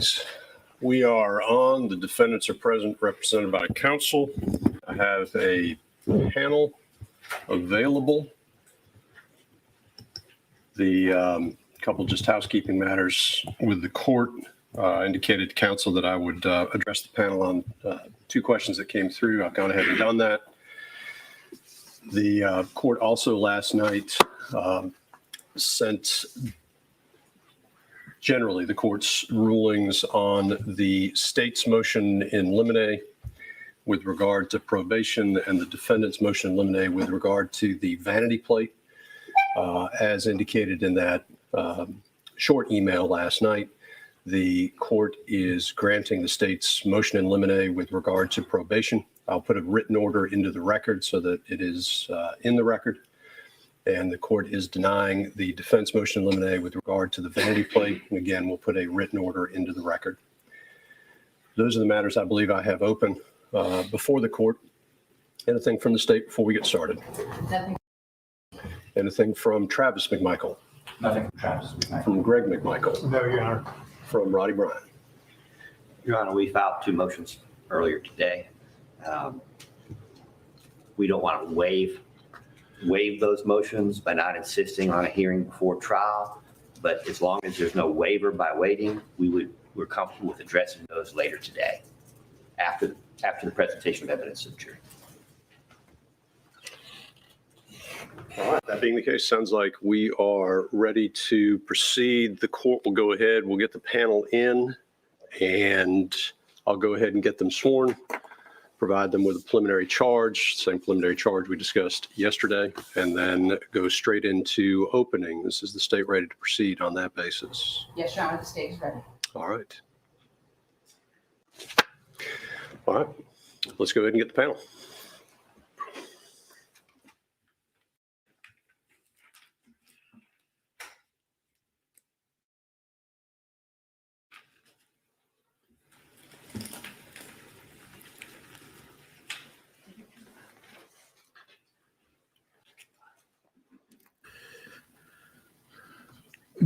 right, we are on. The defendants are present, represented by counsel. I have a panel available. The couple just housekeeping matters with the court. Indicated to counsel that I would address the panel on two questions that came through. I've gone ahead and done that. The court also last night sent generally the court's rulings on the state's motion in limine with regard to probation and the defendant's motion in limine with regard to the vanity plate, as indicated in that short email last night. The court is granting the state's motion in limine with regard to probation. I'll put a written order into the record so that it is in the record. And the court is denying the defense motion in limine with regard to the vanity plate. And again, we'll put a written order into the record. Those are the matters I believe I have open before the court. Anything from the state before we get started? Nothing. Anything from Travis McMichael? Nothing from Travis McMichael. From Greg McMichael? No, Your Honor. From Roddy Bryan? Your Honor, we filed two motions earlier today. We don't want to waive those motions by not insisting on a hearing before trial. But as long as there's no waiver by waiting, we're comfortable with addressing those later today after the presentation of evidence to the jury. All right, that being the case, sounds like we are ready to proceed. The court will go ahead, we'll get the panel in, and I'll go ahead and get them sworn, provide them with a preliminary charge, same preliminary charge we discussed yesterday, and then go straight into opening. This is the state ready to proceed on that basis? Yes, Your Honor, the state is ready. All right. All right, let's go ahead and get the panel.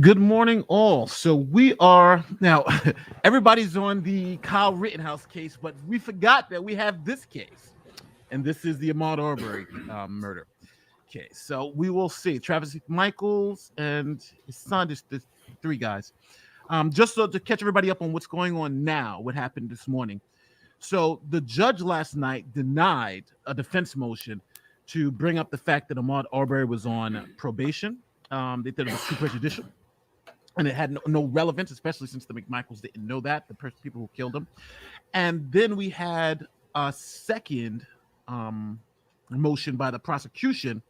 Good morning, all. So we are now, everybody's on the Kyle Rittenhouse case, but we forgot that we have this case, and this is the Ahmaud Arbery murder case. So we will see Travis Michaels and his son, just three guys. Just so to catch everybody up on what's going on now, what happened this morning. So the judge last night denied a defense motion to bring up the fact that Ahmaud Arbery was on probation. They thought it was too prejudicial. And it had no relevance, especially since the McMichaels didn't know that, the people who killed him. And then we had a second motion by the prosecution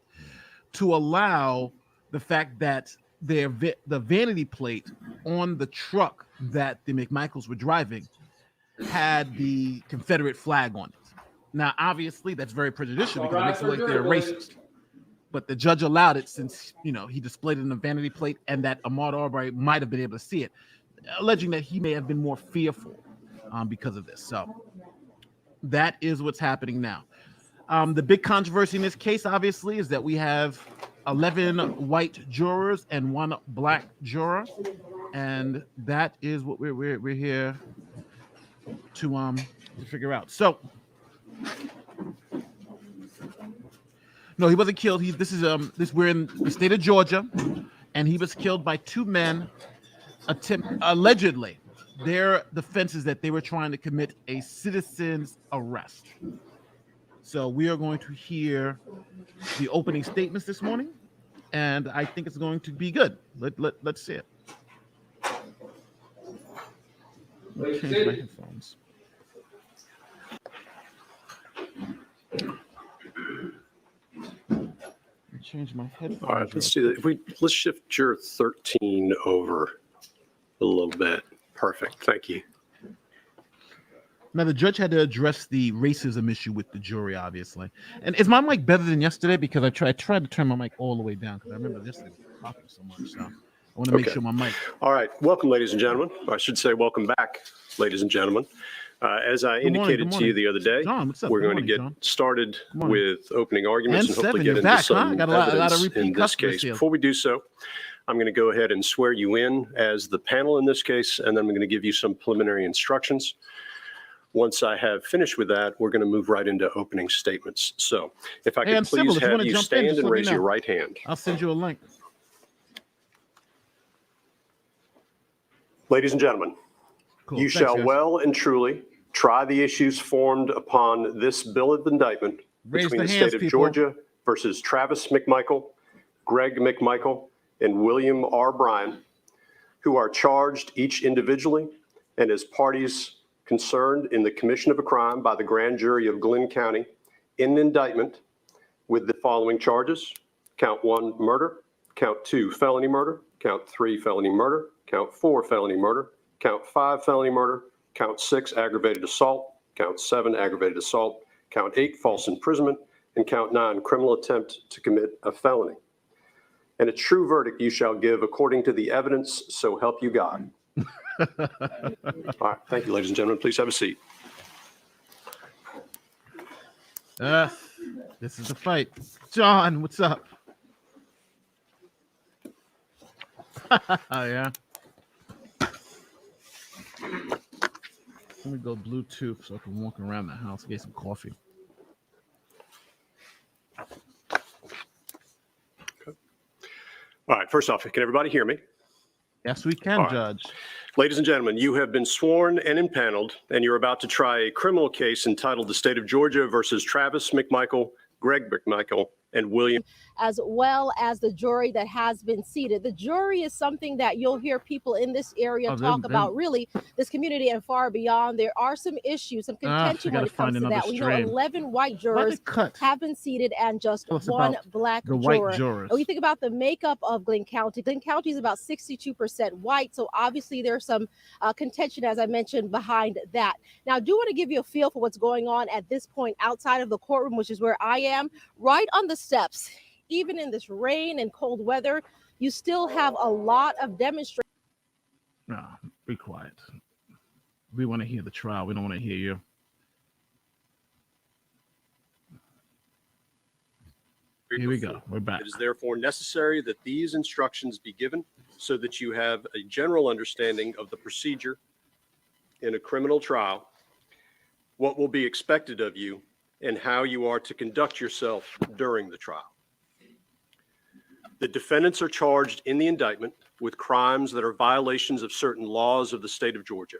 to allow the fact that the vanity plate on the truck that the McMichaels were driving had the Confederate flag on it. Now, obviously, that's very prejudicial because it makes it look like they're racist. But the judge allowed it since, he displayed it in the vanity plate and that Ahmaud Arbery might have been able to see it, alleging that he may have been more fearful because of this. So that is what's happening now. The big controversy in this case, obviously, is that we have 11 white jurors and one black juror. And that is what we're here to figure out. So no, he wasn't killed. We're in the state of Georgia, and he was killed by two men. Allegedly, their defense is that they were trying to commit a citizen's arrest. So we are going to hear the opening statements this morning, and I think it's going to be good. Let's see it. Change my headphones. Change my headphones. All right, let's do that. Let's shift juror 13 over a little bit. Perfect. Thank you. Now, the judge had to address the racism issue with the jury, obviously. And is my mic better than yesterday? Because I tried to turn my mic all the way down because I remember yesterday talking so much. So I want to make sure my mic. All right. Welcome, ladies and gentlemen. Or I should say welcome back, ladies and gentlemen. As I indicated to you the other day, John, what's up? we're going to get started with opening arguments and hopefully get into some Got a lot of evidence repeat in this case. customers here. Before we do so, I'm going to go ahead and swear you in as the panel in this case, and then I'm going to give you some preliminary instructions. Once I have finished with that, we're going to move right into opening statements. So if I Hey, could I'm please civil. If you have wanna you jump in, stand just and let me raise know. your right hand. I'll send you a link. Ladies and gentlemen, Cool. you Thanks, shall guys. well and truly try the issues formed upon this bill of indictment Raise between the the hands, state of people. Georgia versus Travis McMichael, Greg McMichael, and William R. Bryan, who are charged each individually and as parties concerned in the commission of a crime by the grand jury of Glynn County in an indictment with the following charges: count 1, murder; count 2, felony murder; count 3, felony murder; count 4, felony murder; count 5, felony murder; count 6, aggravated assault; count 7, aggravated assault; count 8, false imprisonment; and count 9, criminal attempt to commit a felony. And a true verdict you shall give according to the evidence, so help you God. All right, thank you, ladies and gentlemen. Please have a seat. This is the fight. John, what's up? Yeah. Let me go Bluetooth so I can walk around the house, get some coffee. All right, first off, can everybody hear me? Yes, we can, All right. Judge. Ladies and gentlemen, you have been sworn and impaneled, and you're about to try a criminal case entitled the State of Georgia versus Travis McMichael, Greg McMichael, and William. As well as the jury that has been seated. The jury is something that you'll hear people in this area talk about, really, this community and far beyond. There are some issues, some contention when it comes to that. We know 11 white jurors have been seated and just one black juror. When you think about the makeup of Glynn County is about 62% white. So obviously there's some contention, as I mentioned, behind that. Now, I do want to give you a feel for what's going on at this point outside of the courtroom, which is where I am, right on the steps. Even in this rain and cold weather, you still have a lot of demonstrators. No, be quiet. We want to hear the trial. We don't want to hear you. Here we go. We're back. It is therefore necessary that these instructions be given so that you have a general understanding of the procedure in a criminal trial, what will be expected of you, and how you are to conduct yourself during the trial. The defendants are charged in the indictment with crimes that are violations of certain laws of the state of Georgia.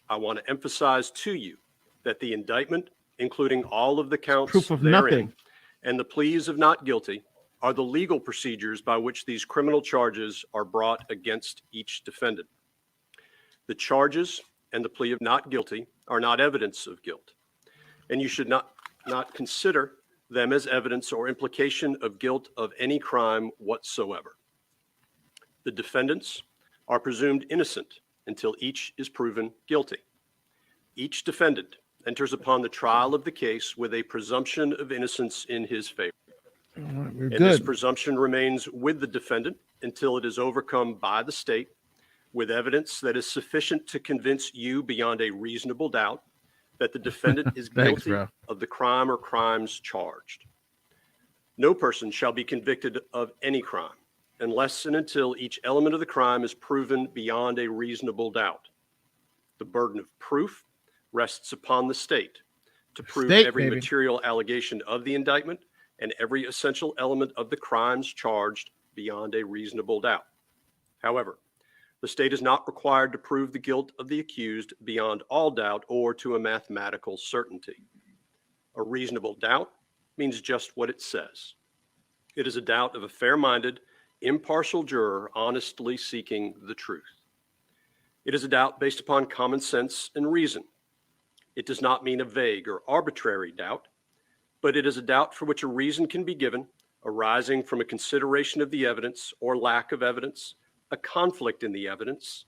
I want to emphasize to you that the indictment, including all of the counts Proof of therein, nothing, and the pleas of not guilty, are the legal procedures by which these criminal charges are brought against each defendant. The charges and the plea of not guilty are not evidence of guilt, and you should not consider them as evidence or implication of guilt of any crime whatsoever. The defendants are presumed innocent until each is proven guilty. Each defendant enters upon the trial of the case with a presumption of innocence in his favor. And this presumption remains with the defendant until it is overcome by the state with evidence that is sufficient to convince you beyond a reasonable doubt that the defendant is guilty of the crime or crimes charged. No person shall be convicted of any crime unless and until each element of the crime is proven beyond a reasonable doubt. The burden of proof rests upon the state to prove every material allegation of the indictment and every essential element of the crimes charged beyond a reasonable doubt. However, the state is not required to prove the guilt of the accused beyond all doubt or to a mathematical certainty. A reasonable doubt means just what it says. It is a doubt of a fair-minded, impartial juror honestly seeking the truth. It is a doubt based upon common sense and reason. It does not mean a vague or arbitrary doubt, but it is a doubt for which a reason can be given, arising from a consideration of the evidence or lack of evidence, a conflict in the evidence,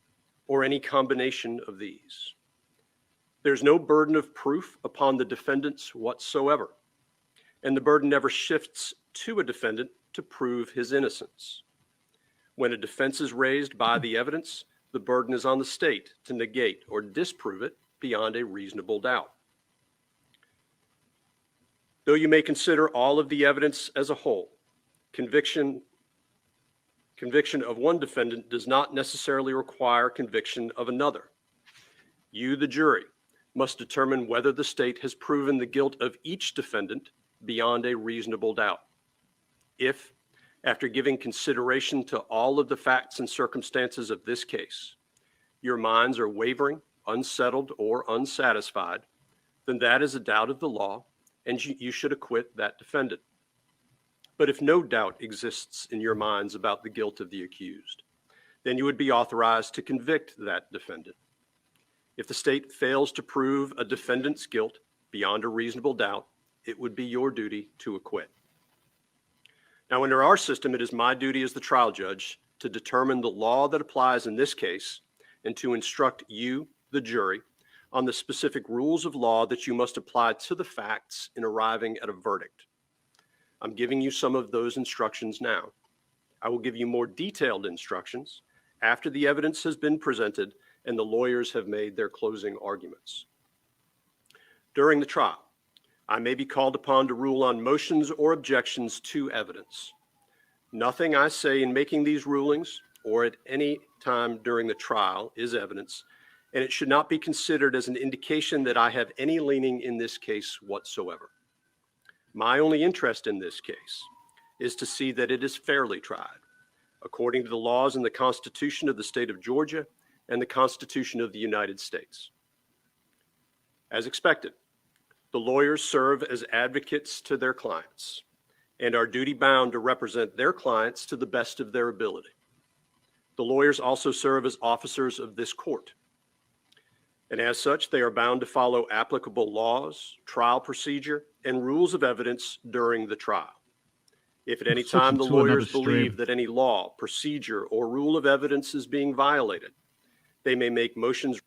or any combination of these. There's no burden of proof upon the defendants whatsoever, and the burden never shifts to a defendant to prove his innocence. When a defense is raised by the evidence, the burden is on the state to negate or disprove it beyond a reasonable doubt. Though you may consider all of the evidence as a whole, conviction Conviction of one defendant does not necessarily require conviction of another. You, the jury, must determine whether the state has proven the guilt of each defendant beyond a reasonable doubt. If, after giving consideration to all of the facts and circumstances of this case, your minds are wavering, unsettled, or unsatisfied, then that is a doubt of the law, and you should acquit that defendant. But if no doubt exists in your minds about the guilt of the accused, then you would be authorized to convict that defendant. If the state fails to prove a defendant's guilt beyond a reasonable doubt, it would be your duty to acquit. Now, under our system, it is my duty as the trial judge to determine the law that applies in this case and to instruct you, the jury, on the specific rules of law that you must apply to the facts in arriving at a verdict. I'm giving you some of those instructions now. I will give you more detailed instructions after the evidence has been presented and the lawyers have made their closing arguments. During the trial, I may be called upon to rule on motions or objections to evidence. Nothing I say in making these rulings or at any time during the trial is evidence, and it should not be considered as an indication that I have any leaning in this case whatsoever. My only interest in this case is to see that it is fairly tried, according to the laws and the Constitution of the state of Georgia and the Constitution of the United States. As expected, the lawyers serve as advocates to their clients and are duty-bound to represent their clients to the best of their ability. The lawyers also serve as officers of this court, and as such, they are bound to follow applicable laws, trial procedure, and rules of evidence during the trial. If at any time the lawyers believe that any law, procedure, or rule of evidence is being violated, they may make motions.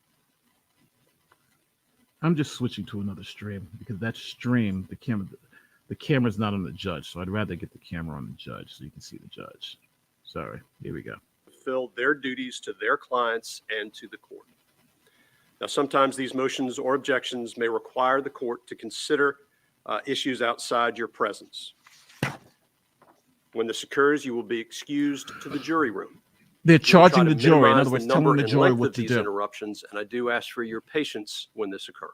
I'm just switching to another stream because that stream, the camera's not on the judge, so I'd rather get the camera on the judge so you can see the judge. Sorry, here we go. Fulfill their duties to their clients and to the court. Now, sometimes these motions or objections may require the court to consider issues outside your presence. When this occurs, you will be excused to the jury room. They're charging the jury. In other words, telling the jury what to do. Interruptions, and I do ask for your patience when this occurs.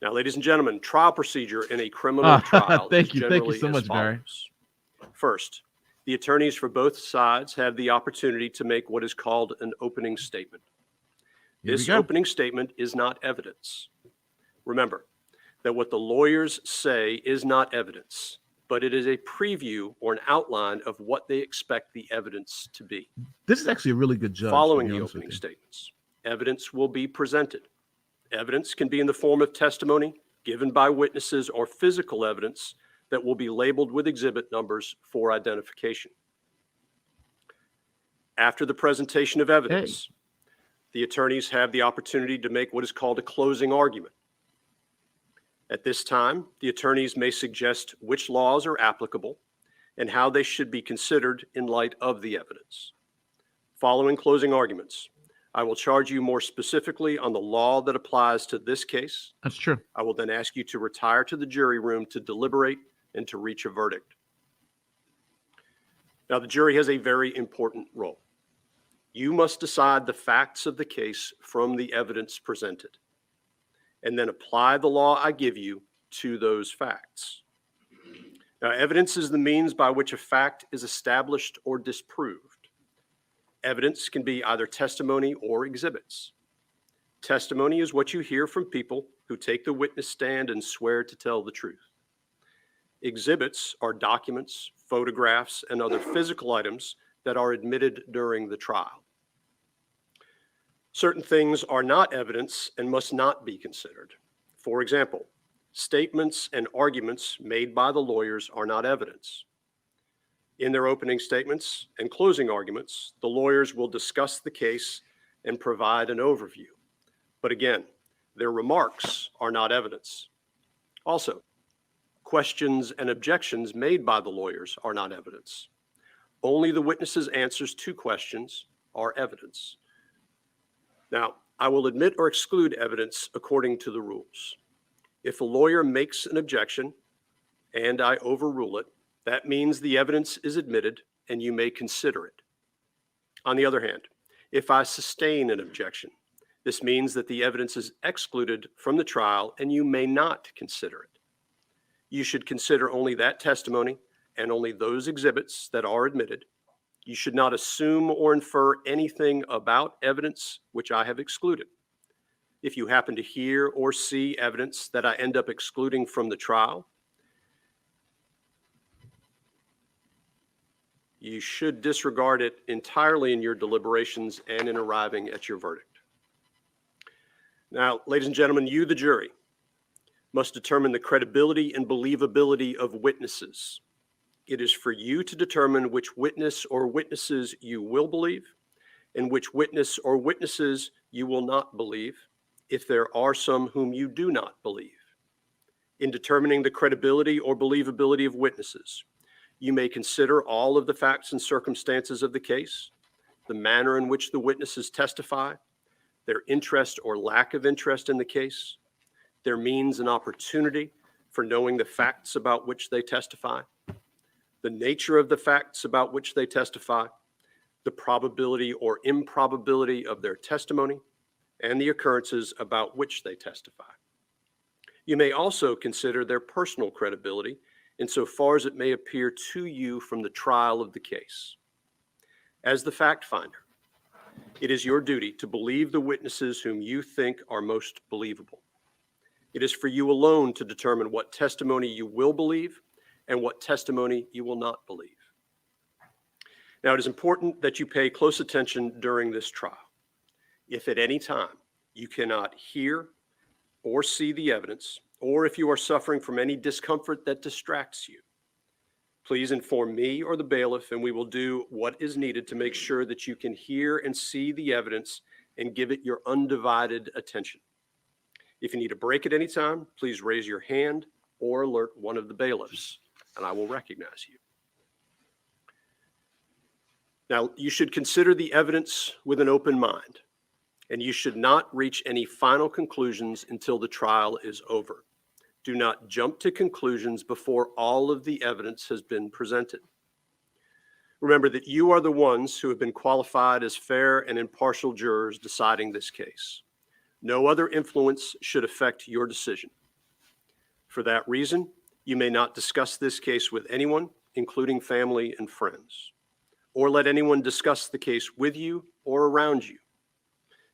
Now, ladies and gentlemen, trial procedure in a criminal trial Thank you so much, Barry. First, the attorneys for both sides have the opportunity to make what is called an opening statement. This opening statement is not evidence. Remember that what the lawyers say is not evidence, but it is a preview or an outline of what they expect the evidence to be. This is actually a really good judge. Following the opening statements, evidence will be presented. Evidence can be in the form of testimony given by witnesses or physical evidence that will be labeled with exhibit numbers for identification. After the presentation of evidence, the attorneys have the opportunity to make what is called a closing argument. At this time, the attorneys may suggest which laws are applicable and how they should be considered in light of the evidence. Following closing arguments, I will charge you more specifically on the law that applies to this case. That's true. I will then ask you to retire to the jury room to deliberate and to reach a verdict. Now, the jury has a very important role. You must decide the facts of the case from the evidence presented, and then apply the law I give you to those facts. Now, evidence is the means by which a fact is established or disproved. Evidence can be either testimony or exhibits. Testimony is what you hear from people who take the witness stand and swear to tell the truth. Exhibits are documents, photographs, and other physical items that are admitted during the trial. Certain things are not evidence and must not be considered. For example, statements and arguments made by the lawyers are not evidence. In their opening statements and closing arguments, the lawyers will discuss the case and provide an overview. But again, their remarks are not evidence. Also, questions and objections made by the lawyers are not evidence. Only the witness's answers to questions are evidence. Now, I will admit or exclude evidence according to the rules. If a lawyer makes an objection and I overrule it, that means the evidence is admitted and you may consider it. On the other hand, if I sustain an objection, this means that the evidence is excluded from the trial and you may not consider it. You should consider only that testimony and only those exhibits that are admitted. You should not assume or infer anything about evidence which I have excluded. If you happen to hear or see evidence that I end up excluding from the trial, you should disregard it entirely in your deliberations and in arriving at your verdict. Now, ladies and gentlemen, you, the jury, must determine the credibility and believability of witnesses. It is for you to determine which witness or witnesses you will believe and which witness or witnesses you will not believe, if there are some whom you do not believe. In determining the credibility or believability of witnesses, you may consider all of the facts and circumstances of the case, the manner in which the witnesses testify, their interest or lack of interest in the case, their means and opportunity for knowing the facts about which they testify, the nature of the facts about which they testify, the probability or improbability of their testimony, and the occurrences about which they testify. You may also consider their personal credibility insofar as it may appear to you from the trial of the case. As the fact finder, it is your duty to believe the witnesses whom you think are most believable. It is for you alone to determine what testimony you will believe and what testimony you will not believe. Now, it is important that you pay close attention during this trial. If at any time you cannot hear or see the evidence, or if you are suffering from any discomfort that distracts you, please inform me or the bailiff, and we will do what is needed to make sure that you can hear and see the evidence and give it your undivided attention. If you need a break at any time, please raise your hand or alert one of the bailiffs, and I will recognize you. Now, you should consider the evidence with an open mind, and you should not reach any final conclusions until the trial is over. Do not jump to conclusions before all of the evidence has been presented. Remember that you are the ones who have been qualified as fair and impartial jurors deciding this case. No other influence should affect your decision. For that reason, you may not discuss this case with anyone, including family and friends, or let anyone discuss the case with you or around you.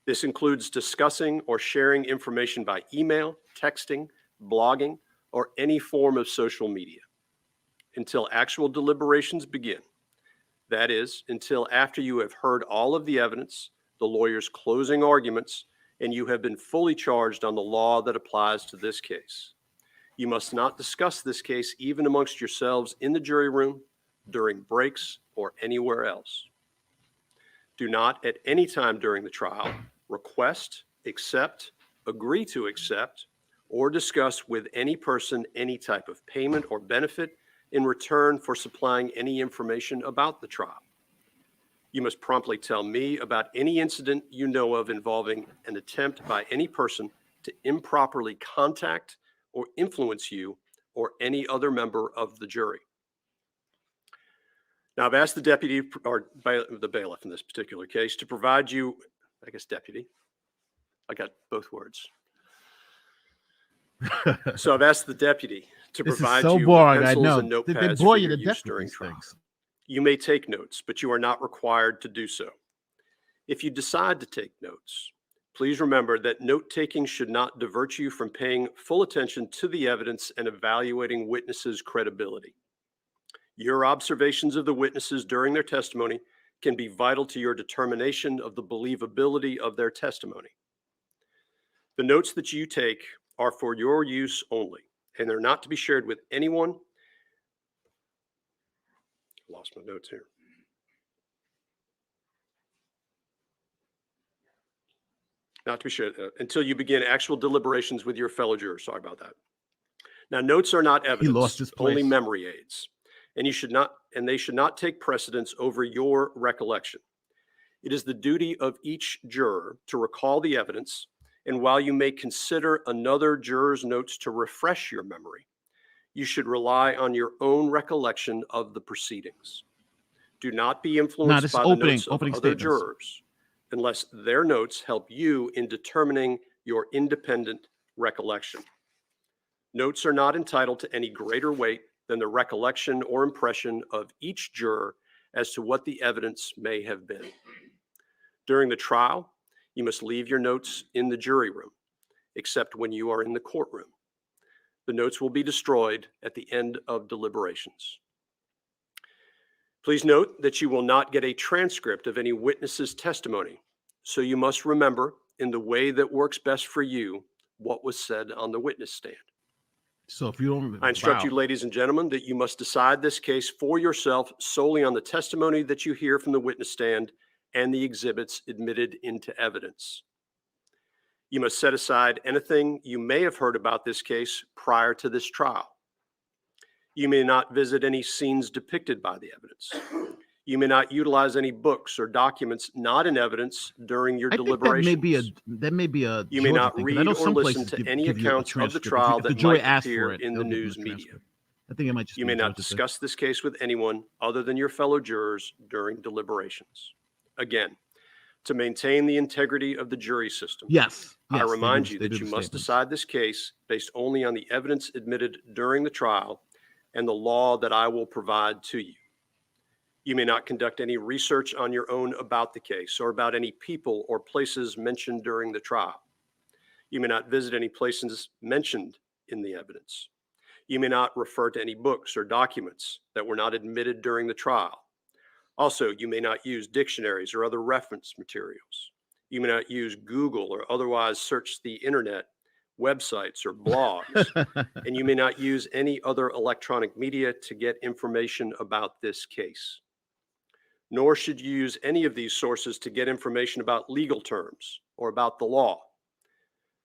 This includes discussing or sharing information by email, texting, blogging, or any form of social media until actual deliberations begin. That is, until after you have heard all of the evidence, the lawyer's closing arguments, and you have been fully charged on the law that applies to this case. You must not discuss this case even amongst yourselves in the jury room, during breaks, or anywhere else. Do not at any time during the trial request, accept, agree to accept, or discuss with any person any type of payment or benefit in return for supplying any information about the trial. You must promptly tell me about any incident you know of involving an attempt by any person to improperly contact or influence you or any other member of the jury. Now, I've asked the deputy, or the bailiff in this particular case, to provide you, I guess deputy, I got both words. So I've asked the deputy to provide you with pencils and notepads for your use during trial. You may take notes, but you are not required to do so. If you decide to take notes, please remember that note-taking should not divert you from paying full attention to the evidence and evaluating witnesses' credibility. Your observations of the witnesses during their testimony can be vital to your determination of the believability of their testimony. The notes that you take are for your use only, and they're not to be shared with anyone. Lost my notes here. Not to be shared until you begin actual deliberations with your fellow jurors. Sorry about that. Now, notes are not evidence, He lost his place. only memory aids, and they should not take precedence over your recollection. It is the duty of each juror to recall the evidence, and while you may consider another juror's notes to refresh your memory, you should rely on your own recollection of the proceedings. Do not be influenced this by is the opening notes of other statements. jurors unless their notes help you in determining your independent recollection. Notes are not entitled to any greater weight than the recollection or impression of each juror as to what the evidence may have been. During the trial, you must leave your notes in the jury room, except when you are in the courtroom. The notes will be destroyed at the end of deliberations. Please note that you will not get a transcript of any witness's testimony, so you must remember, in the way that works best for you, what was said on the witness stand. So if you don't, I instruct you, ladies and gentlemen, that you must decide this case for yourself solely on the testimony that you hear from the witness stand and the exhibits admitted into evidence. You must set aside anything you may have heard about this case prior to this trial. You may not visit any scenes depicted by the evidence. You may not utilize any books or documents not in evidence during your deliberations. That may be a. You may not read or listen to any accounts of the trial that might appear in the news media. I think it might just. You may not discuss this case with anyone other than your fellow jurors during deliberations. Again, to maintain the integrity of the jury system. Yes. I remind you that you must decide this case based only on the evidence admitted during the trial and the law that I will provide to you. You may not conduct any research on your own about the case or about any people or places mentioned during the trial. You may not visit any places mentioned in the evidence. You may not refer to any books or documents that were not admitted during the trial. Also, you may not use dictionaries or other reference materials. You may not use Google or otherwise search the internet, websites, or blogs. And you may not use any other electronic media to get information about this case. Nor should you use any of these sources to get information about legal terms or about the law.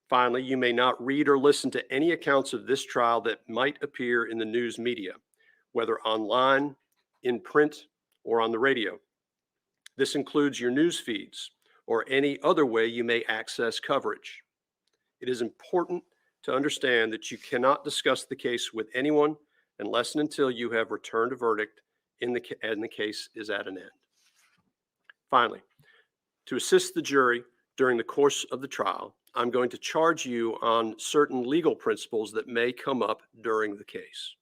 Finally, you may not read or listen to any accounts of this trial that might appear in the news media, whether online, in print, or on the radio. This includes your news feeds or any other way you may access coverage. It is important to understand that you cannot discuss the case with anyone unless and until you have returned a verdict and the case is at an end. Finally, to assist the jury during the course of the trial, I'm going to charge you on certain legal principles that may come up during the case.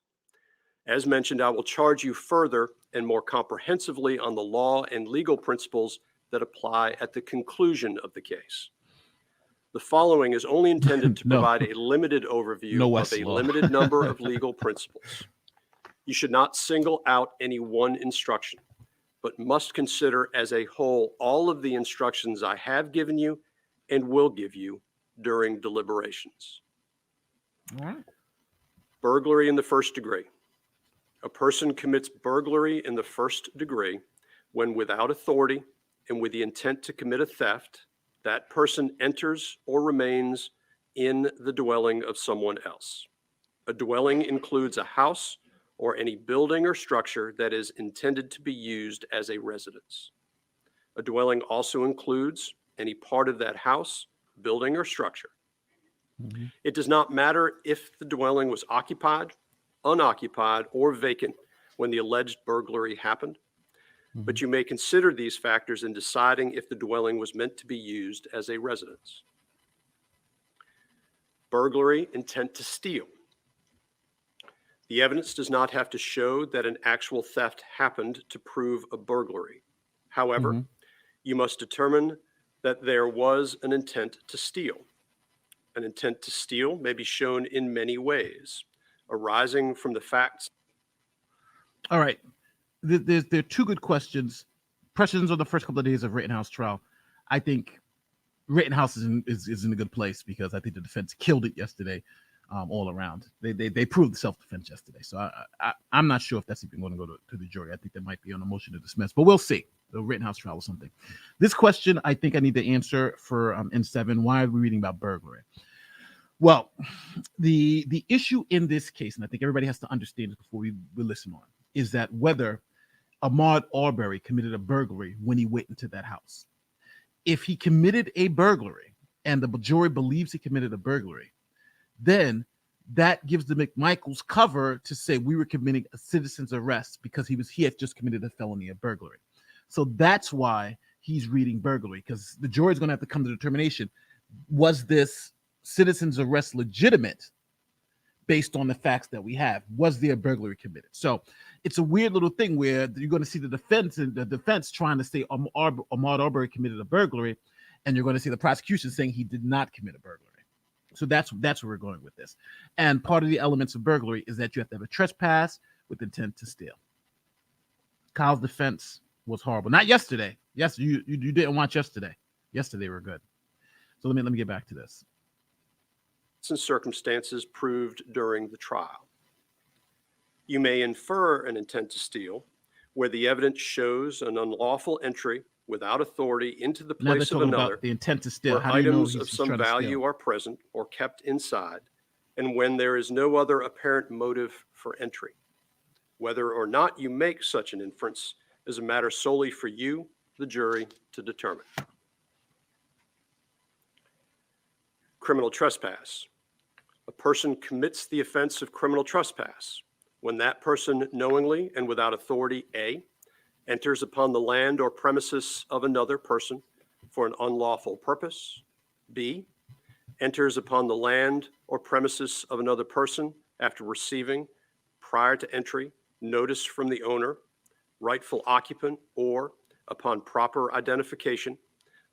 As mentioned, I will charge you further and more comprehensively on the law and legal principles that apply at the conclusion of the case. The following is only intended to provide a limited overview of a limited number of legal principles. You should not single out any one instruction, but must consider as a whole all of the instructions I have given you and will give you during deliberations. All right. Burglary in the first degree. A person commits burglary in the first degree when, without authority and with the intent to commit a theft, that person enters or remains in the dwelling of someone else. A dwelling includes a house or any building or structure that is intended to be used as a residence. A dwelling also includes any part of that house, building, or structure. Mm-hmm. It does not matter if the dwelling was occupied, unoccupied, or vacant when the alleged burglary happened, but you may consider these factors in deciding if the dwelling was meant to be used as a residence. Burglary, intent to steal. The evidence does not have to show that an actual theft happened to prove a burglary. However, you must determine that there was an intent to steal. An intent to steal may be shown in many ways, arising from the facts. All right. There are two good questions. Questions on the first couple of days of Rittenhouse trial. I think Rittenhouse is in a good place because I think the defense killed it yesterday, all around. They proved self-defense yesterday. So I'm not sure if that's even going to go to the jury. I think there might be on a motion to dismiss, but we'll see. The Rittenhouse trial or something. This question I think I need to answer for N7. Why are we reading about burglary? Well, the issue in this case, and I think everybody has to understand this before we listen on, is that whether Ahmaud Arbery committed a burglary when he went into that house. If he committed a burglary and the jury believes he committed a burglary, then that gives the McMichaels cover to say we were committing a citizen's arrest because he had just committed a felony of burglary. So that's why he's reading burglary, because the jury is going to have to come to the determination, was this citizen's arrest legitimate based on the facts that we have? Was there a burglary committed? So it's a weird little thing where you're going to see the defense trying to say Ahmaud Arbery committed a burglary, and you're going to see the prosecution saying he did not commit a burglary. So that's where we're going with this. And part of the elements of burglary is that you have to have a trespass with intent to steal. Kyle's defense was horrible. Not yesterday. Yes, you didn't watch yesterday. Yesterday were good. So let me get back to this. And circumstances proved during the trial. You may infer an intent to steal where the evidence shows an unlawful entry without authority into the Now they're place of talking another, about the intent to steal. where How do you know items he's of trying some to steal? value are present or kept inside, and when there is no other apparent motive for entry. Whether or not you make such an inference is a matter solely for you, the jury, to determine. Criminal trespass. A person commits the offense of criminal trespass when that person knowingly and without authority, A, enters upon the land or premises of another person for an unlawful purpose, B, enters upon the land or premises of another person after receiving, prior to entry, notice from the owner, rightful occupant, or, upon proper identification,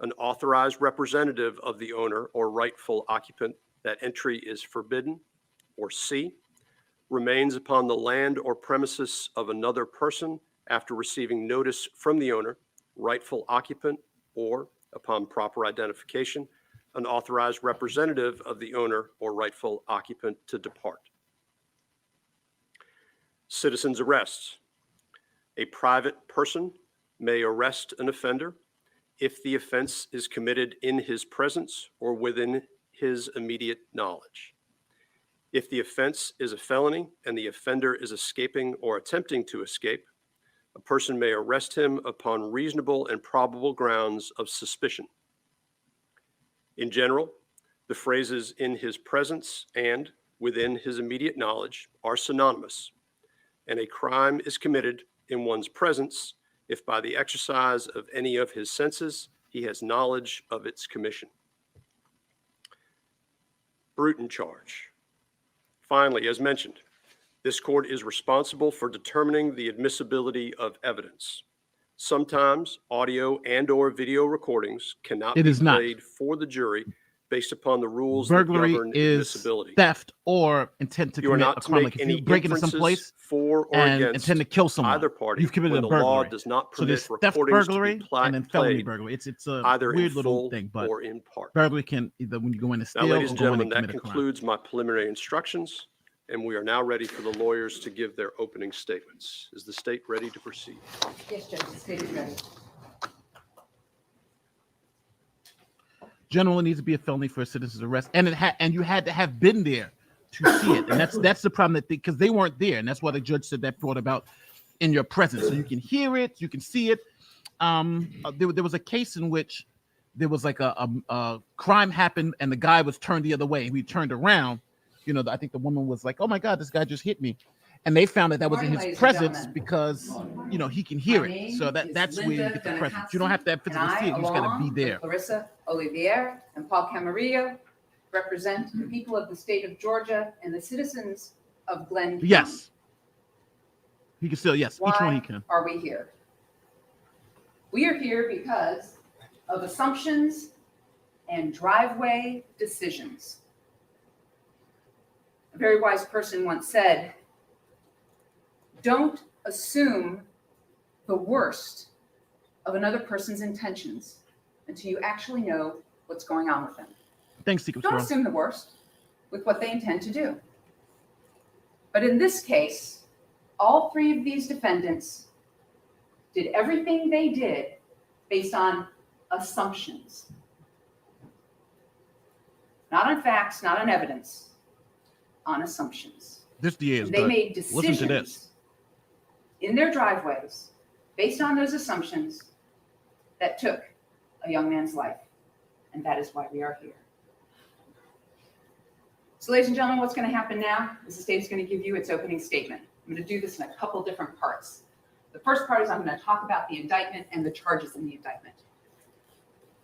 an authorized representative of the owner or rightful occupant that entry is forbidden, or C, remains upon the land or premises of another person after receiving notice from the owner, rightful occupant, or, upon proper identification, an authorized representative of the owner or rightful occupant to depart. Citizen's arrest. A private person may arrest an offender if the offense is committed in his presence or within his immediate knowledge. If the offense is a felony and the offender is escaping or attempting to escape, a person may arrest him upon reasonable and probable grounds of suspicion. In general, the phrases "in his presence" and "within his immediate knowledge" are synonymous, and a crime is committed in one's presence if by the exercise of any of his senses he has knowledge of its commission. Bruton charge. Finally, as mentioned, this court is responsible for determining the admissibility of evidence. Sometimes audio and/or video recordings cannot be played for the jury based upon the rules that govern admissibility. Theft or intent to commit a crime. Like if you break into some place for or and against intend to kill someone, either party, you've committed when a the law burglary. does not So permit there's theft recordings burglary to be and then felony played burglary. It's a either weird in little full thing, but or in part. burglary can either when you go in to steal Now, ladies or and go in gentlemen, and that commit a crime. concludes my preliminary instructions, and we are now ready for the lawyers to give their opening statements. Is the state ready to proceed? Yes, Judge, the state is ready. Generally needs to be a felony for a citizen's arrest, and you had to have been there to see it, and that's the problem because they weren't there, and that's why the judge said that brought about in your presence, so you can hear it, you can see it. There was a case in which there was like a crime happened, and the guy was turned the other way, and he turned around. You know, I think the woman was like, "Oh my God, this guy just hit me," and they found that was in his presence because he can hear it. So that's where you get the presence. You don't have to have physically see it; you just got to be there. Clarissa Olivier and Paul Camarillo represent the people of the state of Georgia and the citizens of Glen County. Yes, he can still. Yes, each one he can. Why are we here? We are here because of assumptions and driveway decisions. A very wise person once said, "Don't assume the worst of another person's intentions until you actually know what's going on with them." Thanks, Secret Don't Squirrel. assume the worst with what they intend to do. But in this case, all three of these defendants did everything they did based on assumptions. Not on facts, not on evidence, on assumptions. This DA is And they good. made Listen to this. decisions in their driveways based on those assumptions that took a young man's life. And that is why we are here. So ladies and gentlemen, what's going to happen now is the state is going to give you its opening statement. I'm going to do this in a couple different parts. The first part is I'm going to talk about the indictment and the charges in the indictment.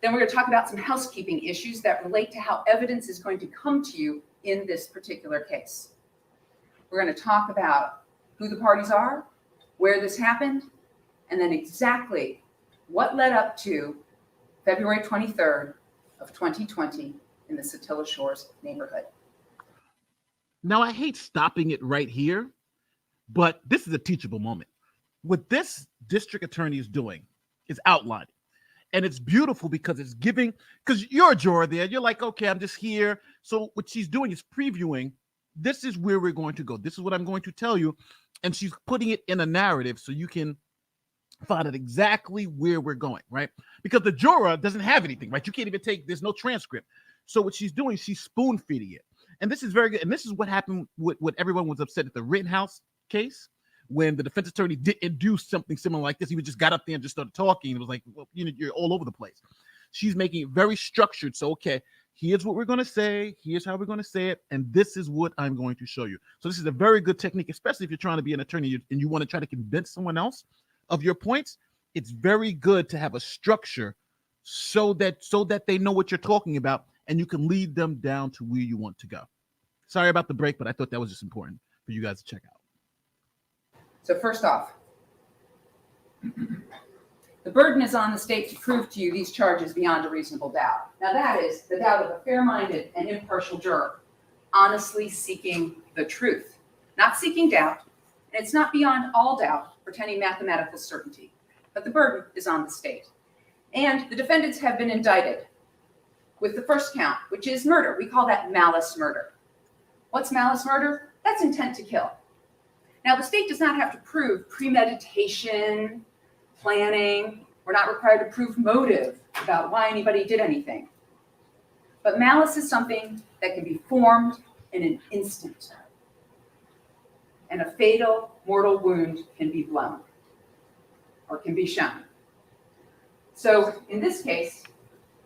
Then we're going to talk about some housekeeping issues that relate to how evidence is going to come to you in this particular case. We're going to talk about who the parties are, where this happened, and then exactly what led up to February 23rd of 2020 in the Satilla Shores neighborhood. Now, I hate stopping it right here, but this is a teachable moment. What this district attorney is doing is outlining. And it's beautiful because it's giving, because you're a juror there. You're like, okay, I'm just here. So what she's doing is previewing, this is where we're going to go. This is what I'm going to tell you. And she's putting it in a narrative so you can find out exactly where we're going, right? Because the juror doesn't have anything, right? You can't even take, there's no transcript. So what she's doing, she's spoon feeding it. And this is very good. And this is what happened with what everyone was upset at the Rittenhouse case, when the defense attorney didn't do something similar like this. He just got up there and just started talking. It was like, well, you know, you're all over the place. She's making it very structured. So, okay, here's what we're going to say. Here's how we're going to say it. And this is what I'm going to show you. So this is a very good technique, especially if you're trying to be an attorney and you want to try to convince someone else of your points. It's very good to have a structure so that they know what you're talking about and you can lead them down to where you want to go. Sorry about the break, but I thought that was just important for you guys to check out. So first off, the burden is on the state to prove to you these charges beyond a reasonable doubt. Now that is the doubt of a fair-minded and impartial juror, honestly seeking the truth, not seeking doubt, and it's not beyond all doubt, pretending mathematical certainty, but the burden is on the state. And the defendants have been indicted with the first count, which is murder. We call that malice murder. What's malice murder? That's intent to kill. Now, the state does not have to prove premeditation, planning. We're not required to prove motive about why anybody did anything. But malice is something that can be formed in an instant. And a fatal mortal wound can be blown or can be shown. So in this case,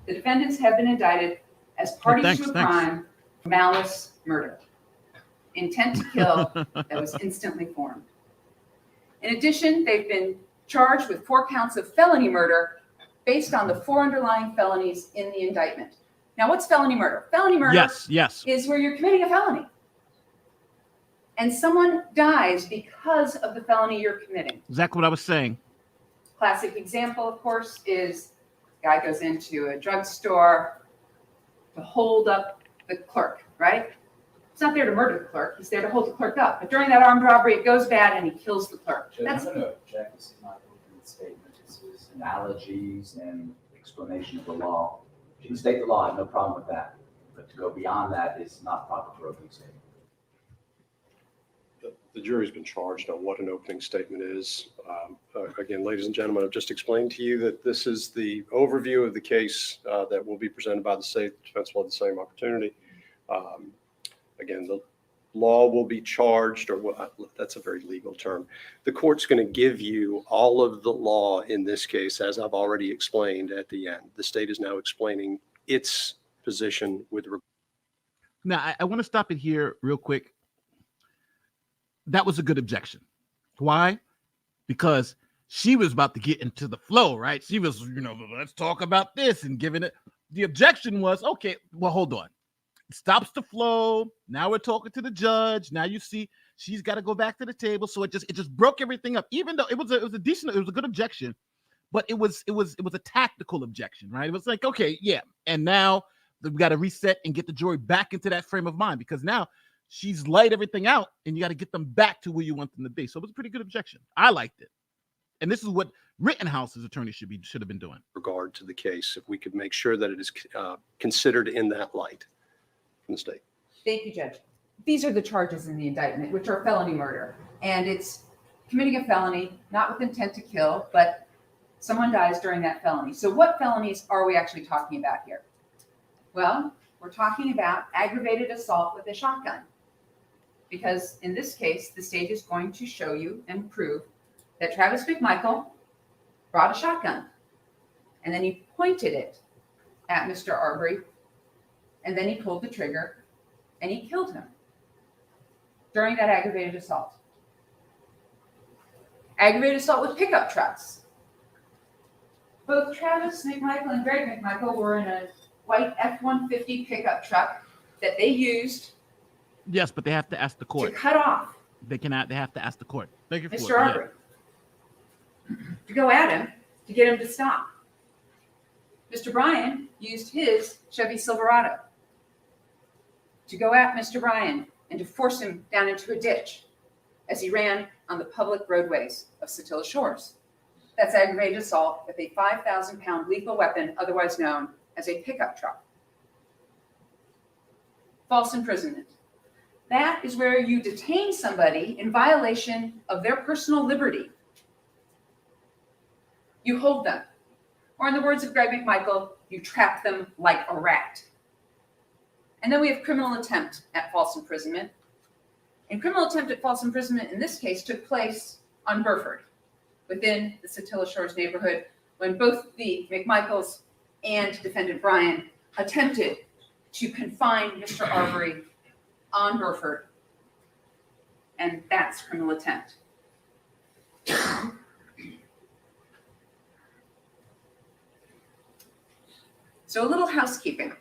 the defendants have been indicted as parties to a crime, malice murder. Intent to kill that was instantly formed. In addition, they've been charged with 4 counts of felony murder based on the 4 underlying felonies in the indictment. Now, what's felony murder? Felony murder yes. is where you're committing a felony. And someone dies because of the felony you're committing. Exactly what I was saying. Classic example, of course, is guy goes into a drugstore to hold up the clerk, right? He's not there to murder the clerk. He's there to hold the clerk up. But during that armed robbery, it goes bad and he kills the clerk. Jack, this is not open statement. This is analogies and explanation of the law. You can state the law, I have no problem with that. But to go beyond that is not proper for opening statement. The jury's been charged on what an opening statement is. Again, ladies and gentlemen, I've just explained to you that this is the overview of the case that will be presented by the state. The defense will have the same opportunity. Again, the law will be charged, or that's a very legal term. The court's going to give you all of the law in this case, as I've already explained at the end. The state is now explaining its position with regard. Now, I want to stop it here real quick. That was a good objection. Why? Because she was about to get into the flow, right? She was, let's talk about this and giving it. The objection was, okay, well, hold on. It stops the flow. Now we're talking to the judge. Now you see she's got to go back to the table. So it just broke everything up. Even though it was a good objection, but it was a tactical objection, right? It was like, okay, yeah. And now we got to reset and get the jury back into that frame of mind, because now she's laid everything out and you got to get them back to where you want them to be. So it was a pretty good objection. I liked it. And this is what Rittenhouse's attorney should have been doing. Regard to the case, if we could make sure that it is considered in that light from the state. Thank you, Judge. These are the charges in the indictment, which are felony murder. And it's committing a felony, not with intent to kill, but someone dies during that felony. So what felonies are we actually talking about here? Well, we're talking about aggravated assault with a shotgun. Because in this case, the state is going to show you and prove that Travis McMichael brought a shotgun. And then he pointed it at Mr. Arbery. And then he pulled the trigger and he killed him during that aggravated assault. Aggravated assault with pickup trucks. Both Travis McMichael and Greg McMichael were in a white F-150 pickup truck that they used. Yes, but they have to ask the court. To cut off. They have to ask the court. Thank you for Mr. Arbery. To go at him to get him to stop. Mr. Bryan used his Chevy Silverado to go at Mr. Bryan and to force him down into a ditch as he ran on the public roadways of Satilla Shores. That's aggravated assault with a 5,000-pound lethal weapon, otherwise known as a pickup truck. False imprisonment. That is where you detain somebody in violation of their personal liberty. You hold them. Or in the words of Greg McMichael, you trap them like a rat. And then we have criminal attempt at false imprisonment. And criminal attempt at false imprisonment in this case took place on Burford, within the Satilla Shores neighborhood, when both the McMichaels and defendant Bryan attempted to confine Mr. Arbery on Burford. And that's criminal attempt. So a little housekeeping.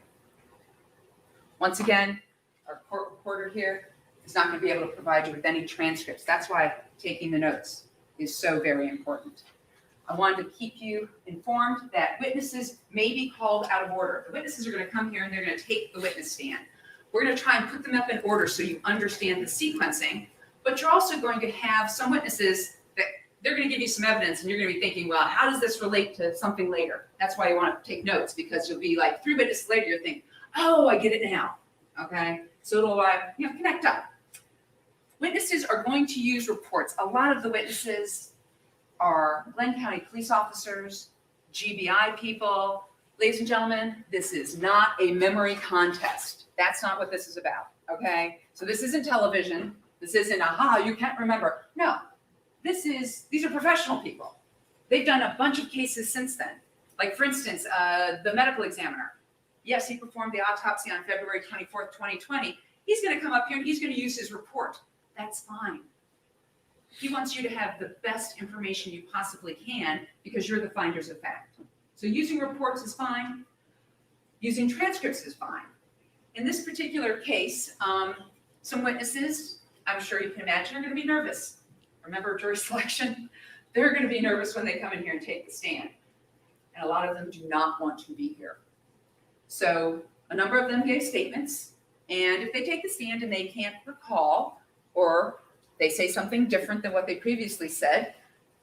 Once again, our court reporter here is not going to be able to provide you with any transcripts. That's why taking the notes is so very important. I wanted to keep you informed that witnesses may be called out of order. The witnesses are going to come here and they're going to take the witness stand. We're going to try and put them up in order so you understand the sequencing, but you're also going to have some witnesses that they're going to give you some evidence and you're going to be thinking, well, how does this relate to something later? That's why you want to take notes, because you'll be like 3 witnesses later, you'll think, oh, I get it now. Okay, so it'll connect up. Witnesses are going to use reports. A lot of the witnesses are Glenn County police officers, GBI people. Ladies and gentlemen, this is not a memory contest. That's not what this is about, okay? So this isn't television. This isn't, aha, you can't remember. No, these are professional people. They've done a bunch of cases since then. Like, for instance, the medical examiner. Yes, he performed the autopsy on February 24th, 2020. He's going to come up here and he's going to use his report. That's fine. He wants you to have the best information you possibly can because you're the finders of fact. So using reports is fine. Using transcripts is fine. In this particular case, some witnesses, I'm sure you can imagine, are going to be nervous. Remember jury selection? They're going to be nervous when they come in here and take the stand. And a lot of them do not want to be here. So a number of them gave statements. And if they take the stand and they can't recall, or they say something different than what they previously said,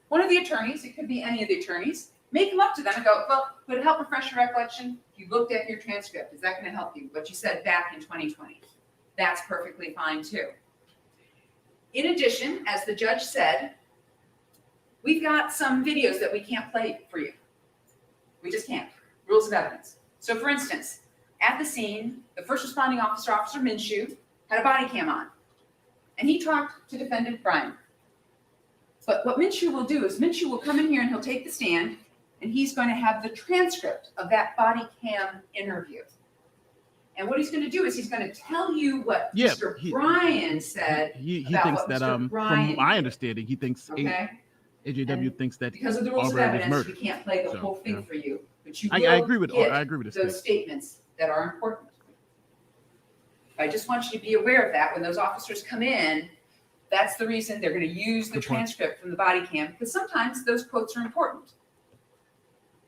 one of the attorneys, it could be any of the attorneys, may come up to them and go, well, would it help refresh your recollection? You looked at your transcript. Is that going to help you? What you said back in 2020. That's perfectly fine too. In addition, as the judge said, we've got some videos that we can't play for you. We just can't. Rules of evidence. So for instance, at the scene, the first responding officer, Officer Minshew, had a body cam on. And he talked to defendant Bryan. But what Minshew will do is Minshew will come in here and he'll take the stand and he's going to have the transcript of that body cam interview. And what he's going to do is he's going to tell you what Mr. Bryan said. He thinks that, from my understanding, he thinks AJW thinks that because of the rules of evidence, we can't play the whole thing for you. But you will I agree with those statements that are important. I just want you to be aware of that. When those officers come in, that's the reason they're going to use the transcript from the body cam, because sometimes those quotes are important.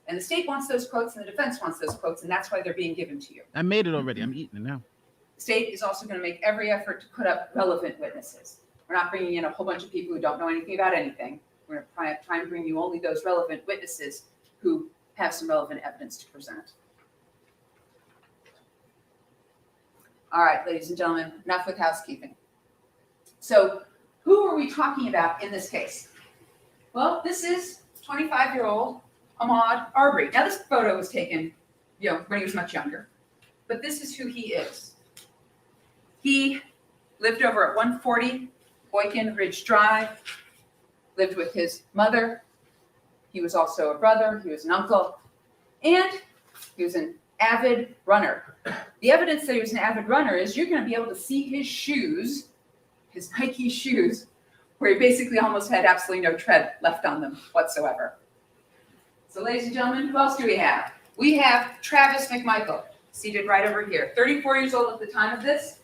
And the state wants those quotes and the defense wants those quotes, and that's why they're being given to you. I made it already. I'm eating it now. The state is also going to make every effort to put up relevant witnesses. We're not bringing in a whole bunch of people who don't know anything about anything. We're going to try and bring you only those relevant witnesses who have some relevant evidence to present. All right, ladies and gentlemen, enough with housekeeping. So who are we talking about in this case? Well, this is 25-year-old Ahmaud Arbery. Now, this photo was taken, when he was much younger, but this is who he is. He lived over at 140 Boykin Ridge Drive, lived with his mother. He was also a brother. He was an uncle, and he was an avid runner. The evidence that he was an avid runner is you're going to be able to see his shoes, his Nike shoes, where he basically almost had absolutely no tread left on them whatsoever. So ladies and gentlemen, who else do we have? We have Travis McMichael, seated right over here, 34 years old at the time of this,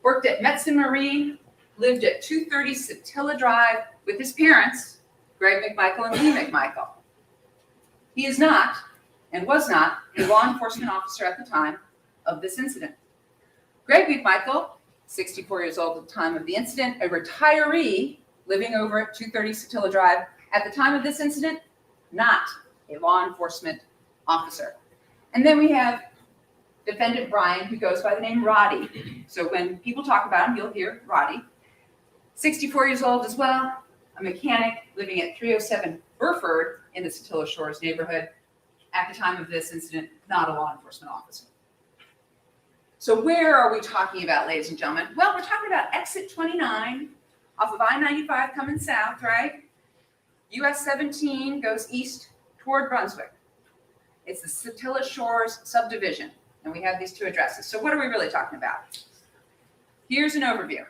worked at Metzen Marine, lived at 230 Satilla Drive with his parents, Greg McMichael and Lee McMichael. He is not, and was not, a law enforcement officer at the time of this incident. Greg McMichael, 64 years old at the time of the incident, a retiree living over at 230 Satilla Drive at the time of this incident, not a law enforcement officer. And then we have defendant Brian, who goes by the name Roddy. So when people talk about him, you'll hear Roddy. 64 years old as well, a mechanic living at 307 Burford in the Satilla Shores neighborhood. At the time of this incident, not a law enforcement officer. So where are we talking about, ladies and gentlemen? Well, we're talking about exit 29 off of I-95 coming south, right? US 17 goes east toward Brunswick. It's the Satilla Shores subdivision, and we have these two addresses. So what are we really talking about? Here's an overview.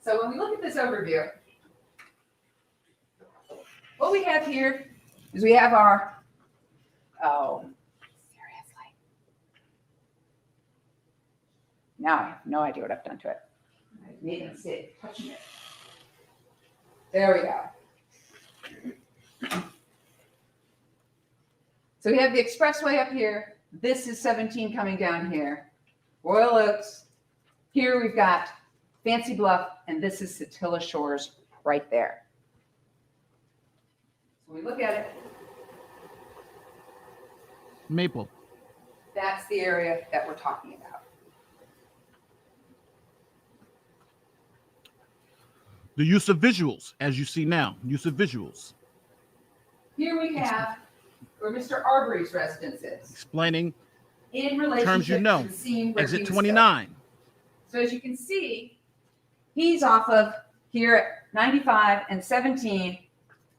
So when we look at this overview, what we have here is we have our, seriously. Now I have no idea what I've done to it. I made a mistake touching it. There we go. So we have the expressway up here. This is 17 coming down here. Royal Oaks. Here we've got Fancy Bluff, and this is Satilla Shores right there. So when we look at it, Maple. that's the area that we're talking about. The use of visuals, as you see now, use of visuals. Here we have where Mr. Arbery's residence is. Explaining In relationship terms you know. to the scene where he Exit was 29. killed. So as you can see, he's off of here at 95 and 17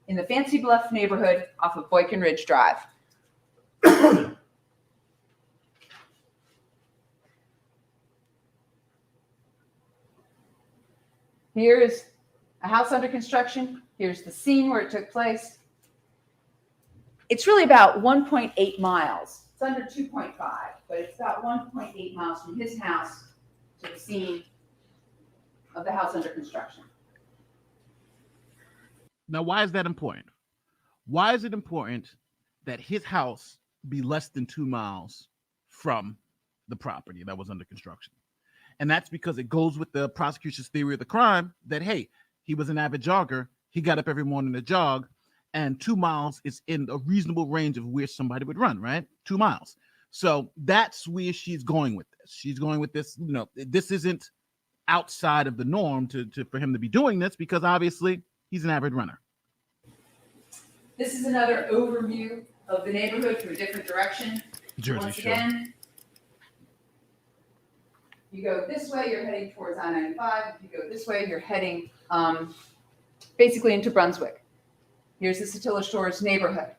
in the Fancy Bluff neighborhood off of Boykin Ridge Drive. Here is a house under construction. Here's the scene where it took place. It's really about 1.8 miles. It's under 2.5, but it's about 1.8 miles from his house to the scene of the house under construction. Now, why is that important? Why is it important that his house be less than 2 miles from the property that was under construction? And that's because it goes with the prosecution's theory of the crime that, hey, he was an avid jogger. He got up every morning to jog, and 2 miles is in a reasonable range of where somebody would run, right? 2 miles. So that's where she's going with this. She's going with this, you know, this isn't outside of the norm for him to be doing this because obviously he's an avid runner. This is another overview of the neighborhood from a different direction. Jersey Once Shore. again, you go this way, you're heading towards I-95. If you go this way, you're heading basically into Brunswick. Here's the Satilla Shores neighborhood.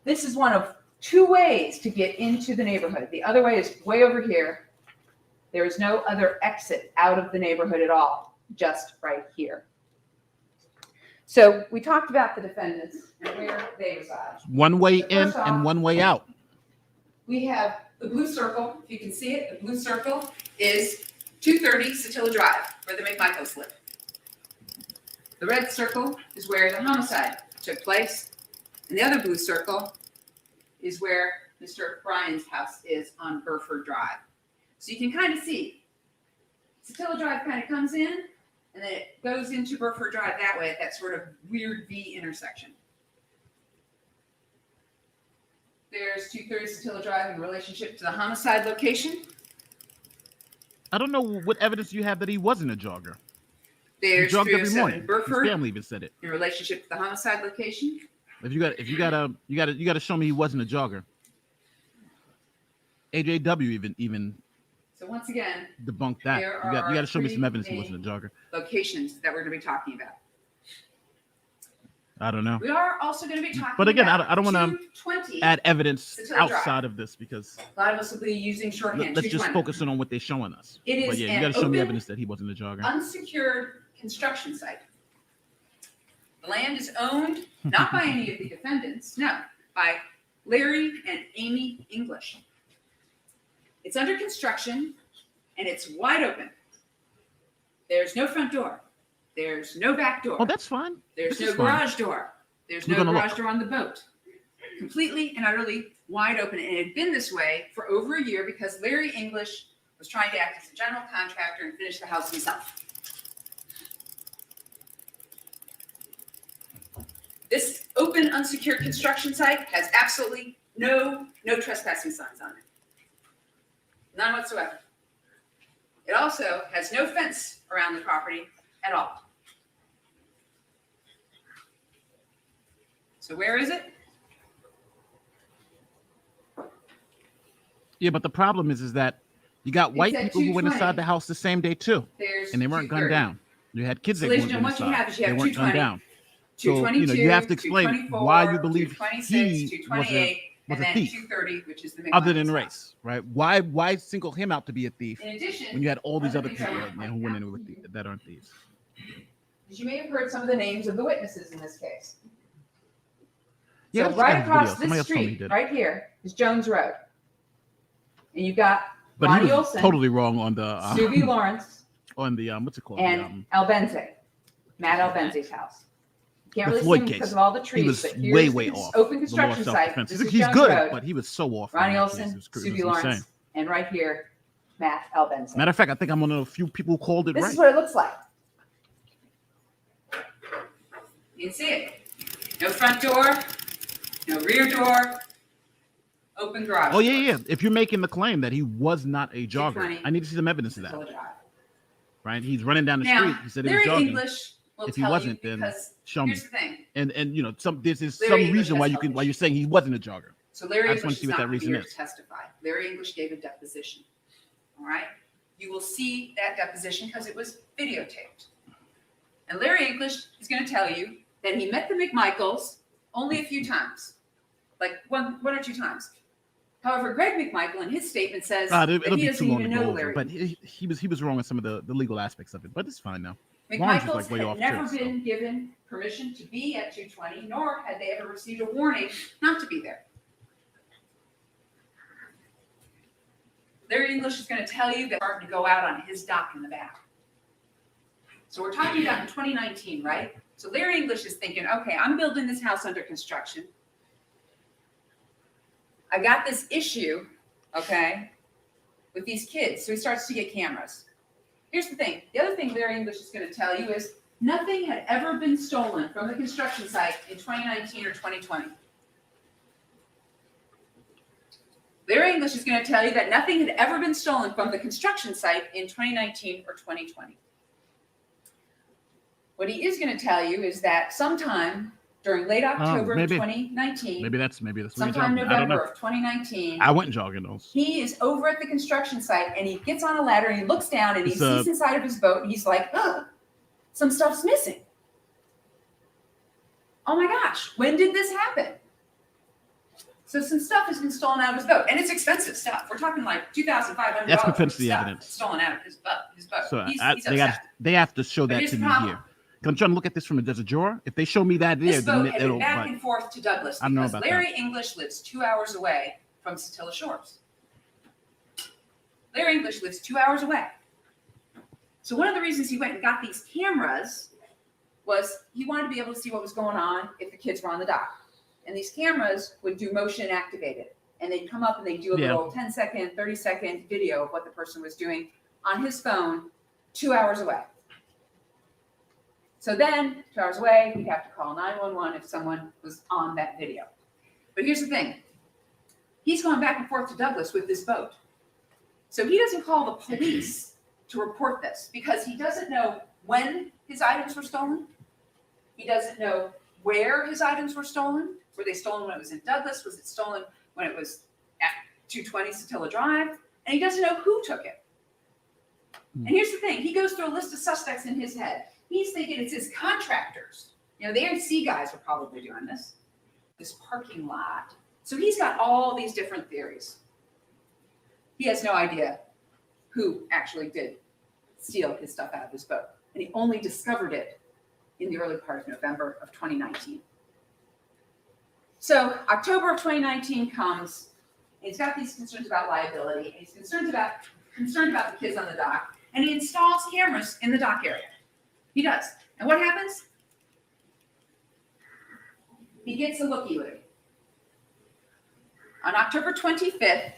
This is one of two ways to get into the neighborhood. The other way is way over here. There is no other exit out of the neighborhood at all, just right here. So we talked about the defendants and where they reside. One way So in first off, and one way out. We have the blue circle. If you can see it, the blue circle is 230 Satilla Drive, where the McMichaels live. The red circle is where the homicide took place. And the other blue circle is where Mr. Bryan's house is on Burford Drive. So you can kind of see Satilla Drive kind of comes in and then it goes into Burford Drive that way at that sort of weird V intersection. There's 230 Satilla Drive in relationship to the homicide location. I don't know what evidence you have that he wasn't a jogger. There's He jogged every 307 morning. His Burford family even said it. in relationship to the homicide location. If you got to show me he wasn't a jogger. AJW even So once again, debunked that. there You got are to show me three some evidence he main wasn't a jogger. locations that we're going to be talking about. I don't know. We are also going to be talking But again, about I don't want to 220. add evidence Satilla Drive. outside of this because A lot of us will be using shorthand. let's just 220. focus in on what they're showing us. It is But yeah, you an got to show me open, evidence that he wasn't a jogger. unsecured construction site. The land is owned not by any of the defendants, no, by Larry and Amy English. It's under construction and it's wide open. There's no front door. There's no back door. Oh, that's fine. There's This no is fine. garage door. There's We're no gonna garage look. door on the boat. Completely and utterly wide open. And it had been this way for over a year because Larry English was trying to act as a general contractor and finish the house himself. This open, unsecured construction site has absolutely no trespassing signs on it. None whatsoever. It also has no fence around the property at all. So where is it? Yeah, but the problem is that you got white at people who went 220. inside the house the same day too, There's and they weren't gunned 230. down. You had kids So that ladies went and gentlemen, what you inside. have is you have They weren't gunned 220, down. So, 222, you have to explain 224, why you believe 226, he was 228, a and then thief, 230, which is the other than McMichaels race, house. right? Why single him out to be a thief In addition, when you had all these one of other the things I people want to who point went out in with that aren't thieves? is you may have heard some of the names of the witnesses in this case. Yeah, So I just right got his across video. Somebody this else told me he street, did. right here, is Jones Road. And you've got But Ronnie he was Olson, totally wrong on the Subi Lawrence, on the what's it called? and Albenze, Matt Albenze's house. You can't The really Floyd see him case. because of all the He trees, was but here's way, the way off. open The law construction of site. self-defense. This is He's Jones good, Road. but he was so off. on Ronnie that Olson, case. It was Subi insane. Lawrence, and right here, Matt Albenze. Matter of fact, I think I'm one of the few people who called it This right. is what it looks like. You can see it. No front door, no rear door, open garage. Oh yeah. If you're making the claim that he was not a jogger, 220. I need to see some evidence of that. Drive. Right? He's running down the Now, street. He said he was Larry jogging. English will If he tell wasn't, you then because show me. here's the thing. And there's some Larry English reason why has you can health why you're saying he wasn't a jogger. So Larry I just wanna English see is what not that reason here is. to testify. Larry English gave a deposition. All right? You will see that deposition because it was videotaped. And Larry English is going to tell you that he met the McMichaels only a few times, like one or two times. However, Greg McMichael in his statement says that It'll he be doesn't too long to even go know over. Larry. But he was wrong on some of the legal aspects of it. But it's fine now. Lawrence was, McMichaels like, way had off, never too, so. been given permission to be at 220, nor had they ever received a warning not to be there. Larry English is going to tell you that starting to go out on his dock in the back. So we're talking about in 2019, right? So Larry English is thinking, okay, I'm building this house under construction. I got this issue, okay, with these kids. So he starts to get cameras. Here's the thing. The other thing Larry English is going to tell you is nothing had ever been stolen from the construction site in 2019 or 2020. Larry English is going to tell you that nothing had ever been stolen from the construction site in 2019 or 2020. What he is going to tell you is that sometime during late October of maybe. 2019, Maybe that's what you're sometime jogging. I don't November know. of 2019, I went jogging those. he is over at the construction site and he gets on a ladder and he looks down and he It's, sees inside of his boat and he's like, oh, some stuff's missing. Oh my gosh, when did this happen? So some stuff has been stolen out of his boat, and it's expensive stuff. We're talking like $2,500. That's propensity evidence. Stolen out of his boat. So He's they have to show But that here's to the me problem. here. 'Cause I'm trying to look at this from as a juror. If they show me that there, This then boat had it'll. been back But and forth to Douglas I don't know because about Larry English lives 2 hours away from Satilla Shores. Larry English lives 2 hours away. So one of the reasons he went and got these cameras was he wanted to be able to see what was going on if the kids were on the dock. And these cameras would do motion activated. And they'd come up and they'd do a little 10-second, 30-second video of what the person was doing on his phone 2 hours away. So then, 2 hours away, he'd have to call 911 if someone was on that video. But here's the thing. He's going back and forth to Douglas with this boat. So he doesn't call the police to report this because he doesn't know when his items were stolen. He doesn't know where his items were stolen. Were they stolen when it was in Douglas? Was it stolen when it was at 220 Satilla Drive? And he doesn't know who took it. And here's the thing. He goes through a list of suspects in his head. He's thinking it's his contractors You know, the ANC guys are probably doing this parking lot. So he's got all these different theories. He has no idea who actually did steal his stuff out of his boat. And he only discovered it in the early part of November of 2019. So October of 2019 comes, and he's got these concerns about liability, and he's concerned about the kids on the dock, and he installs cameras in the dock area. He does. And what happens? He gets a looky-loo. On October 25th,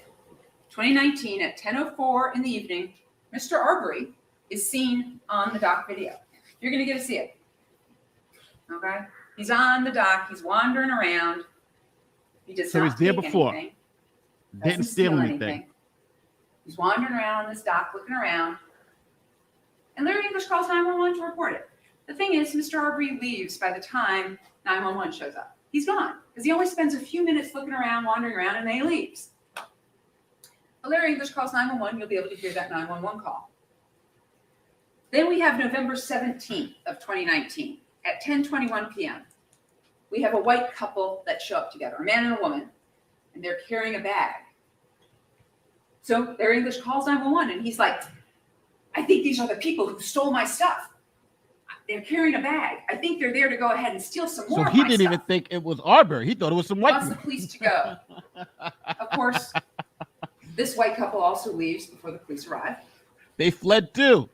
2019, at 10:04 in the evening, Mr. Arbery is seen on the dock video. You're going to get to see it. Okay? He's on the dock. He's wandering around. He does So not he's there take before. anything. Didn't steal anything. He's wandering around on this dock, looking around. And Larry English calls 911 to report it. The thing is, Mr. Arbery leaves by the time 911 shows up. He's gone because he only spends a few minutes looking around, wandering around, and then he leaves. But Larry English calls 911. You'll be able to hear that 911 call. Then we have November 17th of 2019 at 10:21 p.m. We have a white couple that show up together, a man and a woman, and they're carrying a bag. So Larry English calls 911, and he's like, I think these are the people who stole my stuff. They're carrying a bag. I think they're there to go ahead and steal some more So of he my didn't stuff. even think it was Arbery. He thought it was some white Wants the people. police to go. Of course, this white couple also leaves before the police arrive. They fled too.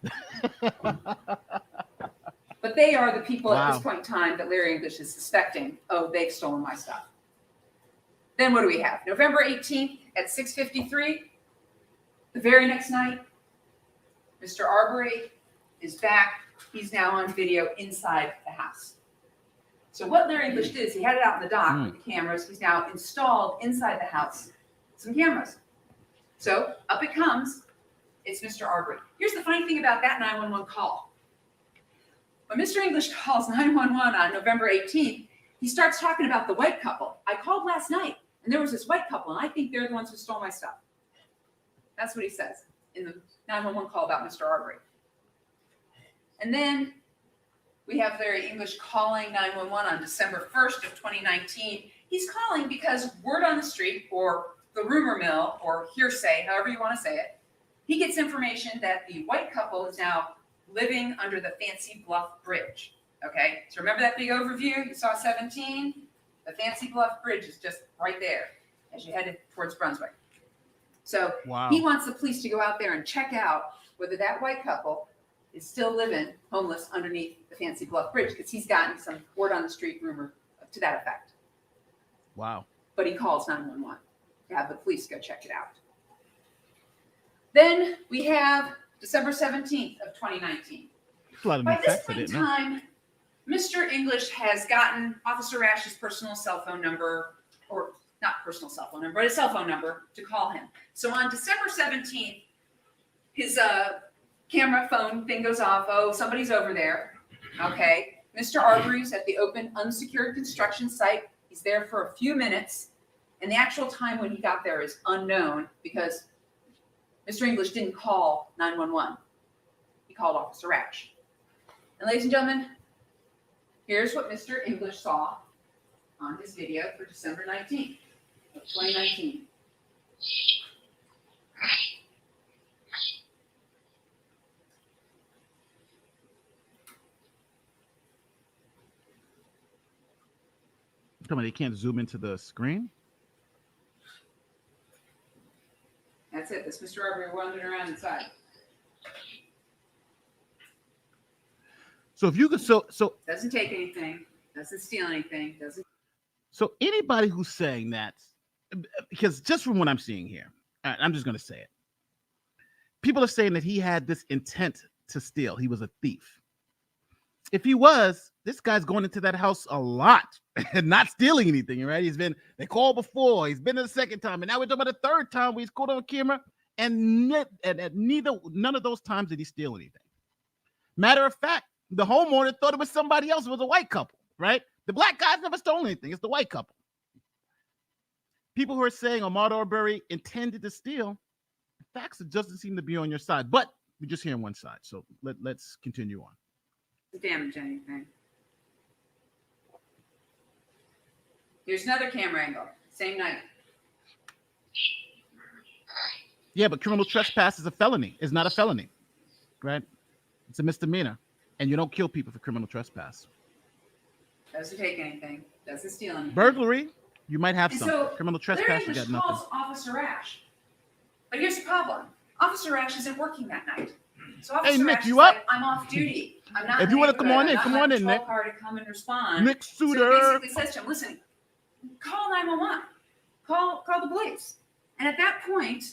But they are the people at Wow. this point in time that Larry English is suspecting, oh, they've stolen my stuff. Then what do we have? November 18th at 6:53, the very next night, Mr. Arbery is back. He's now on video inside the house. So what Larry English did is he had it out in the dock with the cameras. He's now installed inside the house some cameras. So up it comes. It's Mr. Arbery. Here's the funny thing about that 911 call. When Mr. English calls 911 on November 18th, he starts talking about the white couple. I called last night, and there was this white couple, and I think they're the ones who stole my stuff. That's what he says in the 911 call about Mr. Arbery. And then we have Larry English calling 911 on December 1st of 2019. He's calling because word on the street, or the rumor mill, or hearsay, however you want to say it, he gets information that the white couple is now living under the Fancy Bluff Bridge. Okay, so remember that big overview? You saw 17? The Fancy Bluff Bridge is just right there as you head towards Brunswick. So Wow. he wants the police to go out there and check out whether that white couple is still living homeless underneath the Fancy Bluff Bridge, because he's gotten some word on the street rumor to that effect. Wow. But he calls 911 to have the police go check it out. Then we have December 17th of 2019. A lot of By new this facts I point in didn't know. time, Mr. English has gotten Officer Rash's personal cell phone number, or not personal cell phone number, but a cell phone number to call him. So on December 17th, his camera phone thing goes off. Oh, somebody's over there. Okay. Mr. Arbery's at the open unsecured construction site. He's there for a few minutes. And the actual time when he got there is unknown because Mr. English didn't call 911. He called Officer Rash. And ladies and gentlemen, here's what Mr. English saw on his video for December 19th of 2019. Come on, they can't zoom into the screen. That's it. That's Mr. Arbery wandering around inside. So if you could, so Doesn't take anything. Doesn't steal anything. Doesn't. So anybody who's saying that, because just from what I'm seeing here, I'm just going to say it. People are saying that he had this intent to steal. He was a thief. If he was, this guy's going into that house a lot and not stealing anything, right? They called before, he's been there the second time, and now we're talking about the third time where he's caught on camera, and none of those times did he steal anything. Matter of fact, the homeowner thought it was somebody else. It was a white couple, right? The black guy's never stolen anything. It's the white couple. People who are saying Ahmaud Arbery intended to steal, the facts doesn't seem to be on your side, but we're just hearing one side. So let's continue on. Damage anything. Here's another camera angle, same night. Yeah, but criminal trespass is a felony. It's not a felony, right? It's a misdemeanor, and you don't kill people for criminal trespass. Doesn't take anything. Doesn't steal anything. Burglary, you might have And something. so Criminal Larry trespass, you English got nothing. calls Officer Ash. But here's the problem. Officer Ash isn't working that night. So Officer Nick, Ash you is up? like, I'm off duty. I'm not If you want wanna to come on in, come on in, Nick. Car to come and respond. Nick So he Suter. basically says to him, listen, call 911. Call the police. And at that point,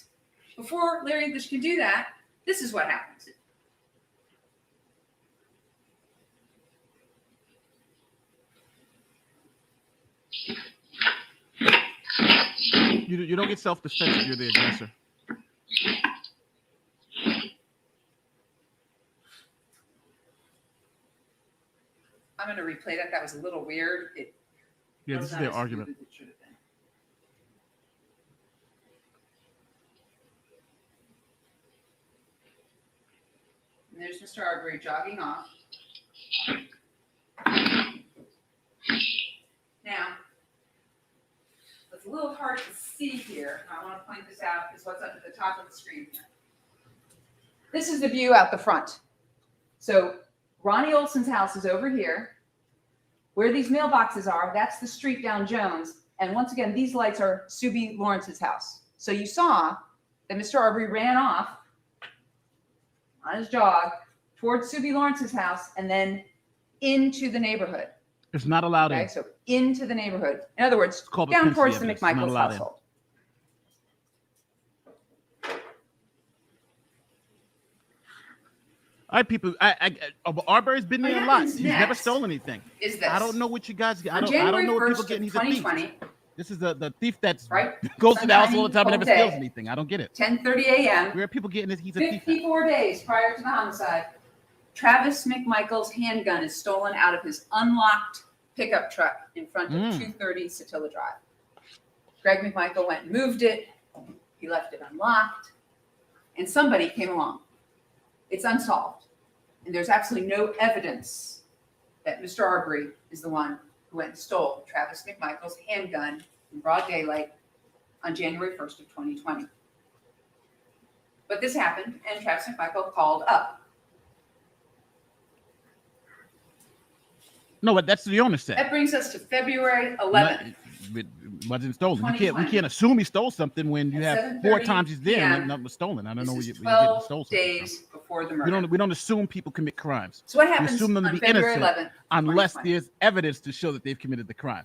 before Larry English can do that, this is what happens. You don't get self-defense if you're the aggressor. I'm going to replay that. That was a little weird. Yeah, was this is not their as argument. smooth as it should have been. And there's Mr. Arbery jogging off. Now, what's a little hard to see here, I want to point this out, is what's up at the top of the screen here. This is the view out the front. So Ronnie Olson's house is over here. Where these mailboxes are, that's the street down Jones. And once again, these lights are Subi Lawrence's house. So you saw that Mr. Arbery ran off on his jog towards Subi Lawrence's house and then into the neighborhood. It's not allowed Okay, in. so into the neighborhood. In other words, called down propensity towards the evidence. It's not McMichaels allowed in. household. All right, people. Arbery's been there a lot. happens He's never next stolen anything. Is this? I don't know what you guys. I On don't January know what 1st people of getting. He's a thief. 2020, This is the thief that's right? goes to the house all the time and Sometime never all steals day. anything. I don't get it. 10:30 a.m. Where are people getting this? He's a thief. 54 days prior to the homicide, Travis McMichael's handgun is stolen out of his unlocked pickup truck in front of 230 Satilla Drive. Greg McMichael went and moved it. He left it unlocked. And somebody came along. It's unsolved. And there's absolutely no evidence that Mr. Arbery is the one who went and stole Travis McMichael's handgun in broad daylight on January 1st of 2020. But this happened, and Travis McMichael called up. No, but that's the owner said. That brings us to February 11th. It wasn't stolen. We 2020. can't assume he stole something when you At have 4 7:30 times he's there PM. and nothing was stolen. I don't know where This you is where you get 12 stole something from. days before the murder. We don't assume people commit crimes So what happens assume them to on be February innocent 11th? unless 2020? there's evidence to show that they've committed the crime.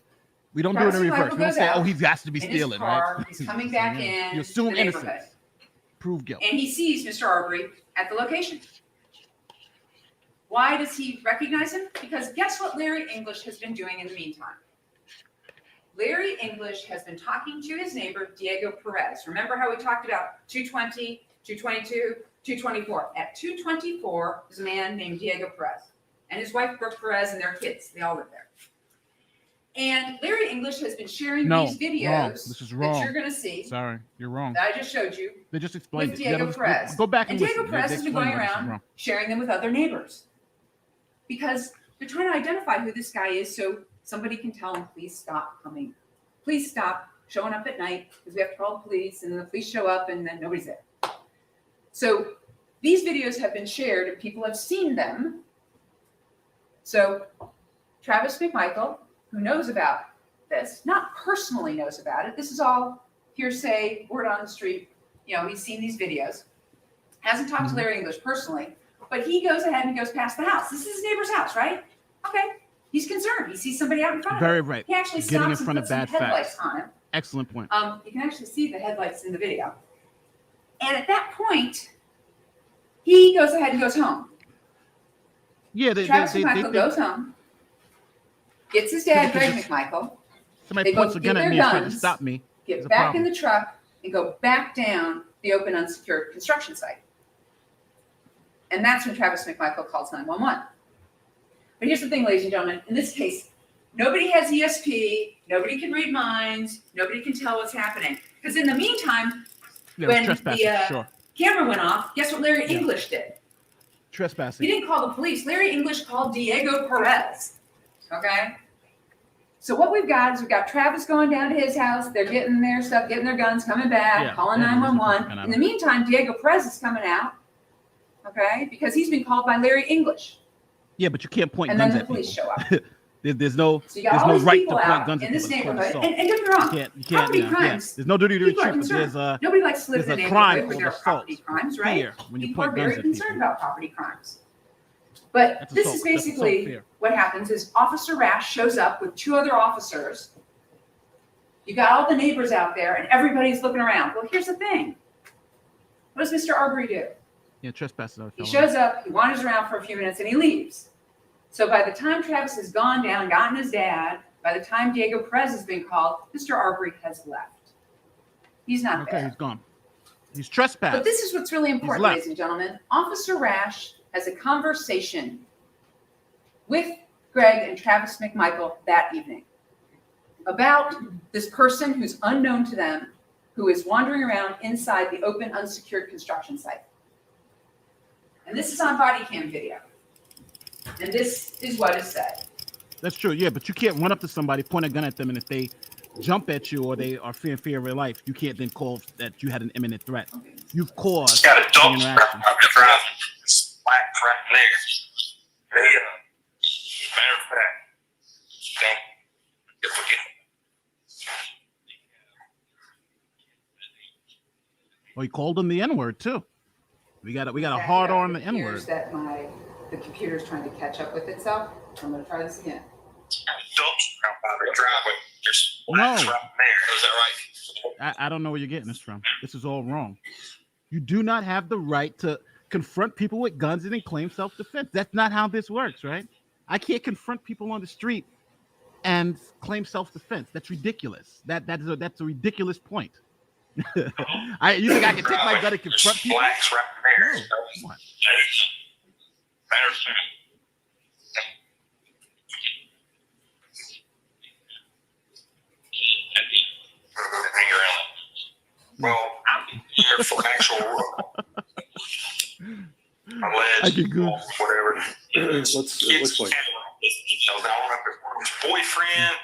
We don't Travis do it in reverse. McMichael We don't goes say, out "Oh, he has to be in his stealing," car, right? he's coming back in You assume to the neighborhood. innocence. Prove guilt. And he sees Mr. Arbery at the location. Why does he recognize him? Because guess what Larry English has been doing in the meantime? Larry English has been talking to his neighbor, Diego Perez. Remember how we talked about 220, 222, 224. At 224 is a man named Diego Perez and his wife, Brooke Perez, and their kids. They all live there. And Larry English has been sharing these videos wrong. This is wrong. that you're going to see, Sorry, you're wrong. that I just showed you, They just explained with it. Diego Yeah, Perez. go back and, And Diego listen. Perez They has been explained going why this is around wrong. sharing them with other neighbors because they're trying to identify who this guy is so somebody can tell him, please stop coming. Please stop showing up at night because we have to call the police, and then the police show up and then nobody's there. So these videos have been shared and people have seen them. So Travis McMichael, who knows about this, not personally knows about it, this is all hearsay, word on the street, he's seen these videos, hasn't talked to Larry English personally, but he goes ahead and goes past the house. This is his neighbor's house, right? Okay. He's concerned. He sees somebody out in front of him. Very right. He actually Getting in stops and front of puts some bad headlights facts. on him. Excellent point. You can actually see the headlights in the video. And at that point, he goes ahead and goes home. Yeah, Travis McMichael goes home, gets his dad, Greg Because McMichael, somebody they points both a gun get at their me and try to guns, stop me. get There's a back problem. in the truck, and go back down the open, unsecured construction site. And that's when Travis McMichael calls 911. But here's the thing, ladies and gentlemen. In this case, nobody has ESP. Nobody can read minds. Nobody can tell what's happening. Because in the meantime, Yeah, when trespassing, the sure. camera went off, guess what Larry Yeah. English did? Trespassing. He didn't call the police. Larry English called Diego Perez. Okay? So what we've got Travis going down to his house. They're getting their stuff, getting their guns, coming back, calling 911. In the meantime, Diego Perez is coming out, okay, because he's been called by Larry English. Yeah, but you can't point and guns then the at police people. show up. There's no So you got all no these right to people point out guns at in this people. neighborhood. And don't get me wrong, You can't, property crimes. There's no duty to People are retreat, but concerned. Nobody likes to live in a there's a crime neighborhood where there are called property assault. crimes, right? Fear when you People are point very guns at concerned people. about property crimes. But That's this assault. is That's assault basically fear. what happens is Officer Rash shows up with 2 other officers. You got all the neighbors out there and everybody's looking around. Well, here's the thing. What does Mr. Arbery do? Yeah, trespassing. He shows up, he wanders around for a few minutes, and he leaves. So by the time Travis has gone down, gotten his dad, by the time Diego Perez has been called, Mr. Arbery has left. He's not Okay, there. he's gone. He's trespassed. But this is what's really important, left. ladies and gentlemen. Officer Rash has a conversation with Greg and Travis McMichael that evening about this person who's unknown to them, who is wandering around inside the open, unsecured construction site. And this is on body cam video. And this is what is said. That's true, yeah, but you can't run up to somebody, point a gun at them, and if they jump at you or they are fear of their life, you can't then call that you had an imminent threat. Okay. You've caused Got a the dog interaction. driving black right there. They, matter of fact, if we get Well, he called him the N-word too. We got a That hard here, on the it N-word. appears that the computer's trying to catch up with itself. I'm going to try this again. adults around by the driveway, there's blacks No. right there. Is that right? I don't know where you're getting this from. This is all wrong. You do not have the right to confront people with guns and then claim self-defense. That's not how this works, right? I can't confront people on the street and claim self-defense. That's ridiculous. That's a ridiculous point. You think I can take my gun and confront people? Blacks right there. No, come on. Matter of fact, well, here for actual I alleged can go. whatever. It looks like Boyfriend,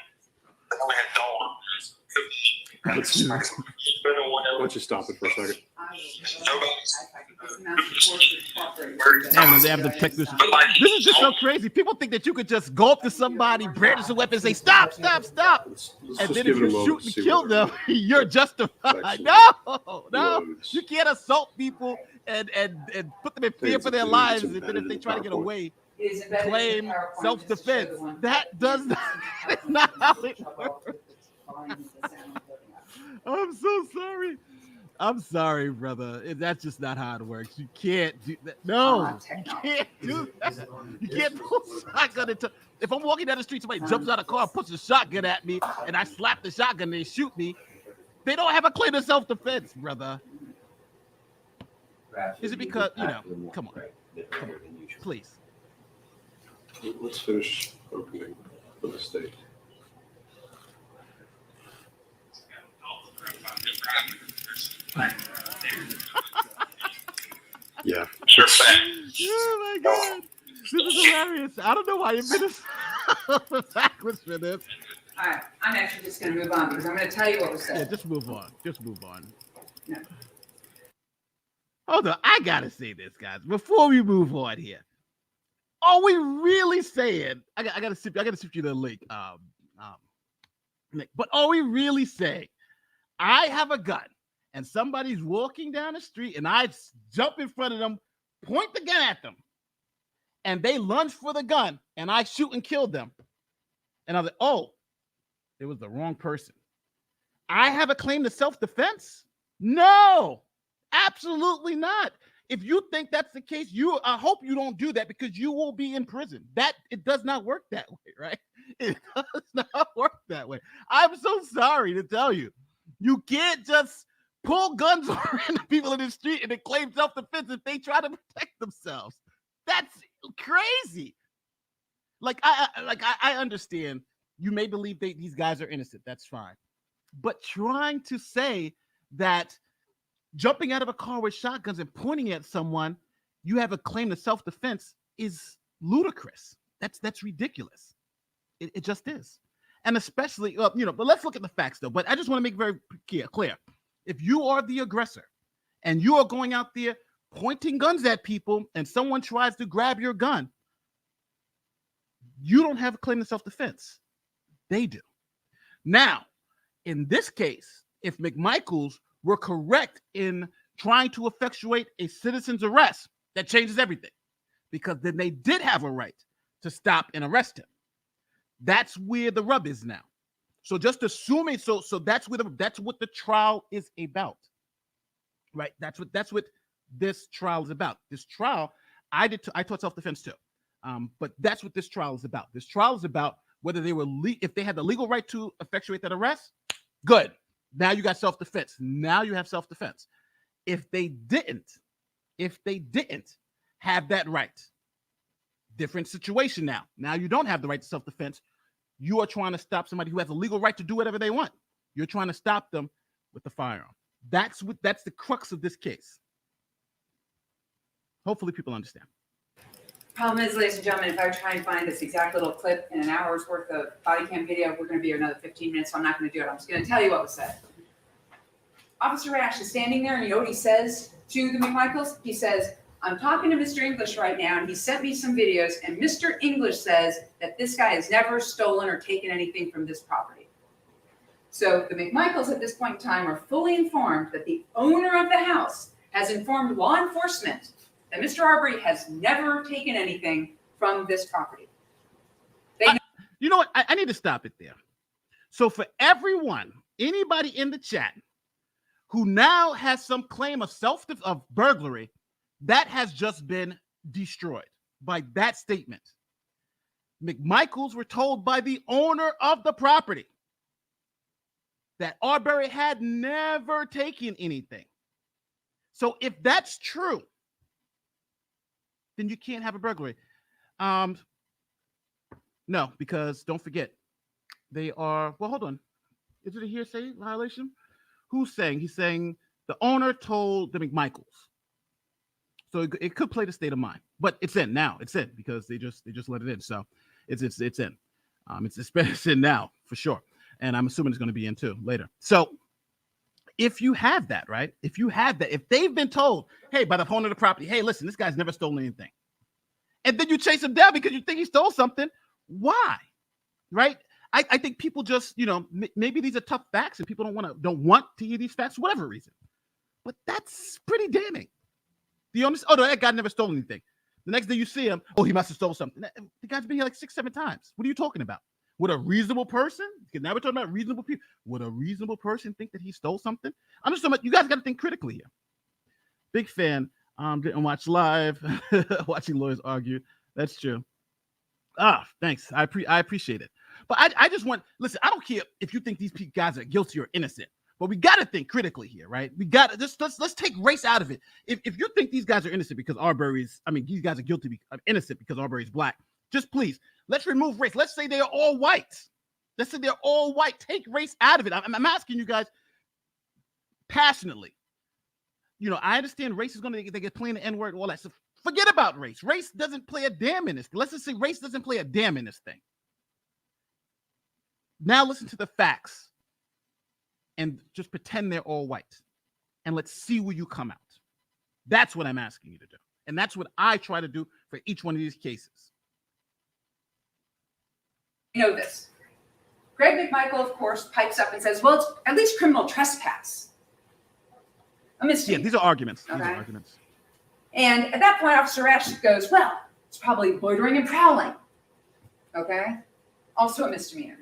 they only had dollars. why don't you stop it for a second? They have to check this. This is just so crazy. People think that you could just go up to somebody, brandish a weapon, and say, "Stop, stop, stop," Let's and just then give if it a you moment shoot to and see kill what them, you're justified. Actually No, loads. you can't assault people and put them in fear for their lives, and then if they try to get away, claim self-defense. That does not. That's not how it works. I'm so sorry. I'm sorry, brother. That's just not how it works. You can't do that. No, you can't do that. You can't pull a shotgun into. If I'm walking down the street, somebody jumps out of the car, puts a shotgun at me, and I slap the shotgun, and they shoot me. They don't have a claim to self-defense, brother. Is it because come on, please. Let's finish opening for the state. Yeah. Sure fact. Oh my god, this is hilarious. I don't know why you've been so backwards for this. All right, I'm actually just going to move on because I'm going to tell you what was Yeah, said. just move on. Just move on. No. Hold on, I gotta say this, guys. Before we move on here, are we really saying? I gotta send you the link, Nick. But are we really saying I have a gun and somebody's walking down the street and I jump in front of them, point the gun at them, and they lunge for the gun and I shoot and kill them, and I'm like, oh, it was the wrong person. I have a claim to self-defense? No, absolutely not. If you think that's the case, I hope you don't do that because you will be in prison. It does not work that way, right? It does not work that way. I'm so sorry to tell you. You can't just pull guns on random people in the street and then claim self-defense if they try to protect themselves. That's crazy. I understand. You may believe these guys are innocent. That's fine. But trying to say that jumping out of a car with shotguns and pointing at someone, you have a claim to self-defense is ludicrous. That's ridiculous. It just is. And especially, but let's look at the facts though. But I just want to make very clear. If you are the aggressor and you are going out there pointing guns at people and someone tries to grab your gun, you don't have a claim to self-defense. They do. Now, in this case, if McMichaels were correct in trying to effectuate a citizen's arrest, that changes everything, because then they did have a right to stop and arrest him. That's where the rub is now. So just assuming, so that's what the trial is about, right? That's what this trial is about. This trial, I taught self-defense too, but that's what this trial is about. This trial is about whether they were if they had the legal right to effectuate that arrest. Good. Now you got self-defense. Now you have self-defense. If they didn't have that right, different situation now. Now you don't have the right to self-defense. You are trying to stop somebody who has a legal right to do whatever they want. You're trying to stop them with the firearm. That's the crux of this case. Hopefully people understand. Problem is, ladies and gentlemen, if I try and find this exact little clip in an hour's worth of body cam video, we're going to be here another 15 minutes, so I'm not going to do it. I'm just going to tell you what was said. Officer Ash is standing there, and you know what he says to the McMichaels? He says, I'm talking to Mr. English right now, and he sent me some videos, and Mr. English says that this guy has never stolen or taken anything from this property. So the McMichaels at this point in time are fully informed that the owner of the house has informed law enforcement that Mr. Arbery has never taken anything from this property. You know what? I need to stop it there. So for everyone, anybody in the chat who now has some claim of burglary, that has just been destroyed by that statement. McMichaels were told by the owner of the property that Arbery had never taken anything. So if that's true, then you can't have a burglary. No, because don't forget, they are, well, hold on. Is it a hearsay violation? Who's saying? He's saying the owner told the McMichaels. So it could play the state of mind, but it's in now. It's in because they just let it in. So it's in. It's in now for sure. And I'm assuming it's going to be in too later. So if you have that, right? If they've been told, hey, by the owner of the property, hey, listen, this guy's never stolen anything. And then you chase him down because you think he stole something. Why? Right? I think people just, maybe these are tough facts and people don't want to hear these facts for whatever reason. But that's pretty damning. That guy never stole anything. The next day you see him, he must have stole something. The guy's been here like 6-7 times. What are you talking about? Would a reasonable person, because now we're talking about reasonable people, would a reasonable person think that he stole something? I'm just talking about, you guys got to think critically here. Big fan. Didn't watch live, watching lawyers argue. That's true. Thanks. I appreciate it. But I just listen, I don't care if you think these guys are guilty or innocent, but we got to think critically here, right? We got to let's take race out of it. If you think these guys are innocent because these guys are guilty, innocent because Arbery's black, just please, let's remove race. Let's say they're all white. Let's say they're all white. Take race out of it. I'm asking you guys passionately. I understand race is they get playing the N-word and all that. So forget about race. Race doesn't play a damn in this. Let's just say race doesn't play a damn in this thing. Now listen to the facts and just pretend they're all white. And let's see where you come out. That's what I'm asking you to do. And that's what I try to do for each one of these cases. You know this. Greg McMichael, of course, pipes up and says, well, it's at least criminal trespass. A misdemeanor. Yeah, these are arguments. Okay. And at that point, Officer Ash goes, well, it's probably loitering and prowling. Okay? Also a misdemeanor.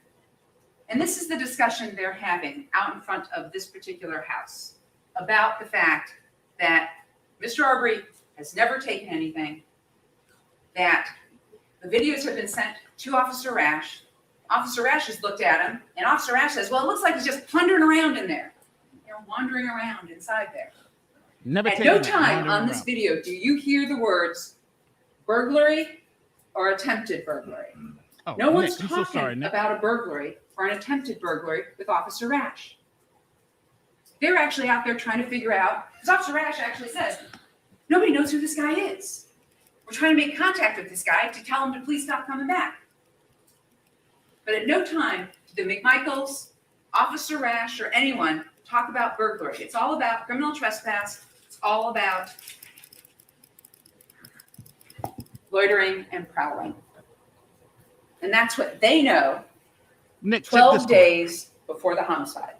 And this is the discussion they're having out in front of this particular house about the fact that Mr. Arbery has never taken anything, that the videos have been sent to Officer Ash. Officer Ash has looked at him, and Officer Ash says, well, it looks like he's just plundering around in there. They're wandering around inside there. At no time on this video do you hear the words burglary or attempted burglary. No one's talking about a burglary or an attempted burglary with Officer Ash. They're actually out there trying to figure out, because Officer Ash actually says, nobody knows who this guy is. We're trying to make contact with this guy to tell him to please stop coming back. But at no time did the McMichaels, Officer Rash, or anyone talk about burglary. It's all about criminal trespass. It's all about loitering and prowling. And that's what they know Nick, check 12 this days before the homicide.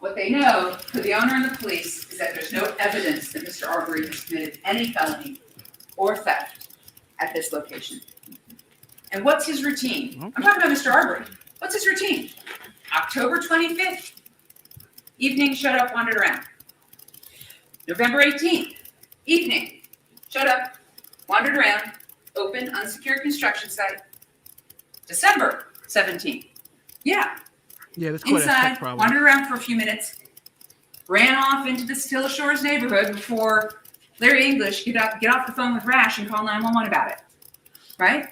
What they know for the owner and the police is that there's no evidence that Mr. Arbery has committed any felony or theft at this location. And what's his routine? Okay. I'm talking about Mr. Arbery. What's his routine? October 25th, evening, shut up, wandered around. November 18th, evening, shut up, wandered around, open, unsecured construction site. December 17th, yeah, Yeah, that's quite a inside, tech problem. wandered around for a few minutes, ran off into the Still Shores neighborhood before Larry English get off the phone with Rash and call 911 about it, right?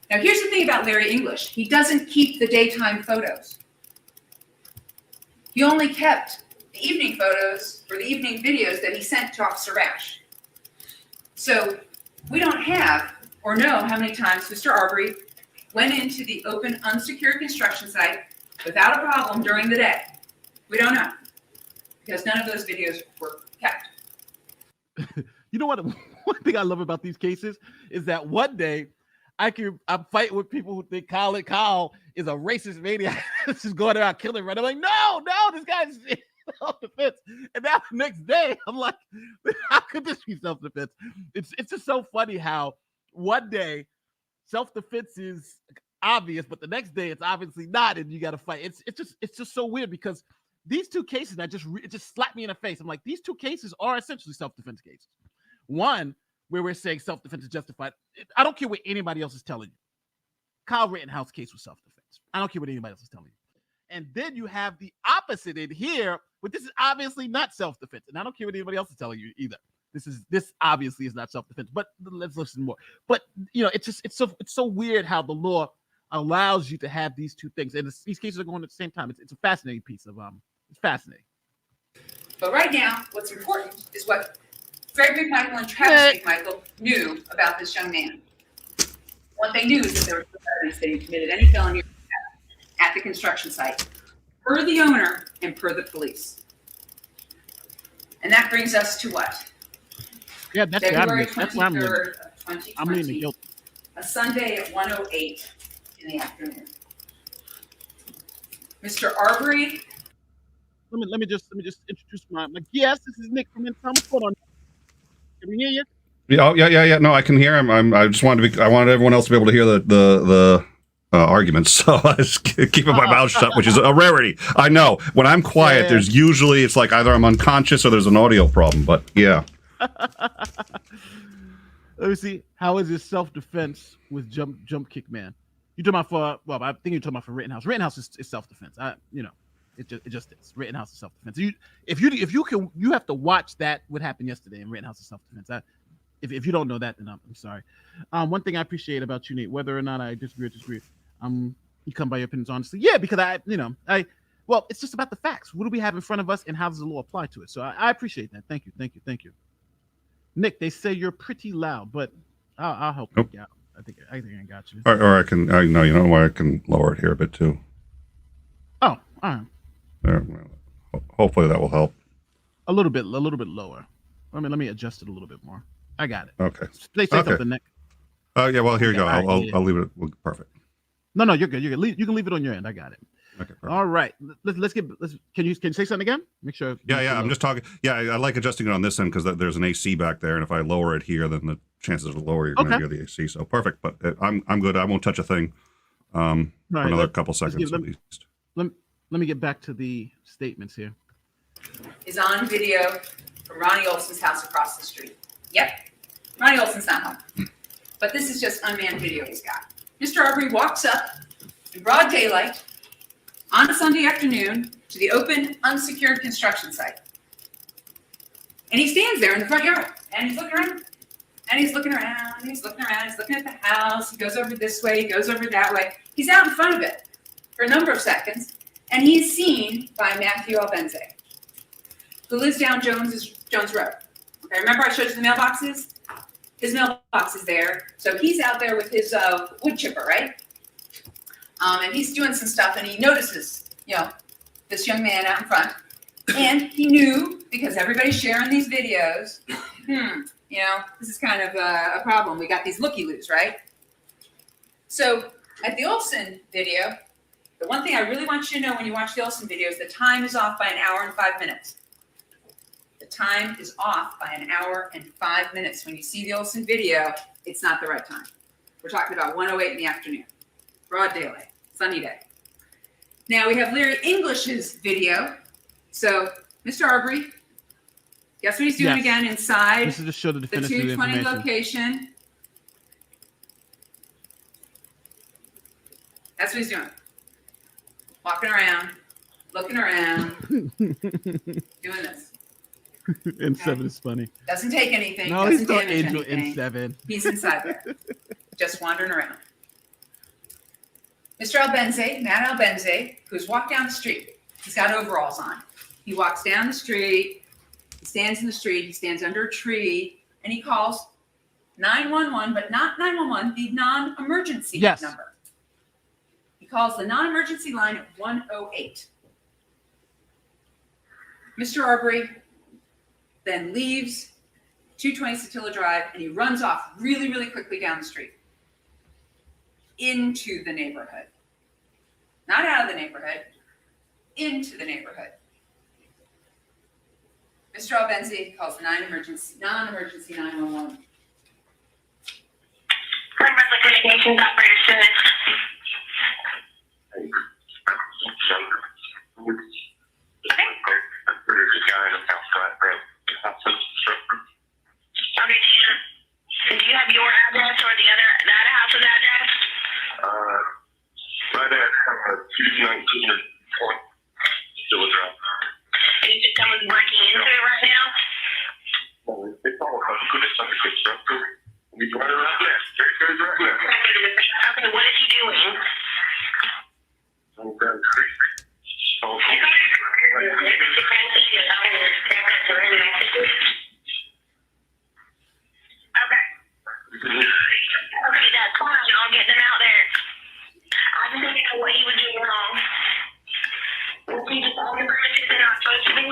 Now, here's the thing about Larry English. He doesn't keep the daytime photos. He only kept the evening photos or the evening videos that he sent to Officer Rash. So we don't have or know how many times Mr. Arbery went into the open, unsecured construction site without a problem during the day. We don't know because none of those videos were kept. You know what? One thing I love about these cases is that one day I'm fighting with people who think Kyle is a racist maniac. Just going around killing, right? I'm like, no, this guy's self-defense. And now the next day, I'm like, how could this be self-defense? It's just so funny how one day self-defense is obvious, but the next day it's obviously not, and you got to fight. It's just so weird because these two cases that it just slapped me in the face. I'm like, these two cases are essentially self-defense cases. One where we're saying self-defense is justified. I don't care what anybody else is telling you. Kyle Rittenhouse case was self-defense. I don't care what anybody else is telling you. And then you have the opposite in here, but this is obviously not self-defense. And I don't care what anybody else is telling you either. This obviously is not self-defense, but let's listen more. But it's so weird how the law allows you to have these two things. And these cases are going at the same time. It's a fascinating piece of it's fascinating. But right now, what's important is what Fred McMichael and Travis McMichael knew about this young man. What they knew is that there was no evidence that he committed any felony at the construction site, per the owner and per the police. And that brings us to what? Yeah, that's February what I'm 23rd of I'm leaning 2020, guilty. a Sunday at 1:08 in the afternoon. Mr. Arbery. Let me just introduce my guest. This is Nick from Inside. What's going on? Can we hear you? Yeah. No, I can hear him. I wanted everyone else to be able to hear the arguments, so I was keeping my mouth shut, which is a rarity. I know when I'm quiet, there's usually it's like either I'm unconscious or there's an audio problem. But yeah. Let me see. How is his self-defense with jump kick man? You talking about for? Well, I think you're talking about for Rittenhouse. Rittenhouse is self-defense. It just is. Rittenhouse is self-defense. If you can, you have to watch that. What happened yesterday in Rittenhouse is self-defense. If you don't know that, then I'm sorry. One thing I appreciate about you, Nate, whether or not I disagree, you come by your opinions honestly. Yeah, because well, it's just about the facts. What do we have in front of us, and how does the law apply to it? So I appreciate that. Thank you. Nick, they say you're pretty loud, but I'll help you out. I think I got you. Or I can. I can lower it here a bit too. Oh, all right. There, hopefully that will help. A little bit lower. Let me adjust it a little bit more. I got it. Okay. They say something, Nick. Yeah. Well, here you go. Right, I'll leave it. Perfect. No, you're good. You can leave it on your end. I got it. Okay. Perfect. All right. Can you say something again? Make sure. Yeah. I'm just talking. Yeah, I like adjusting it on this end because there's an AC back there, and if I lower it here, then the chances are lower you're going to hear the AC. So perfect. But I'm good. I won't touch a thing. For another couple seconds at least. Let me get back to the statements here. Is on video from Ronnie Olson's house across the street. Yep, Ronnie Olson's not home. But this is just unmanned video he's got. Mr. Arbery walks up in broad daylight on a Sunday afternoon to the open, unsecured construction site. And he stands there in the front yard, and he's looking around, and he's looking around, and he's looking around, he's looking at the house, he goes over this way, he goes over that way. He's out in front of it for a number of seconds, and he's seen by Matthew Albenze, who lives down Jones Road. Okay, remember I showed you the mailboxes? his mailbox is there. So he's out there with his wood chipper, right? And he's doing some stuff, and he notices, this young man out in front. And he knew, because everybody's sharing these videos, this is kind of a problem. We got these looky-loos, right? So at the Olsen video, the one thing I really want you to know when you watch the Olsen video is the time is off by 1 hour and 5 minutes. The time is off by 1 hour and 5 minutes. When you see the Olsen video, it's not the right time. We're talking about 1:08 in the afternoon, broad daylight, sunny day. Now we have Larry English's video. So, Mr. Arbery, guess what he's doing again inside this is to show the the definitive 220 information. location? That's what he's doing. Walking around, looking around, doing this. N7 is funny. Doesn't take anything. No, doesn't he's not damage Angel anything. N7. He's inside there, just wandering around. Mr. Albenze, Matt Albenze, who's walked down the street. He's got overalls on. He walks down the street. He stands in the street. He stands under a tree, and he calls 911, but not 911, the non-emergency number. He calls the non-emergency line at 108. Mr. Arbery then leaves 220 Satilla Drive, and he runs off really, really quickly down the street into the neighborhood. Not out of the neighborhood, into the neighborhood. Mr. Albenzi calls the non-emergency 911. Communications operator Simmons. Okay, do you have your address or the other house's address? Right at 219 Point Still a Drive. And you said someone's breaking into it right now? Well, it's all about it's under construction. He's right around there. There he goes right there. Okay, what is he doing? I'm down the street. Oh, Okay, that's fine. I'll get them out there. I just didn't know what he was doing wrong. Was he just on the premises they're not supposed to be?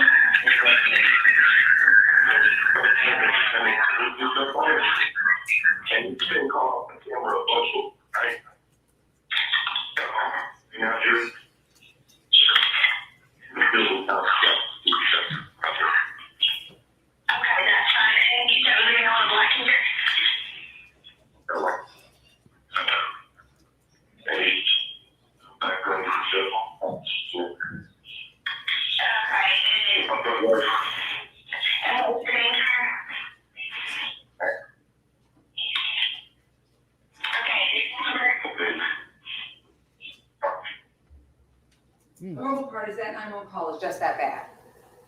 And you can call the camera a bunch, right? You know, just building house stuff. Okay, that's fine. And you said we're on a black here. The horrible part is that 911 call is just that bad.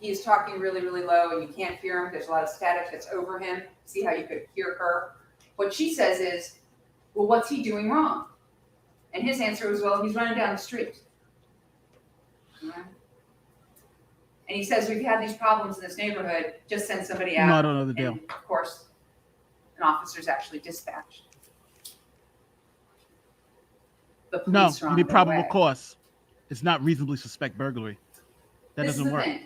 He is talking really, really low, and you can't hear him. There's a lot of static that's over him. See how you could hear her? What she says is, well, what's he doing wrong? And his answer was, well, he's running down the street. Yeah. And he says, we've had these problems in this neighborhood, just send somebody out. No, I don't know the deal. And of course, an officer's actually dispatched. The No, police are you on need their probable way. cause. It's not reasonably suspect burglary. That This is doesn't the work. thing.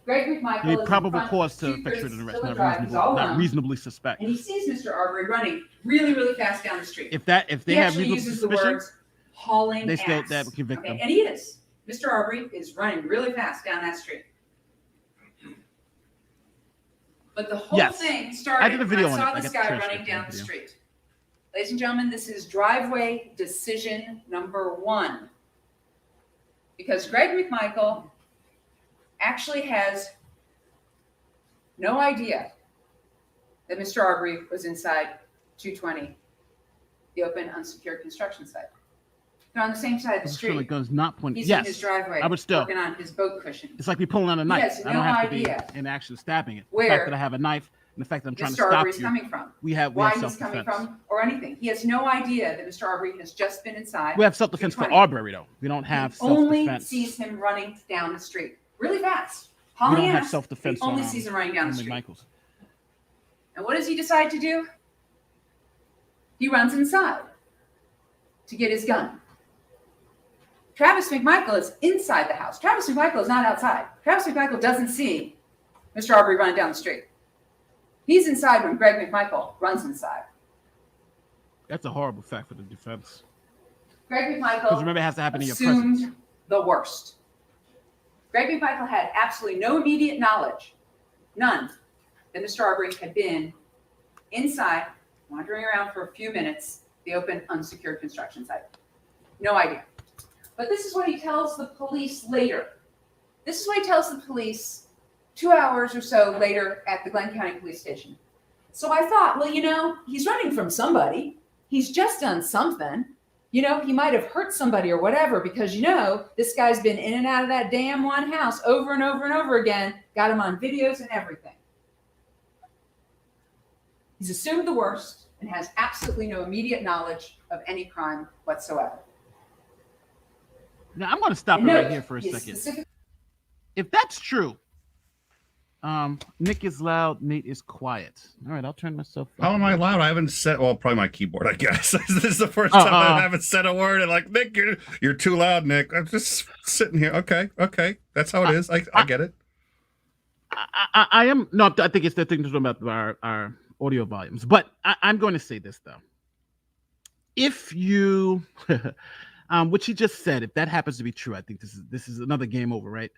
Greg McMichael You is need in probable front cause to of effectuate an arrest, Priscilla not Drive. He's all reasonable, not alone. reasonably suspect. And he sees Mr. Arbery running really, really fast down the street. If they He have actually reasonable uses the suspicion, words hauling they still ass. that would convict Okay, them. and he is. Mr. Arbery is running really fast down that street. But the whole Yes. thing started I did a video when on I it. saw I this got the guy transcript running of down the the video. street. Ladies and gentlemen, this is driveway decision number 1. Because Greg McMichael actually has no idea that Mr. Arbery was inside 220, the open unsecured construction site. They're on the same side of the I'm sure the street. gun's not pointing. He's in his Yes, driveway, I would still. working on his boat cushion. It's like me pulling out a knife. has I don't no have to idea be in action stabbing it. The where fact that I have a knife and the fact that I'm trying to Mr. stop Arbery's you, coming from, we have why he's coming self-defense. from, or anything. He has no idea that Mr. Arbery has just been inside. We have self-defense for 220. Arbery though. We don't have He only self-defense. sees him running down the street really fast. We Hauling don't have ass. self-defense He only on sees him running down the street. Michaels. And what does he decide to do? he runs inside to get his gun. Travis McMichael is inside the house. Travis McMichael is not outside. Travis McMichael doesn't see Mr. Arbery running down the street. He's inside when Greg McMichael runs inside. That's a horrible fact for the defense. Greg Because McMichael remember, it has to happen in your presence. assumed the worst. Greg McMichael had absolutely no immediate knowledge, none, that Mr. Arbery had been inside, wandering around for a few minutes, the open, unsecured construction site. No idea. But this is what he tells the police later. This is what he tells the police 2 hours or so later at the Glenn County Police Station. So I thought, well, he's running from somebody. He's just done something. He might have hurt somebody or whatever because, this guy's been in and out of that damn one house over and over and over again, got him on videos and everything. He's assumed the worst and has absolutely no immediate knowledge of any crime whatsoever. Now, I'm going to stop it right here for a second. If that's true, Nick is loud, Nate is quiet. All right, I'll turn myself How am I loud? I haven't said, well, probably my keyboard, I guess. This is the first time I haven't said a word. And like, Nick, you're too loud, Nick. I'm just sitting here. Okay. That's how it is. I get it. I am, no, I think it's the thing to do about our audio volumes. But I'm going to say this, though. If you, what you just said, if that happens to be true, I think this is another game over, right?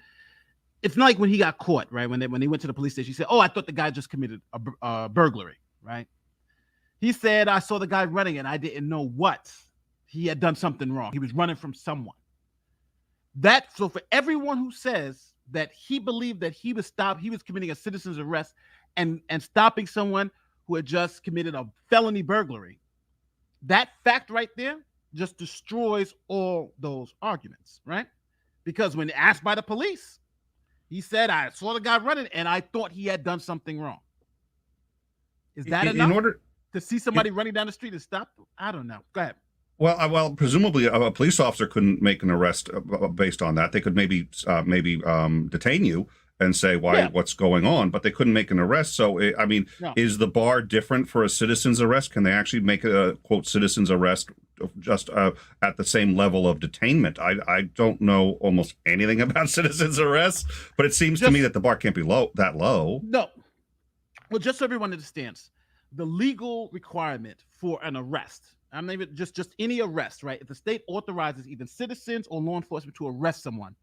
It's not like when he got caught, right? When they went to the police station, he said, "Oh, I thought the guy just committed a burglary," right? He said, "I saw the guy running and I didn't know what. He had done something wrong. He was running from someone." So for everyone who says that he believed that he was committing a citizen's arrest and stopping someone who had just committed a felony burglary, that fact right there just destroys all those arguments, right? Because when asked by the police, he said, "I saw the guy running and I thought he had done something wrong." Is that enough to see somebody running down the street and stop? I don't know. Go ahead. Well, presumably a police officer couldn't make an arrest based on that. They could maybe detain you and say what's going on, but they couldn't make an arrest. So, Is the bar different for a citizen's arrest? Can they actually make a quote citizen's arrest just at the same level of detainment? I don't know almost anything about citizen's arrests, but it seems to me that the bar can't be that low. No. Well, just so everyone understands, the legal requirement for an arrest, I'm not even just any arrest, right? If the state authorizes either citizens or law enforcement to arrest someone,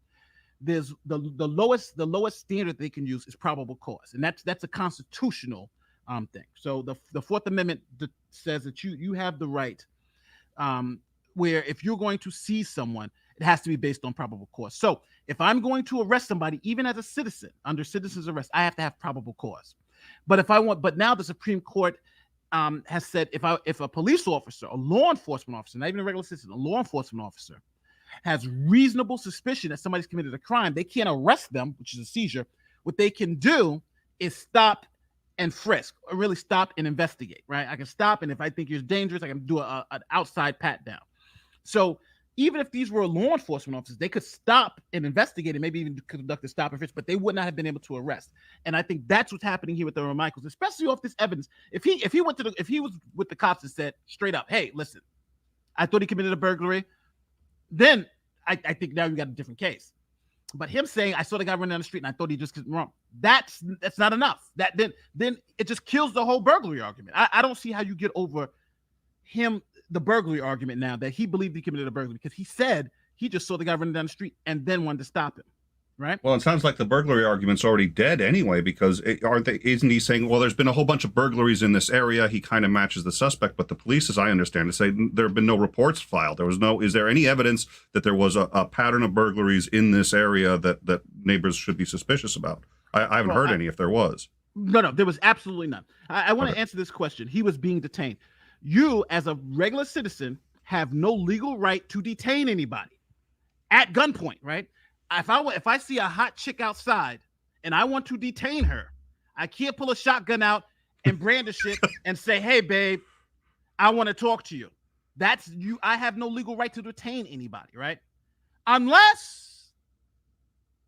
there's the lowest standard they can use is probable cause, and that's a constitutional thing. So the Fourth Amendment says that you have the right, where if you're going to seize someone, it has to be based on probable cause. So if I'm going to arrest somebody, even as a citizen under citizen's arrest, I have to have probable cause. But now the Supreme Court has said if a police officer, a law enforcement officer, not even a regular citizen, a law enforcement officer has reasonable suspicion that somebody's committed a crime, they can't arrest them, which is a seizure. What they can do is stop and frisk, or really stop and investigate, right? I can stop, and if I think you're dangerous, I can do an outside pat down. So even if these were law enforcement officers, they could stop and investigate and maybe even conduct a stop and frisk, but they would not have been able to arrest. And I think that's what's happening here with Earl Michaels, especially off this evidence. If he was with the cops and said straight up, "Hey, listen, I thought he committed a burglary," then I think now you got a different case. But him saying, "I saw the guy running down the street and I thought he just did wrong," that's not enough. That then it just kills the whole burglary argument. I don't see how you get over the burglary argument now that he believed he committed a burglary, because he said he just saw the guy running down the street and then wanted to stop him. Right. Well, it sounds like the burglary argument's already dead anyway, because isn't he saying, well, there's been a whole bunch of burglaries in this area. He kind of matches the suspect, but the police, as I understand it, say there have been no reports filed. Is there any evidence that there was a pattern of burglaries in this area that neighbors should be suspicious about? I haven't heard any if there was. No, there was absolutely none. I want to answer this question. He was being detained. You, as a regular citizen, have no legal right to detain anybody at gunpoint, right? If I see a hot chick outside and I want to detain her, I can't pull a shotgun out and brandish it and say, "Hey, babe, I want to talk to you." That's you. I have no legal right to detain anybody, right? Unless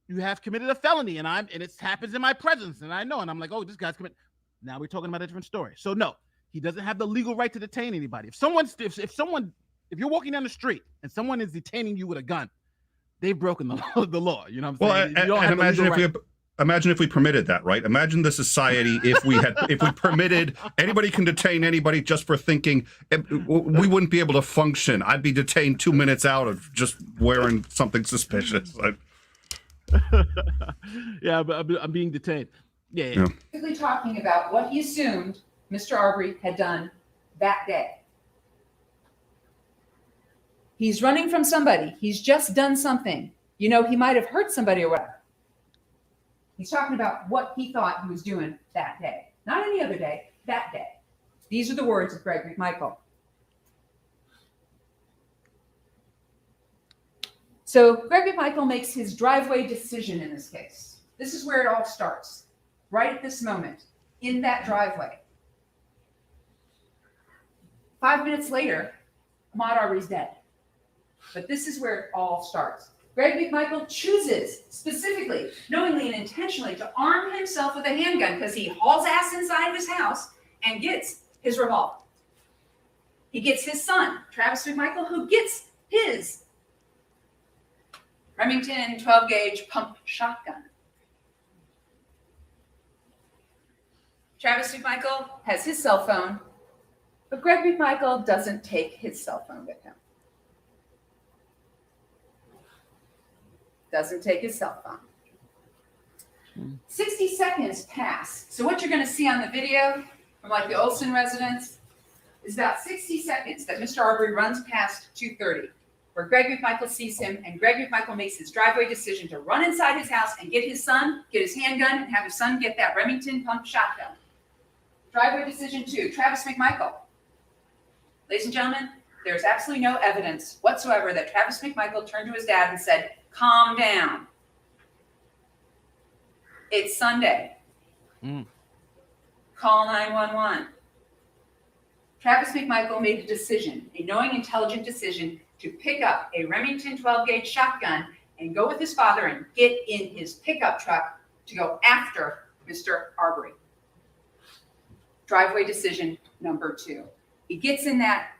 you have committed a felony and it happens in my presence and I know, and I'm like, "Oh, this guy's committed." Now we're talking about a different story. So no, He doesn't have the legal right to detain anybody. If you're walking down the street and someone is detaining you with a gun, they've broken the law. You know what I'm saying? You don't have imagine the if legal right. imagine if we permitted that, right? Imagine the society if we permitted anybody can detain anybody just for thinking. We wouldn't be able to function. I'd be detained 2 minutes out of just wearing something suspicious. Yeah, but I'm being detained. Yeah. Basically talking about what he assumed Mr. Arbery had done that day. He's running from somebody. He's just done something. You know, he might have hurt somebody or whatever. He's talking about what he thought he was doing that day. Not any other day, that day. These are the words of Greg McMichael. So Greg McMichael makes his driveway decision in this case. This is where it all starts. Right at this moment, in that driveway. 5 minutes later, Ahmaud Arbery's dead. But this is where it all starts. Greg McMichael chooses specifically, knowingly and intentionally to arm himself with a handgun because he hauls ass inside of his house and gets his revolver. He gets his son, Travis McMichael, who gets his Remington 12-gauge pump shotgun. Travis McMichael has his cell phone, but Greg McMichael doesn't take his cell phone with him. Doesn't take his cell phone. 60 seconds pass. So what you're going to see on the video from like the Olson residence is about 60 seconds that Mr. Arbery runs past 230, where Greg McMichael sees him, and Greg McMichael makes his driveway decision to run inside his house and get his son, get his handgun, and have his son get that Remington pump shotgun. Driveway decision 2, Travis McMichael. Ladies and gentlemen, there's absolutely no evidence whatsoever that Travis McMichael turned to his dad and said, "Calm down. It's Sunday. Call 911. Travis McMichael made a decision, a knowing, intelligent decision, to pick up a Remington 12-gauge shotgun and go with his father and get in his pickup truck to go after Mr. Arbery. Driveway decision number 2. He gets in that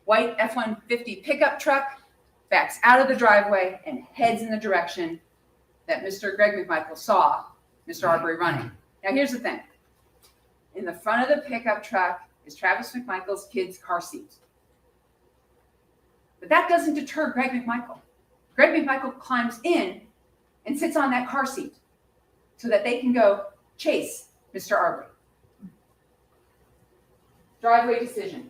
white F-150 pickup truck, backs out of the driveway, and heads in the direction that Mr. Greg McMichael saw Mr. Arbery running. Now, here's the thing. In the front of the pickup truck is Travis McMichael's kid's car seat. But that doesn't deter Greg McMichael. Greg McMichael climbs in and sits on that car seat so that they can go chase Mr. Arbery. Driveway decision.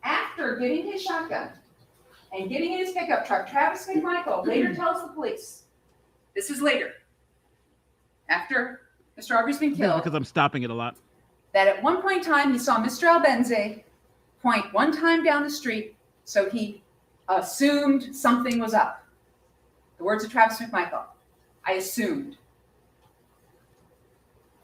After getting his shotgun and getting in his pickup truck, Travis McMichael later tells the police, this is later, after Mr. Arbery's been killed, because I'm stopping it a lot, that at one point in time he saw Mr. Albenze point one time down the street, so he assumed something was up. The words of Travis McMichael, I assumed.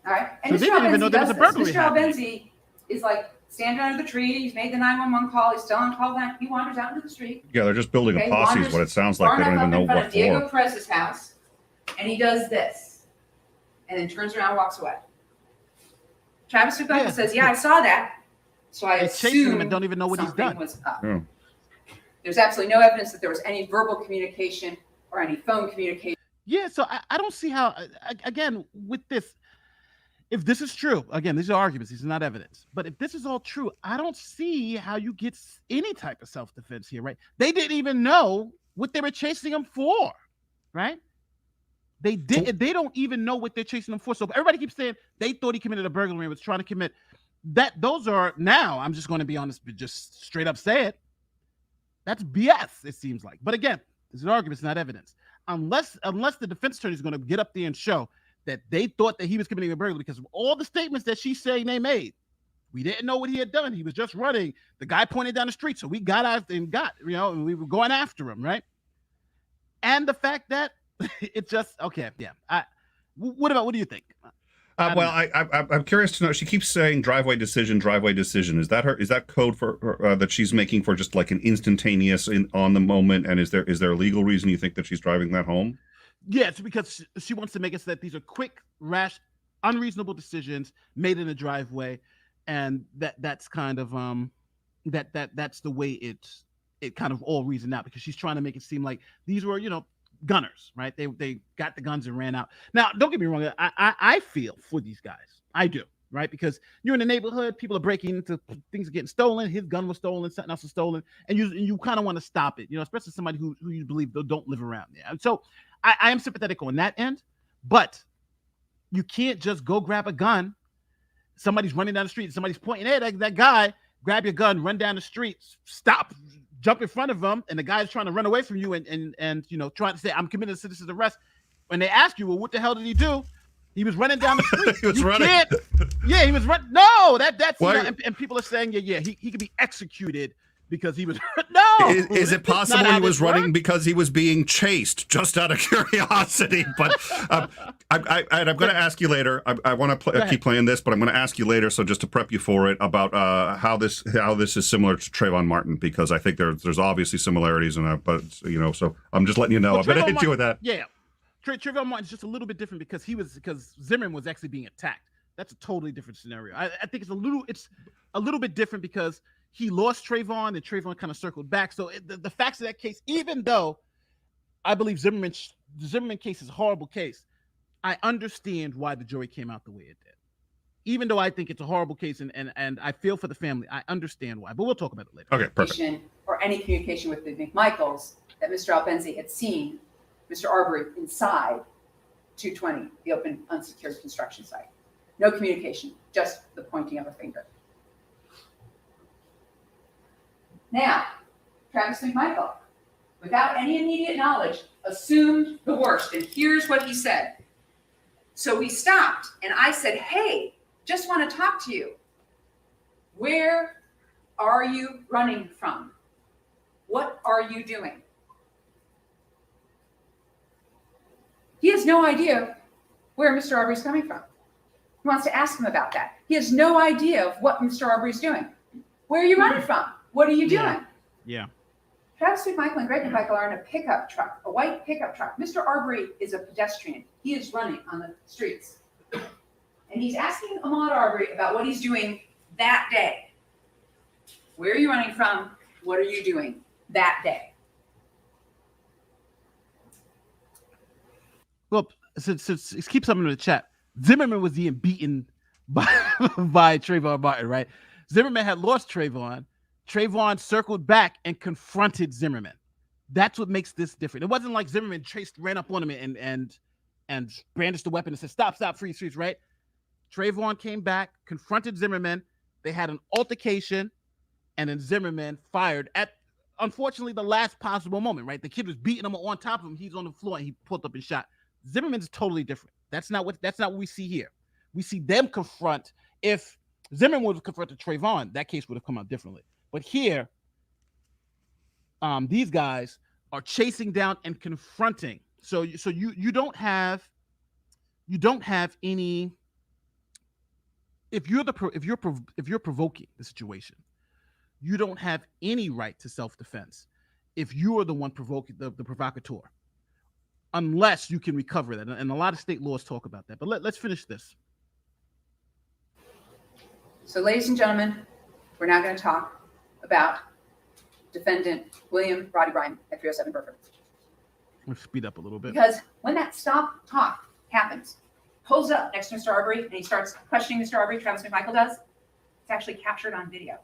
All right? And so they didn't even know there was a burglary Mr. happening. Albenze is like standing under the tree. He's made the 911 call. He's still on call. He wanders out into the street. Yeah, they're just building a posse is what it sounds like. They don't even know in front what of Diego for. Perez's house, and he does this, and then turns around and walks away. Travis McMichael says, yeah, I saw that. So I They're assume chasing him and don't even know what he's done. was up. Yeah. There's absolutely no evidence that there was any verbal communication or any phone communication. Yeah, so I don't see how, again, with this, if this is true, again, these are arguments, these are not evidence. But if this is all true, I don't see how you get any type of self-defense here, right? They didn't even know what they were chasing him for, right? They don't even know what they're chasing him for. So everybody keeps saying they thought he committed a burglary and was trying to commit that. Those are, now I'm just going to be honest, but just straight up say it. That's BS, it seems like. But again, this is an argument, it's not evidence. Unless the defense attorney is going to get up there and show that they thought that he was committing a burglary because of all the statements that she's saying they made. We didn't know what he had done. He was just running. The guy pointed down the street, so we got out and and we were going after him, right? And the fact that it's just, okay, yeah. What do you think? I'm curious to know. She keeps saying driveway decision. Is that code for her, that she's making for just like an instantaneous on the moment? And is there a legal reason you think that she's driving that home? Yeah, it's because she wants to make it so that these are quick, rash, unreasonable decisions made in a driveway. and that's kind of that's the way it kind of all reasoned out, because she's trying to make it seem like these were, gunners, right? They got the guns and ran out. Now, don't get me wrong, I feel for these guys. I do, right? Because you're in the neighborhood, people are breaking into, things are getting stolen. His gun was stolen, something else was stolen, and you kind of want to stop it, especially somebody who you believe don't live around there. And so I am sympathetic on that end, but you can't just go grab a gun. Somebody's running down the street, somebody's pointing, hey, that guy, grab your gun, run down the street, stop, jump in front of him, and the guy's trying to run away from you and trying to say, I'm committing a citizen's arrest. When they ask you, well, what the hell did he do? He was running down the street. He was running. Yeah, he was running. No, that's Why- and people are saying, he could be excited because he was. No, Is it possible he was running because he was being chased? Just out of curiosity, but I'm going to ask you later. I want to keep playing this, but I'm going to ask you later. So just to prep you for it, about how this is similar to Trayvon Martin, because I think there's obviously similarities, but so I'm just letting you know. Well, I'm going to hit you with that. Yeah, Trayvon Martin's just a little bit different because Zimmerman was actually being attacked. That's a totally different scenario. I think it's a little bit different because he lost Trayvon and Trayvon kind of circled back. So the facts of that case, even though I believe the Zimmerman case is a horrible case, I understand why the jury came out the way it did. Even though I think it's a horrible case and I feel for the family, I understand why. But we'll talk about it later. Okay, perfect. Or any communication with the McMichaels that Mr. Albenzi had seen Mr. Arbery inside 220, the open unsecured construction site. No communication, just the pointing of a finger. Now, Travis McMichael, without any immediate knowledge, assumed the worst. And here's what he said. So we stopped, and I said, hey, just want to talk to you. Where are you running from? What are you doing? He has no idea where Mr. Arbery's coming from. He wants to ask him about that. He has no idea of what Mr. Arbery's doing. Where are you running from? What are you doing? Yeah. Travis McMichael and Greg McMichael are in a pickup truck, a white pickup truck. Mr. Arbery is a pedestrian. He is running on the streets. And he's asking Ahmaud Arbery about what he's doing that day. Where are you running from? What are you doing that day? Well, since keep something in the chat, Zimmerman was being beaten by Trayvon Martin, right? Zimmerman had lost Trayvon. Trayvon circled back and confronted Zimmerman. That's what makes this different. It wasn't like Zimmerman ran up on him and brandished the weapon and said, stop, freeze, right? Trayvon came back, confronted Zimmerman. They had an altercation, and then Zimmerman fired at, unfortunately, the last possible moment, right? The kid was beating him on top of him. He's on the floor, and he pulled up and shot. Zimmerman's totally different. That's not what we see here. We see them confront. If Zimmerman would have confronted Trayvon, that case would have come out differently. But here, these guys are chasing down and confronting. So you don't have any. If you're provoking the situation, you don't have any right to self-defense. If you are the one provoking the provocateur, unless you can recover that, and a lot of state laws talk about that. But let's finish this. So, ladies and gentlemen, we're now going to talk about defendant William Roddy Bryan at 307 Burford. Let's speed up a little bit. Because when that stop talk happens, pulls up next to Mr. Arbery, and he starts questioning Mr. Arbery, Travis McMichael does, it's actually captured on video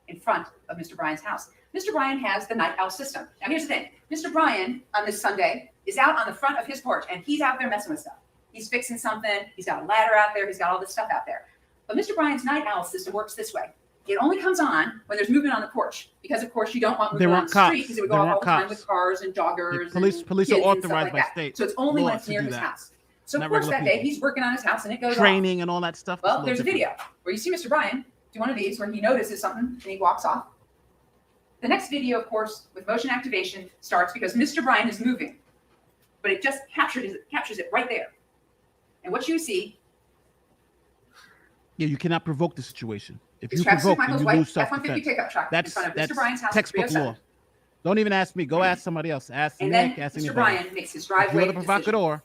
in front of Mr. Bryan's house. Mr. Bryan has the night owl system. Now, here's the thing. Mr. Bryan, on this Sunday, is out on the front of his porch, and he's out there messing with stuff. He's fixing something. He's got a ladder out there. He's got all this stuff out there. But Mr. Bryan's night owl system works this way. It only comes on when there's movement on the porch, because, of course, you don't want movement on the street, because it would go off all the time with cars and joggers. Police and are authorized by state. So it's only when it's near his house. So, of course, that day, he's working on his house, and it goes training and all that stuff. Well, there's a video where you see Mr. Bryan do one of these where he notices something and he walks off. The next video, of course, with motion activation starts because Mr. Bryan is moving, but it just captures it right there. And what you see. Yeah, you cannot provoke the situation. If you Travis provoke, McMichael's you white lose self-defense. F-150 pickup truck in front of Mr. Bryan's house. Textbook law. Don't even ask me. Go ask somebody else. Ask and Nick. then Ask Mr. anybody. Bryan makes his driveway. If you're the decision. provocateur,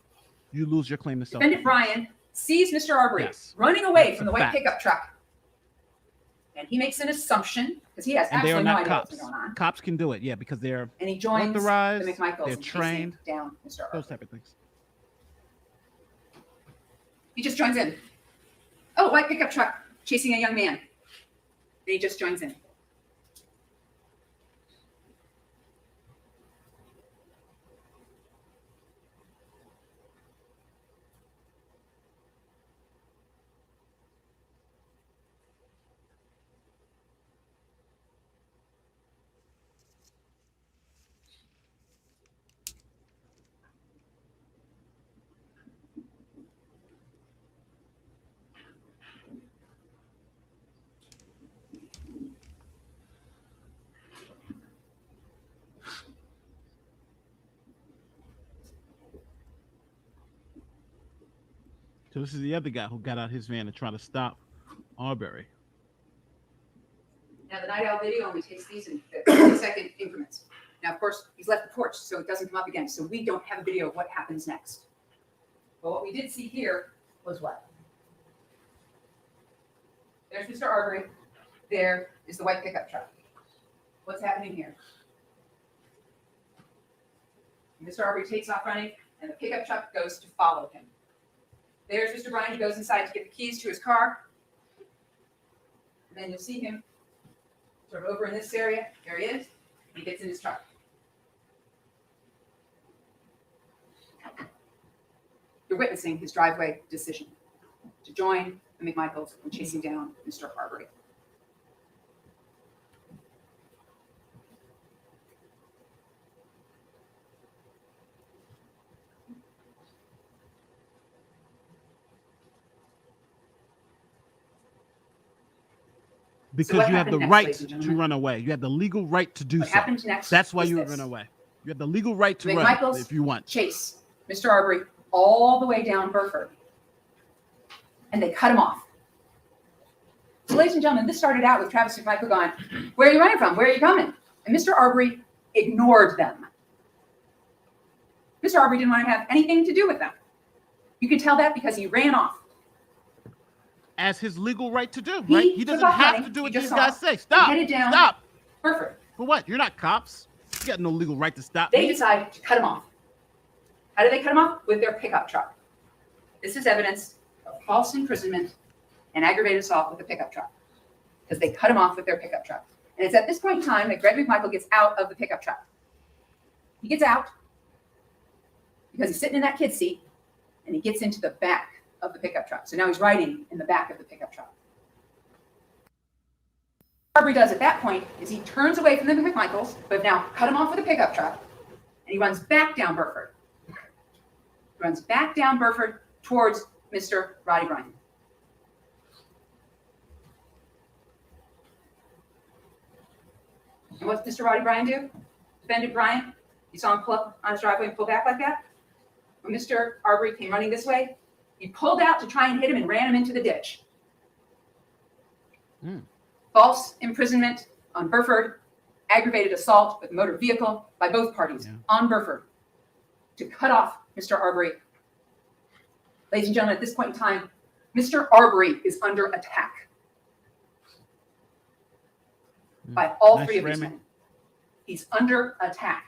you lose your claim to self-defense. Defendant Bryan sees Mr. Arbery Yes. running away That's from a the white fact. pickup truck. And he makes an assumption, because he has And they are absolutely no not idea what's cops. going on. Cops can do it, yeah, because they're And he joins the authorized, McMichaels they're in chasing trained, down Mr. those Arbery. type of things. He just joins in. Oh, white pickup truck chasing a young man. And he just joins in. So this is the other guy who got out his van to try to stop Arbery. Now, the night owl video only takes these in 30-second increments. Now, of course, he's left the porch, so it doesn't come up again. So we don't have a video of what happens next. But what we did see here was what? There's Mr. Arbery. There is the white pickup truck. What's happening here? Mr. Arbery takes off running, and the pickup truck goes to follow him. There's Mr. Bryan, who goes inside to get the keys to his car. And then you'll see him sort of over in this area. There he is. He gets in his truck. You're witnessing his driveway decision to join the McMichaels in chasing down Mr. Arbery. Because what you have the happened next, right ladies and to gentlemen? run away. You have the legal right to do What so. happened next? That's why was you would this. run away. You have the legal right to The run McMichaels if you want. chase Mr. Arbery all the way down Burford, and they cut him off. So, ladies and gentlemen, this started out with Travis McMichael going, "Where are you running from? Where are you coming?" And Mr. Arbery ignored them. Mr. Arbery didn't want to have anything to do with them. You can tell that because he ran off. As his legal right to do, He right? He took doesn't off have running. to do You what just these saw guys it. say. Stop. Headed down. Stop. Burford. For what? You're not cops. You got no legal right to stop They me. decided to cut him off. How did they cut him off? With their pickup truck. This is evidence of false imprisonment and aggravated assault with a pickup truck, because they cut him off with their pickup truck. And it's at this point in time that Greg McMichael gets out of the pickup truck. He gets out because he's sitting in that kid's seat, and he gets into the back of the pickup truck. So now he's riding in the back of the pickup truck. What Arbery does at that point is he turns away from the McMichaels, who have now cut him off with a pickup truck, and he runs back down Burford. He runs back down Burford towards Mr. Roddy Bryan. And what's Mr. Roddy Bryan do? Defendant Bryan, you saw him pull up on his driveway and pull back like that? When Mr. Arbery came running this way, he pulled out to try and hit him and ran him into the ditch. False imprisonment on Burford, aggravated assault with a motor vehicle by both parties on Burford to cut off Mr. Arbery. Ladies and gentlemen, at this point in time, Mr. Arbery is under attack by all Nice three of these framing. men. He's under attack.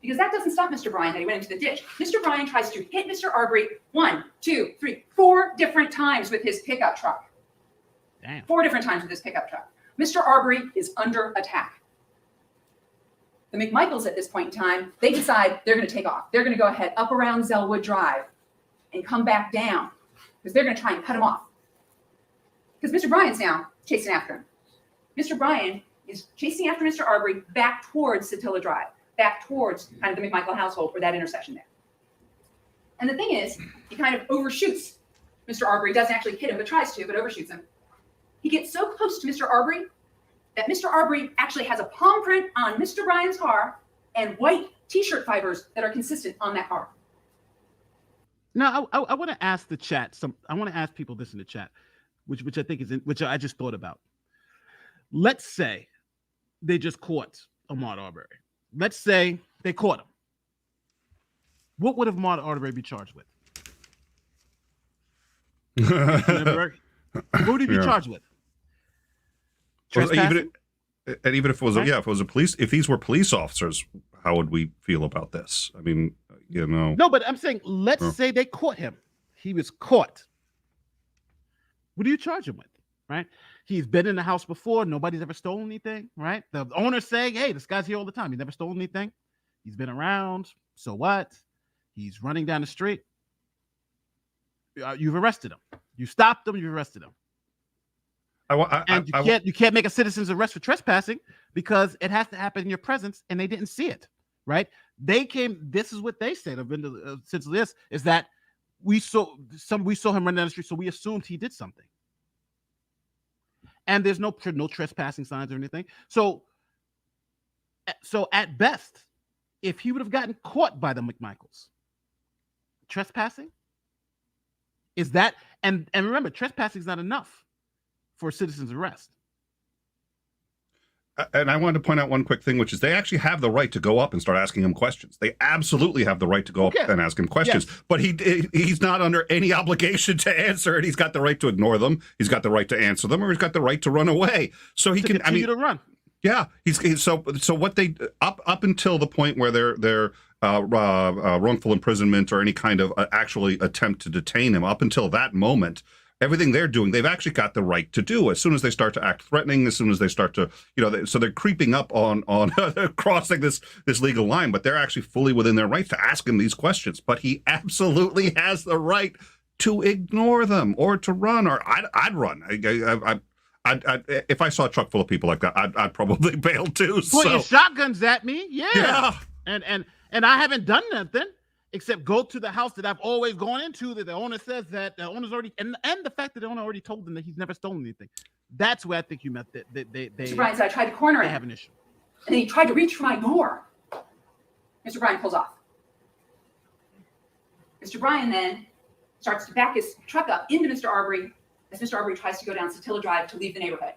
Because that doesn't stop Mr. Bryan that he went into the ditch. Mr. Bryan tries to hit Mr. Arbery 1, 2, 3, 4 different times with his pickup truck. Damn. 4 different times with his pickup truck. Mr. Arbery is under attack. The McMichaels at this point in time, they decide they're going to take off. They're going to go ahead up around Zellwood Drive and come back down because they're going to try and cut him off. Because Mr. Bryan's now chasing after him. Mr. Bryan is chasing after Mr. Arbery back towards Satilla Drive, back towards kind of the McMichael household or that intersection there. And the thing is, he kind of overshoots Mr. Arbery. Doesn't actually hit him, but tries to, but overshoots him. He gets so close to Mr. Arbery that Mr. Arbery actually has a palm print on Mr. Bryan's car and white t-shirt fibers that are consistent on that car. Now, I want to ask the chat I want to ask people this in the chat, which I think which I just thought about. Let's say they just caught Ahmaud Arbery. Let's say they caught him. What would Ahmaud Arbery be charged with? What would he be charged with? trespassing. And even if it was, Right. if it was a police, if these were police officers, how would we feel about this? I mean, No, but I'm saying, let's say they caught him. He was caught. What do you charge him with? Right? He's been in the house before. Nobody's ever stolen anything. Right? The owner's saying, hey, this guy's here all the time. He never stole anything. He's been around. So what? He's running down the street. You've arrested him. You stopped him. You've arrested him. You can't make a citizen's arrest for trespassing because it has to happen in your presence, and they didn't see it. Right? They came. This is what they said. Since this is that we saw him run down the street, so we assumed he did something. And there's no trespassing signs or anything. So at best, if he would have gotten caught by the McMichaels, trespassing is that, and remember, trespassing is not enough for a citizen's arrest. And I wanted to point out one quick thing, which is they actually have the right to go up and start asking him questions. They absolutely have the right to go up and ask him questions. Yes. But he's not under any obligation to answer it. He's got the right to ignore them. He's got the right to answer them, or he's got the right to run away. So he can continue to run. Yeah, he's so what they up until the point where they're wrongful imprisonment or any kind of actually attempt to detain him. Up until that moment, everything they're doing, they've actually got the right to do. As soon as they start to act threatening, as soon as they start to, so they're creeping up on crossing this legal line, but they're actually fully within their right to ask him these questions. But he absolutely has the right to ignore them or to run. Or I'd run. If I saw a truck full of people like that, I'd probably bail too. Pointing shotguns at me, yeah. And I haven't done nothing except go to the house that I've always gone into that the owner says that the owner's already, and the fact that the owner already told them that he's never stolen anything. That's where I think you meant that they Mr. Bryan said, I tried to corner him. Have an issue. And then he tried to reach for my door. Mr. Bryan pulls off. Mr. Bryan then starts to back his truck up into Mr. Arbery as Mr. Arbery tries to go down Satilla Drive to leave the neighborhood.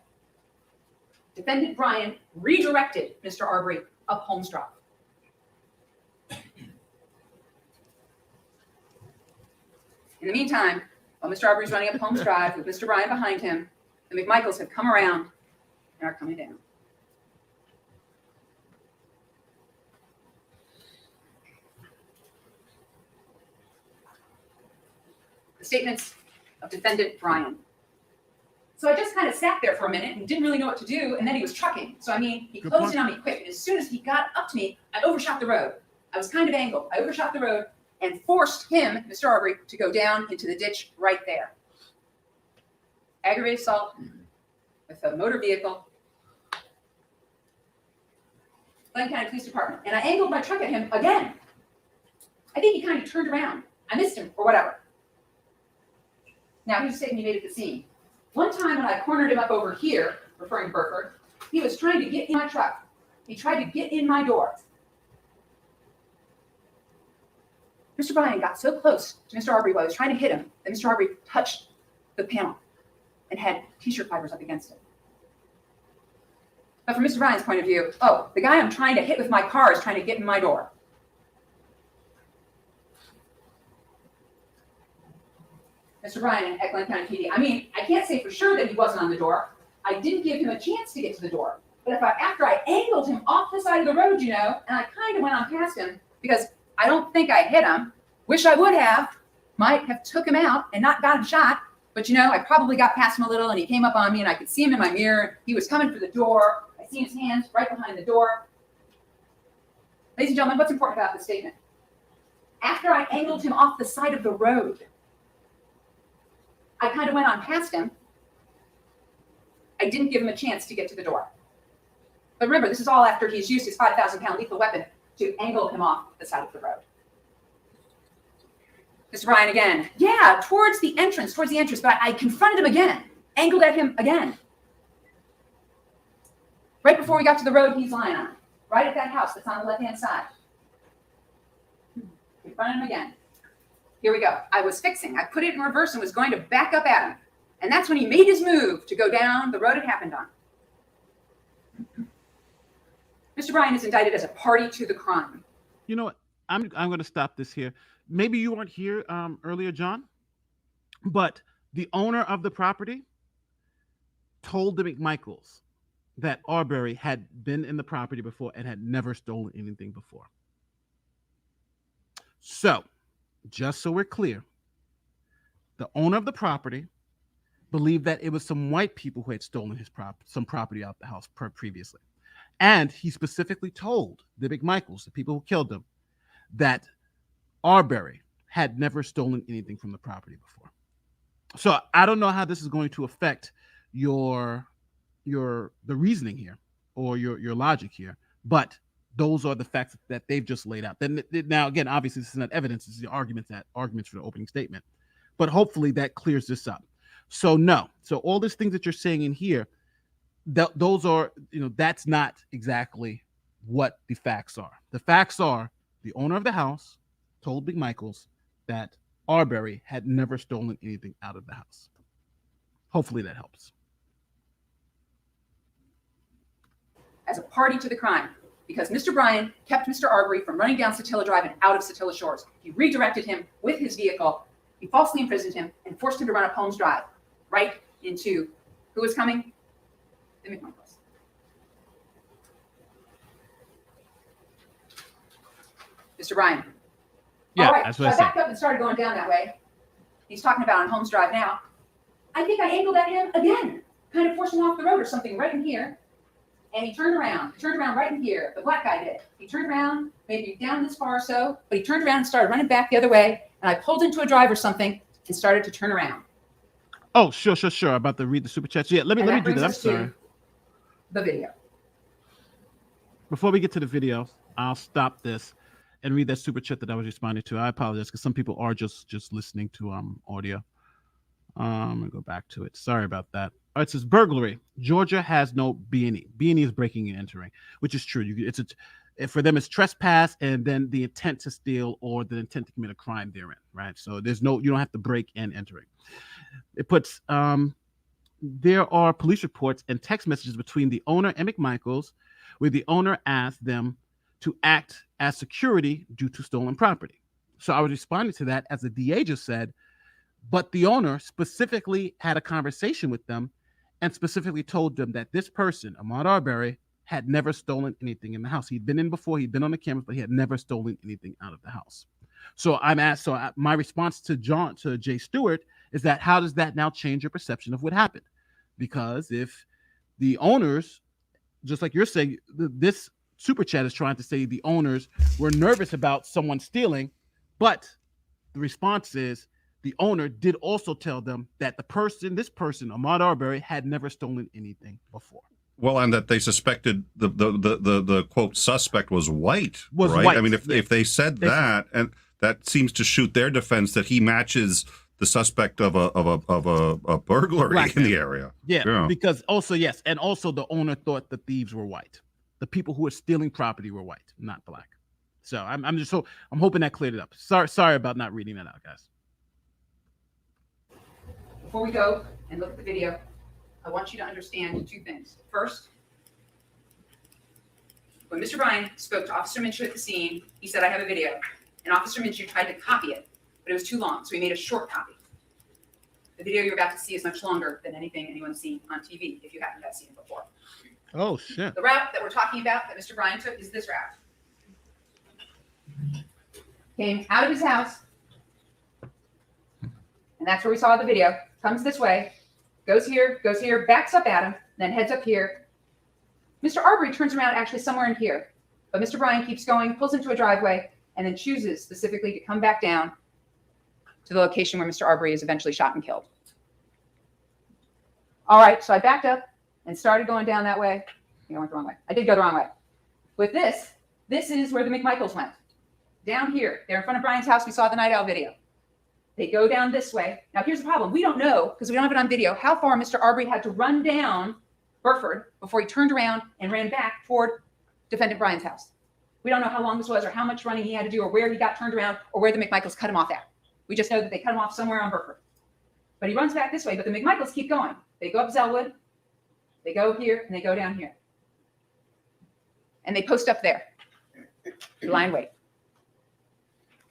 Defendant Bryan redirected Mr. Arbery up Holmes Drive. In the meantime, while Mr. Arbery's running up Holmes Drive with Mr. Bryan behind him, the McMichaels have come around and are coming down. The statements of defendant Bryan. So I just kind of sat there for a minute and didn't really know what to do, and then he was trucking. So he closed in on me quick, and as soon as he got up to me, I overshot the road. I was kind of angled. I overshot the road and forced him, Mr. Arbery, to go down into the ditch right there. Aggravated assault with a motor vehicle. Glenn County Police Department. And I angled my truck at him again. I think he kind of turned around. I missed him or whatever. Now, he was saying he made it to the scene. One time when I cornered him up over here, referring to Burford, he was trying to get in my truck. He tried to get in my door. Mr. Bryan got so close to Mr. Arbery while I was trying to hit him that Mr. Arbery touched the panel and had t-shirt fibers up against it. But from Mr. Bryan's point of view, the guy I'm trying to hit with my car is trying to get in my door. Mr. Bryan at Glenn County PD. I can't say for sure that he wasn't on the door. I didn't give him a chance to get to the door. But after I angled him off the side of the road, and I kind of went on past him because I don't think I hit him. Wish I would have. Might have took him out and not got him shot. But I probably got past him a little and he came up on me and I could see him in my mirror. He was coming for the door. I see his hands right behind the door. Ladies and gentlemen, what's important about this statement? After I angled him off the side of the road, I kind of went on past him. I didn't give him a chance to get to the door. But remember, this is all after he's used his 5,000-pound lethal weapon to angle him off the side of the road. Mr. Bryan again. Yeah, towards the entrance, but I confronted him again, angled at him again. Right before we got to the road he's lying on, right at that house that's on the left-hand side. Confronted him again. Here we go. I was fixing. I put it in reverse and was going to back up at him. And that's when he made his move to go down the road it happened on. Mr. Bryan is indicted as a party to the crime. You know what? I'm going to stop this here. Maybe you weren't here earlier, John, but the owner of the property told the McMichaels that Arbery had been in the property before and had never stolen anything before. So, just so we're clear, the owner of the property believed that it was some white people who had stolen some property out the house previously. And he specifically told the McMichaels, the people who killed them, that Arbery had never stolen anything from the property before. So I don't know how this is going to affect the reasoning here or your logic here, but those are the facts that they've just laid out. Then now, again, obviously this is not evidence; it's the arguments for the opening statement. But hopefully that clears this up. So no, so all these things that you're saying in here, those are, that's not exactly what the facts are. The facts are the owner of the house told McMichaels that Arbery had never stolen anything out of the house. Hopefully that helps. As a party to the crime, because Mr. Bryan kept Mr. Arbery from running down Satilla Drive and out of Satilla Shores. He redirected him with his vehicle. He falsely imprisoned him and forced him to run up Holmes Drive, right into who was coming? The McMichaels. Mr. Bryan. Yeah, all right, that's so what I I said. backed up and started going down that way. He's talking about on Holmes Drive now. I think I angled at him again, kind of forcing him off the road or something right in here. And he turned around. He turned around right in here. The black guy did. He turned around, maybe down this far or so, but he turned around and started running back the other way. And I pulled into a drive or something and started to turn around. Oh, sure. About to read the super chats. Yeah, let me do that. I'm sorry. The video. Before we get to the video, I'll stop this and read that super chat that I was responding to. I apologize because some people are just listening to audio. I'm gonna go back to it. Sorry about that. All right, it says burglary. Georgia has no B&E. B&E is breaking and entering, which is true. For them, it's trespass and then the intent to steal or the intent to commit a crime therein, right? So you don't have to break and entering. It puts there are police reports and text messages between the owner and McMichaels, where the owner asked them to act as security due to stolen property. So I was responding to that, as the DA just said, but the owner specifically had a conversation with them and specifically told them that this person, Ahmaud Arbery, had never stolen anything in the house. He'd been in before, he'd been on the cameras, but he had never stolen anything out of the house. So my response to Jay Stewart is that how does that now change your perception of what happened? Because if the owners, just like you're saying, this super chat is trying to say the owners were nervous about someone stealing, but the response is the owner did also tell them that this person, Ahmaud Arbery, had never stolen anything before. Well, and that they suspected the quote suspect was white, right? White. I mean, if they said that, and that seems to shoot their defense that he matches the suspect of a burglary in the area. Yeah, because also and also the owner thought the thieves were white. The people who were stealing property were white, not black. So I'm hoping that cleared it up. Sorry about not reading that out, guys. Before we go and look at the video, I want you to understand two things. First, when Mr. Bryan spoke to Officer Minshew at the scene, he said, I have a video. And Officer Minshew tried to copy it, but it was too long, so he made a short copy. The video you're about to see is much longer than anything anyone's seen on TV, if you haven't seen it before. Oh, shit. The route that we're talking about that Mr. Bryan took is this route. Came out of his house, and that's where we saw the video. Comes this way, goes here, backs up at him, then heads up here. Mr. Arbery turns around actually somewhere in here, but Mr. Bryan keeps going, pulls into a driveway, and then chooses specifically to come back down to the location where Mr. Arbery is eventually shot and killed. All right, so I backed up and started going down that way. I think I went the wrong way. I did go the wrong way. With this is where the McMichaels went. Down here, they're in front of Brian's house. We saw the Night Owl video. They go down this way. Now, here's the problem. We don't know, because we don't have it on video, how far Mr. Arbery had to run down Burford before he turned around and ran back toward defendant Brian's house. We don't know how long this was or how much running he had to do or where he got turned around or where the McMichaels cut him off at. We just know that they cut him off somewhere on Burford. But he runs back this way, but the McMichaels keep going. They go up Zellwood, they go here, and they go down here. And they post up there. They lie in wait.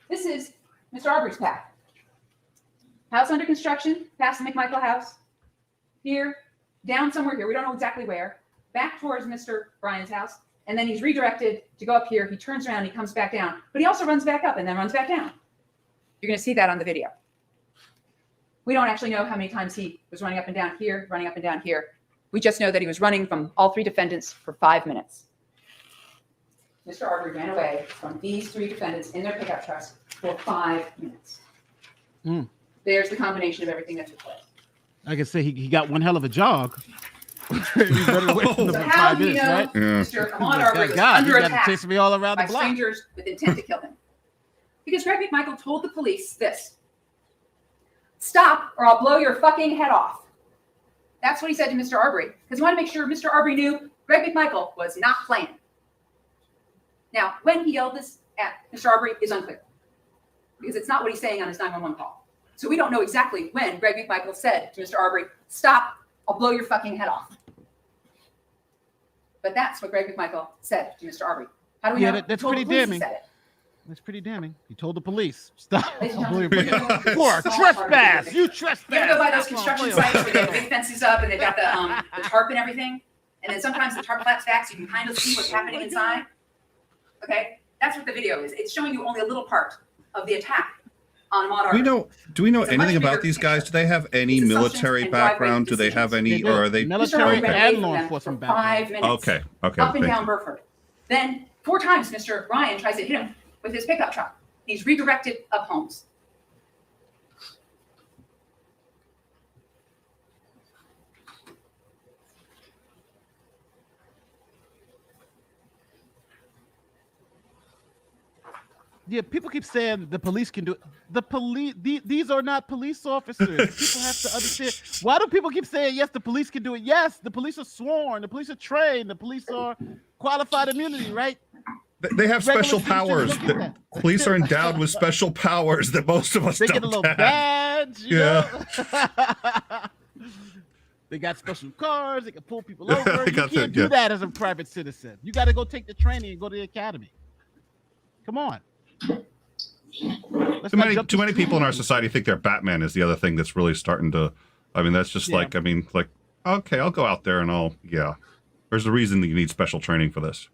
This is Mr. Arbery's path. House under construction, past the McMichael house. Here, down somewhere here. We don't know exactly where. back towards Mr. Bryan's house, and then he's redirected to go up here. He turns around, he comes back down, but he also runs back up and then runs back down. You're going to see that on the video. We don't actually know how many times he was running up and down here, running up and down here. We just know that he was running from all three defendants for 5 minutes. Mr. Arbery ran away from these three defendants in their pickup trucks for 5 minutes. There's the combination of everything that took place. I can say he got one hell of a jog. He's running away from them So for how 5 do you minutes, know right? Mr. Ahmaud Arbery was God, under you got attack to chase me all around by the block. strangers with intent to kill him? Because Greg McMichael told the police this: "Stop, or I'll blow your fucking head off." That's what he said to Mr. Arbery, because he wanted to make sure Mr. Arbery knew Greg McMichael was not playing. Now, when he yelled this at Mr. Arbery is unclear, because it's not what he's saying on his 911 call. So we don't know exactly when Greg McMichael said to Mr. Arbery, "Stop, I'll blow your fucking head off." But that's what Greg McMichael said to Mr. Arbery. How do we know? That's He told pretty the police he damning. said it. That's pretty damning. He told the police, "Stop! Ladies and I'll blow your gentlemen, fucking it's for so trespass! hard to You do. trespass!" You ever go by those Come on, construction play sites with where they have me. big fences up and they've got the tarp and everything? And then sometimes the tarp flaps back so you can kind of see what's happening inside? Okay? That's what the video is. It's showing you only a little part of the attack on Ahmaud Arbery. Do we know It's a much anything about bigger these guys? picture. Do they have any These assumptions military and driveway background? Do they have any, decisions. or are they? Mr. military Arbery Okay. ran away and from law them enforcement for background? 5 minutes. Okay. Up and thank down you. Burford. Then 4 times Mr. Ryan tries to hit him with his pickup truck. He's redirected up homes. Yeah, people keep saying the police can do it. The police, these are not police officers. People have to understand. Why do people keep saying, yes, the police can do it? Yes, the police are sworn, the police are trained, the police are qualified immunity, right? They have Regular special citizens powers. look at The that. police are endowed with special powers that most of us They don't get a little have. badge, you Yeah. know? They got special cars, they can pull people over. You got can't that, do yeah. that as a private citizen. You got to go take the training and go to the academy. Come on. Let's Too not many, jump too the many people in our society think they're Batman is the other thing that's really starting to. I mean, that's just Yeah. like, okay, I'll go out there and there's a reason that you need special training for this.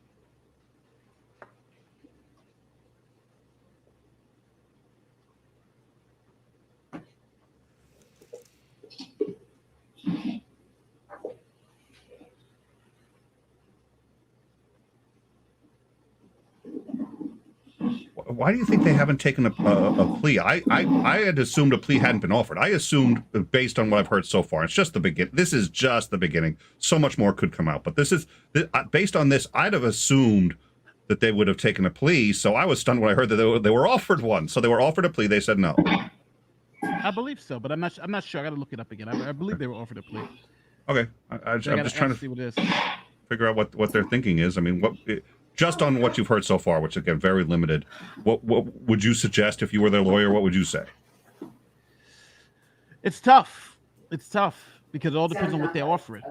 Why do you think they haven't taken a plea? I had assumed a plea hadn't been offered. I assumed, based on what I've heard so far, it's just the beginning. This is just the beginning. So much more could come out. But based on this, I'd have assumed that they would have taken a plea. So I was stunned when I heard that they were offered one. So they were offered a plea. They said no. I believe so, but I'm not sure. I got to look it up again. I believe they were offered a plea. Okay, I'm just trying to see what it is. figure out what their thinking is. I mean, just on what you've heard so far, which again very limited. What would you suggest if you were their lawyer? What would you say? It's tough. It's tough because it all depends on what they're offering.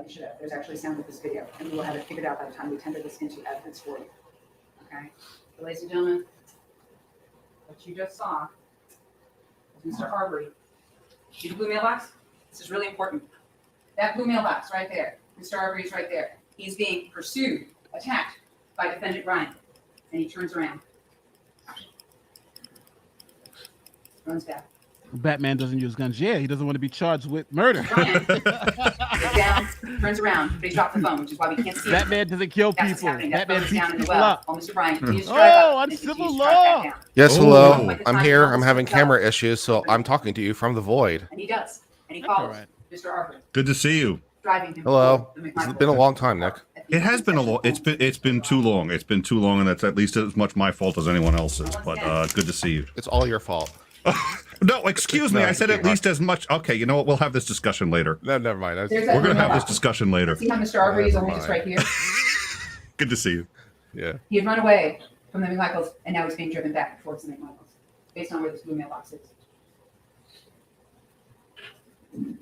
There's actually sound with this video, and we'll have it figured out by the time we tender this into evidence for you. Okay? So, ladies and gentlemen, what you just saw was Mr. Arbery. See the blue mailbox? This is really important. That blue mailbox right there. Mr. Arbery is right there. He's being pursued, attacked by defendant Ryan, and he turns around. Runs back. Batman doesn't use guns. Yeah, he doesn't want to be charged with murder. Ryan goes down, turns around, but he dropped the phone, which is why we can't see him. Batman doesn't kill That's what's people. happening. That Batman phone is beats down in the people well. up. While Mr. Bryan continues to drive up, Oh, on and continues civil to drive back law. down. Yes, Oh. hello. I'm here. I'm having camera issues, so I'm talking to you from the void. And he does. And he That's all follows right. Mr. Arbery, Good to see you. driving him. Hello. to the It's McMichael been a long time, Nick. at the It has been a long. intersection. It's been too long. It's been too long, and that's at least as much my fault as anyone else's. But good to see you. It's all your fault. No, excuse me. No, I said at least as much. Okay, you know what? We'll have this discussion later. No, never mind. There's We're that gonna have this mailbox. discussion later. See how Mr. Arbery is Never only just mind. right here? Good to see you. Yeah. He had run away from the McMichaels, and now he's being driven back towards the McMichaels, based on where this blue mailbox is. And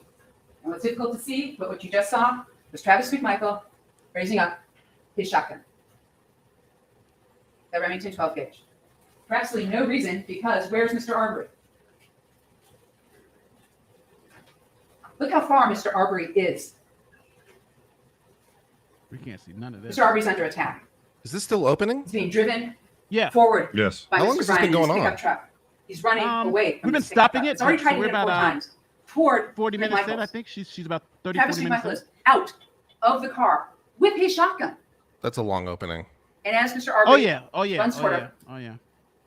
what's difficult to see, but what you just saw, was Travis McMichael raising up his shotgun. That Remington 12 gauge. For absolutely no reason, because where's Mr. Arbery? Look how far Mr. Arbery is. We can't see none of this. Mr. Arbery's under attack. Is this still opening? He's being driven Yeah. forward Yes. by How long Mr. has this Bryan been in his going pickup on? truck. He's running away from we've been this pickup stopping truck. it, It's already so tried to we're hit it 4 about, times toward 40 minutes in. I McMichaels. think she's about 30, Travis 40 minutes in. McMichaels out of the car with his shotgun. That's a long opening. And as Mr. Arbery runs Oh toward yeah. him, Oh yeah.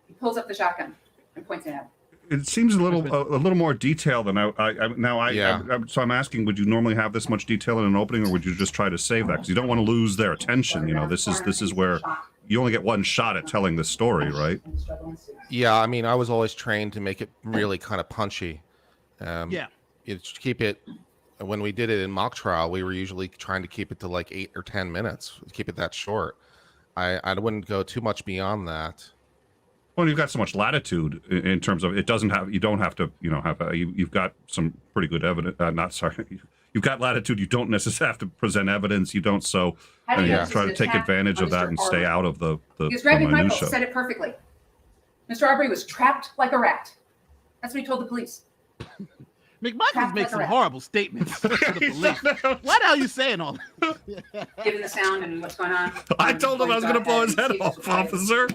he pulls up the shotgun and points it at him. It seems a little more detailed than so I'm asking, would you normally have this much detail in an opening, or would you just try to save that? Because you don't want to lose their attention. You know, this is where you only get one shot at telling this story, right? Yeah, I mean, I was always trained to make it really kind of punchy. Yeah. You keep it. When we did it in mock trial, we were usually trying to keep it to like 8 or 10 minutes. Keep it that short. I wouldn't go too much beyond that. Well, you've got so much latitude in terms of you don't have to, you've got some pretty good evidence. You've got latitude. You don't necessarily have to present evidence. You don't. So try to take advantage of that and stay out of the Because Greg McMichael minutia. said it perfectly. Mr. Arbery was trapped like a rat. That's what he told the police. McMichaels makes some horrible statements to the police. Why the hell are you saying all that? Given the sound and what's going on. I told him I was going to blow his head off, officer.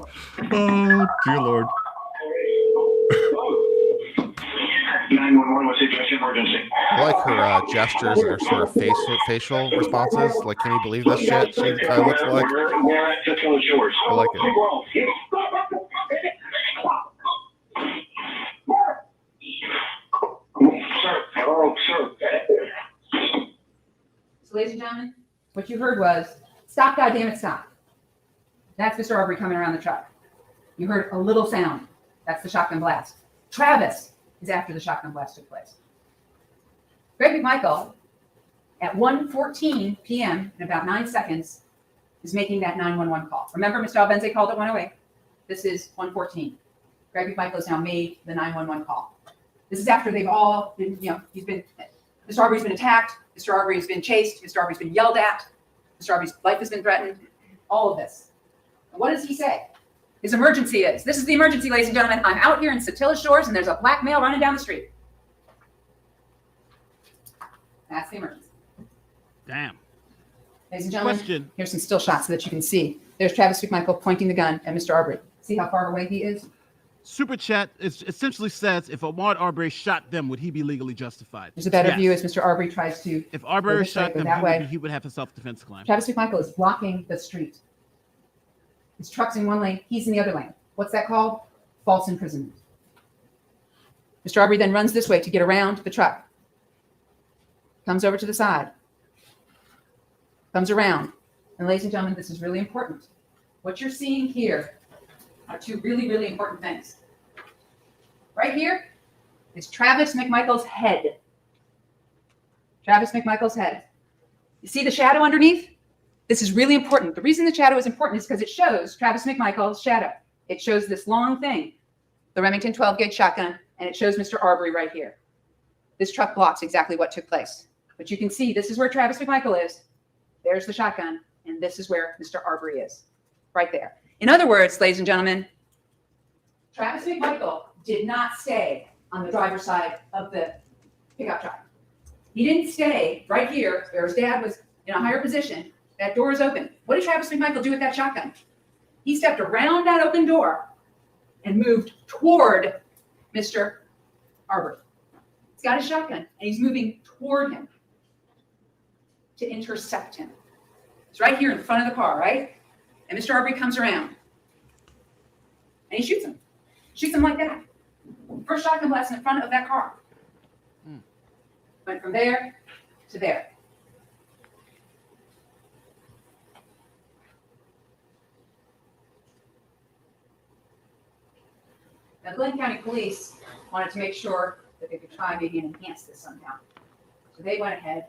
Oh, dear Lord. 911, what's the address emergency? I like her gestures and her sort of facial responses. Like, can you believe this shit? She kind of looks like. We're at Central Shores. I like it. So, ladies and gentlemen, what you heard was, stop, goddammit, stop. That's Mr. Arbery coming around the truck. You heard a little sound. That's the shotgun blast. Travis is after the shotgun blast took place. Greg McMichael, at 1:14 p.m. in about 9 seconds, is making that 911 call. Remember, Mr. Albenze called at 1:08. This is 1:14. Greg McMichael has now made the 911 call. This is after they've all been, Mr. Arbery's been attacked, Mr. Arbery has been chased, Mr. Arbery's been yelled at, Mr. Arbery's life has been threatened, all of this. And what does he say? His emergency is, this is the emergency, ladies and gentlemen. I'm out here in Satilla Shores and there's a black male running down the street. That's the emergency. Damn. Ladies and gentlemen, Question. here's some still shots so that you can see. There's Travis McMichael pointing the gun at Mr. Arbery. See how far away he is? Super chat essentially says, if Ahmaud Arbery shot them, would he be legally justified? There's a better Yes. view as Mr. Arbery tries to. If Arbery this way, shot go them, that way. he would have a self-defense claim. Travis McMichael is blocking the street. His truck's in one lane, he's in the other lane. What's that called? False imprisonment. Mr. Arbery then runs this way to get around the truck. Comes over to the side. Comes around. And ladies and gentlemen, this is really important. What you're seeing here are two really, really important things. Right here is Travis McMichael's head. Travis McMichael's head. You see the shadow underneath? This is really important. The reason the shadow is important is because it shows Travis McMichael's shadow. It shows this long thing, the Remington 12-gauge shotgun, and it shows Mr. Arbery right here. This truck blocks exactly what took place. But you can see this is where Travis McMichael is. There's the shotgun, and this is where Mr. Arbery is, right there. In other words, ladies and gentlemen, Travis McMichael did not stay on the driver's side of the pickup truck. He didn't stay right here where his dad was in a higher position. That door is open. What did Travis McMichael do with that shotgun? He stepped around that open door and moved toward Mr. Arbery. He's got his shotgun, and he's moving toward him to intercept him. It's right here in front of the car, right? And Mr. Arbery comes around, and he shoots him. Shoots him like that. First shotgun blast in the front of that car. Went from there to there. Now, Glenn County Police wanted to make sure that they could try maybe and enhance this somehow. So they went ahead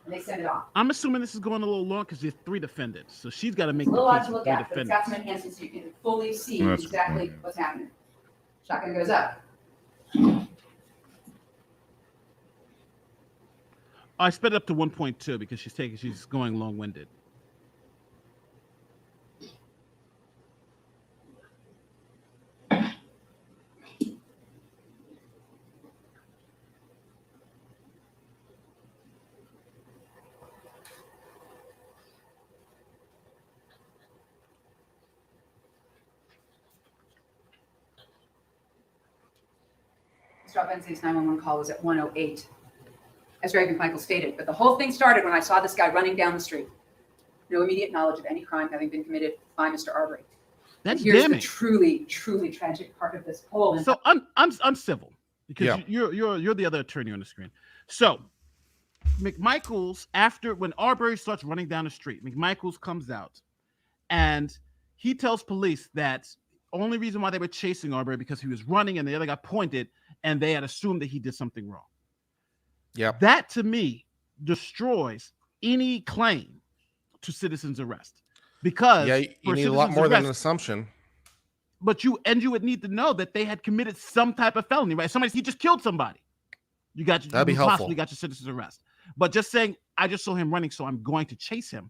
and they sent it off. I'm assuming this is going a little long because there's 3 defendants, so she's got to make A the little lot case to with look 3 at, but it's got some defendants. enhancements so you can fully see That's exactly good. what's happening. Shotgun goes up. I sped it up to 1.2 because she's going long-winded. Mr. Albenzi's 911 call was at 1:08, as Greg McMichael stated. But the whole thing started when I saw this guy running down the street. No immediate knowledge of any crime having been committed by Mr. Arbery. That's and here's damning. the truly, truly tragic part of this whole. So I'm civil because Yeah. you're the other attorney on the screen. So McMichaels, after when Arbery starts running down the street, McMichaels comes out and he tells police that only reason why they were chasing Arbery because he was running and the other guy pointed and they had assumed that he did something wrong. Yeah. That to me destroys any claim to citizen's arrest because Yeah, you need a lot more than an assumption. But you would need to know that they had committed some type of felony, right? He just killed somebody. That'd be helpful. Possibly got your citizen's arrest. But just saying, I just saw him running, so I'm going to chase him.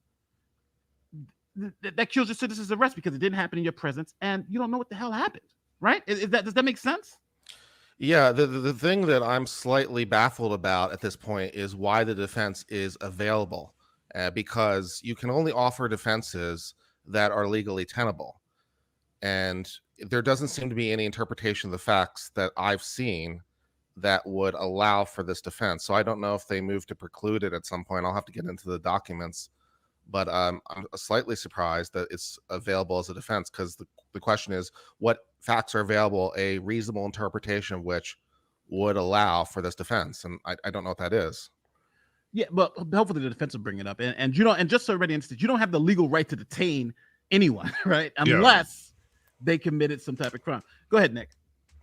That kills your citizen's arrest because it didn't happen in your presence, and you don't know what the hell happened, right? Does that make sense? Yeah, the thing that I'm slightly baffled about at this point is why the defense is available, because you can only offer defenses that are legally tenable, and there doesn't seem to be any interpretation of the facts that I've seen that would allow for this defense. So I don't know if they move to preclude it at some point. I'll have to get into the documents, but I'm slightly surprised that it's available as a defense because the question is what facts are available, a reasonable interpretation of which would allow for this defense, and I don't know what that is. Yeah, but hopefully the defense will bring it up, and you know, and just so everybody understands, you don't have the legal right to detain anyone, right? Unless they committed some type of crime. Go ahead, Nick.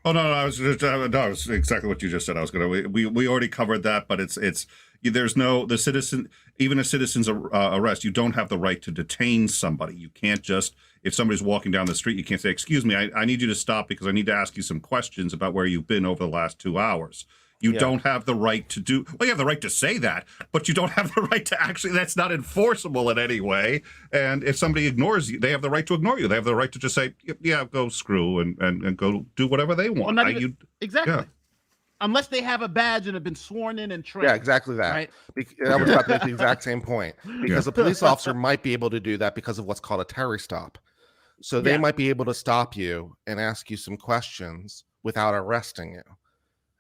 Oh no, I was just, no, it was exactly what you just said. I was gonna. We already covered that, but it's there's no the citizen, even a citizen's arrest. You don't have the right to detain somebody. You can't just, if somebody's walking down the street, you can't say, "Excuse me, I need you to stop because I need to ask you some questions about where you've been over the last 2 hours." You don't have the right to do. Well, you have the right to say that, but you don't have the right to actually. That's not enforceable in any way. And if somebody ignores you, they have the right to ignore you. They have the right to just say, "Yeah, go screw and go do whatever they want." Well, exactly. Yeah. Unless they have a badge and have been sworn in and trained. Yeah, exactly that. Right? I was about to make the exact same point because a police officer might be able to do that because of what's called a Terry stop. So they might be able to stop you and ask you some questions without arresting you.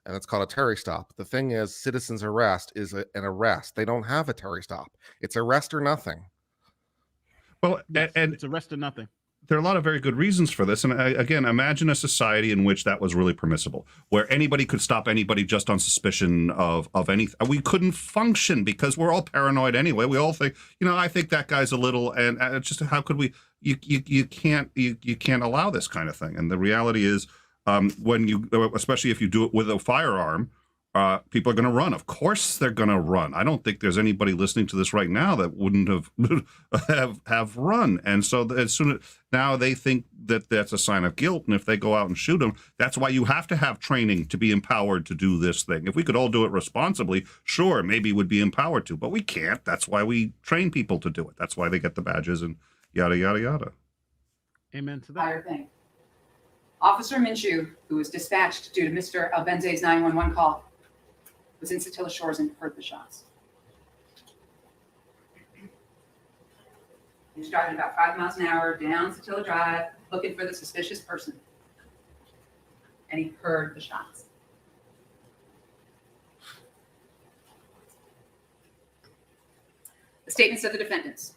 And it's called a Terry stop. The thing is, citizen's arrest is an arrest. They don't have a Terry stop. It's arrest or nothing. Well, Yes, and it's arrest or nothing. there are a lot of very good reasons for this. And again, imagine a society in which that was really permissible, where anybody could stop anybody just on suspicion of anything. We couldn't function because we're all paranoid anyway. We all think, I think that guy's a little, and it's just, how could we, you can't allow this kind of thing. And the reality is, especially if you do it with a firearm, people are going to run. Of course they're going to run. I don't think there's anybody listening to this right now that wouldn't have run. And so now they think that that's a sign of guilt. And if they go out and shoot them, that's why you have to have training to be empowered to do this thing. If we could all do it responsibly, sure, maybe we'd be empowered to, but we can't. That's why we train people to do it. That's why they get the badges and yada, yada, yada. Amen to that. Entire thing. Officer Minshew, who was dispatched due to Mr. Albenze's 911 call, was in Satilla Shores and heard the shots. He was driving about 5 miles an hour down Satilla Drive, looking for the suspicious person. And he heard the shots. The statements of the defendants.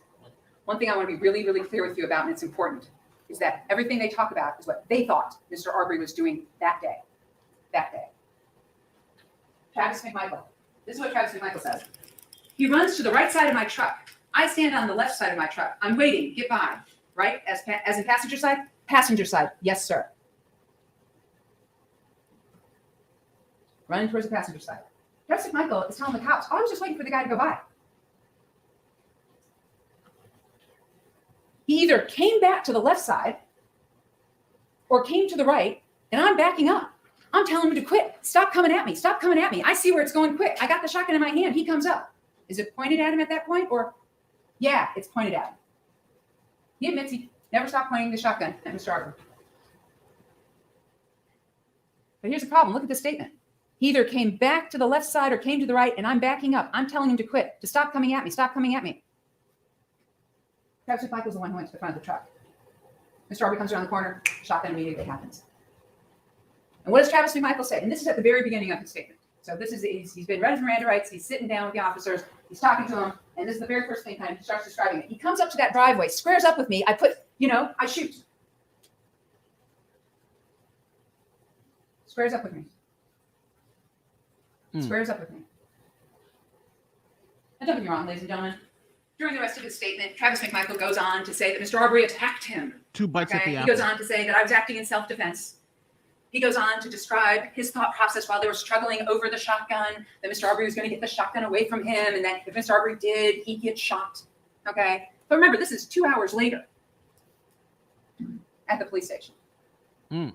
One thing I want to be really, really clear with you about, and it's important, is that everything they talk about is what they thought Mr. Arbery was doing that day. Travis McMichael. This is what Travis McMichael says. He runs to the right side of my truck. I stand on the left side of my truck. I'm waiting. Get by. Right? As in passenger side? Passenger side. Yes, sir. Running towards the passenger side. Travis McMichael is telling the cops, I was just waiting for the guy to go by. He either came back to the left side or came to the right, and I'm backing up. I'm telling him to quit. Stop coming at me. Stop coming at me. I see where it's going quick. I got the shotgun in my hand. He comes up. Is it pointed at him at that point? Or, yeah, it's pointed at him. He admits he never stopped pointing the shotgun at Mr. Arbery. But here's the problem. Look at this statement. He either came back to the left side or came to the right, and I'm backing up. I'm telling him to quit, to stop coming at me. Stop coming at me. Travis McMichael's the one who went to the front of the truck. Mr. Arbery comes around the corner, shotgun immediately happens. And what does Travis McMichael say? And this is at the very beginning of his statement. So this is, he's been read his Miranda rights. He's sitting down with the officers. He's talking to them. And this is the very first thing he starts describing it. He comes up to that driveway, squares up with me. I shoot. Squares up with me. Squares up with me. And don't get me wrong, ladies and gentlemen. During the rest of his statement, Travis McMichael goes on to say that Mr. Arbery attacked him. 2 bites at the He apple. goes on to say that I was acting in self-defense. He goes on to describe his thought process while they were struggling over the shotgun, that Mr. Arbery was going to get the shotgun away from him, and that if Mr. Arbery did, he'd get shot. Okay? But remember, this is 2 hours later at the police station. It's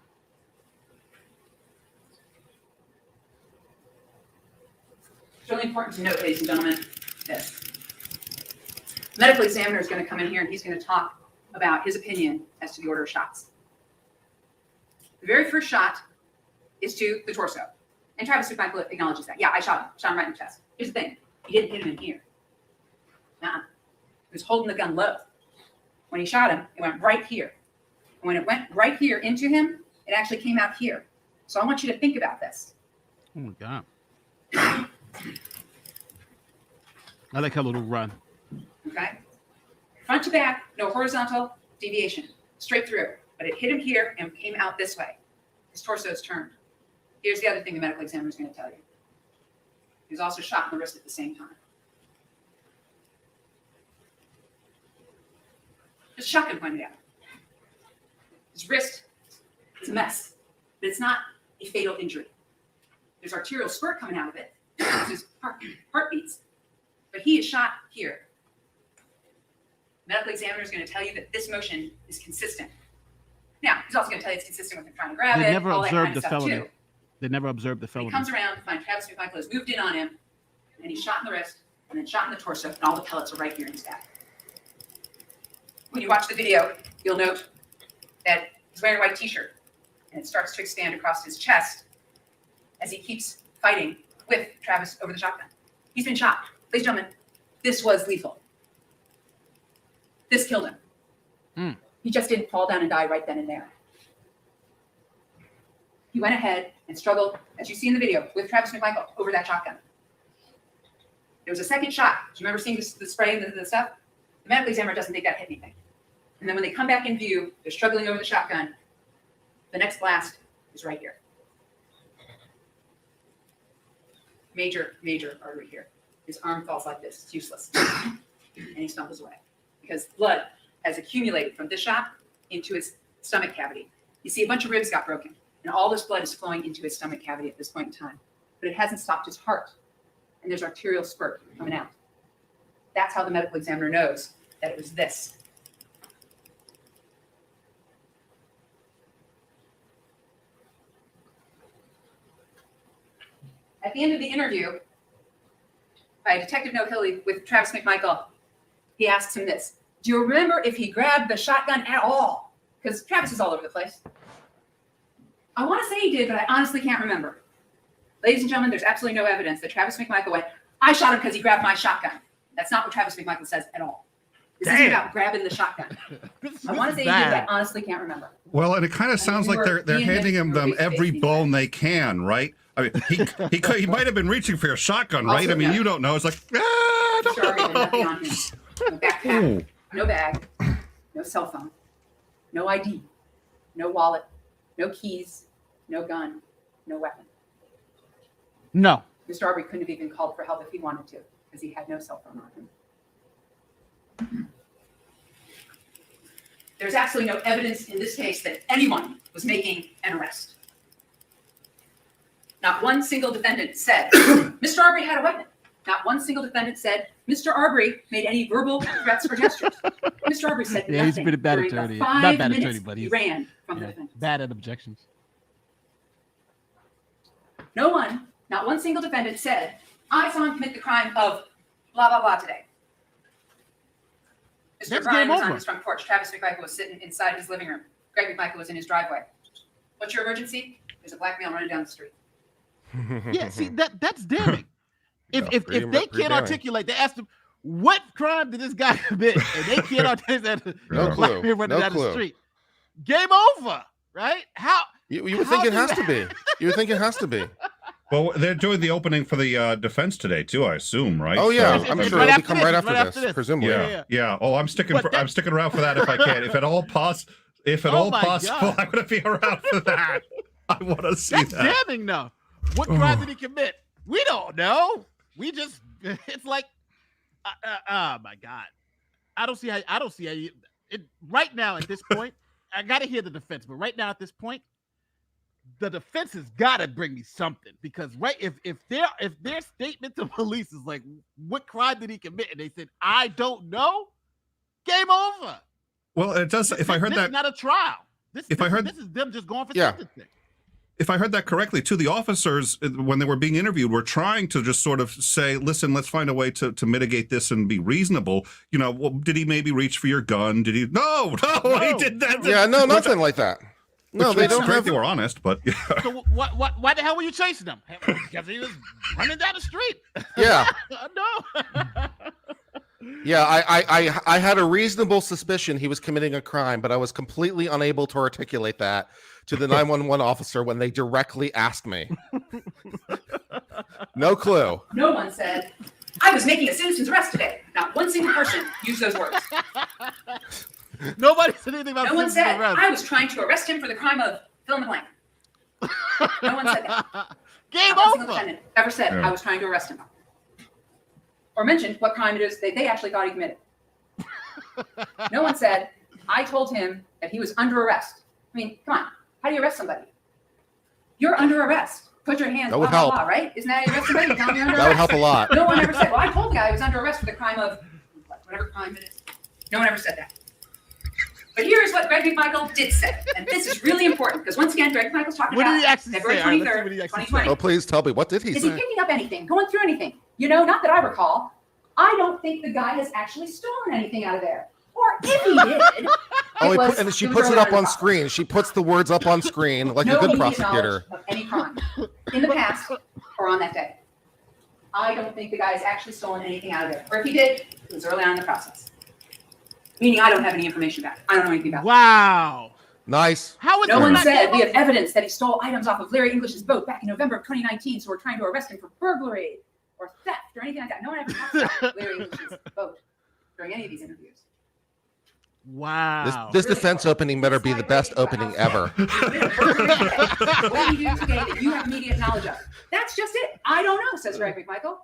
really important to note, ladies and gentlemen, this. The medical examiner is going to come in here and he's going to talk about his opinion as to the order of shots. The very first shot is to the torso. And Travis McMichael acknowledges that. Yeah, I shot him right in the chest. Here's the thing. He didn't hit him in here. He was holding the gun low. When he shot him, it went right here. And when it went right here into him, it actually came out here. So I want you to think about this. Oh my God. I like her little run. Okay? Front to back, no horizontal deviation. Straight through. But it hit him here and came out this way. His torso is turned. Here's the other thing the medical examiner is going to tell you. He was also shot in the wrist at the same time. Just shotgun pointed out. His wrist is a mess, but it's not a fatal injury. There's arterial spurt coming out of it. There's heartbeats. But he is shot here. Medical examiner is going to tell you that this motion is consistent. Now, he's also going to tell you it's consistent with him trying to grab They it. never all that observed kind the of stuff felony. too. They never observed the He felony. comes around to find Travis McMichael has moved in on him, and he's shot in the wrist, and then shot in the torso, and all the pellets are right here in his back. When you watch the video, you'll note that he's wearing a white t-shirt, and it starts to expand across his chest as he keeps fighting with Travis over the shotgun. He's been shot. Ladies and gentlemen, this was lethal. This killed him. He just didn't fall down and die right then and there. He went ahead and struggled, as you see in the video, with Travis McMichael over that shotgun. There was a second shot. Do you remember seeing the spray and the stuff? The medical examiner doesn't think that hit anything. And then when they come back in view, they're struggling over the shotgun. The next blast is right here. Major, major artery here. His arm falls like this. It's useless. And he stumbles away because blood has accumulated from this shot into his stomach cavity. You see a bunch of ribs got broken, and all this blood is flowing into his stomach cavity at this point in time. But it hasn't stopped his heart, and there's arterial spurt coming out. That's how the medical examiner knows that it was this. At the end of the interview, by Detective No Hilly with Travis McMichael, he asks him this. Do you remember if he grabbed the shotgun at all? Because Travis is all over the place. I want to say he did, but I honestly can't remember. Ladies and gentlemen, there's absolutely no evidence that Travis McMichael went, I shot him because he grabbed my shotgun. That's not what Travis McMichael says at all. This isn't about grabbing the shotgun. I want to say he did, but I honestly can't remember. Well, and it kind of sounds like they're handing them every bone they can, right? I mean, he might have been reaching for a shotgun, right? Also, I mean, yeah. you don't know. It's like, I don't Mr. Arbery had nothing on him. No backpack, Ooh. no bag, no cell phone, no ID, no wallet, no keys, no gun, no weapon. No. Mr. Arbery couldn't have even called for help if he wanted to, because he had no cell phone on him. There's absolutely no evidence in this case that anyone was making an arrest. Not one single defendant said, Mr. Arbery had a weapon. Not one single defendant said, Mr. Arbery made any verbal threats or gestures. Mr. Arbery said Yeah, he's nothing been a bad during attorney. the 5 Not bad minutes attorney, but he he's ran from the defendant. bad at objections. No one, not one single defendant said, I saw him commit the crime of blah, blah, blah today. Mr. That's Bryan game was on over. his front porch. Travis McMichael was sitting inside his living room. Greg McMichael was in his driveway. What's your emergency? There's a black male running down the street. Yeah, see that's damning. If pretty they can't damning. articulate, they ask them, what crime did this guy commit? And they can't articulate that No a black clue. man running No down clue. the street. Game over, right? How You would think it has to be. You would think it has to be. Well, they're doing the opening for the defense today too, I assume, right? Oh yeah, So, I'm I sure mean- it'll come right after this, presumably. Yeah. Oh, I'm sticking. But I'm sticking around for that if I can. If at all possible, my possible, God. I'm going to be around for that. I want to see That's that. damning now. What crime did he commit? We don't know. We just, it's like, oh my God. I don't see how you, right now at this point, I got to hear the defense, but right now at this point, the defense has got to bring me something, because if their statement to police is like, what crime did he commit? And they said, I don't know. Game over. Well, it does. If I heard this that, is not a trial. This is them just going for sentencing. if I heard that correctly, too, the officers, when they were being interviewed, were trying to just sort of say, listen, let's find a way to mitigate this and be reasonable. You know, well, did he maybe reach for your gun? Did he? No, he did that. Yeah, no, nothing like that. No, they don't have. They were honest, but yeah. So why the hell were you chasing him? Because he was running down the street. Yeah. No. Yeah, I had a reasonable suspicion he was committing a crime, but I was completely unable to articulate that to the 911 officer when they directly asked me. No clue. No one said, I was making a citizen's arrest today. Not one single person used those words. Nobody said anything about No one citizen's said, arrest. I was trying to arrest him for the crime of fill in the blank. No one said that. Game Not one single over. defendant ever said, Yeah. I was trying to arrest him. Or mentioned what crime it is they actually thought he committed. No one said, I told him that he was under arrest. I mean, come on. How do you arrest somebody? You're under arrest. Put your hands That would blah, blah, help. blah, right? Isn't that how you arrest somebody? You tell them you're under That would arrest. help a lot. No one ever said, well, I told the guy I was under arrest for the crime of whatever crime it is. No one ever said that. But here's what Greg McMichael did say. And this is really important because once again, Greg McMichael's talking What did he about actually February say? All right, let's see 23rd, what he actually 2020. Oh, please tell me. What did he Is he say? picking up anything? Going through anything? You know, not that I recall. I don't think the guy has actually stolen anything out of there. Or if he did, And she puts it up on screen. She puts the words up on screen like no a good immediate prosecutor. knowledge of any crime in the past or on that day. I don't think the guy has actually stolen anything out of there. Or if he did, it was early on in the process. Meaning I don't have any information about it. I don't know anything about it. Wow. Nice. How is No this one not said game we have over? evidence that he stole items off of Larry English's boat back in November of 2019, so we're trying to arrest him for burglary or theft or anything like that. No one ever talks about Larry English's boat during any of these interviews. Wow. This defense opening better be the best opening ever. What do you do today that you have immediate knowledge of? That's just it. I don't know, says Greg McMichael.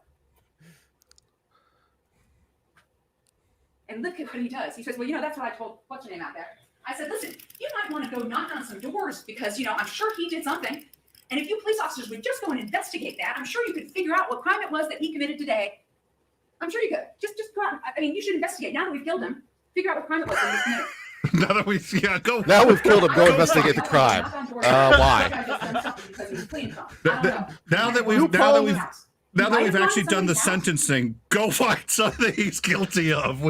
And look at what he does. He says, well, you know, that's what I told what's your name out there. I said, listen, you might want to go knock on some doors because, you know, I'm sure he did something. And if you police officers would just go and investigate that, I'm sure you could figure out what crime it was that he committed today. I'm sure you could. Just go out. I mean, you should investigate. Now that we've killed him, figure out what crime it was that he committed. Now that we go. Now we've killed him. Go investigate the crime. Why? Now that we've actually done the sentencing, go find something he's guilty of.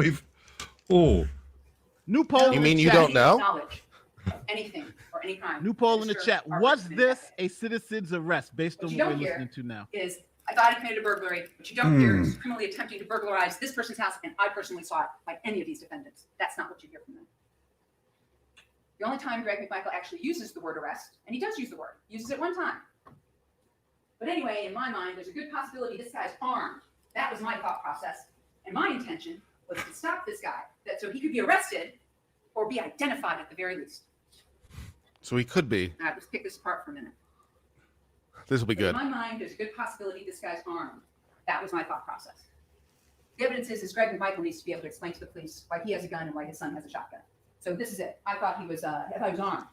New poll. You in mean the you chat. don't know? Knowledge of anything or any crime. New poll in the Mr. chat. Arbery Was committed this that a citizen's arrest based on What you what we're don't hear listening to now? is I thought he committed a burglary, but you don't hear is criminally attempting to burglarize this person's house, and I personally saw it like any of these defendants. That's not what you hear from them. The only time Greg McMichael actually uses the word arrest, and he does use the word, uses it one time. But anyway, in my mind, there's a good possibility this guy's armed. That was my thought process. And my intention was to stop this guy so he could be arrested or be identified at the very least. So he could be. Now, let's pick this apart for a minute. This will be But good. in my mind, there's a good possibility this guy's armed. That was my thought process. The evidence is Greg McMichael needs to be able to explain to the police why he has a gun and why his son has a shotgun. So this is it. I thought he was armed.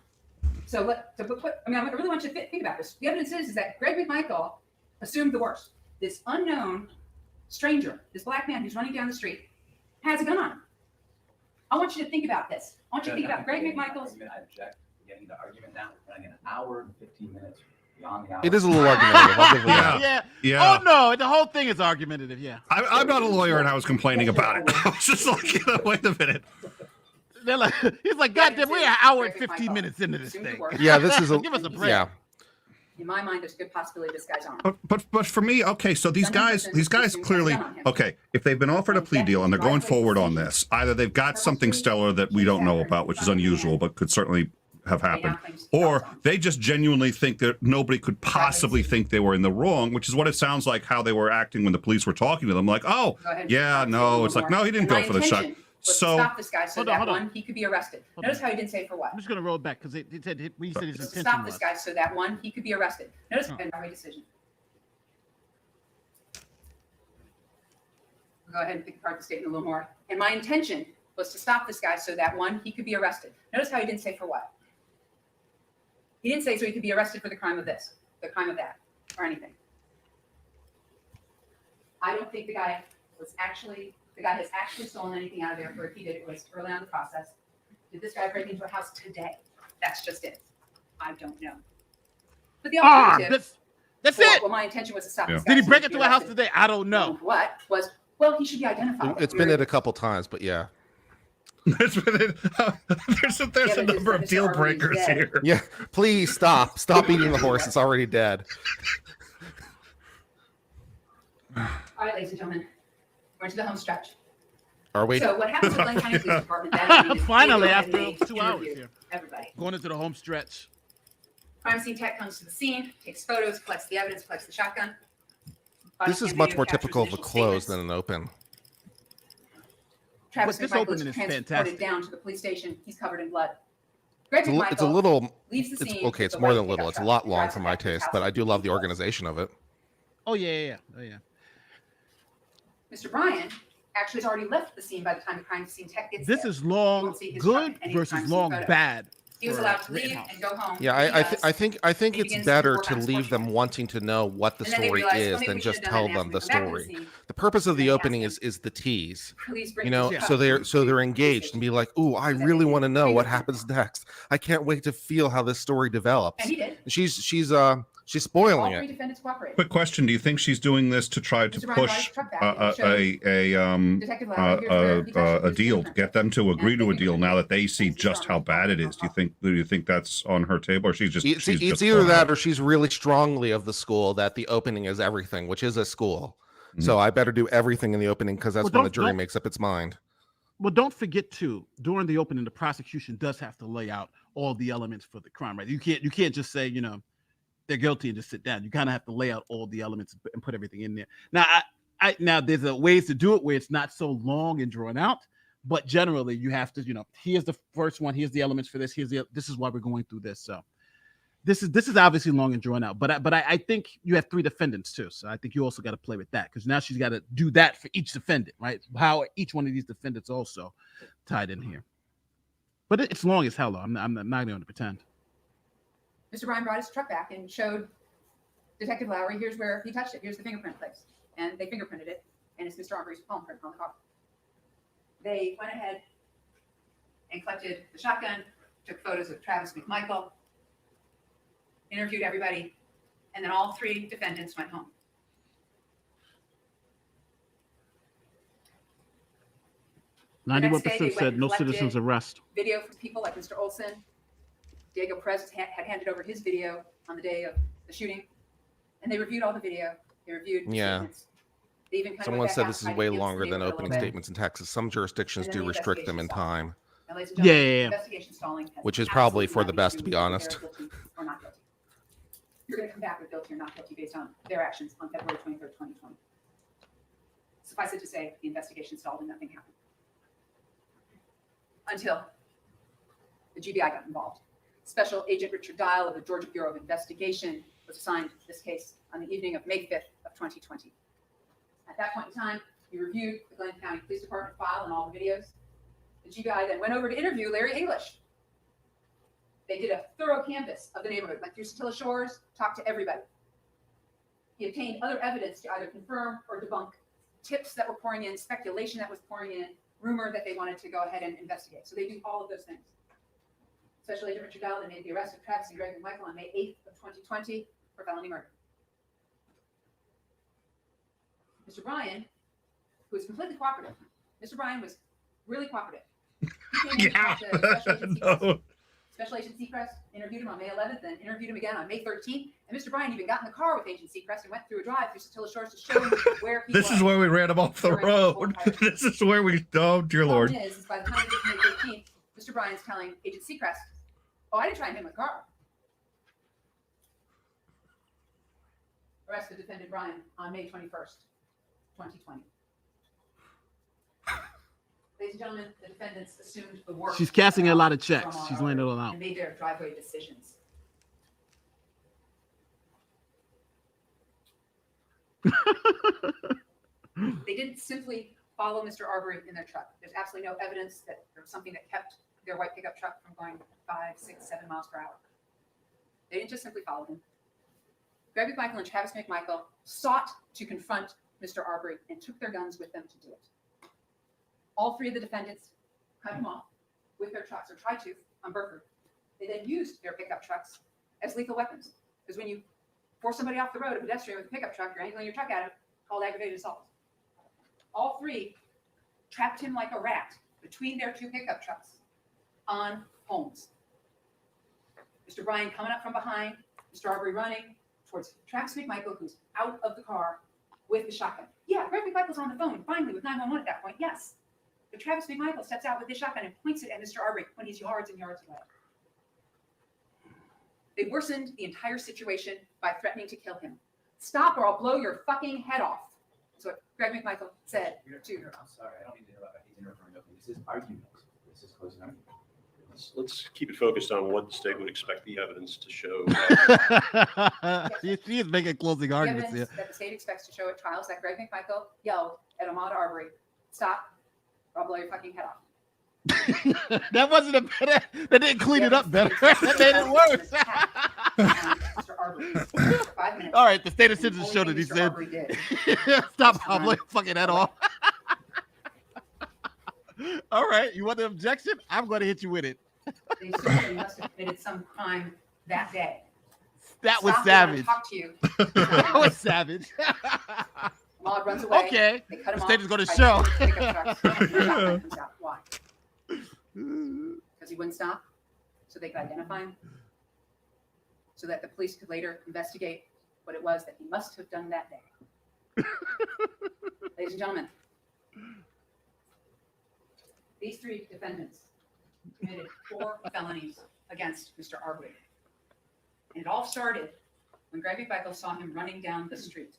So I really want you to think about this. The evidence is that Greg McMichael assumed the worst. This unknown stranger, this black man who's running down the street, has a gun on him. I want you to think about this. I want you to think about Greg McMichael's. I object to getting the argument now. We're running an hour and 15 minutes beyond the hour. It is a little argumentative. I'll give him that. Yeah. Oh no, the whole thing is argumentative. Yeah. I'm not a lawyer, and I was complaining about it. I was just like, wait a minute. They're like, he's like, God damn, we're an hour and 15 minutes into this thing. Yeah, this is a. Give us a break. Yeah. In my mind, there's a good possibility this guy's armed. But for me, okay, so these guys clearly, okay, if they've been offered a plea deal and they're going forward on this, either they've got something stellar that we don't know about, which is unusual, but could certainly have They now happened, claim to be or God's own. they just genuinely think that nobody could possibly think they were in the wrong, which is what it sounds like how they were acting when the police were talking to them. Like, oh, Go ahead. yeah, I'll say a no, little it's like, more. no, he didn't And go for the my shot. intention was to So stop this guy so Hold on, that hold on. one, he could be arrested. Hold Notice on. how he didn't say for what. I'm just gonna roll it back because he said his To intention stop this was. guy so that one, he could be arrested. Notice Huh. an Arbery decision. Go ahead and pick apart the statement a little more. And my intention was to stop this guy so that one, he could be arrested. Notice how he didn't say for what. He didn't say so he could be arrested for the crime of this, the crime of that, or anything. I don't think the guy has actually stolen anything out of there, or if he did, it was early on in the process. Did this guy break into a house today? That's just it. I don't know. But the alternative, That's it. well, my intention was to stop Yeah. this guy. Did he so break could be into a house arrested. today? I don't know. What was, well, he should be identified. It's been it a couple times, but yeah. there's a number of Mr. deal Arbery's breakers dead. here. Yeah, please stop. Stop eating the horse. It's already dead. All right, ladies and gentlemen, we're into the home stretch. Are we? So what happens with Glenn County Police Department? that evening is Finally, they go after ahead and 2 hours interview here. Everybody. Going into the home stretch. Crime scene tech comes to the scene, takes photos, collects the evidence, collects the shotgun. Body This is cam much video more captures typical of a initial close statements. than an open. Travis But this McMichael opening is transported fantastic. down to the police station. He's covered in blood. Greg It's a McMichael little. leaves the scene. Okay, with it's the more white than pickup little. It's a truck. lot He long drives for it my back to his taste, house but I in do love the Florida. organization of it. Oh yeah. Mr. Bryan actually has already left the scene by the time the crime scene tech gets This there. is You long won't see his truck good in any of the versus crime scene long photos. bad. He was for allowed to leave Rittenhouse. and go home. Yeah, He I does. think He it's begins better work to on leave sports them wanting to know what the And then they story realize, is well, maybe than we just should've done tell that them and the come back to story. scene. The purpose of the Then they opening ask is the tease. Police bring You know, his so truck they're to engaged and be like, "Ooh, I really want to know what happens next. I can't wait to feel how this story develops." And he did. She's All spoiling three it. defendants cooperated. Quick question: do you think she's doing this to try to Mr. Bryan brought push his truck back and showed Detective Lowry, here's where he touched a his deal, fingerprint. get them to agree And to a they deal now that they fingerprint see and just how strong bad it is? Do you think that's on her table, or she's just It's she's just either throwing that it? or she's really strongly of the school that the opening is everything, which is a school. Mhm. So I better do everything in the opening because that's Well, when the don't- jury don't- makes up its mind. Well, don't forget too, during the opening, the prosecution does have to lay out all the elements for the crime, right? You can't just say, they're guilty and just sit down. You kind of have to lay out all the elements and put everything in there. Now, now there's a ways to do it where it's not so long and drawn out, but generally you have to, here's the first one, here's the elements for this, this is why we're going through this. So this is obviously long and drawn out, but I think you have 3 defendants too. So I think you also got to play with that because now she's got to do that for each defendant, right? How each one of these defendants also tied in here. But it's long as hell though. I'm not going to pretend. Mr. Bryan brought his truck back and showed Detective Lowry, here's where he touched it. Here's the fingerprint place. And they fingerprinted it. And it's Mr. Arbery's palm print on the car. They went ahead and collected the shotgun, took photos of Travis McMichael, interviewed everybody, and then all 3 defendants went home. The next day, they 91% went said and no collected citizens arrest. Video from people like Mr. Olson. Diego Perez had handed over his video on the day of the shooting. And they reviewed all the video. They reviewed the Yeah. statements. They even kind of Someone went back said out this and is tried to way give us the longer than neighborhood a opening little bit. statements in Texas. Some jurisdictions And then do the restrict them in investigation time. Now, ladies and Yeah, gentlemen, yeah, yeah. investigation stalling has Which is probably absolutely for the nothing best, to do be with whether honest. they're guilty or not guilty. You're going to come back with guilty or not guilty based on their actions on February 23rd, 2020. Suffice it to say, the investigation stalled and nothing happened. Until the GBI got involved. Special Agent Richard Dial of the Georgia Bureau of Investigation was assigned this case on the evening of May 5th of 2020. At that point in time, he reviewed the Glenn County Police Department file and all the videos. The GBI then went over to interview Larry English. They did a thorough canvass of the neighborhood, went through Satilla Shores, talked to everybody. He obtained other evidence to either confirm or debunk tips that were pouring in, speculation that was pouring in, rumor that they wanted to go ahead and investigate. So they do all of those things. Special Agent Richard Dial then made the arrest of Travis and Greg McMichael on May 8th of 2020 for felony murder. Mr. Bryan, who was completely cooperative, Mr. Bryan was really cooperative. He came in and talked to Special Agent Seacrest. No. Special Agent Seacrest interviewed him on May 11th, then interviewed him again on May 13th. And Mr. Bryan even got in the car with Agent Seacrest and went through a drive through Satilla Shores to show him where he This was. is where we ran him off the during the whole road. entire time. This is where we. Oh dear The Lord. problem is by the time we get to May 13th, Mr. Bryan's telling Agent Seacrest, Oh, I didn't try and hit my car. Arrested defendant Brian on May 21st, 2020. Ladies and gentlemen, the defendants assumed the work. She's casting a lot of checks. She's laying it all out. And made their driveway decisions. They didn't simply follow Mr. Arbery in their truck. There's absolutely no evidence that there was something that kept their white pickup truck from going 5, 6, 7 miles per hour. They didn't just simply follow him. Greg McMichael and Travis McMichael sought to confront Mr. Arbery and took their guns with them to do it. All three of the defendants cut him off with their trucks, or tried to, on Burford. They then used their pickup trucks as lethal weapons. Because when you force somebody off the road, a pedestrian with a pickup truck, you're angling your truck at him, called aggravated assault. All three trapped him like a rat between their two pickup trucks on Holmes. Mr. Bryan coming up from behind, Mr. Arbery running towards Travis McMichael, who's out of the car with the shotgun. Yeah, Greg McMichael's on the phone, finally, with 911 at that point, yes. But Travis McMichael steps out with his shotgun and points it at Mr. Arbery when he's yards and yards away. They worsened the entire situation by threatening to kill him. Stop or I'll blow your fucking head off. That's what Greg McMichael said to her. I'm sorry, I don't mean to interrupt. I hate to interrupt. This is argument. This is closing argument. Let's keep it focused on what the state would expect the evidence to show. She is making closing The arguments evidence here. that the state expects to show at trials that Greg McMichael yelled at Ahmaud Arbery, "Stop, or I'll blow your fucking head off." That wasn't a better. That didn't clean it up better. That made it worse. Mr. Arbery, 5 minutes. All right, the state of The citizens only showed thing that he Mr. said, Arbery did "Stop, was to Pablo, run fucking head away. off." All right, you want the objection? I'm going to hit you with it. They certainly must have committed some crime that day. That was Stop, I wanna savage. Talk to you. That was savage. Ahmaud runs away. Okay, They cut him the off. state is going to Tried show. steal his pickup trucks. His shotgun comes out. Why? Because he wouldn't stop, so they could identify him, so that the police could later investigate what it was that he must have done that day. Ladies and gentlemen, these three defendants committed 4 felonies against Mr. Arbery. And it all started when Greg McMichael saw him running down the street.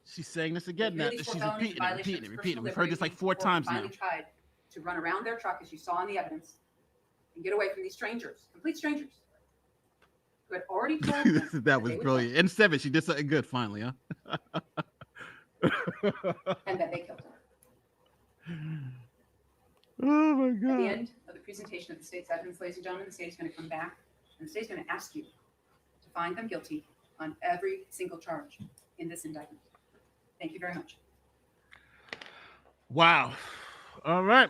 She's saying this again now. These She's 4 felonies, repeating it, violation repeating it, of repeating it. personal We've heard this like liberty, 4 before he times now. finally tried to run around their truck, as you saw in the evidence, and get away from these strangers, complete strangers, who had already told him That was they would brilliant. And 7, she did something good finally, huh? and that they killed him. Oh my At the god. end of the presentation of the state's evidence, ladies and gentlemen, the state is going to come back and the state is going to ask you to find them guilty on every single charge in this indictment. Thank you very much. Wow. All right.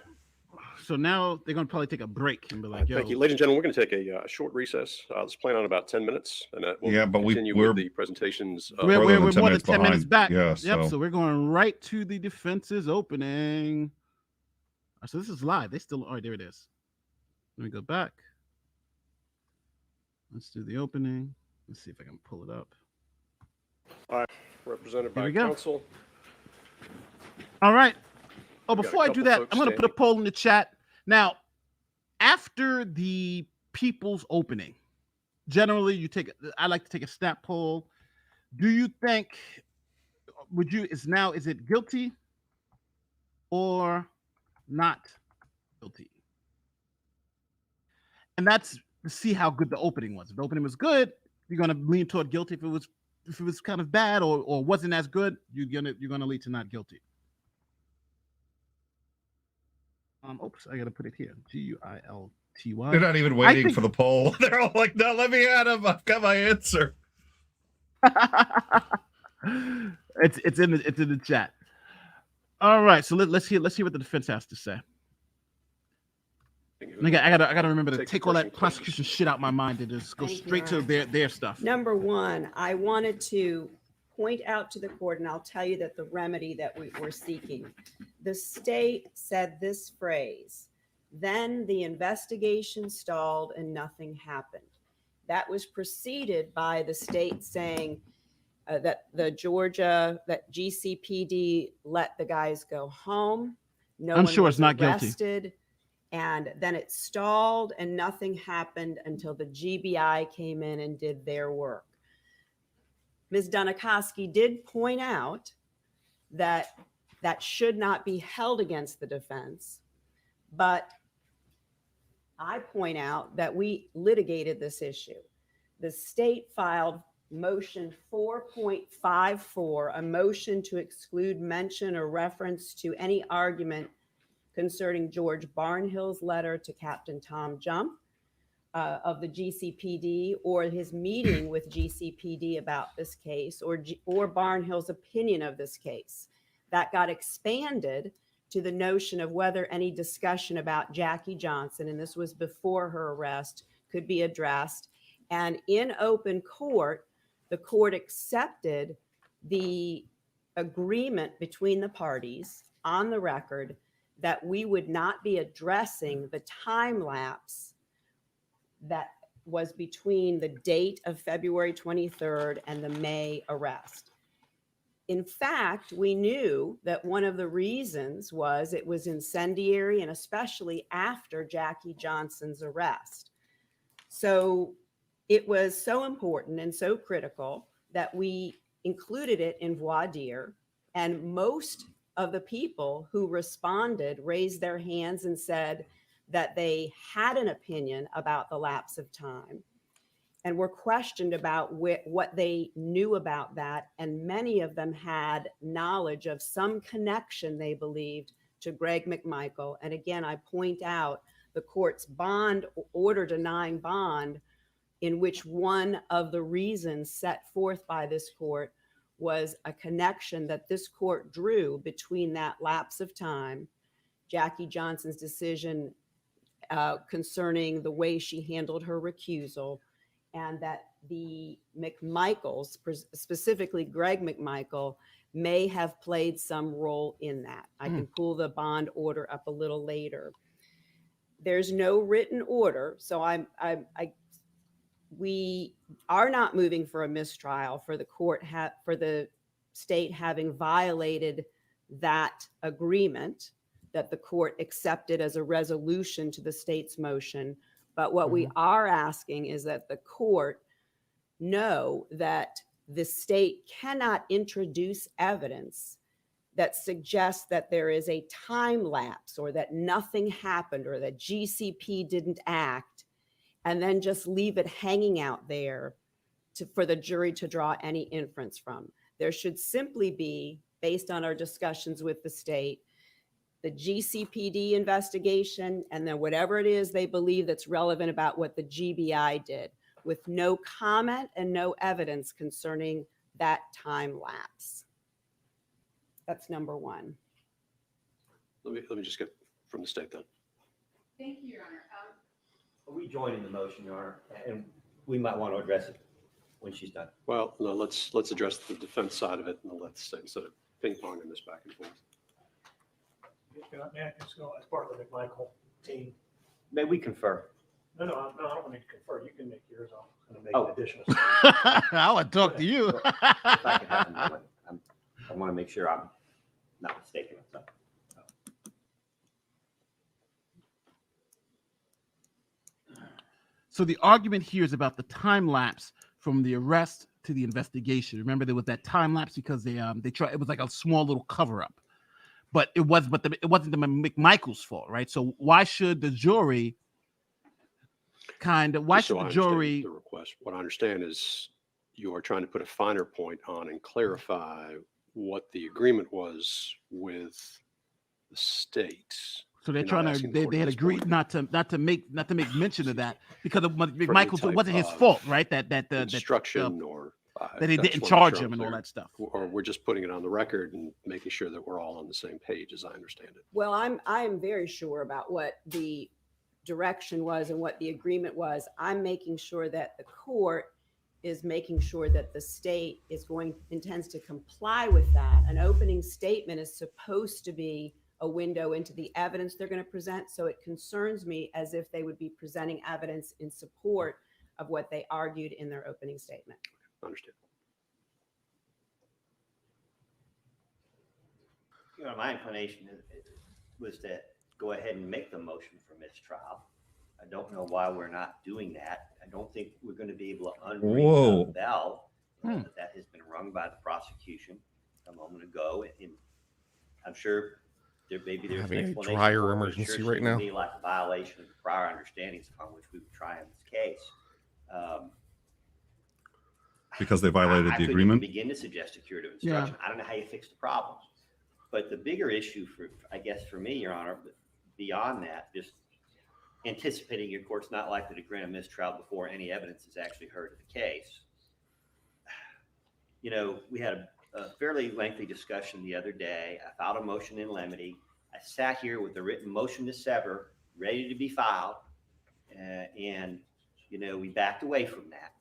So now they're gonna probably take a break and be like, "Yo, Thank you. Ladies and gentlemen, we're going to take a short recess. Let's plan on about 10 minutes. And we'll Yeah, but continue we're with the presentations. we're further than 10 more than minutes 10 minutes behind. back." Yeah, Yep. so- So we're going right to the defense's opening. So this is live. They still. All right, there it is. Let me go back. Let's do the opening. Let's see if I can pull it up. Represented Here by we go. counsel. All right. Oh, We got a before I do couple that, folks I'm going to put a standing. poll in the chat. Now, after the people's opening, generally I like to take a snap poll. Do you think, is it guilty or not guilty? And that's to see how good the opening was. If the opening was good, you're going to lean toward guilty. If it was kind of bad or wasn't as good, you're gonna lean to not guilty. Oops, I gotta put it here. GUILTY. They're not even waiting think- for the poll. They're all like, "No, let me at him. I've got my answer." It's in the chat. All right, so let's hear what the defense has to say. I gotta remember to take all that prosecution shit out my mind and just go Thank you, straight to Ryan. their stuff. Number one, I wanted to point out to the court, and I'll tell you that the remedy that we're seeking, the state said this phrase, "Then the investigation stalled and nothing happened." That was preceded by the state saying that that GCPD let the guys go home. No I'm one sure was it's not guilty. arrested. And then it stalled and nothing happened until the GBI came in and did their work. Ms. Dunikoski did point out that that should not be held against the defense, but I point out that we litigated this issue. The state filed motion 4.54, a motion to exclude mention or reference to any argument concerning George Barnhill's letter to Captain Tom Jump of the GCPD, or his meeting with GCPD about this case, or Barnhill's opinion of this case. That got expanded to the notion of whether any discussion about Jackie Johnson, and this was before her arrest, could be addressed. And in open court, the court accepted the agreement between the parties on the record that we would not be addressing the time lapse that was between the date of February 23rd and the May arrest. In fact, we knew that one of the reasons was it was incendiary, and especially after Jackie Johnson's arrest. So it was so important and so critical that we included it in voir dire, and most of the people who responded raised their hands and said that they had an opinion about the lapse of time and were questioned about what they knew about that. And many of them had knowledge of some connection, they believed, to Greg McMichael. And again, I point out the court's bond order denying bond, in which one of the reasons set forth by this court was a connection that this court drew between that lapse of time, Jackie Johnson's decision concerning the way she handled her recusal, and that the McMichaels, specifically Greg McMichael, may have played some role in that. I can pull the bond order up a little later. There's no written order, so we are not moving for a mistrial for the court for the state having violated that agreement that the court accepted as a resolution to the state's motion. But what we are asking is that the court know that the state cannot introduce evidence that suggests that there is a time lapse or that nothing happened or that GCP didn't act, and then just leave it hanging out there for the jury to draw any inference from. There should simply be, based on our discussions with the state, the GCPD investigation, and then whatever it is they believe that's relevant about what the GBI did, with no comment and no evidence concerning that time lapse. That's number one. Let me just get from the state then. Thank you, Your Honor. We join in the motion, Your Honor, and we might want to address it when she's done. Well, no, let's address the defense side of it, and let's say, instead of ping-ponging this back and forth. May I just go as part of the McMichael team? May we confer? No, I don't want to confer. You can make yours. I'm going to make Oh. additional. I would talk to you. If I can have them, I want to make sure I'm not mistaken. So. So the argument here is about the time lapse from the arrest to the investigation. Remember, there was that time lapse because they tried. It was like a small little cover up, but it wasn't the McMichael's fault, right? So why should the jury The request? What I understand is you are trying to put a finer point on and clarify what the agreement was with the state. So they're trying to. They had agreed not to make mention of that because of McMichael's. It wasn't his fault, right? That instruction or that he didn't charge him and all that stuff. Or we're just putting it on the record and making sure that we're all on the same page, as I understand it. Well, I am very sure about what the direction was and what the agreement was. I'm making sure that the court is making sure that the state intends to comply with that. An opening statement is supposed to be a window into the evidence they're going to present. So it concerns me as if they would be presenting evidence in support of what they argued in their opening statement. Understand. You know, my inclination was that go ahead and make the motion for mistrial. I don't know why we're not doing that. I don't think we're going to be able to unring the bell that has been rung by the prosecution a moment ago. And I'm sure there's an Having a explanation dryer for it, but it emergency sure right seems now. to me like a violation of the prior understandings upon which we would try in this case. Because they violated I the couldn't agreement. even begin to suggest a curative instruction. I don't know how you fix the problem. But the bigger issue I guess for me, Your Honor, beyond that, just anticipating your court's not likely to grant a mistrial before any evidence is actually heard of the case. We had a fairly lengthy discussion the other day. I filed a motion in limine. I sat here with a written motion to sever ready to be filed. And we backed away from that.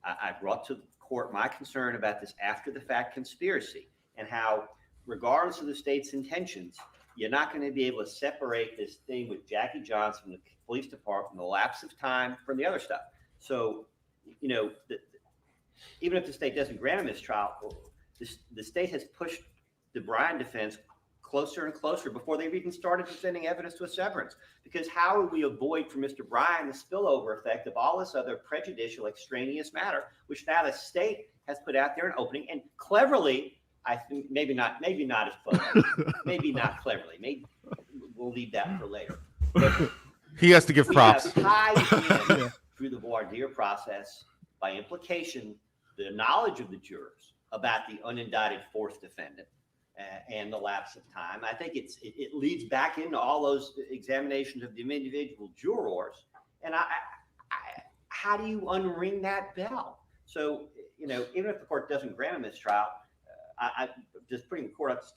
I brought to the court my concern about this after the fact conspiracy and how, regardless of the state's intentions, you're not going to be able to separate this thing with Jackie Johnson, the police department, the lapse of time from the other stuff. So, even if the state doesn't grant a mistrial, the state has pushed the Bryan defense closer and closer before they've even started presenting evidence to a severance. Because how would we avoid from Mr. Bryan the spillover effect of all this other prejudicial extraneous matter, which now the state has put out there in opening and cleverly, I think maybe not as cleverly, maybe not cleverly, maybe we'll leave that for later. But he has to give props. We have tied in through the voir dire process, by implication, the knowledge of the jurors about the unindicted fourth defendant and the lapse of time. I think it leads back into all those examinations of the individual jurors. And how do you unring that bell? So, even if the court doesn't grant a mistrial, I just putting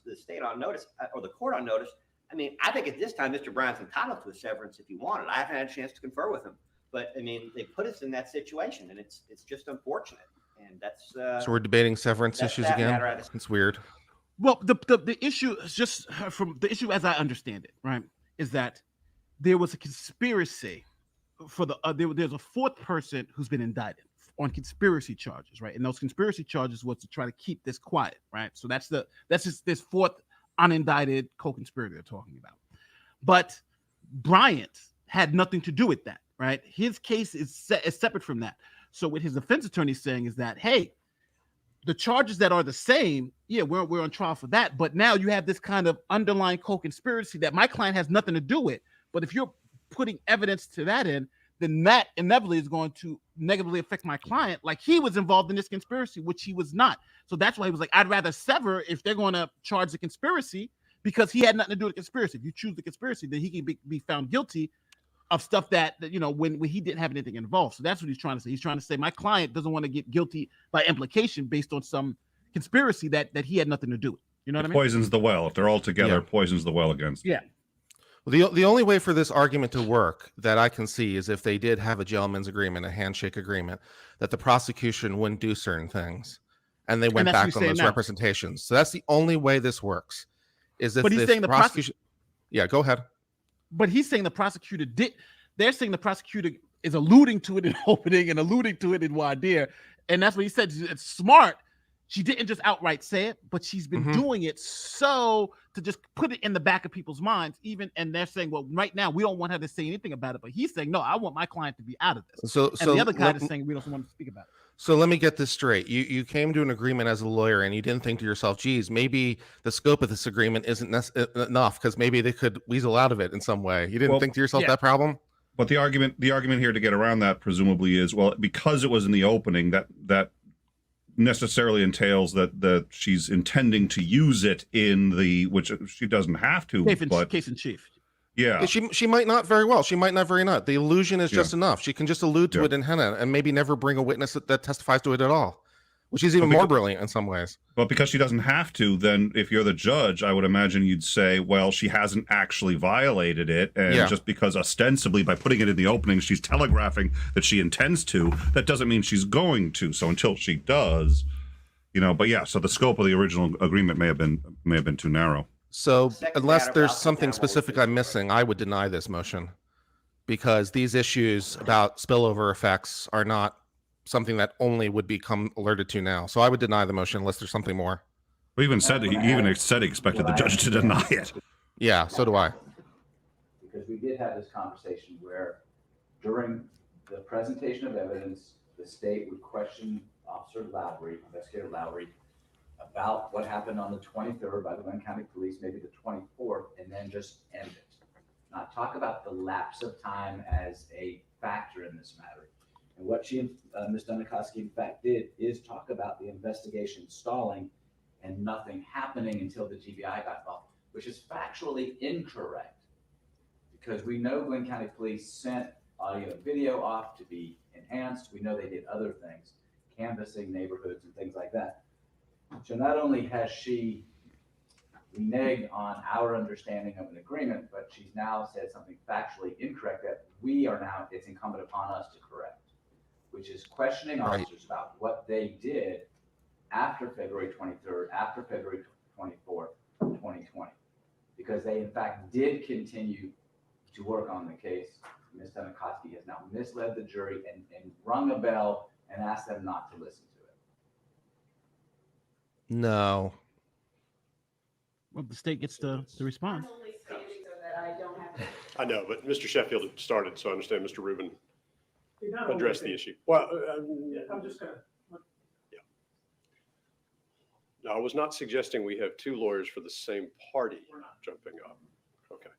the state on notice or the court on notice. I mean, I think at this time, Mr. Bryan's entitled to a severance if he wanted. I haven't had a chance to confer with him, but I mean, they put us in that situation, and it's just unfortunate. And that's so we're debating severance issues again. It's weird. Well, the issue is just from the issue as I understand it, right, is that there was a conspiracy for there's a fourth person who's been indicted on conspiracy charges, right? And those conspiracy charges was to try to keep this quiet, right? So that's just this fourth unindicted co-conspirator they're talking about. But Bryant had nothing to do with that, right? His case is separate from that. So what his defense attorney is saying is that, hey, the charges that are the same, yeah, we're on trial for that. But now you have this kind of underlying co-conspiracy that my client has nothing to do with. But if you're putting evidence to that end, then that inevitably is going to negatively affect my client, like he was involved in this conspiracy, which he was not. So that's why he was like, I'd rather sever if they're going to charge the conspiracy, because he had nothing to do with the conspiracy. If you choose the conspiracy, then he can be found guilty of stuff that when he didn't have anything involved. So that's what he's trying to say. He's trying to say my client doesn't want to get guilty by implication based on some conspiracy that he had nothing to do with. You know what I mean? Poisons the well. If they're all together, poisons the well against. Yeah. Well, the only way for this argument to work that I can see is if they did have a gentleman's agreement, a handshake agreement, that the prosecution wouldn't do certain things, and they went back on those representations. So that's the only way this works. Is if the prosecution. Yeah, go ahead. But he's saying the prosecutor did. They're saying the prosecutor is alluding to it in opening and alluding to it in voir dire, and that's what he said. It's smart. She didn't just outright say it, but she's been doing it so to just put it in the back of people's minds. And they're saying, well, right now we don't want her to say anything about it. But he's saying, no, I want my client to be out of this. So the other guy is saying we don't want to speak about it. So let me get this straight. You came to an agreement as a lawyer, and you didn't think to yourself, geez, maybe the scope of this agreement isn't enough because maybe they could weasel out of it in some way. You didn't think to yourself that problem? But the argument here to get around that presumably is, well, because it was in the opening, that necessarily entails that she's intending to use it in which she doesn't have to. Case in chief. Yeah. She might not very well. She might not very not. The illusion is just enough. She can just allude to it in henna and maybe never bring a witness that testifies to it at all, which is even more brilliant in some ways. But because she doesn't have to, then if you're the judge, I would imagine you'd say, well, she hasn't actually violated it. And just because ostensibly by putting it in the opening, she's telegraphing that she intends to, that doesn't mean she's going to. So until she does, but yeah, so the scope of the original agreement may have been too narrow. So unless there's something specific I'm missing, I would deny this motion because these issues about spillover effects are not something that only would become alerted to now. So I would deny the motion unless there's something more. He even said he expected the judge to deny it. Yeah, so do I. we did have this conversation where during the presentation of evidence, the state would question Officer Lowry, Investigator Lowry, about what happened on the 23rd by the Glenn County Police, maybe the 24th, and then just end it. Not talk about the lapse of time as a factor in this matter. And what Ms. Dunikoski in fact did is talk about the investigation stalling and nothing happening until the GBI got involved, which is factually incorrect. Because we know Glenn County Police sent audio and video off to be enhanced. We know they did other things, canvassing neighborhoods and things like that. So not only has she reneged on our understanding of an agreement, but she's now said something factually incorrect that it's incumbent upon us to correct, which is questioning officers about what they did after February 23rd, after February 24th, 2020, because they in fact did continue to work on the case. Ms. Dunikoski has now misled the jury and rung a bell and asked them not to listen to it. No. Well, the state gets to respond. I'm only stating so that I don't have to. I know, but Mr. Sheffield had started, so I understand Mr. Rubin You're not addressed only- the issue. Well, Yeah, I'm just gonna, no, I was not suggesting we have two lawyers for the same party we're not. jumping up. Okay.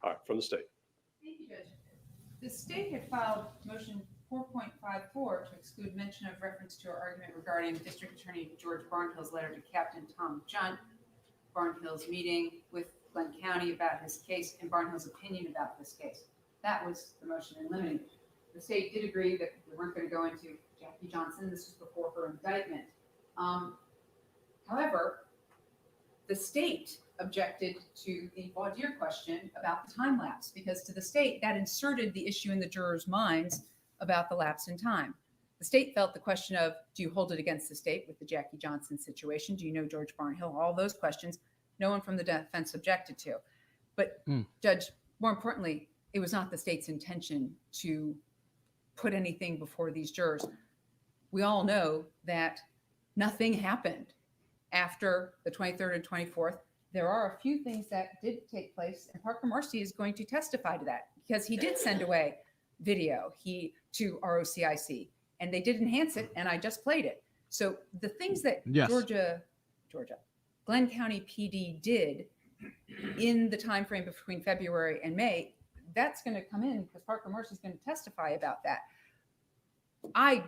All right, from the state. Thank you, Judge. The state had filed motion 4.54 to exclude mention of reference to our argument regarding District Attorney George Barnhill's letter to Captain Tom Junt, Barnhill's meeting with Glenn County about his case, and Barnhill's opinion about this case. That was the motion in limine. The state did agree that we weren't going to go into Jackie Johnson. This was before her indictment. However, the state objected to the voir dire question about the time lapse, because to the state that inserted the issue in the jurors' minds about the lapse in time. The state felt the question of, do you hold it against the state with the Jackie Johnson situation? Do you know George Barnhill? All those questions, no one from the defense objected to. But Judge, more importantly, it was not the state's intention to put anything before these jurors. We all know that nothing happened after the 23rd and 24th. There are a few things that did take place, and Parker Marcy is going to testify to that, because he did send away video to ROCIC, and they did enhance it, and I just played it. So the things that Glenn County PD did in the time frame between February and May, that's going to come in because Parker Marcy is going to testify about that. I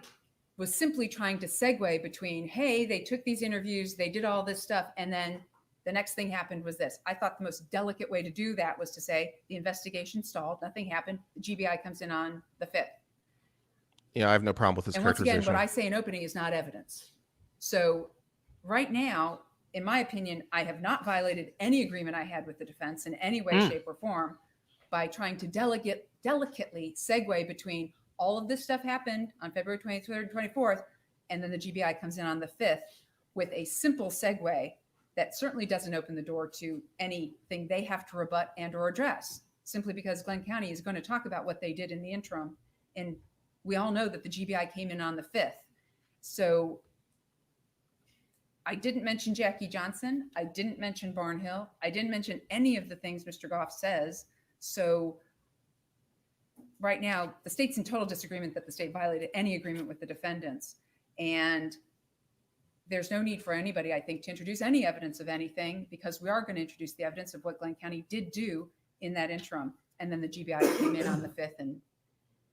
was simply trying to segue between, hey, they took these interviews, they did all this stuff, and then the next thing happened was this. I thought the most delicate way to do that was to say the investigation stalled, nothing happened, the GBI comes in on the 5th. Yeah, I have no problem with this And once characterization. again, what I say in opening is not evidence. So right now, in my opinion, I have not violated any agreement I had with the defense in any way, shape, or form by trying to delicately segue between all of this stuff happened on February 23rd and 24th, and then the GBI comes in on the 5th with a simple segue that certainly doesn't open the door to anything they have to rebut and or address, simply because Glenn County is going to talk about what they did in the interim. And we all know that the GBI came in on the 5th. So I didn't mention Jackie Johnson. I didn't mention Barnhill. I didn't mention any of the things Mr. Goff says. So right now, the state's in total disagreement that the state violated any agreement with the defendants. And there's no need for anybody, I think, to introduce any evidence of anything, because we are going to introduce the evidence of what Glenn County did do in that interim. And then the GBI came in on the 5th, and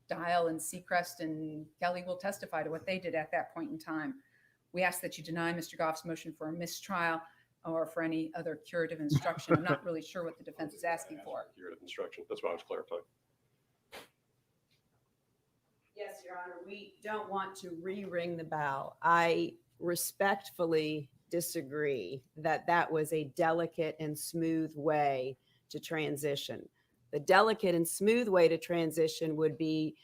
Dial and Seacrest and Kelly will testify to what they did at that point in time. We ask that you deny Mr. Goff's motion for a mistrial or for any other curative instruction. I'm not really sure what the defense is asking for. Curative instruction. That's why I was clarifying. Yes, Your Honor, we don't want to re-ring the bell. I respectfully disagree that that was a delicate and smooth way to transition. The delicate and smooth way to transition would be,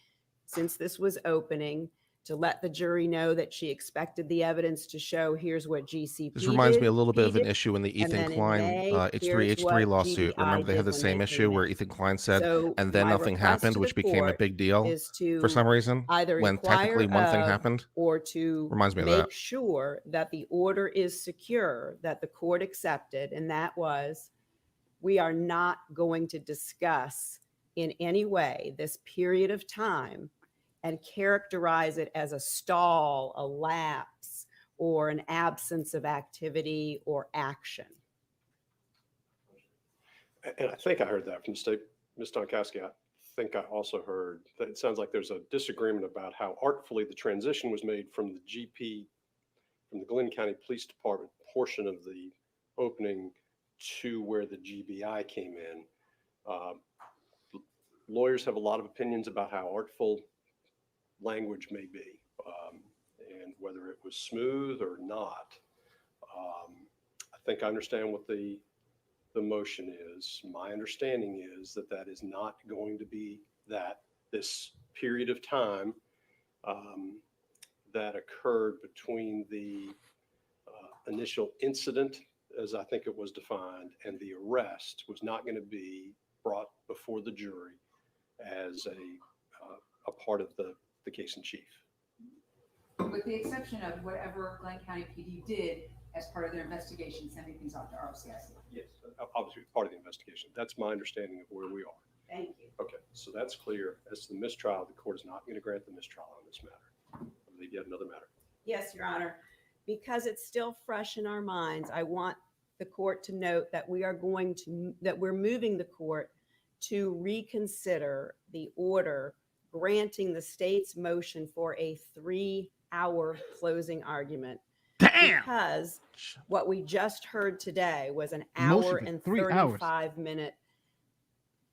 since this was opening, to let the jury know that she expected the evidence to show here's what GCP This reminds did, me a little bit of an did, issue in the and Ethan then in Klein May, H3H3 here's what lawsuit. GBI Remember, they had did the when same they issue came where in. Ethan Klein said, So and then my nothing request happened, to which the became a court big deal is to for some reason, either when technically inquire one thing of happened. or to Reminds me of make that. sure that the order is secure, that the court accepted, and that was, we are not going to discuss in any way this period of time and characterize it as a stall, a lapse, or an absence of activity or action. And I think I heard that from State, Ms. Donkowski. I think I also heard that it sounds like there's a disagreement about how artfully the transition was made from the GP, from the Glenn County Police Department portion of the opening to where the GBI came in. Lawyers have a lot of opinions about how artful language may be, and whether it was smooth or not. I think I understand what the motion is. My understanding is that that is not going to be that this period of time that occurred between the initial incident, as I think it was defined, and the arrest was not going to be brought before the jury as a part of the case in chief. With the exception of whatever Glenn County PD did as part of their investigation, sending things off to RCIC. Yes, obviously part of the investigation. That's my understanding of where we are. Thank you. Okay, so that's clear. As to the mistrial, the court is not going to grant the mistrial on this matter. I believe you have another matter. Yes, Your Honor. Because it's still fresh in our minds, I want the court to note that we're moving the court to reconsider the order granting the state's motion for a 3-hour closing argument. Damn. Because what we just heard today was an Motion hour for and 3 hours. 35-minute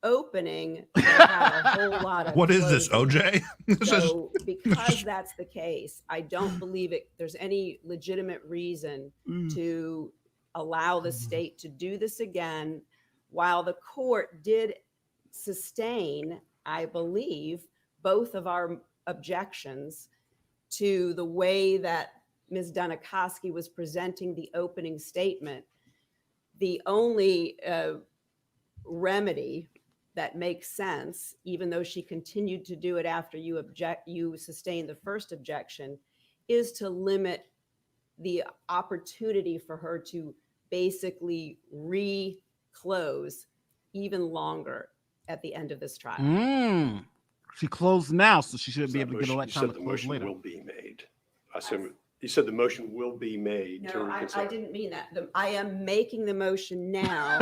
opening that had a whole lot of What is this, closing. OJ? This is- So because that's the case, I don't believe there's any legitimate reason to allow the state to do this again, while the court did sustain, I believe, both of our objections to the way that Ms. Donikowski was presenting the opening statement. The only remedy that makes sense, even though she continued to do it after you sustained the first objection, is to limit the opportunity for her to basically re-close even longer at the end of this trial. She closed now, so she shouldn't be able to get You electronic said the close motion later. will be made. I assume you said the motion will be made to No, I reconsider. didn't mean that. I am making the motion now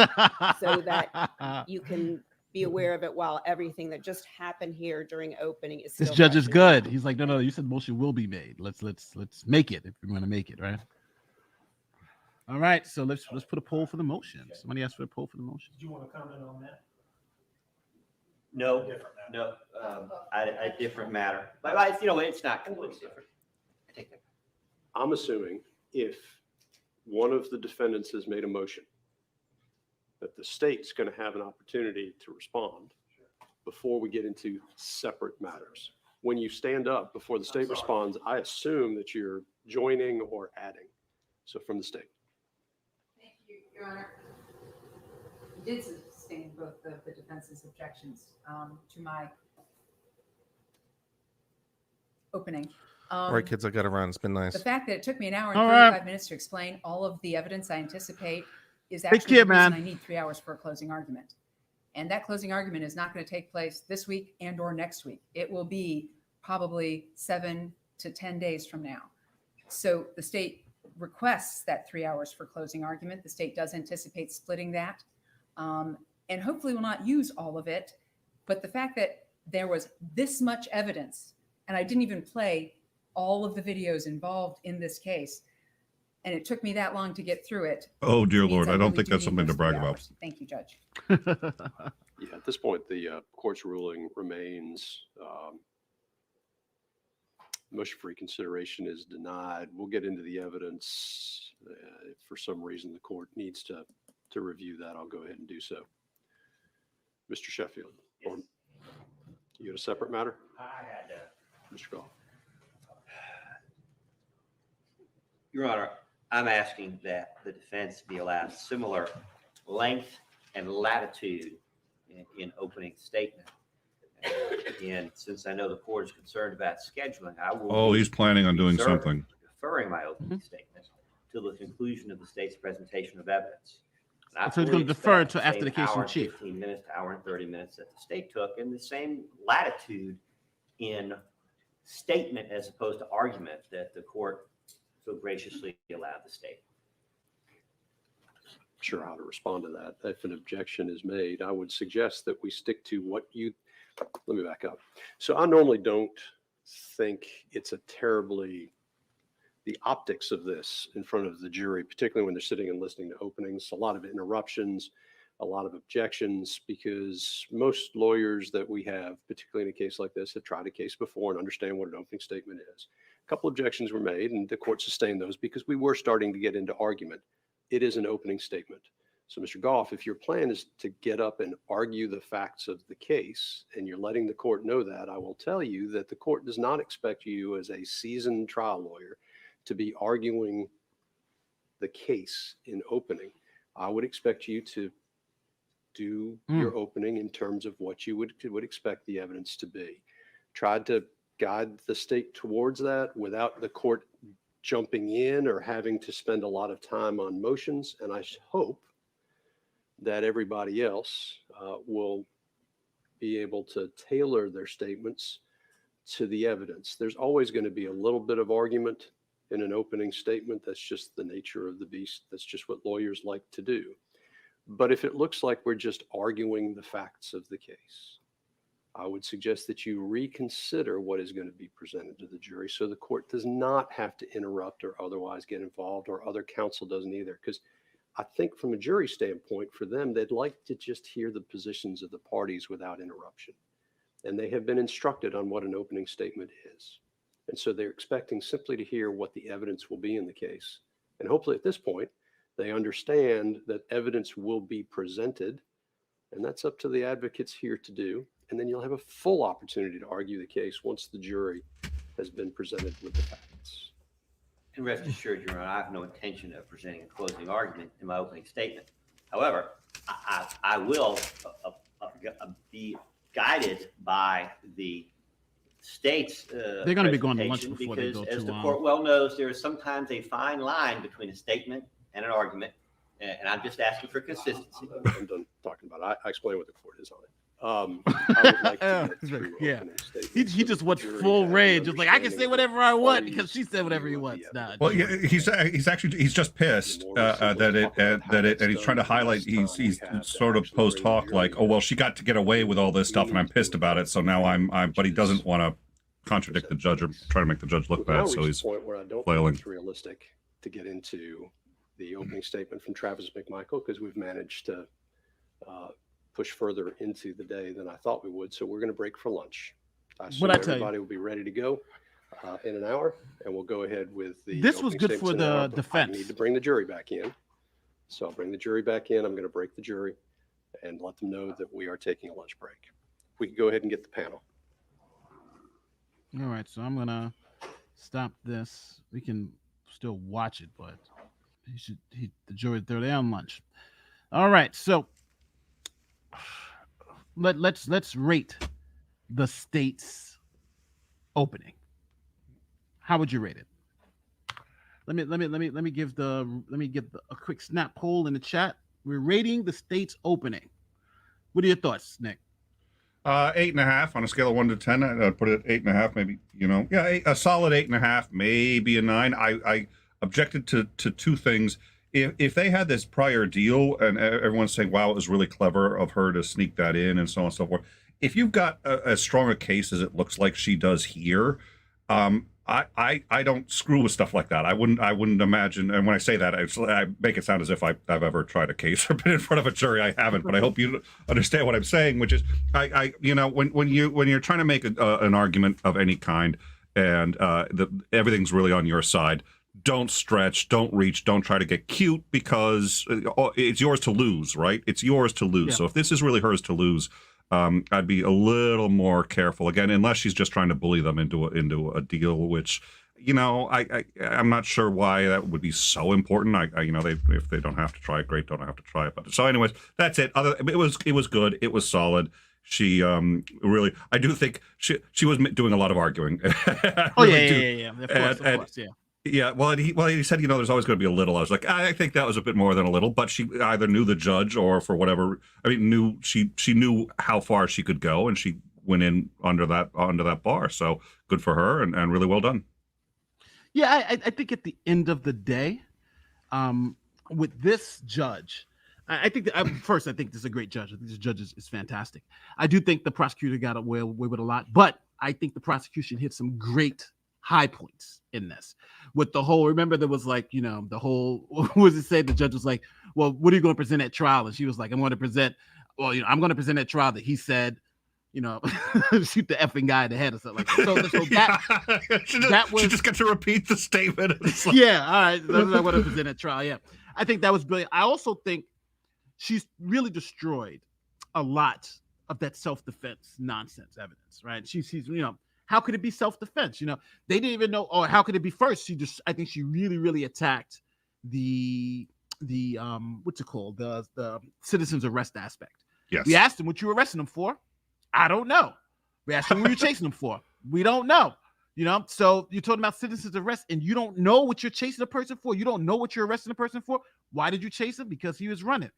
so that you can be aware of it while everything that just happened here during opening is This still judge is fresh in good. mind. He's like, no, you said motion will be made. Let's make it if we're gonna make it, right? All right, so let's put a poll for the motion. Somebody asked for a poll for the motion. Do you want to comment on that? No, a different matter. But it's not completely different. I take that. I'm assuming if one of the defendants has made a motion, that the state's going to have an opportunity to respond before we get into separate matters. When you stand up before the state responds, I assume that you're joining or adding. So from the state. Thank you, Your Honor. You did sustain both of the defense's objections to my opening. All right, kids, I got to run. It's been nice. The fact that it took me an hour and All 35 right. minutes to explain all of the evidence I anticipate is Take actually care, the reason man. I need 3 hours for a closing argument. And that closing argument is not going to take place this week and or next week. It will be probably 7 to 10 days from now. So the state requests that 3 hours for closing argument. The state does anticipate splitting that, and hopefully will not use all of it. But the fact that there was this much evidence, and I didn't even play all of the videos involved in this case, and it took me that long to get through it. Oh, dear means Lord. I really don't think do that's need something to those brag 3 about. hours. Thank you, Judge. Yeah, at this point, the court's ruling remains. Motion for reconsideration is denied. We'll get into the evidence. If for some reason the court needs to review that, I'll go ahead and do so. Mr. Sheffield, or you got a separate matter? I had Mr. Goff. Your Honor, I'm asking that the defense be allowed similar length and latitude in opening statement. And since I know the court is concerned about scheduling, I will. Oh, he's planning on doing something. Deferring my opening statement till the conclusion of the state's presentation of evidence. I So he's fully going to defer expect until after the same case in hour and chief. 15 minutes to hour and 30 minutes that the state took, and the same latitude in statement as opposed to argument that the court so graciously allowed the state. Sure how to respond to that. If an objection is made, I would suggest that we stick to what you, let me back up. So I normally don't think it's a terribly, the optics of this in front of the jury, particularly when they're sitting and listening to openings, a lot of interruptions, a lot of objections, because most lawyers that we have, particularly in a case like this, have tried a case before and understand what an opening statement is. A couple objections were made and the court sustained those because we were starting to get into argument. It is an opening statement. So Mr. Goff, if your plan is to get up and argue the facts of the case and you're letting the court know that, I will tell you that the court does not expect you as a seasoned trial lawyer to be arguing the case in opening. I would expect you to do your opening in terms of what you would expect the evidence to be. Tried to guide the state towards that without the court jumping in or having to spend a lot of time on motions. And I hope that everybody else will be able to tailor their statements to the evidence. There's always going to be a little bit of argument in an opening statement. That's just the nature of the beast. That's just what lawyers like to do. But if it looks like we're just arguing the facts of the case, I would suggest that you reconsider what is going to be presented to the jury so the court does not have to interrupt or otherwise get involved, or other counsel doesn't either. Because I think from a jury standpoint, for them, they'd like to just hear the positions of the parties without interruption. And they have been instructed on what an opening statement is. And so they're expecting simply to hear what the evidence will be in the case. And hopefully at this point, they understand that evidence will be presented, and that's up to the advocates here to do. And then you'll have a full opportunity to argue the case once the jury has been presented with the facts. And rest assured, Your Honor, I have no intention of presenting a closing argument in my opening statement. However, I will be guided by the state's They're going to be going to lunch before they because, go as too the long. court well knows, there is sometimes a fine line between a statement and an argument, and I'm just asking for consistency. I'm done talking about it. I explain what the court is on it. I would like to get through Yeah. opening statements He so that just the wants jury full has an rage. Just like, I can say understanding whatever of I the want parties because she said whatever he view of wants. the Nah, Well, evidence. yeah, he's just pissed and he's trying to highlight. He's sort of post hoc like, oh well, she got to get away with all this stuff, and I'm pissed about it. So now I'm. But he doesn't want to contradict the judge or try to make the judge look Now bad. So reached he's the point where I don't flailing. think it's realistic to get into the opening statement from Travis McMichael because we've managed to push further into the day than I thought we would. So we're going to break for lunch. I assume everybody will be ready to go in an hour, and we'll go ahead with the. This was opening good statements for in an hour, the but defense. I need to bring the jury back in. So I'll bring the jury back in. I'm going to break the jury and let them know that we are taking a lunch break. We can go ahead and get the panel. All right, so I'm gonna stop this. We can still watch it, but the jury, they're on lunch. All right, so let's rate the state's opening. How would you rate it? Let me give a quick snap poll in the chat. We're rating the state's opening. What are your thoughts, Nick? 8.5 on a scale of 1 to 10. I'd put it at 8.5, maybe. A solid 8.5, maybe a 9. I objected to two things. If they had this prior deal and everyone's saying, wow, it was really clever of her to sneak that in and so on and so forth. If you've got as strong a case as it looks like she does here, I don't screw with stuff like that. I wouldn't imagine. And when I say that, I make it sound as if I've ever tried a case or been in front of a jury. I haven't, but I hope you understand what I'm saying, which is when you're trying to make an argument of any kind and everything's really on your side, don't stretch, don't reach, don't try to get cute because it's yours to lose, right? It's yours to lose. Yeah. So if this is really hers to lose, I'd be a little more careful again, unless she's just trying to bully them into a deal, which, I'm not sure why that would be so important. If they don't have to try it, great, don't have to try it. But so anyways, that's it. It was good. It was solid. She really, I do think she was doing a lot of arguing. Yeah. Of course, yeah. Yeah, he said, there's always going to be a little. I was like, I think that was a bit more than a little, but she either knew the judge or for whatever, she knew how far she could go, and she went in under that bar. So good for her, and really well done. Yeah, I think at the end of the day, with this judge, I think that, first, I think this is a great judge. I think this judge is fantastic. I do think the prosecutor got away with a lot, but I think the prosecution hit some great high points in this. With the whole, remember there was like, the whole, what was it say? The judge was like, well, what are you going to present at trial? And she was like, I'm going to present at trial that he said, shoot the effing guy in the head or something like that. So that was, she just got to repeat the statement. Like, yeah, all right. That's what I want to present at trial. Yeah. I think that was brilliant. I also think she's really destroyed a lot of that self-defense nonsense evidence, right? She's how could it be self-defense? They didn't even know, or how could it be first? I think she really, really attacked the what's it called? The citizen's arrest aspect. Yes. We asked him what you were arresting him for. I don't know. We asked him what you were chasing him for. We don't know. So you're talking about citizen's arrest and you don't know what you're chasing a person for. You don't know what you're arresting a person for. Why did you chase him? Because he was running.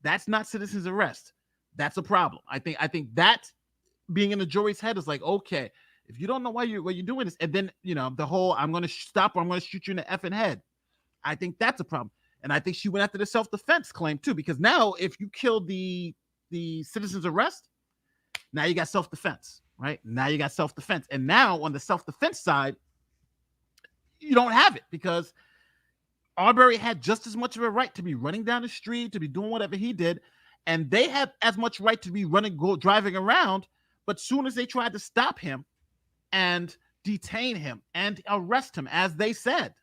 That's not citizen's arrest. That's a problem. I think that being in the jury's head is like, okay, if you don't know why you're doing this, and then the whole I'm going to stop or I'm going to shoot you in the effing head. I think that's a problem, and I think she went after the self-defense claim too, because now if you kill the citizen's arrest, now you got self-defense, right? Now you got self-defense, and now on the self-defense side, you don't have it because Arbery had just as much of a right to be running down the street, to be doing whatever he did, and they had as much right to be driving around. But soon as they tried to stop him and detain him and arrest him, as they said,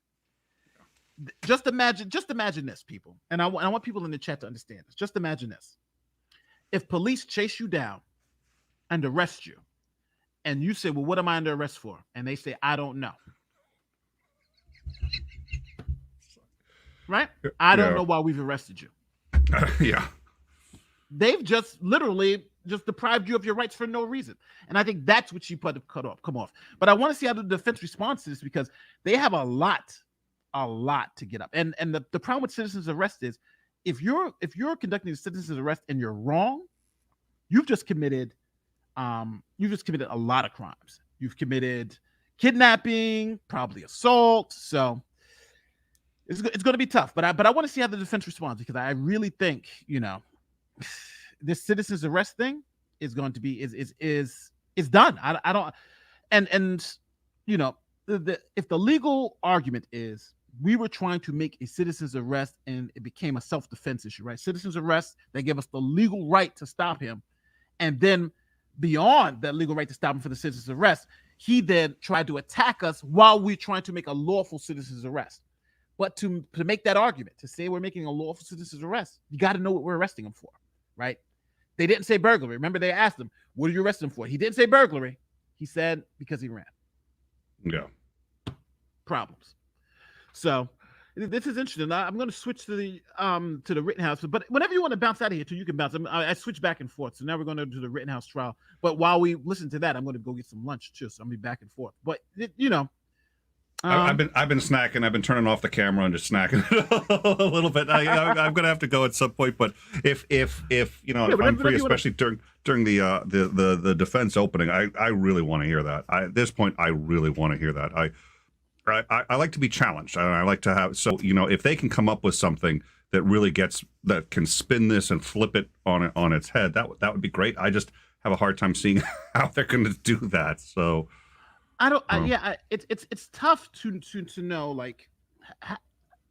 just imagine this, people. And I want people in the chat to understand this. Just imagine this. If police chase you down and arrest you, and you say, well, what am I under arrest for? And they say, I don't know. Right? I don't know why we've arrested you. Yeah. They've just literally just deprived you of your rights for no reason. And I think that's what she put to come off. But I want to see how the defense responds to this because they have a lot to get up. And the problem with citizen's arrest is if you're conducting a citizen's arrest and you're wrong, you've just committed a lot of crimes. You've committed kidnapping, probably assault. So it's going to be tough. But I want to see how the defense responds because I really think this citizen's arrest thing is going to be is done. I don't and if the legal argument is we were trying to make a citizen's arrest and it became a self-defense issue, right? Citizen's arrest, they give us the legal right to stop him. And then beyond that legal right to stop him for the citizen's arrest, he then tried to attack us while we're trying to make a lawful citizen's arrest. But to make that argument, to say we're making a lawful citizen's arrest, you got to know what we're arresting him for, right? They didn't say burglary. Remember, they asked him, what are you arresting him for? He didn't say burglary. He said because he ran. Yeah. Problems. So this is interesting. I'm going to switch to the Rittenhouse, but whenever you want to bounce out of here too, you can bounce. I switch back and forth. So now we're going to do the Rittenhouse trial. But while we listen to that, I'm going to go get some lunch too. So I'll be back and forth. But I've been snacking. I've been turning off the camera and just snacking a little bit. I'm going to have to go at some point. But if I'm free, especially during the defense opening, I really want to hear that. At this point, I really want to hear that. I like to be challenged. I like to have if they can come up with something that really that can spin this and flip it on its head, that would be great. I just have a hard time seeing how they're going to do that. So. It's tough to know. Like,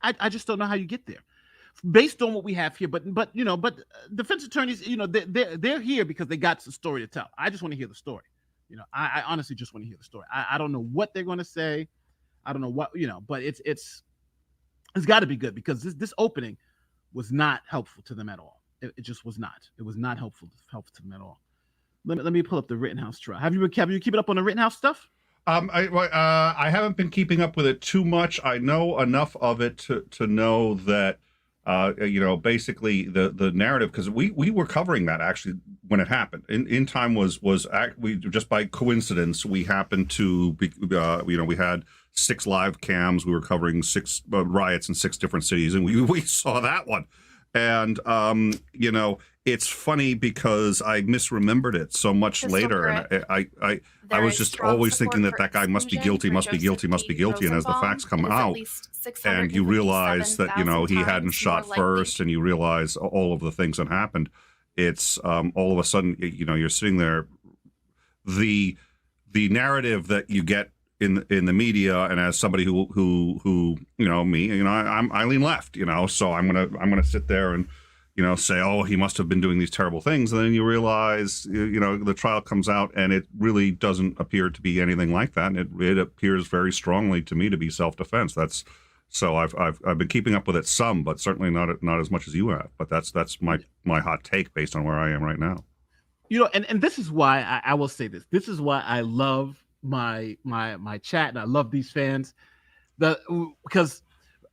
I just don't know how you get there, based on what we have here. But defense attorneys, they're here because they got a story to tell. I just want to hear the story. I honestly just want to hear the story. I don't know what they're going to say. I don't know what but it's got to be good because this opening was not helpful to them at all. It just was not. It was not helpful to them at all. Let me pull up the Rittenhouse trial. Have you keeping up on the Rittenhouse stuff? I haven't been keeping up with it too much. I know enough of it to know that basically the narrative, because we were covering that actually when it happened. In time we just by coincidence we happened to be, we had 6 live cams. We were covering 6 riots in 6 different cities, and we saw that one. And it's funny because I misremembered it so much later, and I was just always thinking that guy must be guilty, must be guilty, must be guilty. And as the facts come out, and you realize that he hadn't shot first, and you realize all of the things that happened, it's all of a sudden you're sitting there. The narrative that you get in the media, and as somebody who me, I lean left, so I'm gonna sit there and say, oh, he must have been doing these terrible things, and then you realize the trial comes out and it really doesn't appear to be anything like that, and it appears very strongly to me to be self-defense. So I've been keeping up with it some, but certainly not as much as you have. But that's my hot take based on where I am right now. And this is why I will say this. This is why I love my chat, and I love these fans, because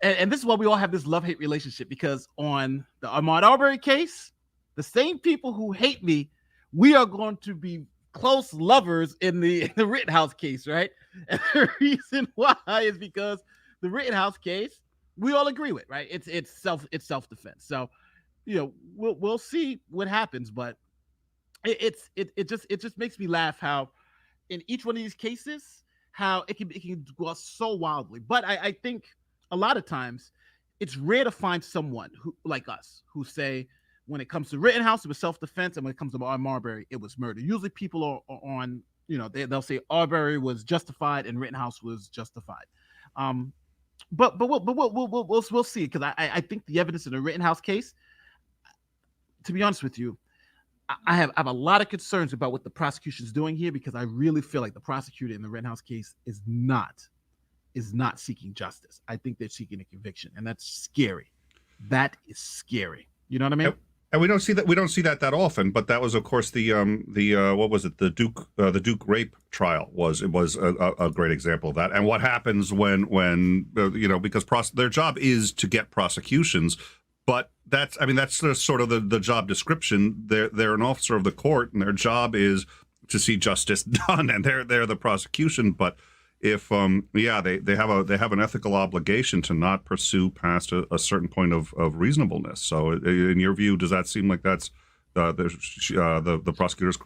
this is why we all have this love-hate relationship, because on the Ahmaud Arbery case, the same people who hate me, we are going to be close lovers in the Rittenhouse case, right? And the reason why is because the Rittenhouse case we all agree with, right? It's self-defense. So we'll see what happens, but it just makes me laugh how in each one of these cases, how it can go so wildly. But I think a lot of times it's rare to find someone who, like us, who say when it comes to Rittenhouse, it was self-defense, and when it comes to Arbery, it was murder. Usually people are on, they'll say Arbery was justified and Rittenhouse was justified. But we'll see, because I think the evidence in the Rittenhouse case, to be honest with you, I have a lot of concerns about what the prosecution is doing here, because I really feel like the prosecutor in the Rittenhouse case is not seeking justice. I think they're seeking a conviction, and that's scary. That is scary. You know what I mean? And we don't see that often. But that was, of course, the what was it? The Duke rape trial was a great example of that. And what happens when because their job is to get prosecutions. But that's sort of the job description. They're an officer of the court, and their job is to see justice done, and they're the prosecution. But if they have an ethical obligation to not pursue past a certain point of reasonableness. So, in your view, does that seem like that's the prosecutors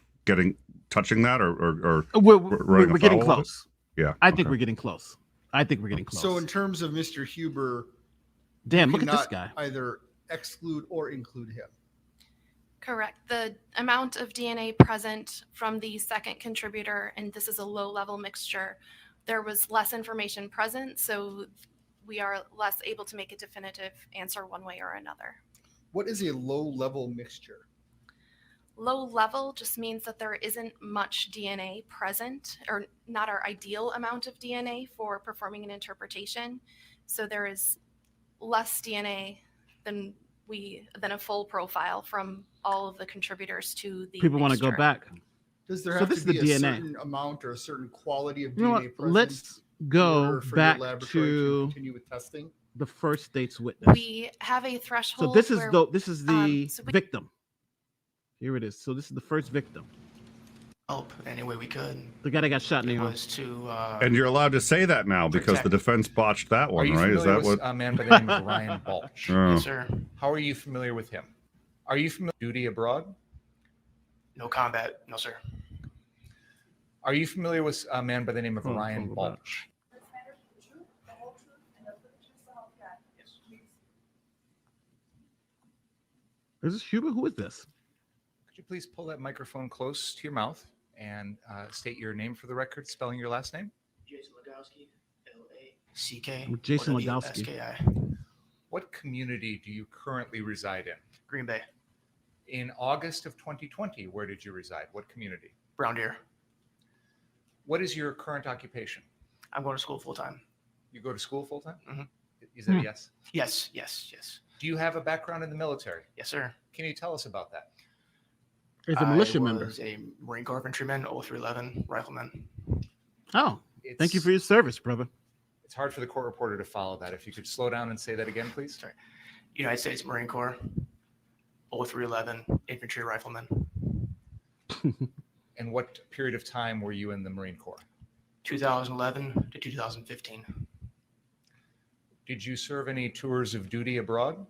touching that, or we're getting close? Yeah, I think we're getting close. So, in terms of Mr. Huber, damn, look at this guy. Either exclude or include him. Correct. The amount of DNA present from the second contributor, and this is a low-level mixture, there was less information present, so we are less able to make a definitive answer one way or another. What is a low-level mixture? Low level just means that there isn't much DNA present, or not our ideal amount of DNA for performing an interpretation. So there is less DNA than a full profile from all of the contributors to the people want to go back. Does there have to be a certain amount or a certain quality of DNA present? Let's go back to continue with testing? The first state's witness. We have a threshold. So this is the victim. Here it is. So this is the first victim. Help any way we could. The guy that got shot in the arm. And you're allowed to say that now because the defense botched that one, right? Is that what? A man by the name of Ryan Balch. Oh. Yes, sir. How are you familiar with him? Are you familiar with duty abroad? No combat, no, sir. Are you familiar with a man by the name of Ryan Balch? Is this Huber? Who is this? Could you please pull that microphone close to your mouth and state your name for the record, spelling your last name? Jason Legowski, L-A-C-K. Jason Legowski. S-K-I. What community do you currently reside in? Green Bay. In August of 2020, where did you reside? What community? Brown Deer. What is your current occupation? I'm going to school full time. You go to school full time? Mm-hmm. Is that a yes? Yes, yes, yes. Do you have a background in the military? Yes, sir. Can you tell us about that? He's a militia member. I was a Marine Corps infantryman, 0311 rifleman. Oh, thank you for your service, brother. It's hard for the court reporter to follow that. If you could slow down and say that again, please. Sorry. United States Marine Corps, 0311 infantry rifleman. And what period of time were you in the Marine Corps? 2011 to 2015. Did you serve any tours of duty abroad?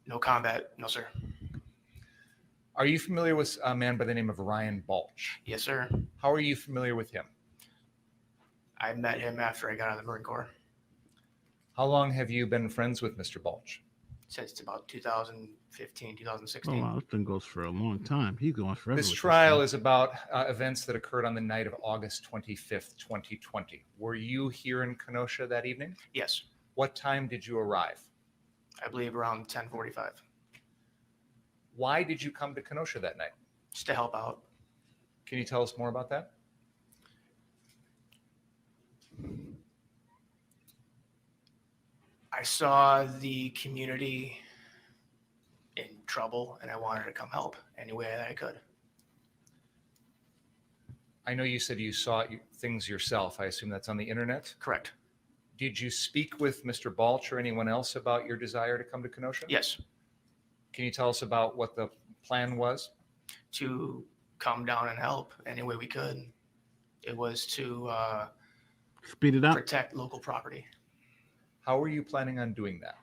No combat, no sir. Are you familiar with a man by the name of Ryan Balch? Yes sir. How are you familiar with him? I met him after I got out of the Marine Corps. How long have you been friends with Mr. Balch? Since about 2015, 2016. Oh, wow, this thing goes for a long time. He's going forever. This with trial thing. is about events that occurred on the night of August 25th, 2020. Were you here in Kenosha that evening? Yes. What time did you arrive? I believe around 10:45. Why did you come to Kenosha that night? Just to help out. Can you tell us more about that? I saw the community in trouble and I wanted to come help any way that I could. I know you said you saw things yourself. I assume that's on the internet? Correct. Did you speak with Mr. Balch or anyone else about your desire to come to Kenosha? Yes. Can you tell us about what the plan was? To come down and help any way we could. It was to speed it up, protect local property. How were you planning on doing that?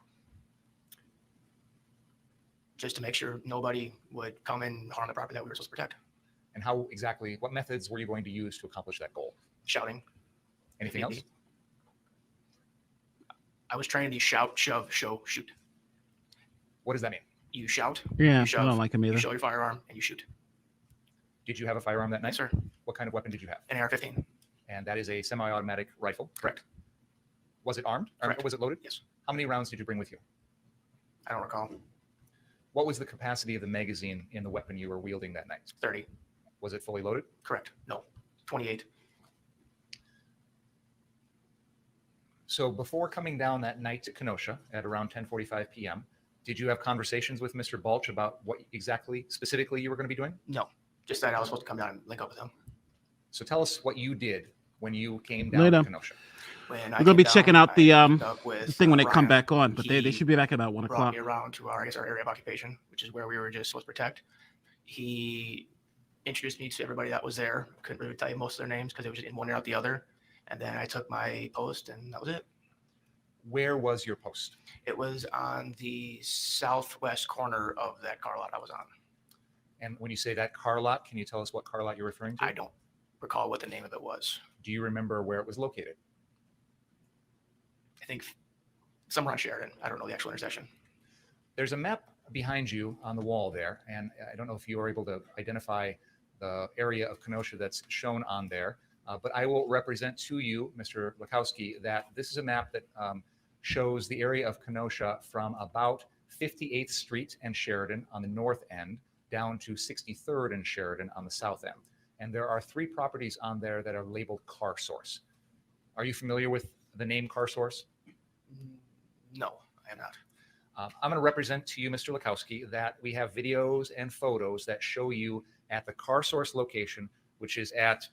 Just to make sure nobody would come and harm the property that we were supposed to protect. And how exactly, what methods were you going to use to accomplish that goal? Shouting. Anything else? I was trained to shout, shove, show, shoot. What does that mean? You shout, Yeah, you shove, I don't like him either. you show your firearm, and you shoot. Did you have a firearm that night? Yes, sir. What kind of weapon did you have? An AR-15. And that is a semi-automatic rifle? Correct. Was it armed? Or Correct. was it loaded? Yes. How many rounds did you bring with you? I don't recall. What was the capacity of the magazine in the weapon you were wielding that night? 30. Was it fully loaded? Correct. No. 28. So before coming down that night to Kenosha at around 10:45 p.m., did you have conversations with Mr. Balch about what exactly, specifically, you were going to be doing? No. Just that I was supposed to come down and link up with him. So tell us what you did when you came down Later. to Kenosha. When We're gonna be checking out the with, thing when they come Ryan. back on, but they He should be back at about 1 brought o'clock. me around to our area of occupation, which is where we were just supposed to protect. He introduced me to everybody that was there. Couldn't really tell you most of their names because it was just in one ear out the other. And then I took my post and that was it. Where was your post? It was on the southwest corner of that car lot I was on. And when you say that car lot, can you tell us what car lot you're referring to? I don't recall what the name of it was. Do you remember where it was located? I think somewhere on Sheridan. I don't know the actual intersection. There's a map behind you on the wall there, and I don't know if you are able to identify the area of Kenosha that's shown on there, but I will represent to you, Mr. Lakowski, that this is a map that shows the area of Kenosha from about 58th Street and Sheridan on the north end down to 63rd and Sheridan on the south end. And there are 3 properties on there that are labeled Car Source. Are you familiar with the name Car Source? No, I am not. I'm going to represent to you, Mr. Lakowski, that we have videos and photos that show you at the Car Source location, which is at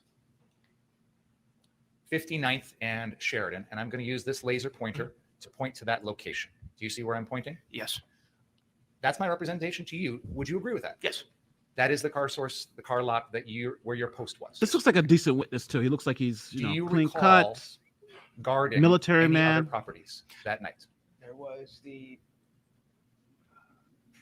59th and Sheridan. And I'm going to use this laser pointer to point to that location. Do you see where I'm pointing? Yes. That's my representation to you. Would you agree with that? Yes. That is the Car Source, the car lot that where your post was. This looks like a decent witness too. He looks like he's Do you clean recall cut, guarding military any man. other properties that night? There was the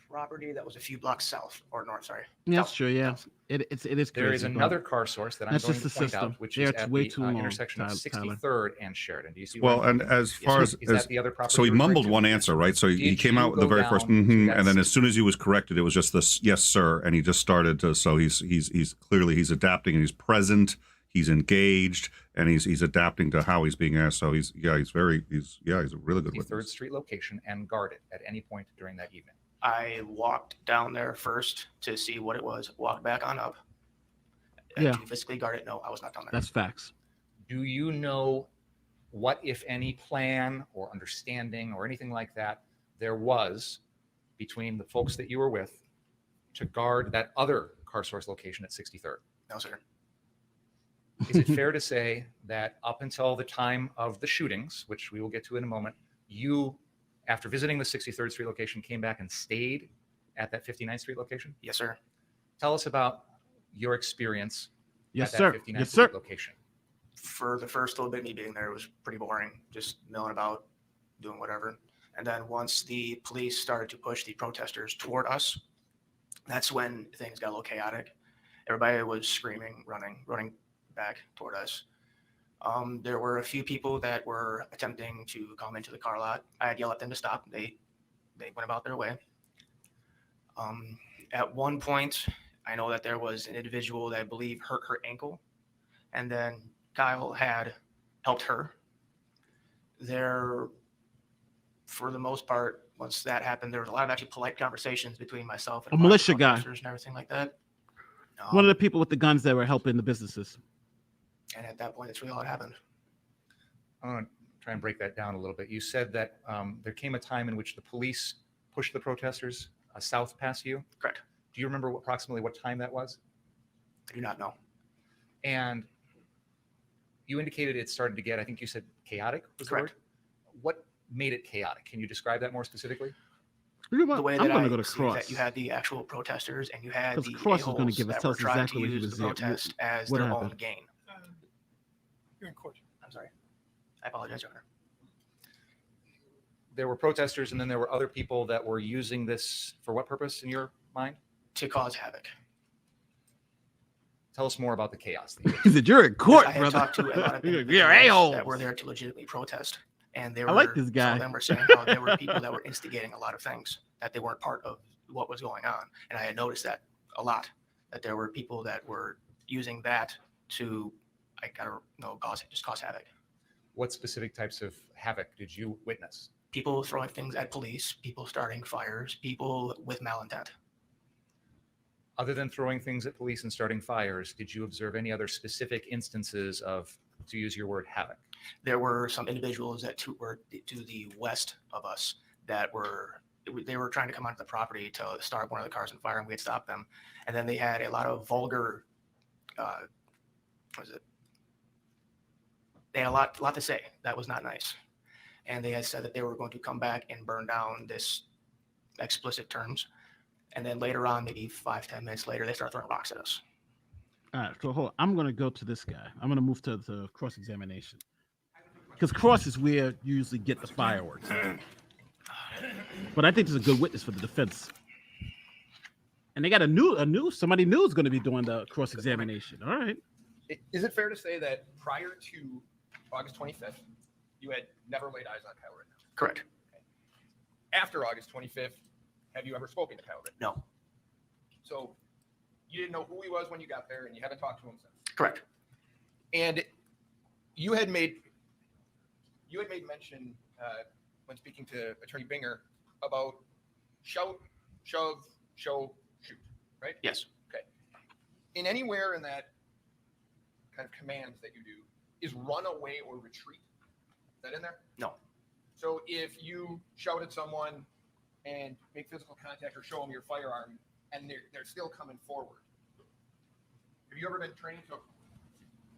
property that was a few blocks south or north, sorry. Yeah, that's South. true. Yeah, it is crazy. There is but another Car Source that I'm that's going just to the point system. out, which There, is it's at way the too long, intersection of Tyler. 63rd and Sheridan. Do you see? Well, where and as Yes, far sir. as, Is that the other property so he you're referring mumbled to? one answer, right? So he Did came you out with the go very first, down to that and then as city? soon as he was corrected, it was just this, yes, sir, and he just started to. So he's clearly he's adapting and he's present, he's engaged, and he's adapting to how he's being asked. So he's a really good 53rd witness. Street location and guard it at any point during that evening. I walked down there first to see what it was, walked back on up. Yeah. To physically guard it. No, I was not down there. That's facts. Do you know what, if any, plan or understanding or anything like that there was between the folks that you were with to guard that other Car Source location at 63rd? No, sir. Is it fair to say that up until the time of the shootings, which we will get to in a moment, you after visiting the 63rd Street location, came back and stayed at that 59th Street location? Yes, sir. Tell us about your experience Yes, at sir. that 59th Yes, Street sir. location. For the first little bit of me being there, it was pretty boring, just milling about, doing whatever. And then once the police started to push the protesters toward us, that's when things got a little chaotic. Everybody was screaming, running back toward us. There were a few people that were attempting to come into the car lot. I had yelled at them to stop. They went about their way. At one point, I know that there was an individual that I believe hurt her ankle, and then Kyle had helped her. There, for the most part, once that happened, there was a lot of actually polite conversations between myself and A lot of militia the guy. protesters and everything like that. One of the people with the guns that were helping the businesses. And at that point, that's really all that happened. I want to try and break that down a little bit. You said that there came a time in which the police pushed the protesters south past you. Correct. Do you remember approximately what time that was? I do not know. And you indicated it started to get, I think you said chaotic was the Correct. word? What made it chaotic? Can you describe that more specifically? You know what? The way I'm that going I to go to see Cross. that you had the actual protesters and you had Because the Cross is gonna a-holes give us- that tell were us trying exactly to what he use was the there. protest as What their happened? own gain. You're in court. I'm sorry. I apologize, Your Honor. There were protesters and then there were other people that were using this for what purpose in your mind? To cause havoc. Tell us more about the chaos. He said, "You're in court, I had brother." talked to a lot of You're individuals a-holes. that were there to legitimately protest. And they I were, like this guy. some of them were saying how there were people that were instigating a lot of things, that they weren't part of what was going on. And I had noticed that a lot, that there were people that were using that to, cause havoc. What specific types of havoc did you witness? People throwing things at police, people starting fires, people with malintent. Other than throwing things at police and starting fires, did you observe any other specific instances of, to use your word, havoc? There were some individuals that were to the west of us that they were trying to come onto the property to start one of the cars on fire, and we had stopped them. And then they had a lot of vulgar, they had a lot to say that was not nice. And they had said that they were going to come back and burn down this explicit terms. And then later on, maybe 5-10 minutes later, they started throwing rocks at us. All right, so hold on. I'm going to go to this guy. I'm going to move to the cross-examination. Because cross is where you usually get the fireworks. But I think there's a good witness for the defense. And they got somebody new is going to be doing the cross-examination. All right. Is it fair to say that prior to August 25th, you had never laid eyes on Kyle Rittenhouse? Correct. Okay. After August 25th, have you ever spoken to Kyle Rittenhouse? No. So you didn't know who he was when you got there, and you haven't talked to him since. Correct. And you had made mention when speaking to Attorney Binger about shout, shove, show, shoot, right? Yes. Okay. In anywhere in that kind of commands that you do, is run away or retreat? Is that in there? No. So if you shout at someone and make physical contact or show them your firearm and they're still coming forward, have you ever been trained to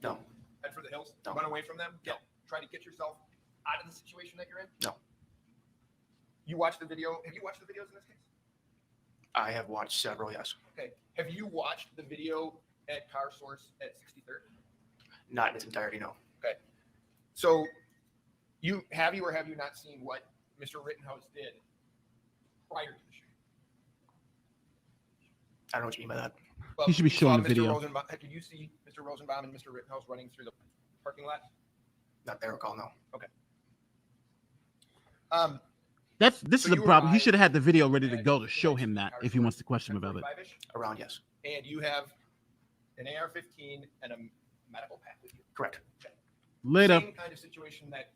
No. head for the hills, No. run away from them, try to get yourself out of the situation that you're in? No. You watched the video. Have you watched the videos in this case? I have watched several, yes. Okay. Have you watched the video at Car Source at 63rd? Not in its entirety, no. Okay. So have you not seen what Mr. Rittenhouse did prior to the shooting? I don't know what you mean by that. Well, He should be you saw showing the Mr. video. Rosenbaum. Did you see Mr. Rosenbaum and Mr. Rittenhouse running through the parking lot? Not that I recall, no. Okay. This is a problem. He should have had the video ready to go to show him that if he wants to question him about it. Around, yes. And you have an AR-15 and a medical pack with you. Correct. Okay. Later. Same kind of situation that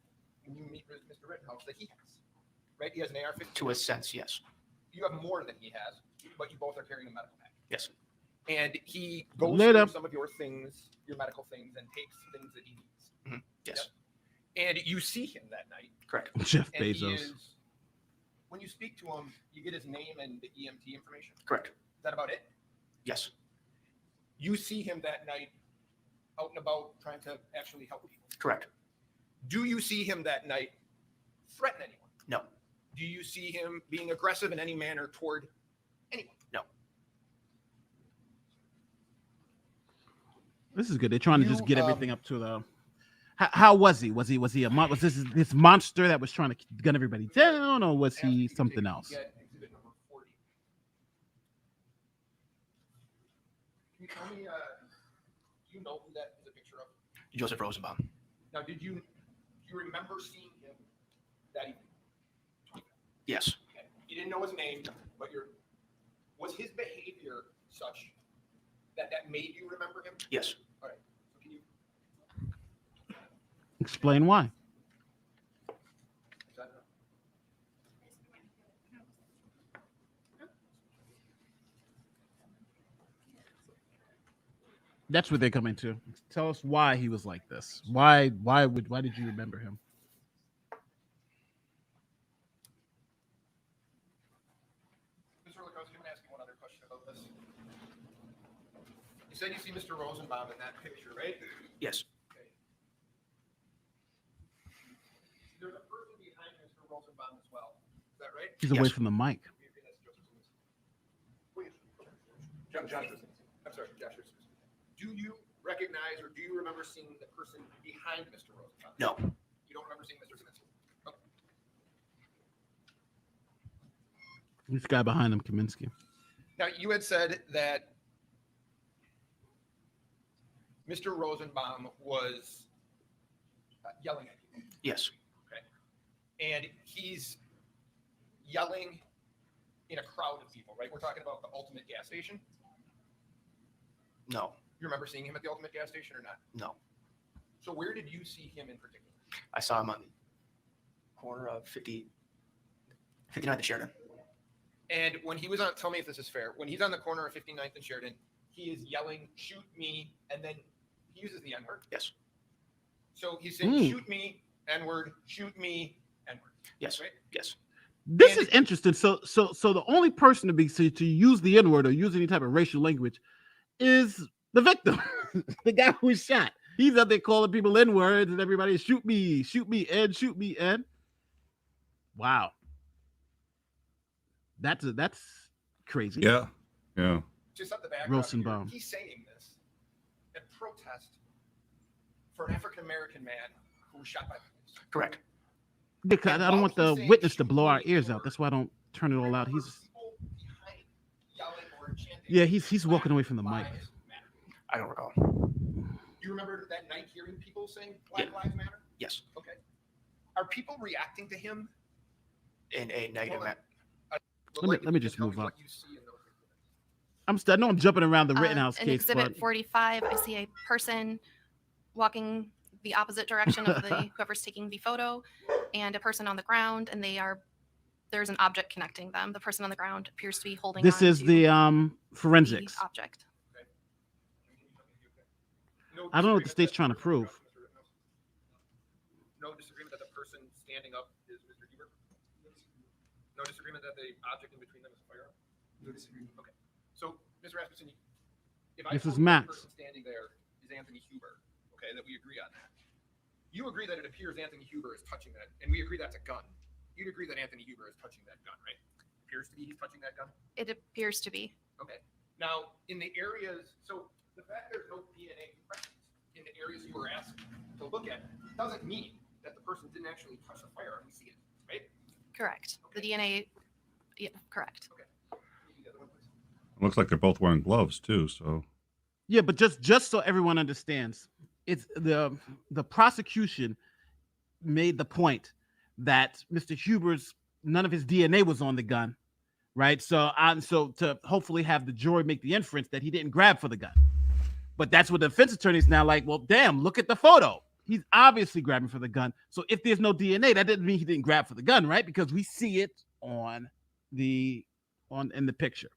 when you meet with Mr. Rittenhouse that he has, right? He has an AR-15. To a sense, yes. You have more than he has, but you both are carrying a medical pack. Yes. And he goes Later. through some of your things, your medical things, and takes things that he needs. Mm-hmm. Yes. Yep. And you see him that night. Correct. Jeff And he Bezos. is, when you speak to him, you get his name and the EMT information. Correct. Is that about it? Yes. You see him that night out and about trying to actually help people. Correct. Do you see him that night threaten anyone? No. Do you see him being aggressive in any manner toward anyone? No. This is good. They're trying to just get everything up to the. How was he? Was he was this monster that was trying to gun everybody down, or was he something else? Get exhibit number 40. Can you tell me, do you know who that is a picture of? Joseph Rosenbaum. Now, do you remember seeing him that evening? Yes. Okay. You didn't know his name, but was his behavior such that made you remember him? Yes. All right. So can you? Explain why. That's what they're coming to. Tell us why he was like this. Why did you remember him? Mr. Lakowski, I'm going to ask you one other question about this. You said you see Mr. Rosenbaum in that picture, right? Yes. Okay. There's a person behind Mr. Rosenbaum as well. Is that right? He's away from the mic. Josh, I'm sorry, Josh. Do you recognize or do you remember seeing the person behind Mr. Rosenbaum? No. You don't remember seeing Mr. Kaminsky? Okay. This guy behind him, Kaminsky. Now, you had said that Mr. Rosenbaum was yelling at you. Yes. Okay. And he's yelling in a crowd of people, right? We're talking about the Ultimate gas station. No. You remember seeing him at the Ultimate gas station or not? No. So where did you see him in particular? I saw him on the corner of 59th and Sheridan. And when he was on, tell me if this is fair, when he's on the corner of 59th and Sheridan, he is yelling, shoot me, and then he uses the N-word. Yes. So he's saying, shoot me, N-word, shoot me, N-word. Yes. Right? Yes. This is interesting. So the only person to use the N-word or use any type of racial language is the victim, the guy who was shot. He's out there calling people N-words and everybody shoot me, Ed, shoot me, Ed. Wow. That's crazy. Yeah. Yeah. Just up the back. Rosenbaum. He's saying this in protest for an African-American man who was shot by police. Correct. Because I don't want the witness to blow our ears out. That's why I don't turn it all out. He's walking away from the mic. I don't recall. You remember that night hearing people saying Black Lives Matter? Yes. Okay. Are people reacting to him in a negative manner? Let me just move up. I know I'm jumping around the Rittenhouse in case. Exhibit 45, I see a person walking the opposite direction of whoever's taking the photo, and a person on the ground, and there's an object connecting them. The person on the ground appears to be holding. This is the forensics. The object. I don't know what the state's trying to prove. No disagreement that the person standing up is Mr. Huber? No disagreement that the object in between them is a firearm? No disagreement. Okay. So, Mr. Rasmussen, if I This is told you Max. the person standing there is Anthony Huber, okay, that we agree on that. You agree that it appears Anthony Huber is touching that, and we agree that's a gun. You'd agree that Anthony Huber is touching that gun, right? Appears to be he's touching that gun? It appears to be. Okay. Now, in the areas, so the fact there's no DNA present in the areas you were asked to look at doesn't mean that the person didn't actually touch the firearm. We see it, right? Correct. The DNA. Yeah, correct. Okay. It looks like they're both wearing gloves too. So Yeah, but just so everyone understands, it's the prosecution made the point that Mr. Huber's none of his DNA was on the gun, right? So to hopefully have the jury make the inference that he didn't grab for the gun. But that's what the defense attorney's now like, well, damn, look at the photo. He's obviously grabbing for the gun. So if there's no DNA, that doesn't mean he didn't grab for the gun, right? Because we see it in the picture.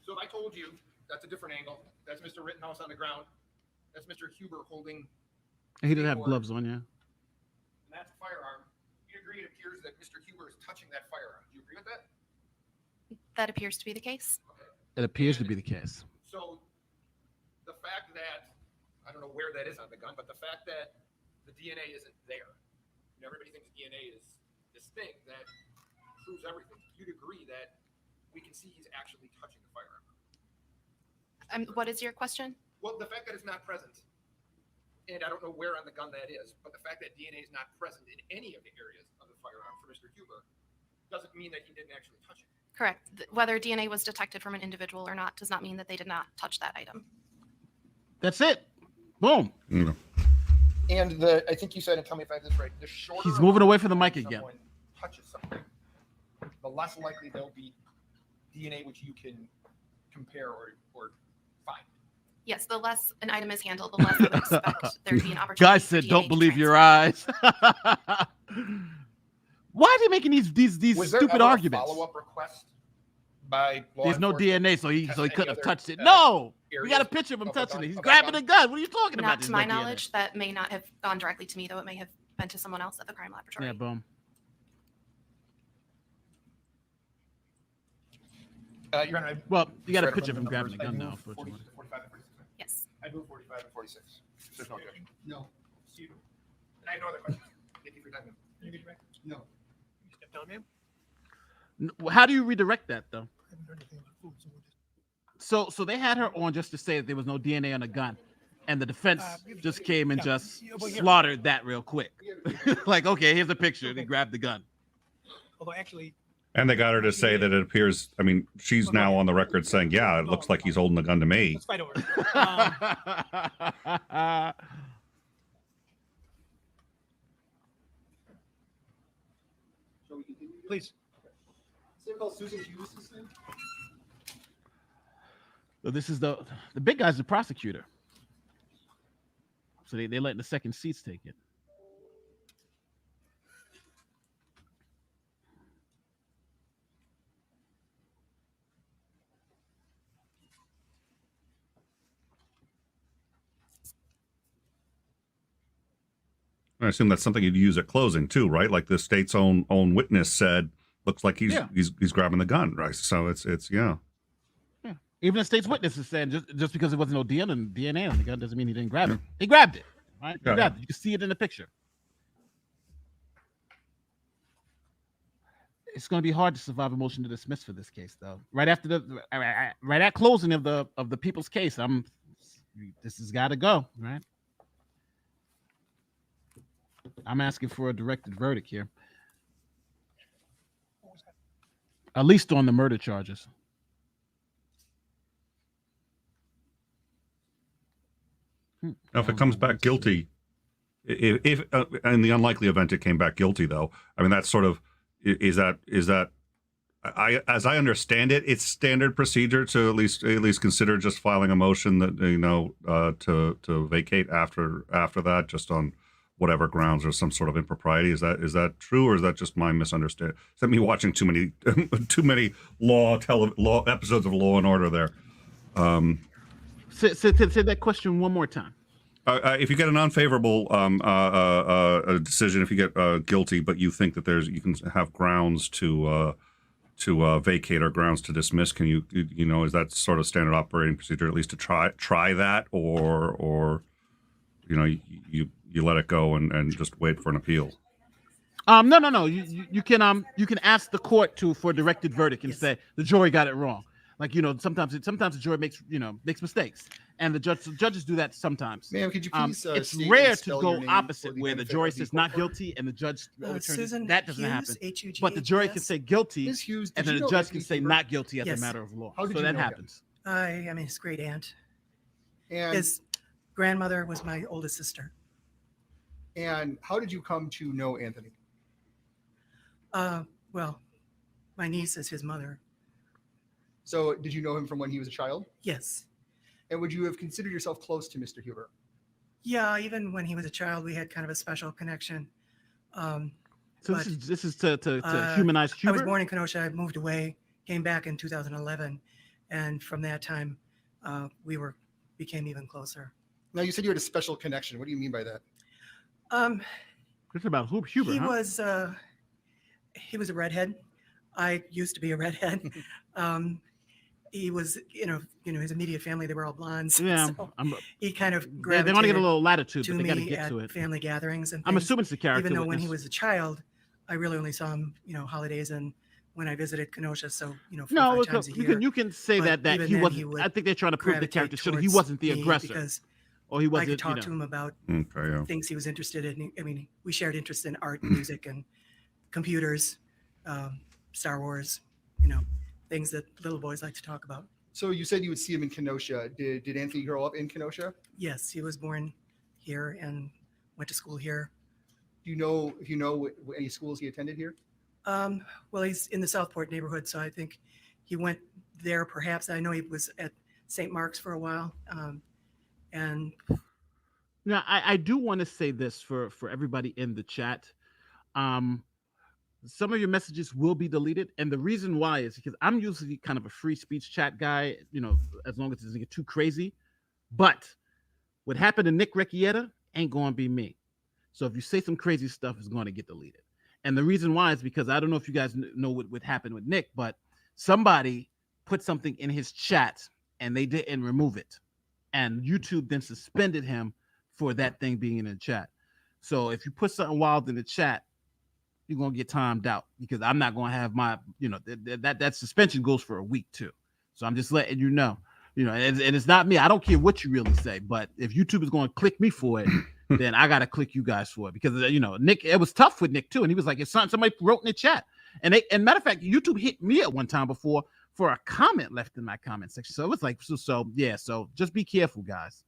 So if I told you that's a different angle, that's Mr. Rittenhouse on the ground, that's Mr. Huber holding, And he didn't have gloves on, yeah. and that's a firearm, you agree it appears that Mr. Huber is touching that firearm. Do you agree with that? That appears to be the case. It appears to be the case. So the fact that, I don't know where that is on the gun, but the fact that the DNA isn't there. And everybody thinks DNA is this thing that proves everything. You'd agree that we can see he's actually touching the firearm. What is your question? Well, the fact that it's not present, and I don't know where on the gun that is, but the fact that DNA is not present in any of the areas of the firearm for Mr. Huber doesn't mean that he didn't actually touch it. Correct. Whether DNA was detected from an individual or not does not mean that they did not touch that item. That's it. Boom. And I think you said, and tell me if I have this right, the shorter He's moving away from the mic again. someone touches something, the less likely there'll be DNA which you can compare or find. Yes, the less an item is handled, the less I would expect there to be an opportunity. Guys for said, DNA "Don't to believe your transfer. eyes." Why are they making these Was there stupid ever a arguments? follow-up request by law There's no enforcement DNA, so he to couldn't any have other, touched it. No, we areas got a picture of him of a touching gun- it. He's of a grabbing gun? a gun. What are you talking about? Not There's to no my DNA. knowledge, that may not have gone directly to me, though it may have been to someone else at the crime laboratory. Yeah, boom. Your Honor, Well, you got a sorry, I don't picture of him remember grabbing the a gun numbers. now, I moved 40, unfortunately. 45 and 46. Yes. I moved 45 and 46. There's no objection. No. See you. And I have no other questions. Thank you for your time. Can you get back? No. You step down, ma'am. How do you redirect that though? I haven't heard anything about food, so we'll just... So they had her on just to say that there was no DNA on the gun, and the defense just came and just slaughtered that real quick. Like, okay, here's a picture. They grabbed the gun. Although actually, And they got her to say that it appears. I mean, she's now on the record saying, "Yeah, it looks like he's holding the gun to me." let's fight over it. Shall we continue? Please. Is called Susan Hughes? This name? So this is the big guy's the prosecutor. So they letting the second seats take it. I assume that's something you'd use at closing too, right? Like the state's own witness said, looks like he's grabbing the gun, right? So it's yeah. Yeah. Even the state's witness is saying just because there wasn't no DNA on the gun doesn't mean he didn't grab it. He grabbed it. Right? He grabbed it. You can see it in the picture. It's going to be hard to survive a motion to dismiss for this case, though. Right after right at closing of the people's case, this has got to go, right? I'm asking for a directed verdict here, at least on the murder charges. Now, if it comes back guilty, if in the unlikely event it came back guilty, though, I mean that's sort of is that as I understand it, it's standard procedure to at least consider just filing a motion that to vacate after that, just on whatever grounds or some sort of impropriety. Is that true, or is that just my misunderstanding? Is that me watching too many law episodes of Law and Order there? Say that question one more time. If you get an unfavorable decision, if you get guilty, but you think that you can have grounds to vacate or grounds to dismiss, can you is that sort of standard operating procedure at least to try that, or you let it go and just wait for an appeal? No. You can ask the court for a directed verdict and say the jury got it wrong. Like, sometimes the jury makes mistakes, and the judges do that sometimes. Ma'am, could you please? It's state rare and to spell go your name opposite, for the where the benefit jury of the says not court? guilty and the judge overturns Susan it. That doesn't Hughes, happen. H-U-G-H-S. But the jury can say guilty, Ms. Hughes, and did then you the know judge Anthony can say Huber? not guilty as Yes. a matter of law. How did So you that know him? happens. I am his great aunt. And His grandmother was my oldest sister. and how did you come to know Anthony? Well, my niece is his mother. So did you know him from when he was a child? Yes. And would you have considered yourself close to Mr. Huber? Yeah, even when he was a child, we had kind of a special connection. So but, this is to humanize Huber? I was born in Kenosha. I moved away, came back in 2011. And from that time, we became even closer. Now, you said you had a special connection. What do you mean by that? It's about Huber, He was a redhead. I used to be a redhead. he was, his immediate family, they were all blondes. Yeah, So he kind of they gravitated want to get a little latitude, to but they got to me get at to it. family gatherings and I'm things. assuming it's the character Even though when he witness. was a child, I really only saw him, holidays and when I visited Kenosha. So, 4 or No, 5 times a year. you can say But that even he then, wasn't. he would I think they're trying to prove the character gravitate should he towards wasn't the me aggressor, because or he wasn't. I could talk to him about things he was interested in. I mean, we shared interest in art, music, and computers, Star Wars, things that little boys like to talk about. So you said you would see him in Kenosha. Did Anthony grow up in Kenosha? Yes, he was born here and went to school here. Do you know if you know any schools he attended here? Well, he's in the Southport neighborhood, so I think he went there. Perhaps I know he was at St. Mark's for a while, and now I do want to say this for everybody in the chat. Some of your messages will be deleted, and the reason why is because I'm usually kind of a free speech chat guy, as long as it doesn't get too crazy. But what happened to Nick Recchietta ain't going to be me. So if you say some crazy stuff, it's going to get deleted. And the reason why is because I don't know if you guys know what happened with Nick, but somebody put something in his chat and they didn't remove it. And YouTube then suspended him for that thing being in the chat. So if you put something wild in the chat, you're going to get timed out because I'm not going to have my, that suspension goes for a week too. So I'm just letting you know, and it's not me. I don't care what you really say, but if YouTube is going to click me for it, then I got to click you guys for it because, Nick, it was tough with Nick too. And he was like, it's something somebody wrote in the chat. And matter of fact, YouTube hit me at one time before for a comment left in my comment section. So it was like, so just be careful, guys.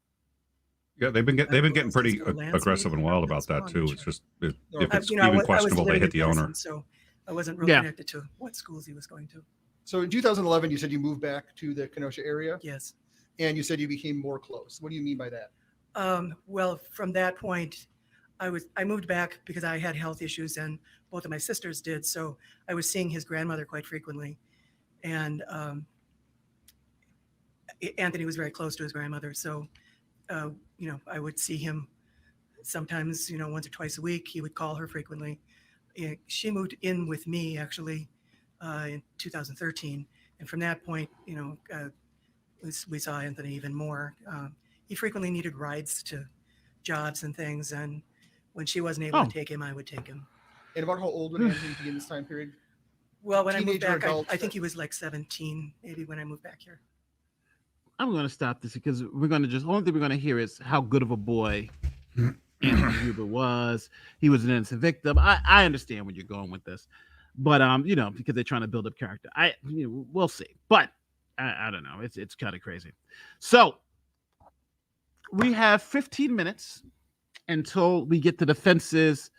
Yeah, they've been getting pretty aggressive and wild about that too. It's just if it's even questionable, they hit the owner. So I wasn't really connected to what schools he was going to. So in 2011, you said you moved back to the Kenosha area. Yes. And you said you became more close. What do you mean by that? Well, from that point, I moved back because I had health issues and both of my sisters did. So I was seeing his grandmother quite frequently. And Anthony was very close to his grandmother. So, I would see him sometimes, once or twice a week. He would call her frequently. She moved in with me actually in 2013. And from that point, we saw Anthony even more. He frequently needed rides to jobs and things. And when she wasn't able to take him, I would take him. And about how old would Anthony be in this time period? Well, when I moved back, I think he was like 17, maybe when I moved back here. I'm going to stop this because only thing we're going to hear is how good of a boy Anthony Huber was. He was an innocent victim. I understand where you're going with this, but because they're trying to build up character. We'll see. But I don't know. It's kind of crazy. So we have 15 minutes until we get the defense's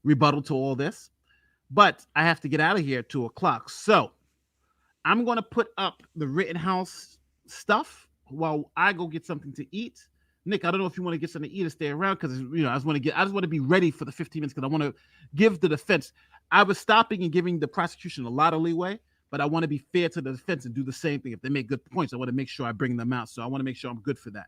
rebuttal to all this. But I have to get out of here at 2:00. So I'm going to put up the Rittenhouse stuff while I go get something to eat. Nick, I don't know if you want to get something to eat or stay around because I just want to be ready for the 15 minutes because I want to give the defense. I was stopping and giving the prosecution a lot of leeway, but I want to be fair to the defense and do the same thing. If they make good points, I want to make sure I bring them out. So I want to make sure I'm good for that.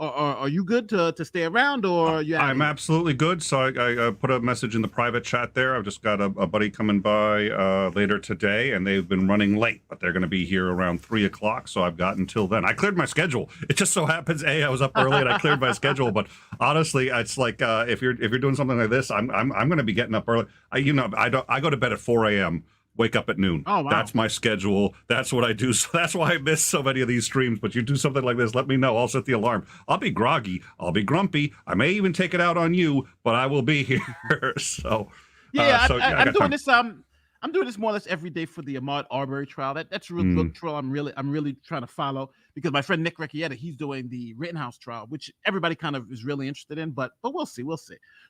Are you good to stay around or you? I'm absolutely good. So I put a message in the private chat there. I've just got a buddy coming by later today, and they've been running late, but they're going to be here around 3:00. So I've got until then. I cleared my schedule. It just so happens, I was up early and I cleared my schedule. But honestly, it's like if you're doing something like this, I'm going to be getting up early. I go to bed at 4 a.m. Wake up at noon. Oh, wow. That's my schedule. That's what I do. So that's why I miss so many of these streams. But you do something like this, let me know. I'll set the alarm. I'll be groggy. I'll be grumpy. I may even take it out on you, but I will be here. So I'm doing this. I'm doing this more or less every day for the Ahmaud Arbery trial. That's a real good trial. I'm really trying to follow because my friend Nick Recchietta, he's doing the Rittenhouse trial, which everybody kind of is really interested in. But we'll see.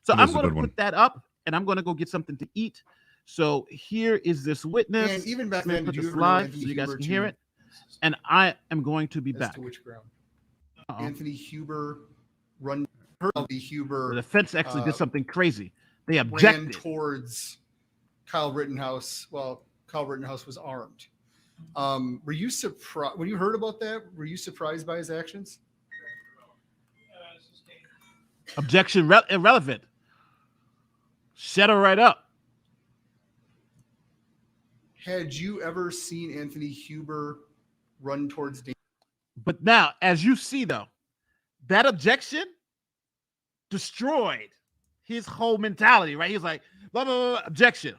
So I'm going to put that up, and I'm going to go get something to eat. So here is this witness. And even back then, put did this you live so you guys can hear it. And I am going to be back. To which ground? Anthony Huber Huber. The defense actually did something crazy. They ran objected towards Kyle Rittenhouse. Well, Kyle Rittenhouse was armed. Were you surprised when you heard about that? Were you surprised by his actions? Objection irrelevant. Shut her right up. Had you ever seen Anthony Huber run towards danger. But now, as you see, though, that objection destroyed his whole mentality, right? He's like, blah, blah, blah, objection.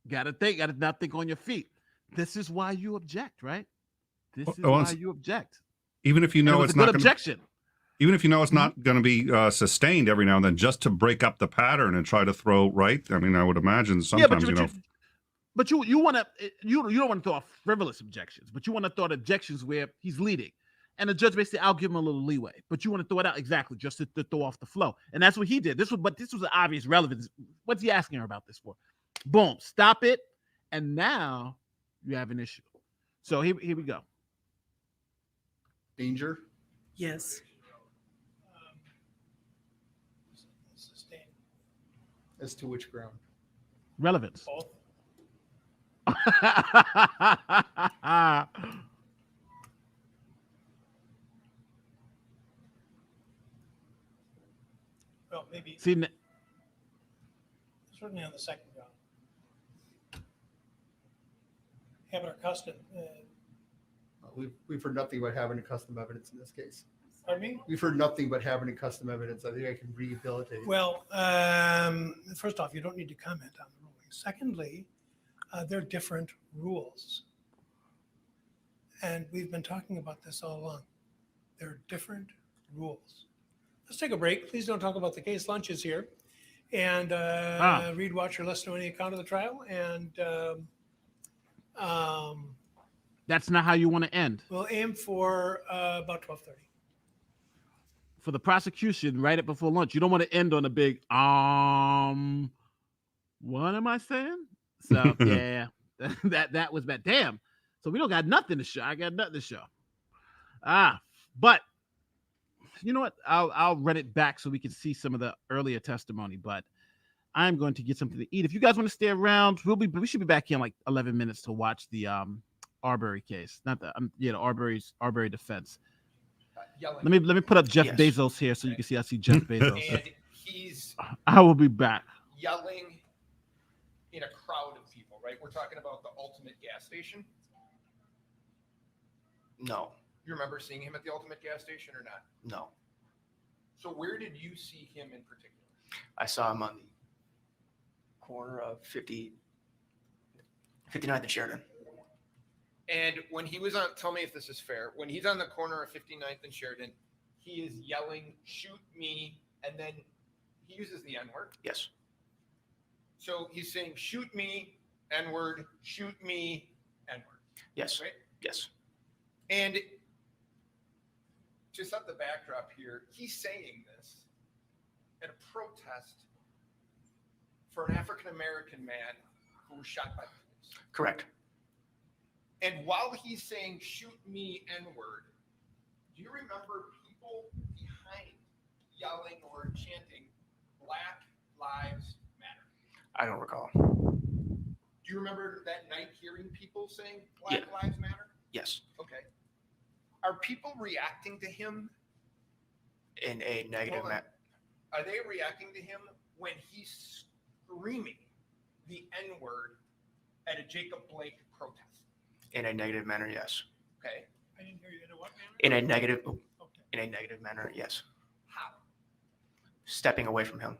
Gotta not think on your feet. This is why you object, right? This is why you object. Even if you know it's a good not objection. Even if you know it's not going to be sustained every now and then, just to break up the pattern and try to throw right. I mean, I would imagine sometimes, But you want to you don't want to throw out frivolous objections, but you want to throw out objections where he's leading, and the judge may say, "I'll give him a little leeway," but you want to throw it out exactly just to throw off the flow, and that's what he did. This was an obvious relevance. What's he asking her about this for? Boom, stop it, and now you have an issue. So here we go. Danger. Yes. As to which ground? Relevance. Both. Well, maybe. See, certainly on the second ground. Habit or custom. We've heard nothing but having a custom evidence in this case. Pardon me? We've heard nothing but having a custom evidence. I think I can rehabilitate. Well, first off, you don't need to comment on the ruling. Secondly, they're different rules. And we've been talking about this all along. They're different rules. Let's take a break. Please don't talk about the case. Lunch is here. And read, watch, or listen to any account of the trial. And that's not how you want to end. we'll aim for about 12:30. For the prosecution, right at before lunch, you don't want to end on a big what am I saying? So yeah, that was bad. Damn. So we don't got nothing to show. I got nothing to show. But you know what? I'll run it back so we can see some of the earlier testimony. But I'm going to get something to eat. If you guys want to stay around, we should be back here in like 11 minutes to watch the Arbery case, not the Arbery defense. Let me put up Jeff Bezos here so you can see. I see Jeff Bezos. And he's I will be back. yelling in a crowd of people, right? We're talking about the Ultimate gas station. No, You remember seeing him at the Ultimate gas station or not? no. So where did you see him in particular? I saw him on the corner of 59th and Sheridan. And when he was on, tell me if this is fair, when he's on the corner of 59th and Sheridan, he is yelling, "Shoot me," and then he uses the N-word. Yes. So he's saying, "Shoot me, N-word, shoot me, N-word." Yes. Right? Yes. And to set the backdrop here, he's saying this at a protest for an African-American man who was shot by police. Correct. And while he's saying, "Shoot me, N-word," do you remember people behind yelling or chanting, "Black Lives Matter"? I don't recall. Do you remember that night hearing people saying, "Black Lives Matter"? Yes. Okay. Are people reacting to him? In a negative manner. Are they reacting to him when he's screaming the N-word at a Jacob Blake protest? In a negative manner, yes. Okay. I didn't hear you. In a what manner? In a negative manner, yes. How? Stepping away from him.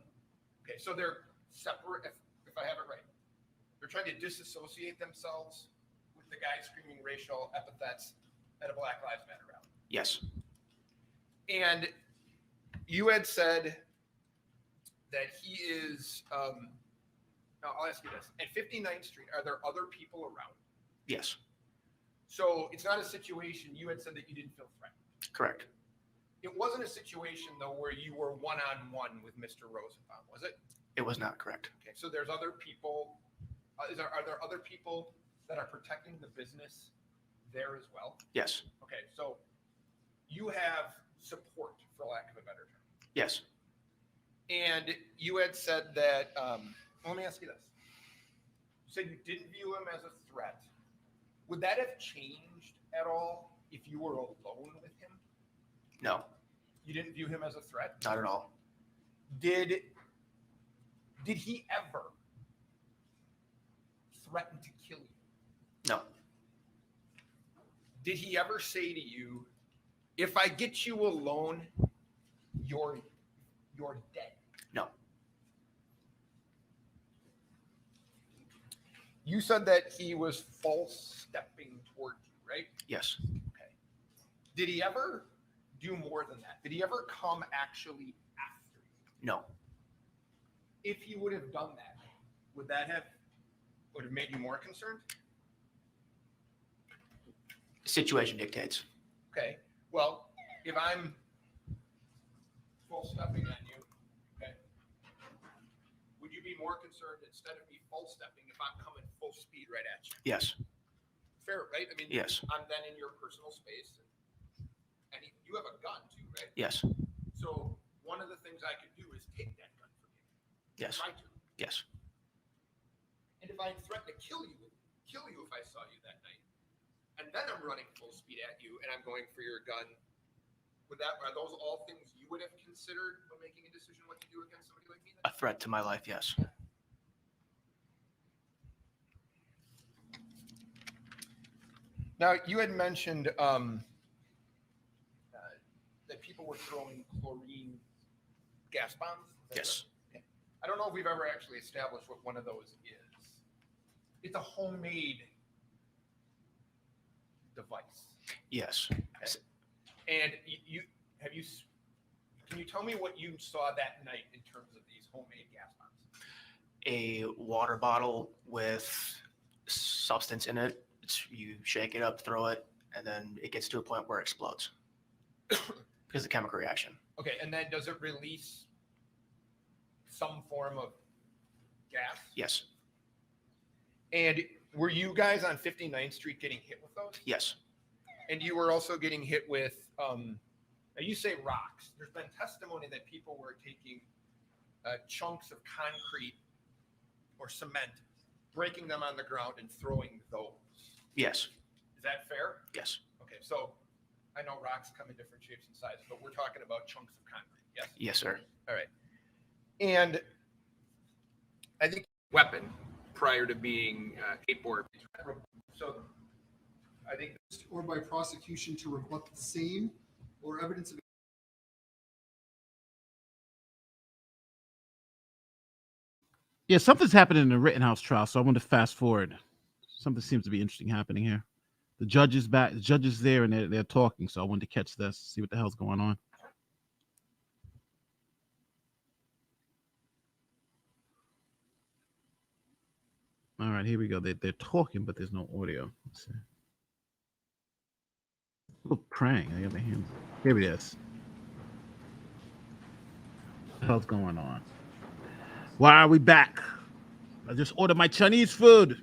Okay, so they're separate, if I have it right. They're trying to disassociate themselves with the guy screaming racial epithets at a Black Lives Matter rally. Yes. And you had said that he is, now I'll ask you this. At 59th Street, are there other people around? Yes. So it's not a situation, you had said that you didn't feel threatened. Correct. It wasn't a situation, though, where you were one-on-one with Mr. Rosenbaum, was it? It was not correct. Okay, so there's other people, are there other people that are protecting the business there as well? Yes. Okay, so you have support, for lack of a better term. Yes. And you had said that, let me ask you this. You said you didn't view him as a threat. Would that have changed at all if you were alone with him? No, You didn't view him as a threat? not at all. Did he ever threaten to kill you? No. Did he ever say to you, if I get you alone, you're dead? No. You said that he was false stepping towards you, right? Yes. Okay. Did he ever do more than that? Did he ever come actually after you? No. If he would have done that, would have made you more concerned? Situation dictates. Okay. Well, if I'm false stepping on you, okay, would you be more concerned instead of me false stepping if I'm coming full speed right at you? Yes. Fair, right? I mean, Yes. I'm then in your personal space, and you have a gun too, right? Yes. So one of the things I could do is take that gun from you. Yes. Try to. Yes. And if I threatened to kill you if I saw you that night, and then I'm running full speed at you and I'm going for your gun, are those all things you would have considered when making a decision what to do against somebody like me? A threat to my life, yes. Now, you had mentioned that people were throwing chlorine gas bombs. Yes. Okay. I don't know if we've ever actually established what one of those is. It's a homemade device. Yes. Okay. And can you tell me what you saw that night in terms of these homemade gas bombs? A water bottle with substance in it. You shake it up, throw it, and then it gets to a point where it explodes because of chemical reaction. Okay, and then does it release some form of gas? Yes. And were you guys on 59th Street getting hit with those? Yes. And you were also getting hit with, now you say rocks. There's been testimony that people were taking chunks of concrete or cement, breaking them on the ground and throwing those. Yes. Is that fair? Yes. Okay, so I know rocks come in different shapes and sizes, but we're talking about chunks of concrete, yes? Yes, sir. All right. And I think weapon prior to being skateboard. So I think, or by prosecution to rebut the same, or evidence of Yeah, something's happening in the Rittenhouse trial, so I want to fast forward. Something seems to be interesting happening here. The judge is back. The judge is there, and they're talking. So I wanted to catch this, see what the hell's going on. All right, here we go. They're talking, but there's no audio. Let's see. Oh, praying. I got their hands. Here it is. What the hell's going on? Why are we back? I just ordered my Chinese food.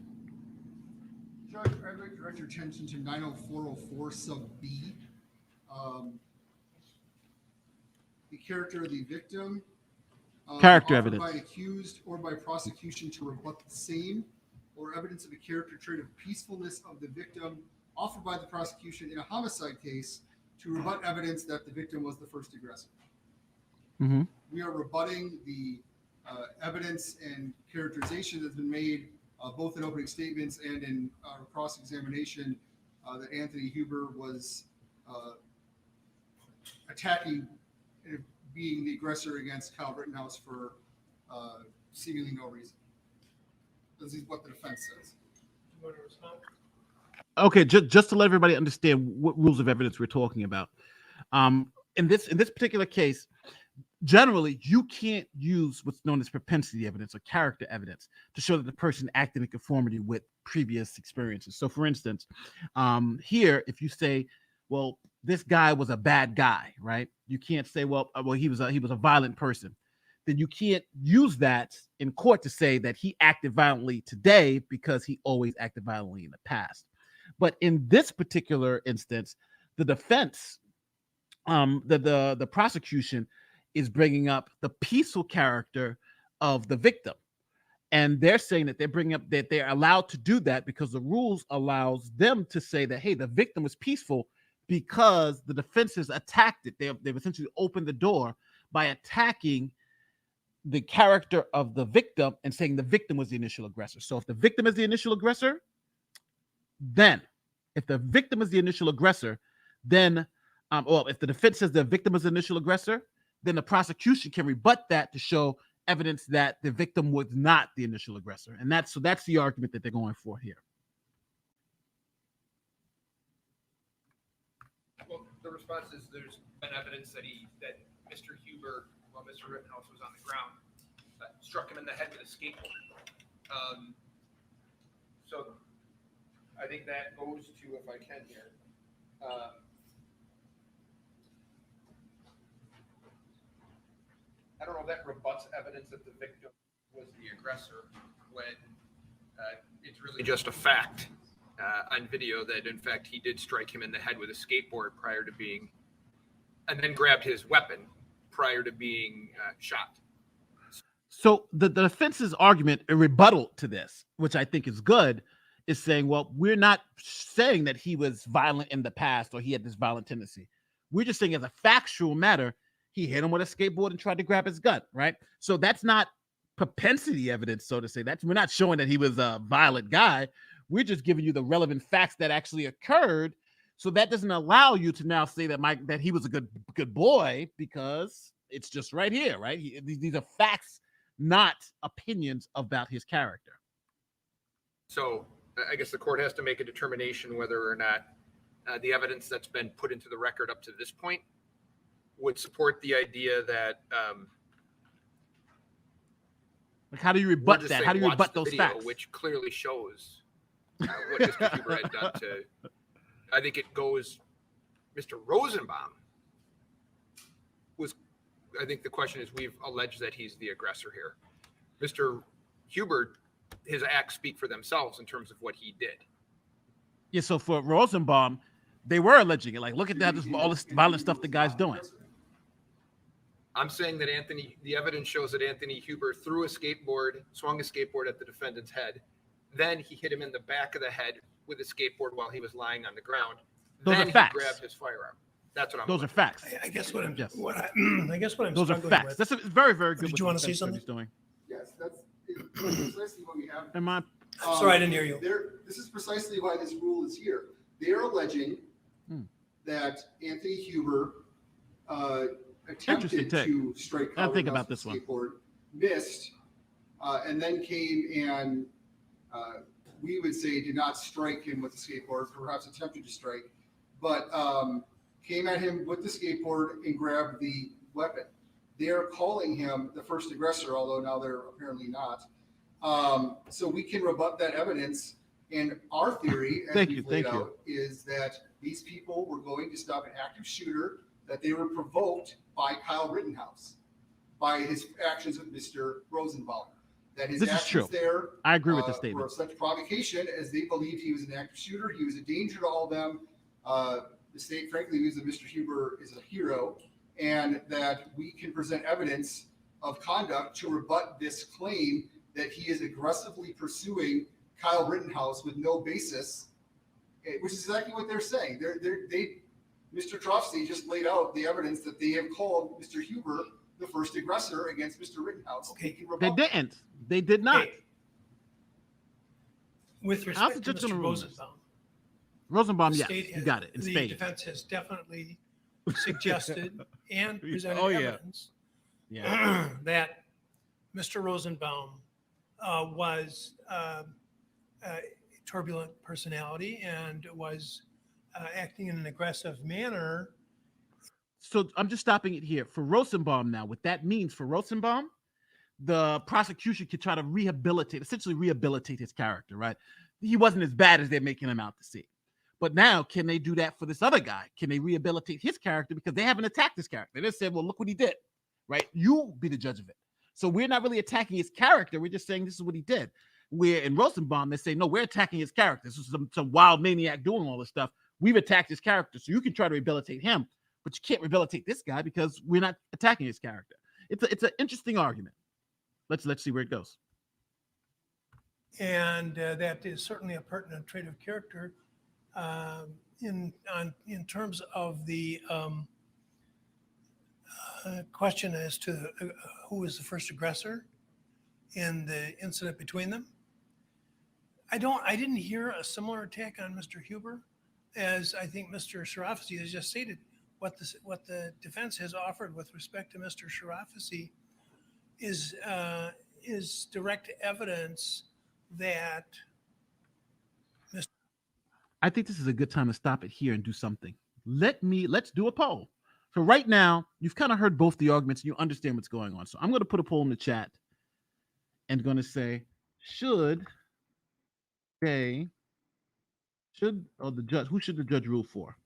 Judge, I'd like to direct your attention to 90404 sub B. The character of the victim. Character offered evidence. by accused or by prosecution to rebut the same, or evidence of a character trait of peacefulness of the victim offered by the prosecution in a homicide case to rebut evidence that the victim was the first aggressor. Mm-hmm. We are rebutting the evidence and characterization that's been made both in opening statements and in cross-examination that Anthony Huber was attacking, being the aggressor against Kyle Rittenhouse for seemingly no reason. This is what the defense says. You want to respond? Okay, just to let everybody understand what rules of evidence we're talking about. In this particular case, generally you can't use what's known as propensity evidence or character evidence to show that the person acted in conformity with previous experiences. So, for instance, here, if you say, "Well, this guy was a bad guy," right? You can't say, "Well, he was a violent person." Then you can't use that in court to say that he acted violently today because he always acted violently in the past. But in this particular instance, the defense, the prosecution is bringing up the peaceful character of the victim. And they're saying that they're bringing up that they're allowed to do that because the rules allows them to say that, hey, the victim was peaceful because the defenses attacked it. They've essentially opened the door by attacking the character of the victim and saying the victim was the initial aggressor. So if the victim is the initial aggressor, then if the victim is the initial aggressor, then, if the defense says the victim is the initial aggressor, then the prosecution can rebut that to show evidence that the victim was not the initial aggressor. And that's the argument that they're going for here. Well, the response is there's been evidence that Mr. Huber, while Mr. Rittenhouse was on the ground, struck him in the head with a skateboard. So I think that goes to, if I can here, I don't know if that rebuts evidence that the victim was the aggressor when it's really just a fact on video that in fact he did strike him in the head with a skateboard and then grabbed his weapon prior to being shot. So the defense's argument, a rebuttal to this, which I think is good, is saying, well, we're not saying that he was violent in the past or he had this violent tendency. We're just saying as a factual matter, he hit him with a skateboard and tried to grab his gun, right? So that's not propensity evidence, so to say. We're not showing that he was a violent guy. We're just giving you the relevant facts that actually occurred. So that doesn't allow you to now say that he was a good boy, because it's just right here, right? These are facts, not opinions about his character. So I guess the court has to make a determination whether or not the evidence that's been put into the record up to this point would support the idea that how do you rebut that? How do you rebut those facts? Which clearly shows what Mr. Huber had done to. I think it goes. Mr. Rosenbaum was. I think the question is, we've alleged that he's the aggressor here. Mr. Huber, his acts speak for themselves in terms of what he did. Yeah. So for Rosenbaum, they were alleging it. Like, look at that! All this violent stuff the guy's doing. I'm saying that the evidence shows that Anthony Huber swung a skateboard at the defendant's head. Then he hit him in the back of the head with a skateboard while he was lying on the ground. Those then are facts. He grabbed his firearm. That's what I'm. Those are facts. I guess what I'm. Yes. I guess what I'm. Those are struggling facts. with- That's a very, very good. Did you want to say something? Doing. Yes, that's precisely what we have. Am I? Sorry, I didn't hear you. This is precisely why this rule is here. They're alleging that Anthony Huber attempted to strike I think Kyle about Rittenhouse this with a one. skateboard, missed, and then came and we would say did not strike him with the skateboard, perhaps attempted to strike, but came at him with the skateboard and grabbed the weapon. They're calling him the first aggressor, although now they're apparently not. So we can rebut that evidence. And our theory, as we've laid out, is that these people were going to stop an active shooter, that they were provoked by Kyle Rittenhouse, by his actions with Mr. Rosenbaum. That his This is actions true. there I agree with the were statement. of such provocation as they believed he was an active shooter. He was a danger to all of them. The state, frankly, views that Mr. Huber is a hero, and that we can present evidence of conduct to rebut this claim that he is aggressively pursuing Kyle Rittenhouse with no basis, which is exactly what they're saying. Mr. Trofsky just laid out the evidence that they have called Mr. Huber the first aggressor against Mr. Rittenhouse. Okay, They didn't. They did not. With respect to Mr. Rosenbaum, the yes, state you got it. In the spades. defense has definitely suggested and presented Oh, yeah. evidence Yeah. that Mr. Rosenbaum was a turbulent personality and was acting in an aggressive manner. So I'm just stopping it here. For Rosenbaum now, what that means for Rosenbaum, the prosecution could try to essentially rehabilitate his character, right? He wasn't as bad as they're making him out to see. But now, can they do that for this other guy? Can they rehabilitate his character? Because they haven't attacked his character. They just said, well, look what he did, right? You be the judge of it. So we're not really attacking his character. We're just saying this is what he did. Where in Rosenbaum, they say, no, we're attacking his character. This is some wild maniac doing all this stuff. We've attacked his character. So you can try to rehabilitate him, but you can't rehabilitate this guy because we're not attacking his character. It's an interesting argument. Let's see where it goes. And that is certainly a pertinent trait of character in terms of the question as to who was the first aggressor in the incident between them. I didn't hear a similar attack on Mr. Huber, as I think Mr. Sharafi has just stated. What the defense has offered with respect to Mr. Sharafi is direct evidence that I think this is a good time to stop it here and do something. Let's do a poll. So right now, you've kind of heard both the arguments and you understand what's going on. So I'm going to put a poll in the chat and going to say, who should the judge rule for?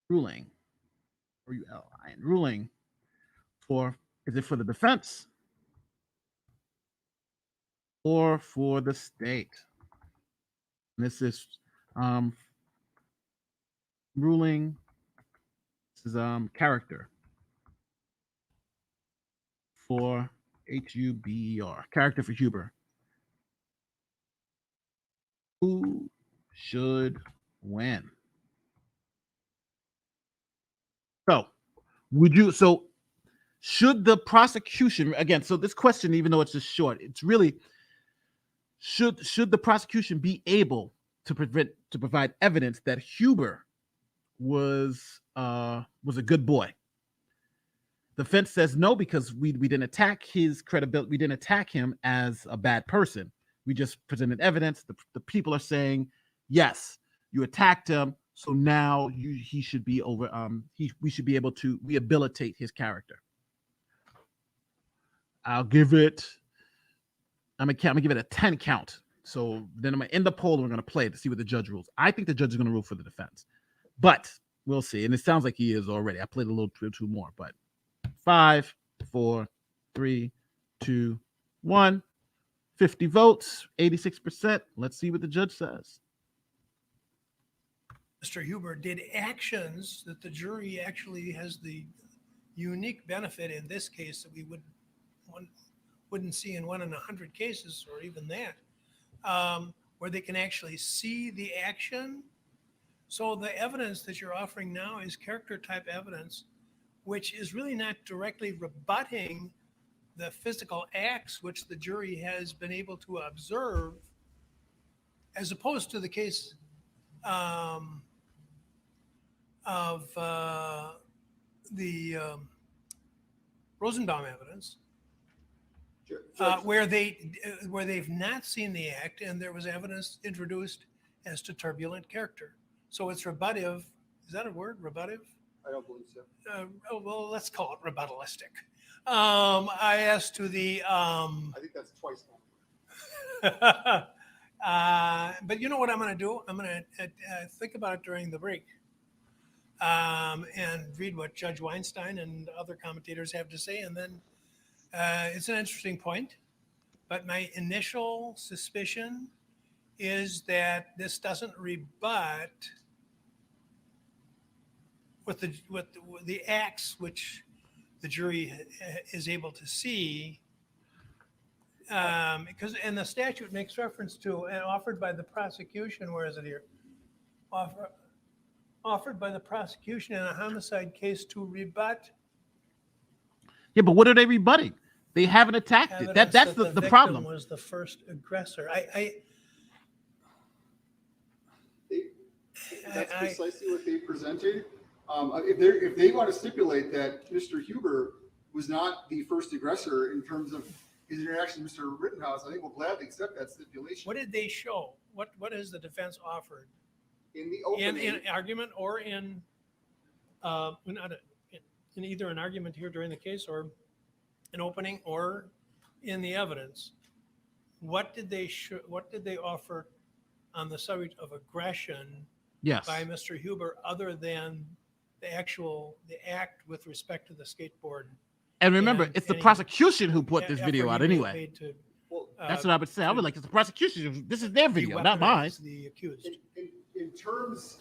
Ruling, ruling for, is it for the defense or for the state? And this is ruling. This is character for Huber. Character for Huber. Who should win? So, should the prosecution, again, so this question, even though it's just short, it's really, should the prosecution be able to provide evidence that Huber was a good boy? The defense says no, because we didn't attack his credibility. We didn't attack him as a bad person. We just presented evidence. The people are saying, yes, you attacked him, so now he should be over. We should be able to rehabilitate his character. I'm gonna give it a 10 count. So then I'm gonna end the poll and we're gonna play it to see what the judge rules. I think the judge is gonna rule for the defense, but we'll see. And it sounds like he is already. I played a little two more, but 5, 4, 3, 2, 1. 50 votes, 86%. Let's see what the judge says. Mr. Huber did actions that the jury actually has the unique benefit in this case that we wouldn't see in 1 in 100 cases, or even that, where they can actually see the action. So the evidence that you're offering now is character type evidence, which is really not directly rebutting the physical acts which the jury has been able to observe, as opposed to the case of the Rosenbaum evidence, where they've not seen the act and there was evidence introduced as to turbulent character. So it's rebuttive. Is that a word? Rebuttive? I don't believe so. Well, let's call it rebuttalistic. I asked to the. I think that's twice But you know what I'm going to do? I'm going to think about it during the break and read what Judge Weinstein and other commentators have to say. And then it's an interesting point. But my initial suspicion is that this doesn't rebut with the acts which the jury is able to see, because the statute makes reference to and offered by the prosecution. Where is it here? Offered by the prosecution in a homicide case to rebut. Yeah, but what are they rebutting? They haven't attacked it. That's the problem. Was the first aggressor. That's precisely what they presented. If they want to stipulate that Mr. Huber was not the first aggressor in terms of his interaction with Mr. Rittenhouse, I think we'll gladly accept that stipulation. What did they show? What has the defense offered? In the opening, in argument or in either an argument here during the case or an opening or in the evidence, what did they offer on the subject of aggression by Mr. Huber, other than the act with respect to the skateboard? And remember, it's the prosecution who put this video out anyway. That's what I would say. I would like, it's the prosecution. This is their video, not mine. The accused. In terms,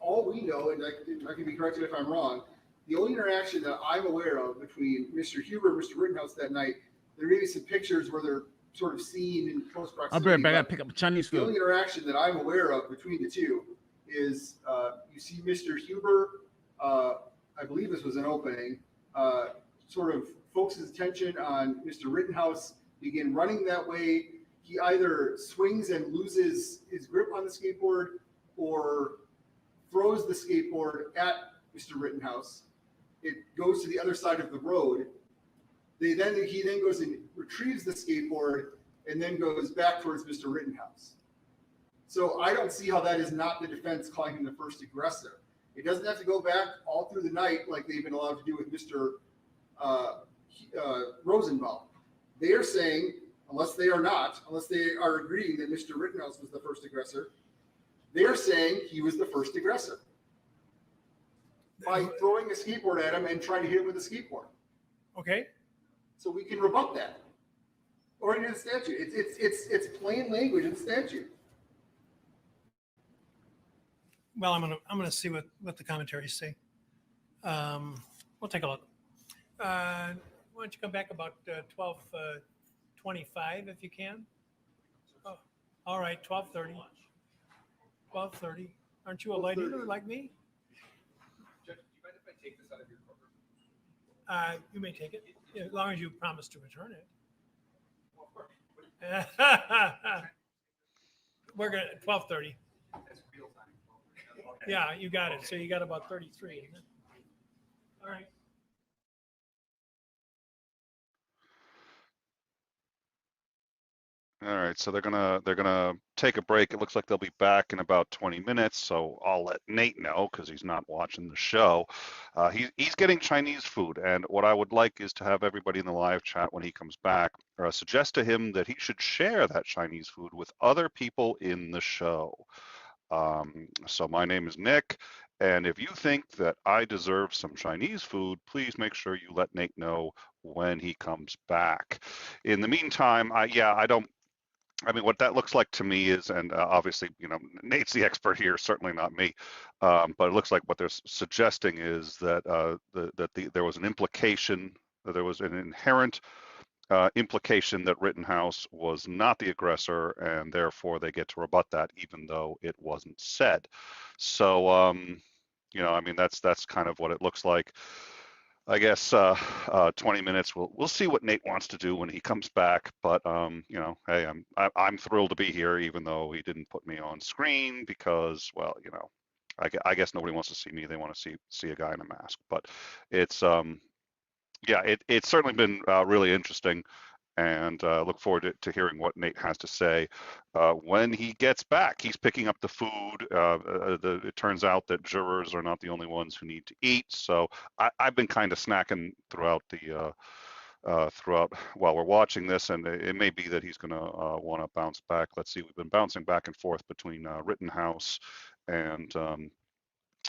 all we know, and I can be corrected if I'm wrong, the only interaction that I'm aware of between Mr. Huber and Mr. Rittenhouse that night, there may be some pictures where they're sort of seen in close proximity. I'll be right back. I gotta pick up Chinese food. The only interaction that I'm aware of between the two is you see Mr. Huber, I believe this was an opening, sort of focuses attention on Mr. Rittenhouse, begin running that way. he either swings and loses his grip on the skateboard or throws the skateboard at Mr. Rittenhouse. It goes to the other side of the road. He then goes and retrieves the skateboard and then goes back towards Mr. Rittenhouse. So I don't see how that is not the defense calling him the first aggressor. It doesn't have to go back all through the night like they've been allowed to do with Mr. Rosenbaum. They are saying, unless they are agreeing that Mr. Rittenhouse was the first aggressor, they are saying he was the first aggressor by throwing a skateboard at him and trying to hit him with a skateboard. Okay. So we can rebut that. Or in the statute. It's plain language in the statute. Well, I'm gonna see what the commentaries say. We'll take a look. Why don't you come back about 12:25 if you can? Oh, all right, 12:30. 12:30. Aren't you a light eater like me? Judge, do you mind if I take this out of your courtroom? You may take it as long as you promise to return it. We're gonna 12:30. That's real time. Yeah, you got it. So you got about 33. Isn't it? All right. All right, so they're gonna take a break. It looks like they'll be back in about 20 minutes. So I'll let Nate know because he's not watching the show. He's getting Chinese food, and what I would like is to have everybody in the live chat when he comes back suggest to him that he should share that Chinese food with other people in the show. So my name is Nick, and if you think that I deserve some Chinese food, please make sure you let Nate know when he comes back. In the meantime, I mean, what that looks like to me is, and obviously, Nate's the expert here, certainly not me, but it looks like what they're suggesting is that there was an implication, that there was an inherent implication that Rittenhouse was not the aggressor, and therefore they get to rebut that, even though it wasn't said. So, I mean, that's kind of what it looks like. I guess 20 minutes. We'll see what Nate wants to do when he comes back. But hey, I'm thrilled to be here, even though he didn't put me on screen because, well, I guess nobody wants to see me. They want to see a guy in a mask. But it's it's certainly been really interesting, and look forward to hearing what Nate has to say when he gets back. He's picking up the food. It turns out that jurors are not the only ones who need to eat, so I've been kind of snacking throughout while we're watching this, and it may be that he's going to want to bounce back. Let's see. We've been bouncing back and forth between Rittenhouse and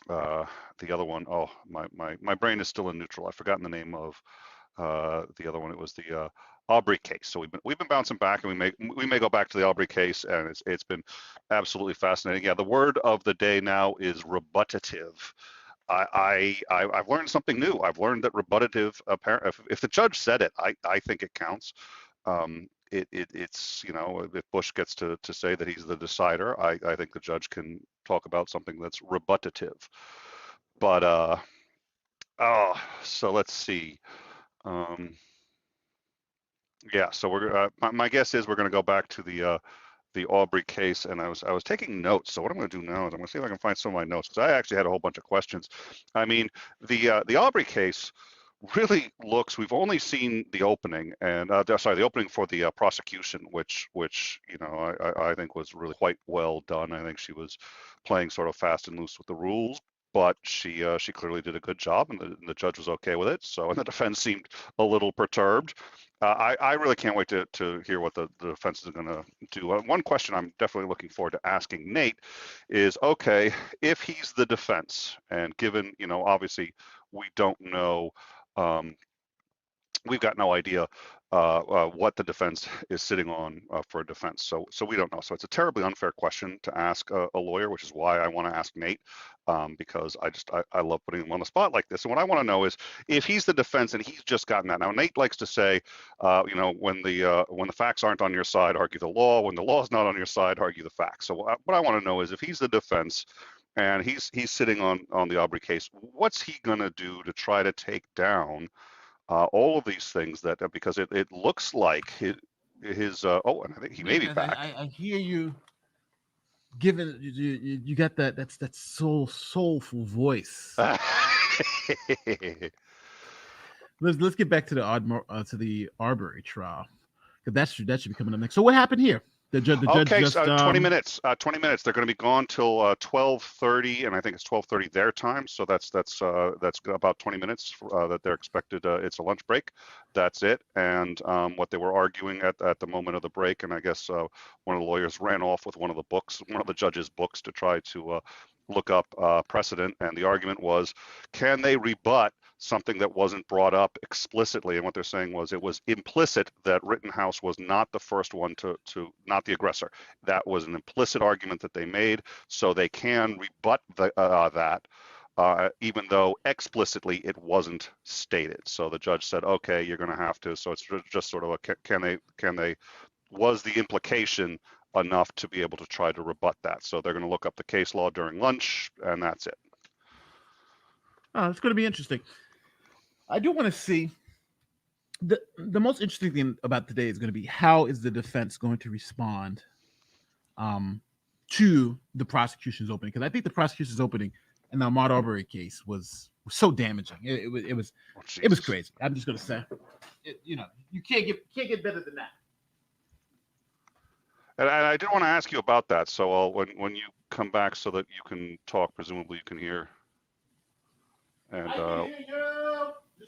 the other one. Oh, my brain is still in neutral. I've forgotten the name of the other one. It was the Arbery case. So we've been bouncing back, and we may go back to the Arbery case, and it's been absolutely fascinating. Yeah, the word of the day now is rebutative. I've learned something new. I've learned that rebutative, if the judge said it, I think it counts. It's if Bush gets to say that he's the decider, I think the judge can talk about something that's rebutative. But so let's see. Yeah, so we're my guess is we're going to go back to the Arbery case, and I was taking notes. So what I'm going to do now is I'm going to see if I can find some of my notes, because I actually had a whole bunch of questions. I mean, the Arbery case really looks. We've only seen the opening, and the opening for the prosecution, which I think was really quite well done. I think she was playing sort of fast and loose with the rules, but she clearly did a good job, and the judge was okay with it. So, and the defense seemed a little perturbed. I really can't wait to hear what the defense is going to do. One question I'm definitely looking forward to asking Nate is, okay, if he's the defense, and given, obviously we don't know, we've got no idea what the defense is sitting on for a defense. So we don't know. So it's a terribly unfair question to ask a lawyer, which is why I want to ask Nate, because I love putting him on the spot like this. And what I want to know is, if he's the defense and he's just gotten that. Now, Nate likes to say, when the facts aren't on your side, argue the law. When the law is not on your side, argue the facts. So what I want to know is, if he's the defense and he's sitting on the Arbery case, what's he going to do to try to take down all of these things, that because it looks like his oh, and I think he may be Yes, back. I hear you. Given you got that soulful voice. Let's get back to the Arbery trial, because that should be coming up next. So what happened here? The judge Okay, just so 20 minutes. 20 minutes. They're going to be gone till 12:30, and I think it's 12:30 their time. So that's about 20 minutes that they're expected. It's a lunch break. That's it. And what they were arguing at the moment of the break, and I guess one of the lawyers ran off with one of the judge's books to try to look up precedent. And the argument was, can they rebut something that wasn't brought up explicitly? And what they're saying was it was implicit that Rittenhouse was not the first one to not the aggressor. That was an implicit argument that they made, so they can rebut that, even though explicitly it wasn't stated. So the judge said, okay, you're going to have to. So it's just sort of a can they was the implication enough to be able to try to rebut that? So they're going to look up the case law during lunch, and that's it. Oh, it's going to be interesting. I do want to see the most interesting thing about today is going to be how is the defense going to respond to the prosecution's opening, because I think the prosecution's opening in the Ahmaud Arbery case was so damaging. It was crazy. I'm just going to say, you can't get better than that. And I did want to ask you about that. So when you come back, so that you can talk, presumably you can hear. And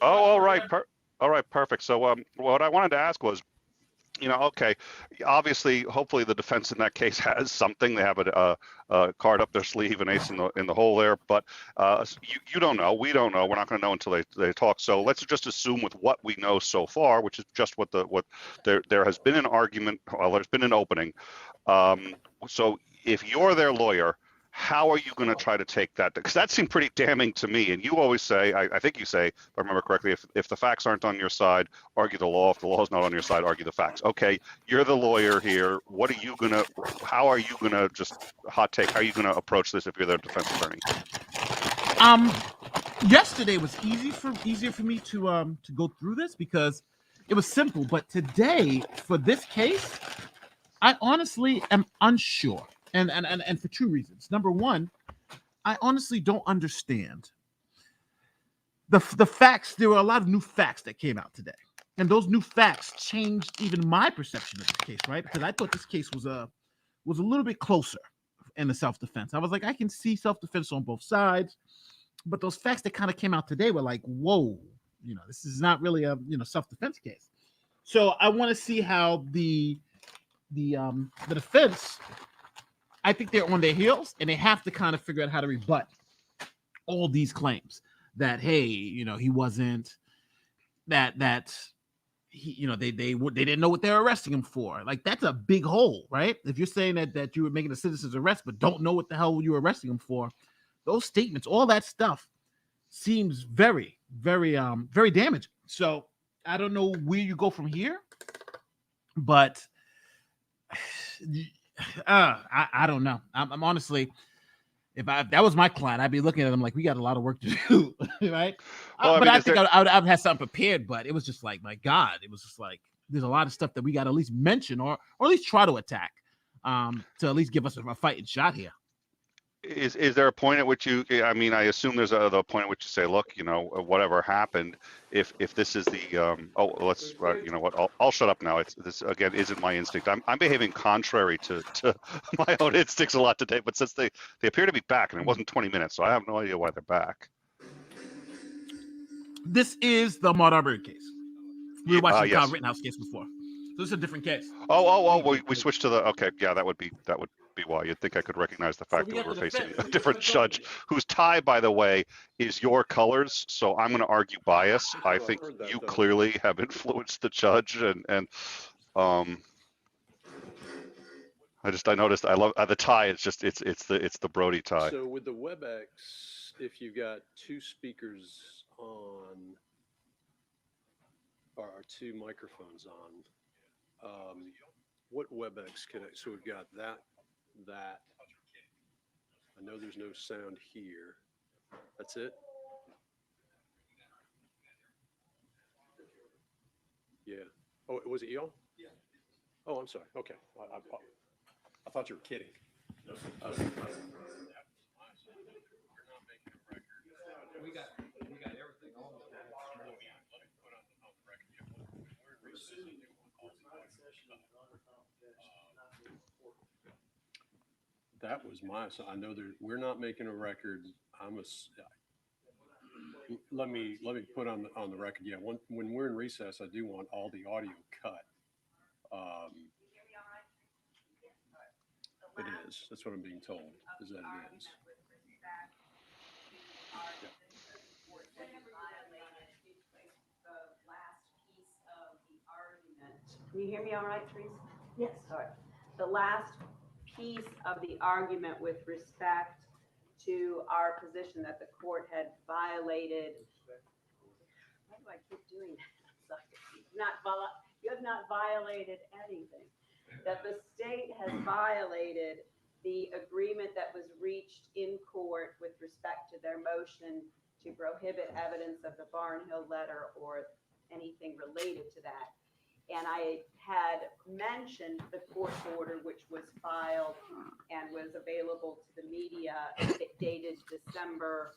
all right, perfect. So what I wanted to ask was, okay, obviously, hopefully the defense in that case has something. They have a card up their sleeve, an ace in the hole there. But you don't know. We don't know. We're not going to know until they talk. So let's just assume with what we know so far, which is just what there has been an argument. Well, there's been an opening. So if you're their lawyer, how are you going to try to take that? Because that seemed pretty damning to me. And you always say, I think you say, if I remember correctly, if the facts aren't on your side, argue the law. If the law is not on your side, argue the facts. Okay, you're the lawyer here. How are you gonna just hot take? How are you gonna approach this if you're their defense attorney? Yesterday was easier for me to go through this because it was simple. But today, for this case, I honestly am unsure. And for two reasons. Number one, I honestly don't understand the facts. There were a lot of new facts that came out today, and those new facts changed even my perception of this case, right? Because I thought this case was a little bit closer in the self-defense. I was like, I can see self-defense on both sides, but those facts that kind of came out today were like, whoa, this is not really a self-defense case. So I want to see how the defense. I think they're on their heels, and they have to kind of figure out how to rebut all these claims that, hey, he wasn't that he, they didn't know what they were arresting him for. Like, that's a big hole, right? If you're saying that you were making a citizen's arrest but don't know what the hell you were arresting him for, those statements, all that stuff seems very, very, very damaging. So I don't know where you go from here, but I don't know. I'm honestly, if that was my client, I'd be looking at him like, we got a lot of work to do, right? Well, I think I'd have something prepared, but it was just like, my God, it was just like, there's a lot of stuff that we got to at least mention or at least try to attack, to at least give us a fighting shot here. Is there a point at which I assume there's the point at which you say, look, whatever happened, if this is the let's I'll shut up now. This again isn't my instinct. I'm behaving contrary to my own instincts a lot today, but since they appear to be back and it wasn't 20 minutes, so I have no idea why they're back. This is the Ahmaud Arbery case. We were watching the Kyle Yes. Rittenhouse case before. So this is a different case. We switched to the yeah, that would be why. You'd think I could recognize the fact that we were facing a different judge, whose tie, by the way, is your colors. So I'm going to argue bias. I think you clearly have influenced the judge, and I noticed I love the tie. It's just it's the Brody tie. So with the WebEx, if you've got two speakers on or two microphones on, what WebEx connect? So we've got that. I know there's no sound here. That's it. Yeah. Oh, was it y'all? Yeah. Oh, I'm sorry. Okay. I thought you were kidding. We got everything on the That was my, so I know we're not making a record. Let me put on the record. Yeah, when we're in recess, I do want all the audio cut. It is. That's what I'm being told. Is that it is. Yeah. Can you hear me all right, Teresa? Yes. All right. The last piece of the argument with respect to our position that the court had violated. Why do I keep doing that? You have not violated anything. That the state has violated the agreement that was reached in court with respect to their motion to prohibit evidence of the Barnhill letter or anything related to that. And I had mentioned the court order, which was filed and was available to the media, dated December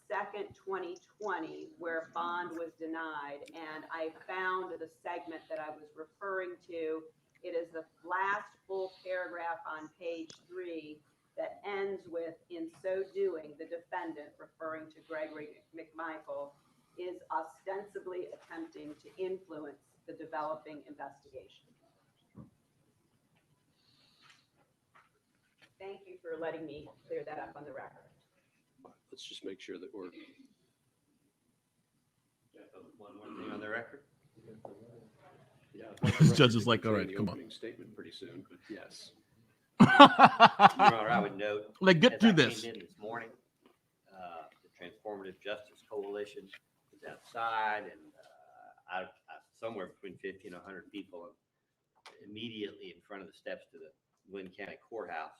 2nd, 2020, where bond was denied. And I found the segment that I was referring to. It is the last full paragraph on page 3 that ends with, in so doing, the defendant, referring to Gregory McMichael, is ostensibly attempting to influence the developing investigation. Thank you for letting me clear that up on the record. Let's just make sure that we're. One more thing on the record. Yeah. The judge is like, all right, come on. Statement pretty soon, but yes. Your Honor, I would note. Like, get as through I this. Came in this morning, the Transformative Justice Coalition is outside, and somewhere between 50 and 100 people immediately in front of the steps to the Glynn County Courthouse,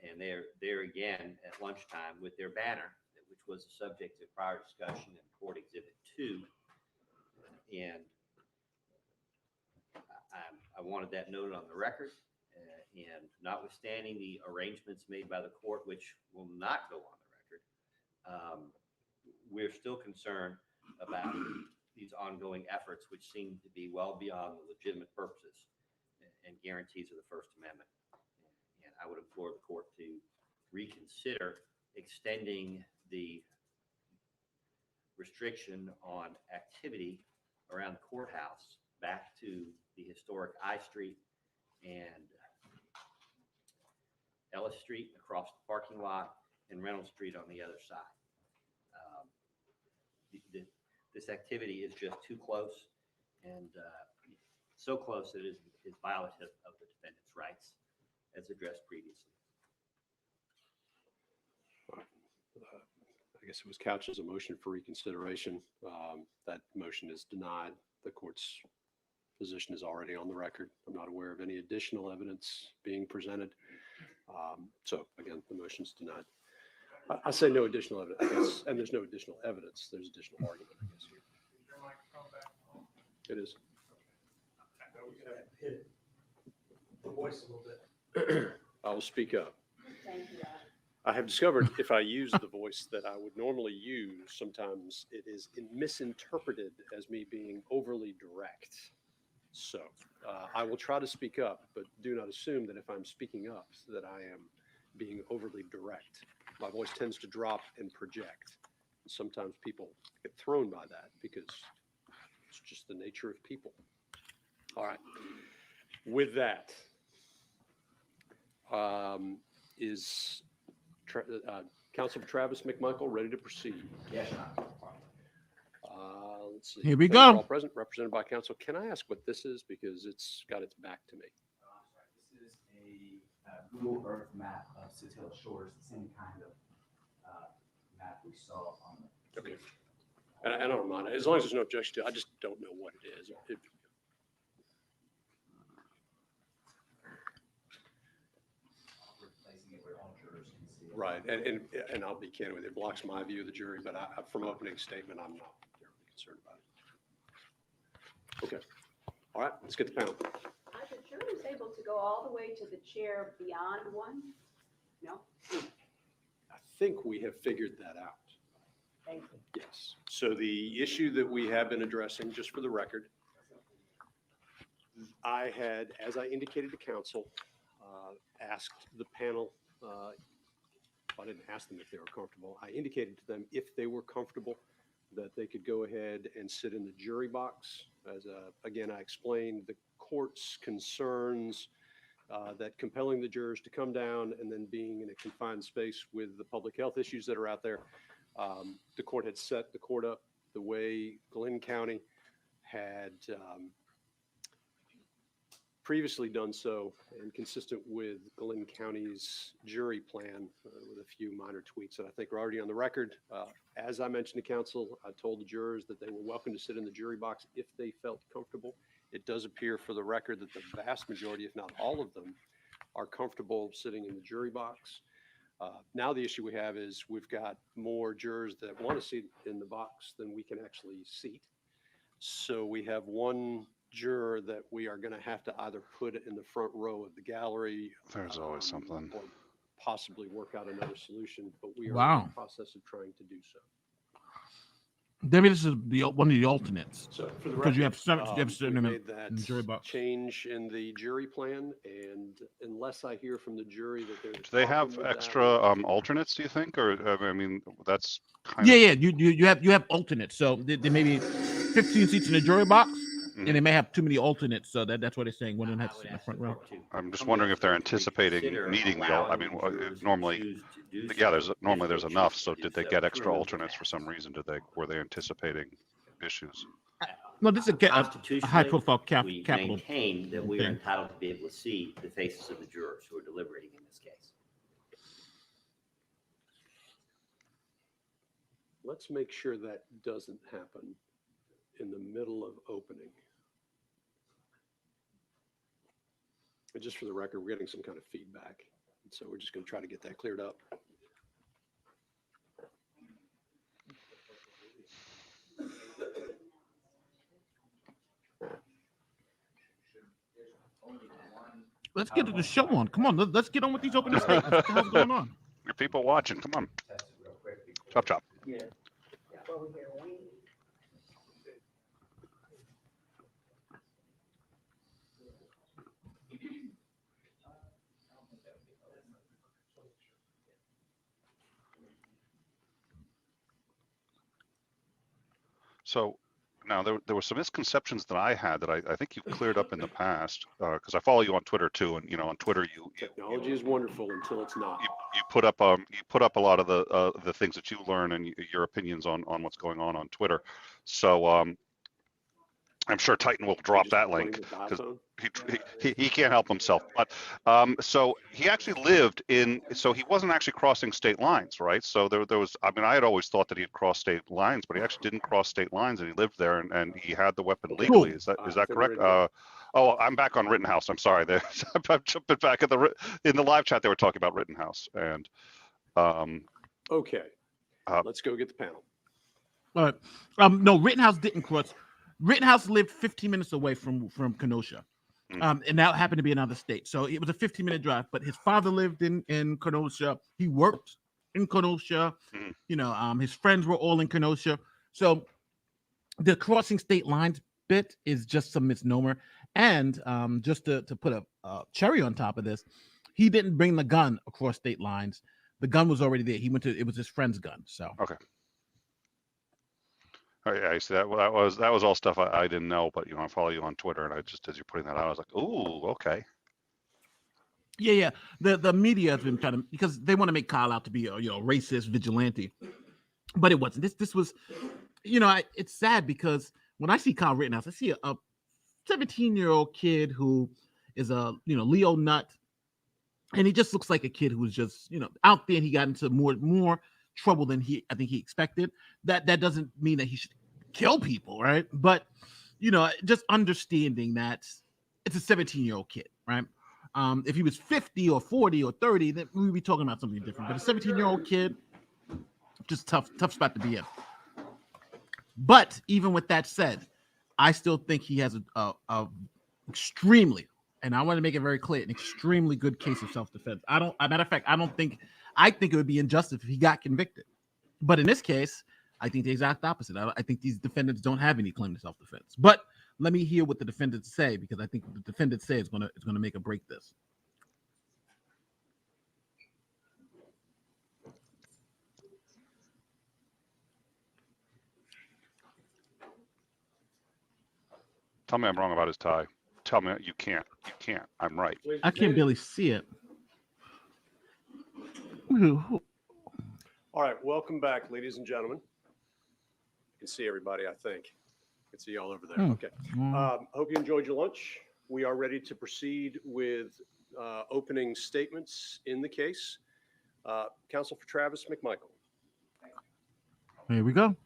and they're there again at lunchtime with their banner, which was the subject of prior discussion in Court Exhibit 2, and I wanted that noted on the record. And notwithstanding the arrangements made by the court, which will not go on the record, we're still concerned about these ongoing efforts, which seem to be well beyond the legitimate purposes and guarantees of the First Amendment. And I would implore the court to reconsider extending the restriction on activity around the courthouse back to the historic I Street and Ellis Street across the parking lot, and Reynolds Street on the other side. This activity is just too close, and so close that it is violative of the defendant's rights, as addressed previously. I guess it was couched as a motion for reconsideration. That motion is denied. The court's position is already on the record. I'm not aware of any additional evidence being presented. So again, the motion's denied. I say no additional evidence, I guess, and there's no additional evidence. There's additional argument, I guess. It is. Hit the voice a little bit. I will speak up. Thank you. I have discovered if I use the voice that I would normally use, sometimes it is misinterpreted as me being overly direct. So I will try to speak up, but do not assume that if I'm speaking up that I am being overly direct. My voice tends to drop and project. And sometimes people get thrown by that because it's just the nature of people. All right. With that, is Counsel Travis McMichael ready to proceed? Yes. Let's see. Here we All go. present, represented by counsel. Can I ask what this is? Because it's got its back to me. This is a Google Earth map of City Shores, the same kind of map we saw on the. Okay. And I don't mind. As long as there's no objection to it, I just don't know what it is. Right. And I'll be candid with you. It blocks my view of the jury, but from opening statement, I'm not terribly concerned about it. Okay. All right, let's get the panel. Are the jurors able to go all the way to the chair beyond one? No? I think we have figured that out. Thank you. Yes. So the issue that we have been addressing, just for the record, I had, as I indicated to council, asked the panel, I didn't ask them if they were comfortable. I indicated to them if they were comfortable that they could go ahead and sit in the jury box. As again, I explained the court's concerns that compelling the jurors to come down and then being in a confined space with the public health issues that are out there. The court had set the court up the way Glenn County had previously done so, and consistent with Glenn County's jury plan with a few minor tweaks that I think are already on the record. As I mentioned to council, I told the jurors that they were welcome to sit in the jury box if they felt comfortable. It does appear for the record that the vast majority, if not all of them, are comfortable sitting in the jury box. Now the issue we have is we've got more jurors that want to sit in the box than we can actually seat. So we have one juror that we are going to have to either put in the front row of the gallery. There's always something. Or possibly work out another solution, but we are in Wow. the process of trying to do so. Maybe this is one of the alternates. So for the because you have record, certain, we made that in the jury box. change in the jury plan, and unless I hear from the jury that they're Do they have extra alternates, do you think? Or, I mean, that's kind Yeah, of... yeah. You have alternates. So there may be 15 seats in the jury box, and they may have too many alternates. So that's what they're saying. One of them has to sit in the front row. I'm just wondering if they're anticipating needing the, I mean, normally, yeah, there's enough. So did they get extra alternates for some reason? Were they anticipating issues? No, this is a high-profile we capital maintain that we are thing. entitled to be able to see the faces of the jurors who are deliberating in this case. Let's make sure that doesn't happen in the middle of opening. And just for the record, we're getting some kind of feedback. So we're just going to try to get that cleared up. Let's get the show on. Come on, let's get on with these opening statements. What the hell's going on? Your people watching, come on. Chop, chop. Yeah. So now there were some misconceptions that I had that I think you cleared up in the past, because I follow you on Twitter too, and on Twitter Technology is wonderful until it's not. you put up a lot of the things that you learn and your opinions on what's going on Twitter. So I'm sure Titan will drop that link because he can't help himself. But so he actually lived so he wasn't actually crossing state lines, right? So there was, I mean, I had always thought that he had crossed state lines, but he actually didn't cross state lines, and he lived there, and he had the weapon legally. Is that correct? Oh, I'm back on Rittenhouse. I'm sorry. I'm jumping back in the live chat. They were talking about Rittenhouse, and okay, let's go get the panel. All right. No, Rittenhouse didn't cross. Rittenhouse lived 15 minutes away from Kenosha, and that happened to be another state. So it was a 15-minute drive. But his father lived in Kenosha. He worked in Kenosha. His friends were all in Kenosha. So the crossing state lines bit is just a misnomer. And just to put a cherry on top of this, he didn't bring the gun across state lines. The gun was already there. It was his friend's gun. So okay. Oh, yeah, I see that was all stuff I didn't know, but I follow you on Twitter, and I just, as you're putting that out, I was like, ooh, okay. Yeah. The media has been trying to, because they want to make Kyle out to be a racist vigilante, but it wasn't. This was, it's sad because when I see Kyle Rittenhouse, I see a 17-year-old kid who is a Leo nut, and he just looks like a kid who was just out there, and he got into more trouble than I think he expected. That doesn't mean that he should kill people, right? But just understanding that it's a 17-year-old kid, right? If he was 50 or 40 or 30, then we'd be talking about something different. But a 17-year-old kid, just tough spot to be in. But even with that said, I still think he has a extremely, and I want to make it very clear, an extremely good case of self-defense. As a matter of fact, I think it would be injustice if he got convicted. But in this case, I think the exact opposite. I think these defendants don't have any claim to self-defense. But let me hear what the defendants say, because I think what the defendants say is gonna make or break this. Tell me I'm wrong about his tie. Tell me you can't. You can't. I'm right. I can't barely see it. All right, welcome back, ladies and gentlemen. You can see everybody, I think. You can see you all over there. Okay. Hope you enjoyed your lunch. We are ready to proceed with opening statements in the case. Counsel for Travis McMichael. Here we go.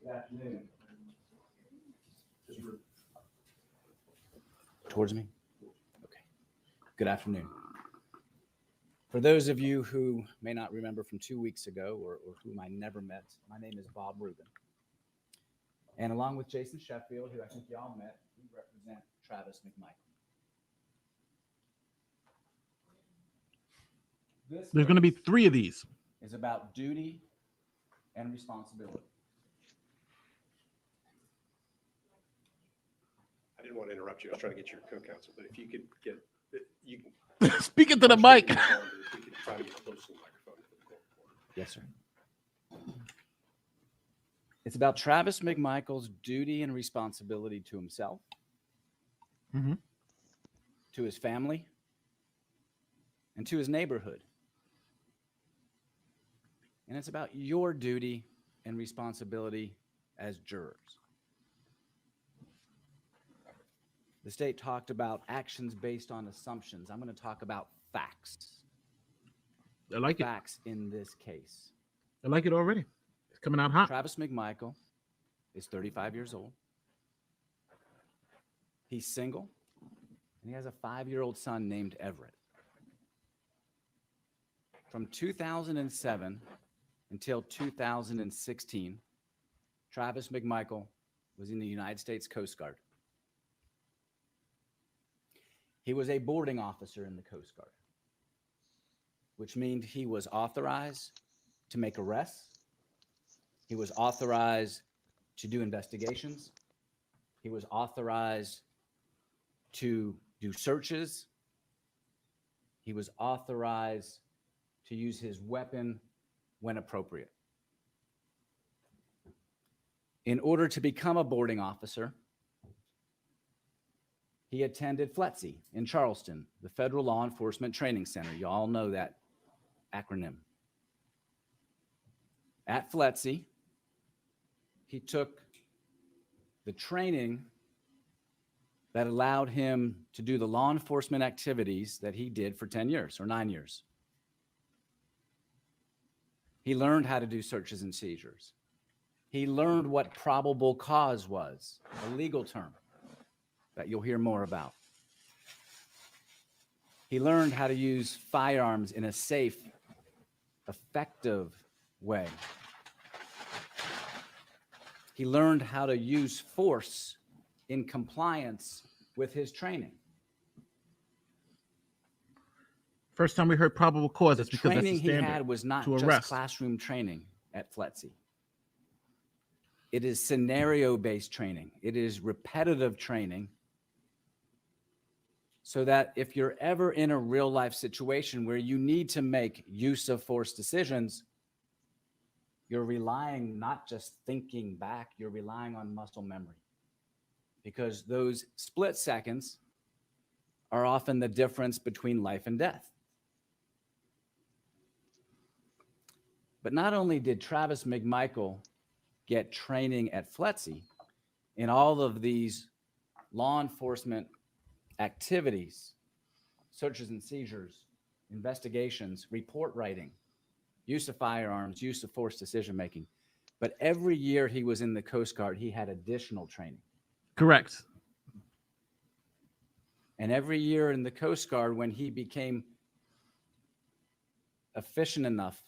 Good afternoon. Towards me? Okay. Good afternoon. For those of you who may not remember from 2 weeks ago or whom I never met, my name is Bob Rubin. And along with Jason Sheffield, who I think y'all met, we represent Travis McMichael. There's going to be 3 of these. Is about duty and responsibility. I didn't want to interrupt you. I was trying to get your co-counsel, but if you could get, you can speak into the mic. If we could try to get close to the microphone. Yes, sir. It's about Travis McMichael's duty and responsibility to himself, to his family, and to his neighborhood. And it's about your duty and responsibility as jurors. The state talked about actions based on assumptions. I'm going to talk about facts. I like it. Facts in this case. I like it already. It's coming out hot. Travis McMichael is 35 years old. He's single, and he has a 5-year-old son named Everett. From 2007 until 2016, Travis McMichael was in the United States Coast Guard. He was a boarding officer in the Coast Guard, which means he was authorized to make arrests. He was authorized to do investigations. He was authorized to do searches. He was authorized to use his weapon when appropriate. In order to become a boarding officer, he attended FLETC in Charleston, the Federal Law Enforcement Training Center. You all know that acronym. At FLETC, he took the training that allowed him to do the law enforcement activities that he did for 10 years or 9 years. He learned how to do searches and seizures. He learned what probable cause was, a legal term that you'll hear more about. He learned how to use firearms in a safe, effective way. He learned how to use force in compliance with his training. First time we heard probable cause, it's because that's the Training he standard had was not to just arrest. classroom training at FLETC. It is scenario-based training. It is repetitive training so that if you're ever in a real-life situation where you need to make use of force decisions, you're relying, not just thinking back, you're relying on muscle memory. Because those split seconds are often the difference between life and death. But not only did Travis McMichael get training at FLETC in all of these law enforcement activities, searches and seizures, investigations, report writing, use of firearms, use of force decision-making. But every year he was in the Coast Guard, he had additional training. Correct. And every year in the Coast Guard, when he became efficient enough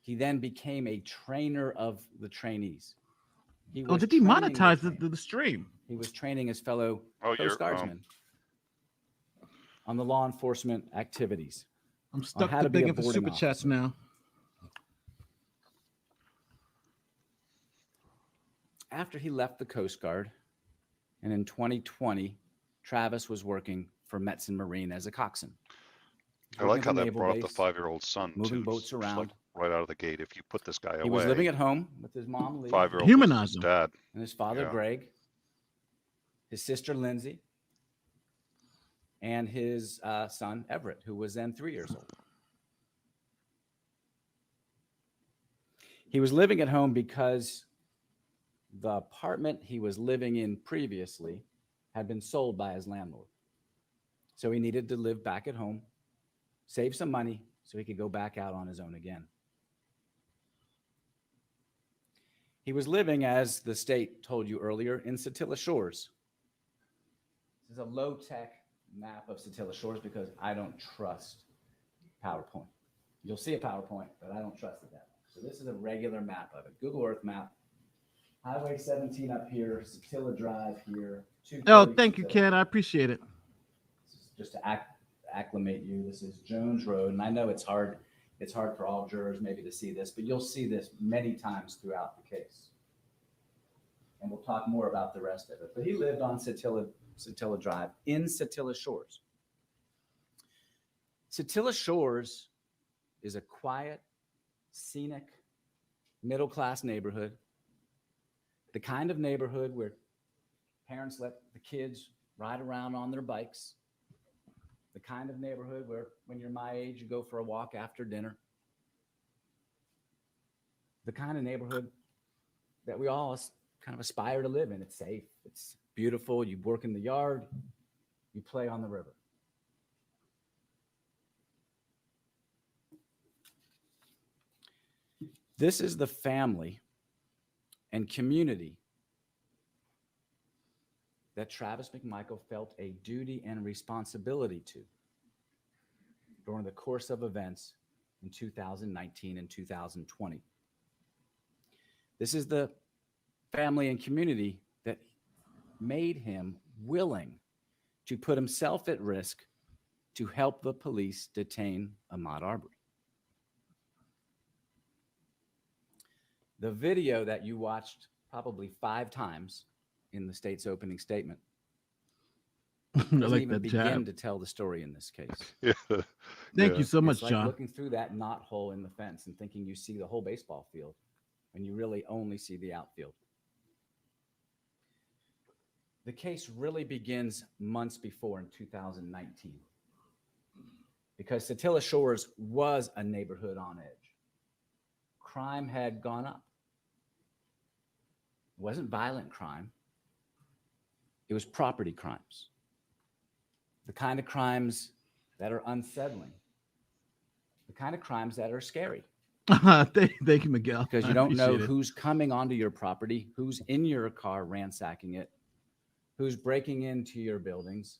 He then became a trainer of the trainees. He Oh, was did he training monetize the- the stream? He was training his fellow Oh, Coast Guardsmen on the law enforcement activities. I'm on stuck how to to be a begging for boarding super chats officer. now. After he left the Coast Guard, and in 2020, Travis was working for Metzen Marine as a coxswain. I like Working how at the that naval brought up the base, 5-year-old son moving too. boats It's like around. right out of the gate. If you put this guy He away, was living at home with his mom, Lee, 5-year-old Humanize his him. dad. and his father, Yeah. Greg, his sister, Lindsay, and his son, Everett, who was then 3 years old. He was living at home because the apartment he was living in previously had been sold by his landlord. So he needed to live back at home, save some money so he could go back out on his own again. He was living, as the state told you earlier, in Satilla Shores. This is a low-tech map of Satilla Shores because I don't trust PowerPoint. You'll see a PowerPoint, but I don't trust it that much. So this is a regular map of it. Google Earth map. Highway 17 up here, Satilla Drive here. Oh, thank you, Ken. I appreciate it. Just to acclimate you, this is Jones Road, and I know it's hard for all jurors maybe to see this, but you'll see this many times throughout the case. And we'll talk more about the rest of it. But he lived on Satilla Drive in Satilla Shores. Satilla Shores is a quiet, scenic, middle-class neighborhood. The kind of neighborhood where parents let the kids ride around on their bikes. The kind of neighborhood where, when you're my age, you go for a walk after dinner. The kind of neighborhood that we all kind of aspire to live in. It's safe, it's beautiful. You work in the yard, you play on the river. This is the family and community that Travis McMichael felt a duty and responsibility to during the course of events in 2019 and 2020. This is the family and community that made him willing to put himself at risk to help the police detain Ahmaud Arbery. The video that you watched probably 5 times in the state's opening statement doesn't like even that begin jab. to tell the story in this case. Yeah. Thank you so much, It's like John. looking through that knot hole in the fence and thinking you see the whole baseball field when you really only see the outfield. The case really begins months before in 2019 because Satilla Shores was a neighborhood on edge. Crime had gone up. It wasn't violent crime. It was property crimes. The kind of crimes that are unsettling. The kind of crimes that are scary. Thank you, Miguel. Because I you don't know appreciate it. who's coming onto your property, who's in your car ransacking it, who's breaking into your buildings,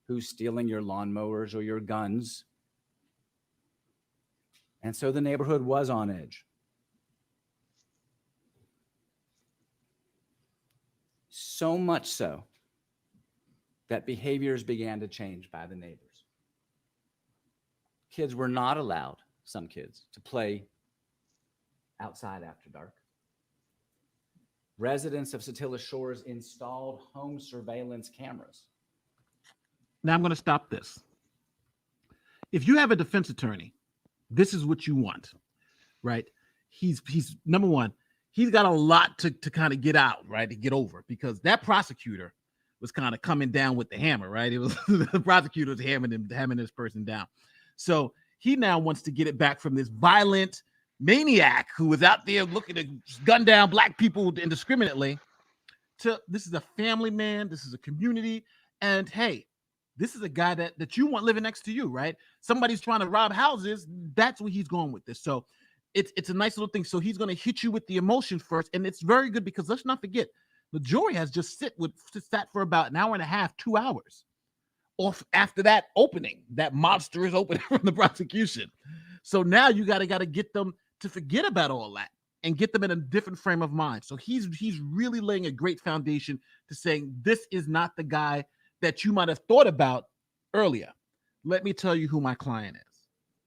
who's stealing your lawnmowers or your guns. And so the neighborhood was on edge. So much so that behaviors began to change by the neighbors. Kids were not allowed, some kids, to play outside after dark. Residents of Satilla Shores installed home surveillance cameras. Now I'm going to stop this. If you have a defense attorney, this is what you want, right? He's number one, he's got a lot to kind of get out, right? To get over, because that prosecutor was kind of coming down with the hammer, right? It was the prosecutor was hammering this person down. So he now wants to get it back from this violent maniac who was out there looking to gun down black people indiscriminately to this is a family man, this is a community, and hey, this is a guy that you want living next to you, right? Somebody's trying to rob houses, that's where he's going with this. So it's a nice little thing. So he's going to hit you with the emotion first, and it's very good because let's not forget, the jury has just sat for about an hour and a half, 2 hours off after that opening, that monstrous opening from the prosecution. So now you got to get them to forget about all that and get them in a different frame of mind. So he's really laying a great foundation to saying this is not the guy that you might have thought about earlier. Let me tell you who my client is.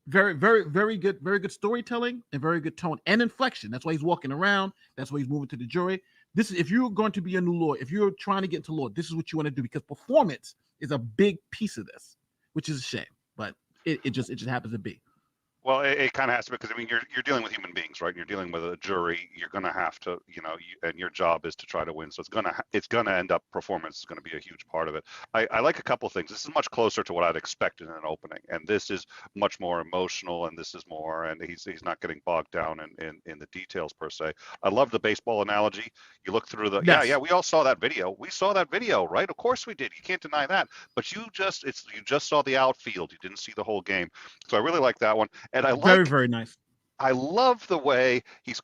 Very, very good storytelling and very good tone and inflection. That's why he's walking around. That's why he's moving to the jury. This is, if you're going to be a new lawyer, if you're trying to get into law, this is what you want to do, because performance is a big piece of this, which is a shame, but it just happens to be. Well, it kind of has to, because I mean, you're dealing with human beings, right? You're dealing with a jury. You're going to have to, and your job is to try to win. So it's gonna end up, performance is going to be a huge part of it. I like a couple of things. This is much closer to what I'd expected in an opening, and this is much more emotional, and this is more, and he's not getting bogged down in the details per se. I love the baseball analogy. You look through the Yes. we all saw that video. We saw that video, right? Of course we did. You can't deny that. But you just saw the outfield. You didn't see the whole game. So I really like that one. And I like, Very nice. I love the way he's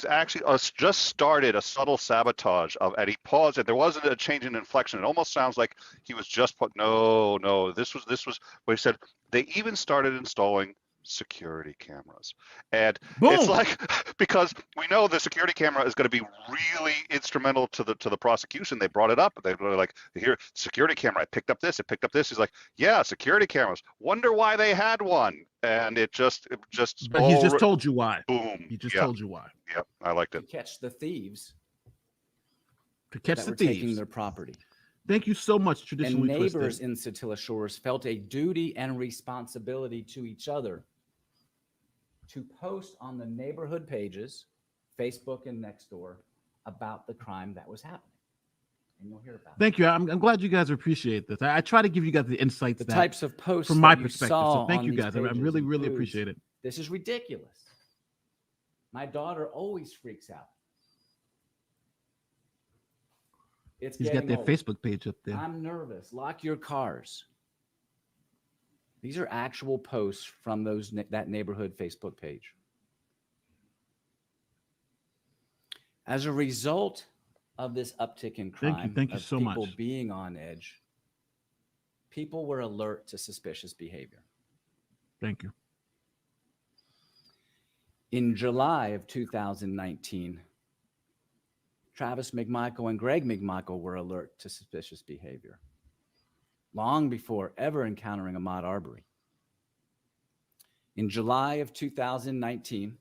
actually just started a subtle sabotage and he paused it. There wasn't a change in inflection. It almost sounds like he was just no. This was what he said. They even started installing security cameras, and it's like, because we know the security camera is going to be really instrumental to the prosecution. They brought it up. They were like, here, security camera. It picked up this. He's like, yeah, security cameras. Wonder why they had one. And it just. But he's just told you why. Boom. He just told you why. Yep, I liked it. To catch the thieves. To catch that the were thieves. taking their property. Thank you so much, And traditionally neighbors twisted. in Satilla Shores felt a duty and responsibility to each other to post on the neighborhood pages, Facebook and Nextdoor, about the crime that was happening. And you'll hear about Thank you. I'm glad you guys appreciate this. I try to give you guys the insights, the that, types of posts from my that you perspective. saw So thank on you these guys. I pages really includes, appreciate it. This is ridiculous. My daughter always freaks out. It's He's got getting their old. Facebook page up there. I'm nervous. Lock your cars. These are actual posts from that neighborhood Facebook page. As a result of this uptick in crime, Thank you of so people much. being on edge, people were alert to suspicious behavior. Thank you. In July of 2019, Travis McMichael and Greg McMichael were alert to suspicious behavior, long before ever encountering Ahmaud Arbery. In July of 2019,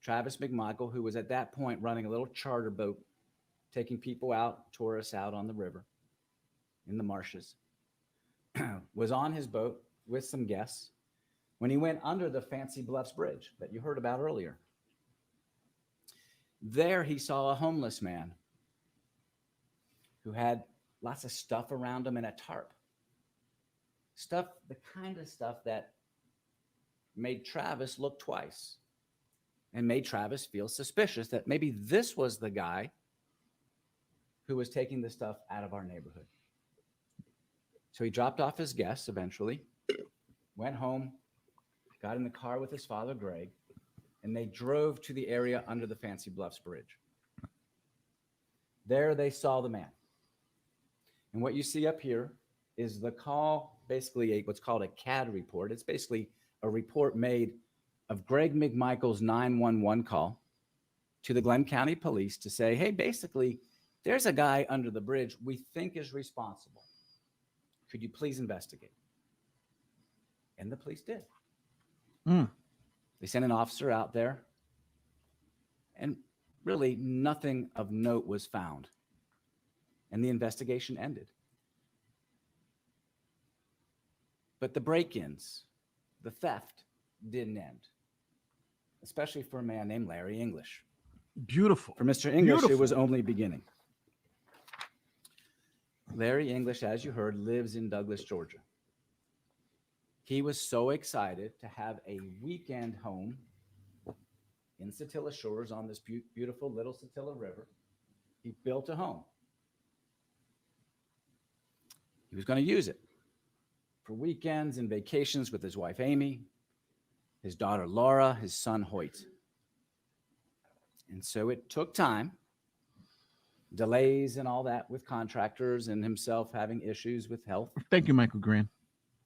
Travis McMichael, who was at that point running a little charter boat, taking people out, tourists out on the river in the marshes, was on his boat with some guests when he went under the Fancy Bluffs Bridge that you heard about earlier. There he saw a homeless man who had lots of stuff around him and a tarp. Stuff, the kind of stuff that made Travis look twice and made Travis feel suspicious that maybe this was the guy who was taking the stuff out of our neighborhood. So he dropped off his guests eventually, went home, got in the car with his father, Greg, and they drove to the area under the Fancy Bluffs Bridge. There they saw the man. And what you see up here is the call, basically what's called a CAD report. It's basically a report made of Greg McMichael's 911 call to the Glenn County Police to say, hey, basically, there's a guy under the bridge we think is responsible. Could you please investigate? And the police did. They sent an officer out there, and really nothing of note was found. And the investigation ended. But the break-ins, the theft, didn't end, especially for a man named Larry English. Beautiful. For Mr. English, Beautiful. it was only beginning. Larry English, as you heard, lives in Douglas, Georgia. He was so excited to have a weekend home in Satilla Shores on this beautiful little Satilla River. He built a home. He was going to use it for weekends and vacations with his wife, Amy, his daughter, Laura, his son, Hoyt. And so it took time, delays and all that with contractors and himself having issues with health. Thank you, Michael Green.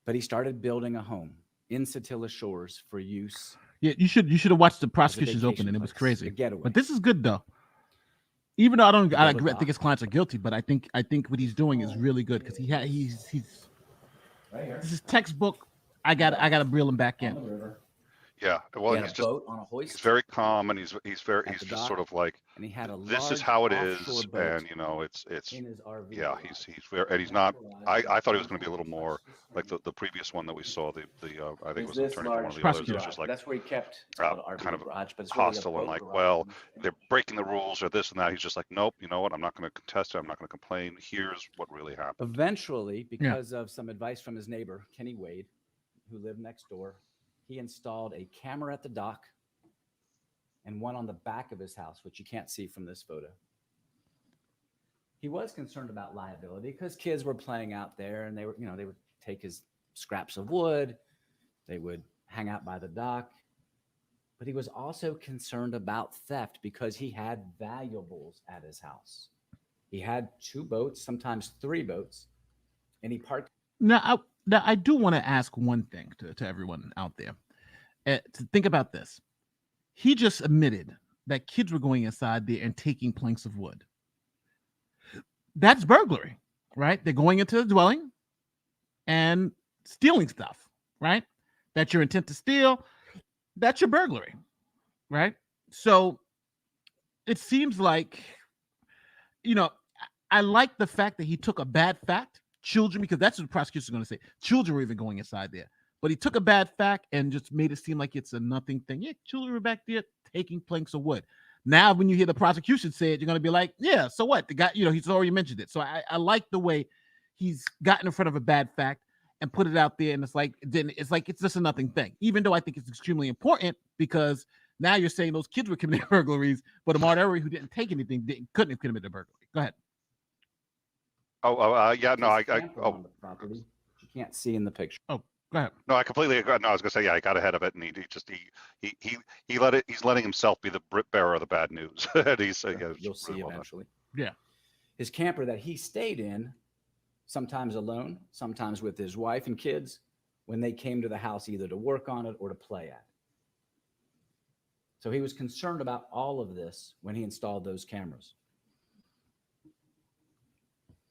But he started building a home in Satilla Shores for use Yeah, you should have watched the prosecution's vacation opening. It was place, crazy. a getaway. But this is good though. Even though I don't, I Together agree, I doc. think his clients are guilty, but I think what he's doing is really good because he's Right here. this is textbook. I gotta reel him back On the in. river. Yeah, well, He had he's a just boat on a hoist. he's very calm, and he's at he's the just dock, sort of like, and he had a this is large how it offshore is, boat and you know, it's in his RV. yeah, garage. he's very, and he's not. I thought he was going to be a little more like the previous one that we saw. The I think it Is was an this attorney for one large of the others. It was prosecutor. just like That's where he kept. It's called Arbery kind of garage, but it's really a hostile and boat like, garage. well, they're breaking the rules or this and that. He's just like, nope, you know what? I'm not going to contest it. I'm not going to complain. Here's what really happened. Eventually, because of some advice from his neighbor, Kenny Wade, who lived next door, he installed a camera at the dock and one on the back of his house, which you can't see from this photo. He was concerned about liability because kids were playing out there and they would take his scraps of wood, they would hang out by the dock. But he was also concerned about theft because he had valuables at his house. He had 2 boats, sometimes 3 boats, and he parked. Now I do want to ask one thing to everyone out there. To think about this. He just admitted that kids were going inside there and taking planks of wood. That's burglary, right? They're going into the dwelling and stealing stuff, right? That's your intent to steal. That's your burglary, right? So it seems like, I like the fact that he took a bad fact, children, because that's what the prosecution's going to say. Children were even going inside there. But he took a bad fact and just made it seem like it's a nothing thing. Yeah, children were back there taking planks of wood. Now, when you hear the prosecution say it, you're going to be like, yeah, so what? The guy, he's already mentioned it. So I like the way he's gotten in front of a bad fact and put it out there. And it's just a nothing thing, even though I think it's extremely important because now you're saying those kids were committing burglaries, but Ahmaud Arbery, who didn't take anything, couldn't have committed a burglary. Go ahead. Yeah, no, on the property. You can't see in the picture. Oh, go ahead. No, I completely agree. No, I was gonna say, yeah, I got ahead of it, and he's letting himself be the bearer of the bad news. And You'll see really well eventually. Yeah. His camper that he stayed in, sometimes alone, sometimes with his wife and kids, when they came to the house either to work on it or to play at. So he was concerned about all of this when he installed those cameras.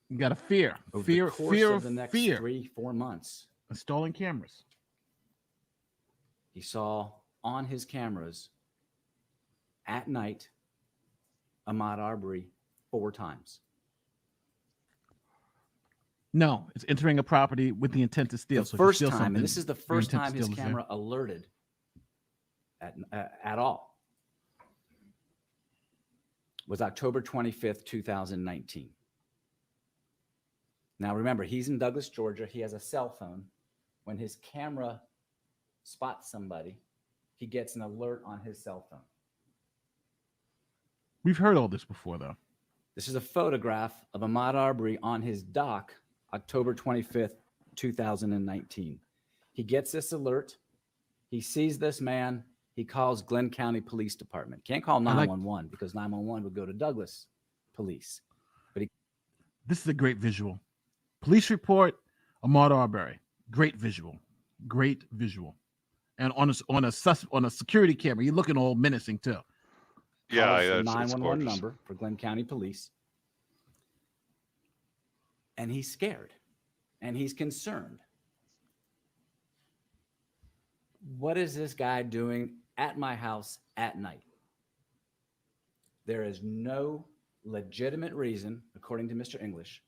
You got a fear. Over Fear the course of the next fear. 3-4 months. Installing cameras. He saw on his cameras at night Ahmaud Arbery 4 times. No, it's entering a property with the intent to steal. The So if you first steal time, something, and this is the your first intent to time his steal is there. camera alerted at all, was October 25th, 2019. Now, remember, he's in Douglas, Georgia. He has a cell phone. When his camera spots somebody, he gets an alert on his cell phone. We've heard all this before, though. This is a photograph of Ahmaud Arbery on his dock, October 25th, 2019. He gets this alert. He sees this man. He calls Glenn County Police Department. Can't call 911 because 911 would go to Douglas Police. But this is a great visual. Police report, Ahmaud Arbery. Great visual. Great visual. And on a security camera, you're looking all menacing too. Yeah, calls the it's 911 gorgeous. number for Glenn County Police. And he's scared. And he's concerned. What is this guy doing at my house at night? There is no legitimate reason, according to Mr. English,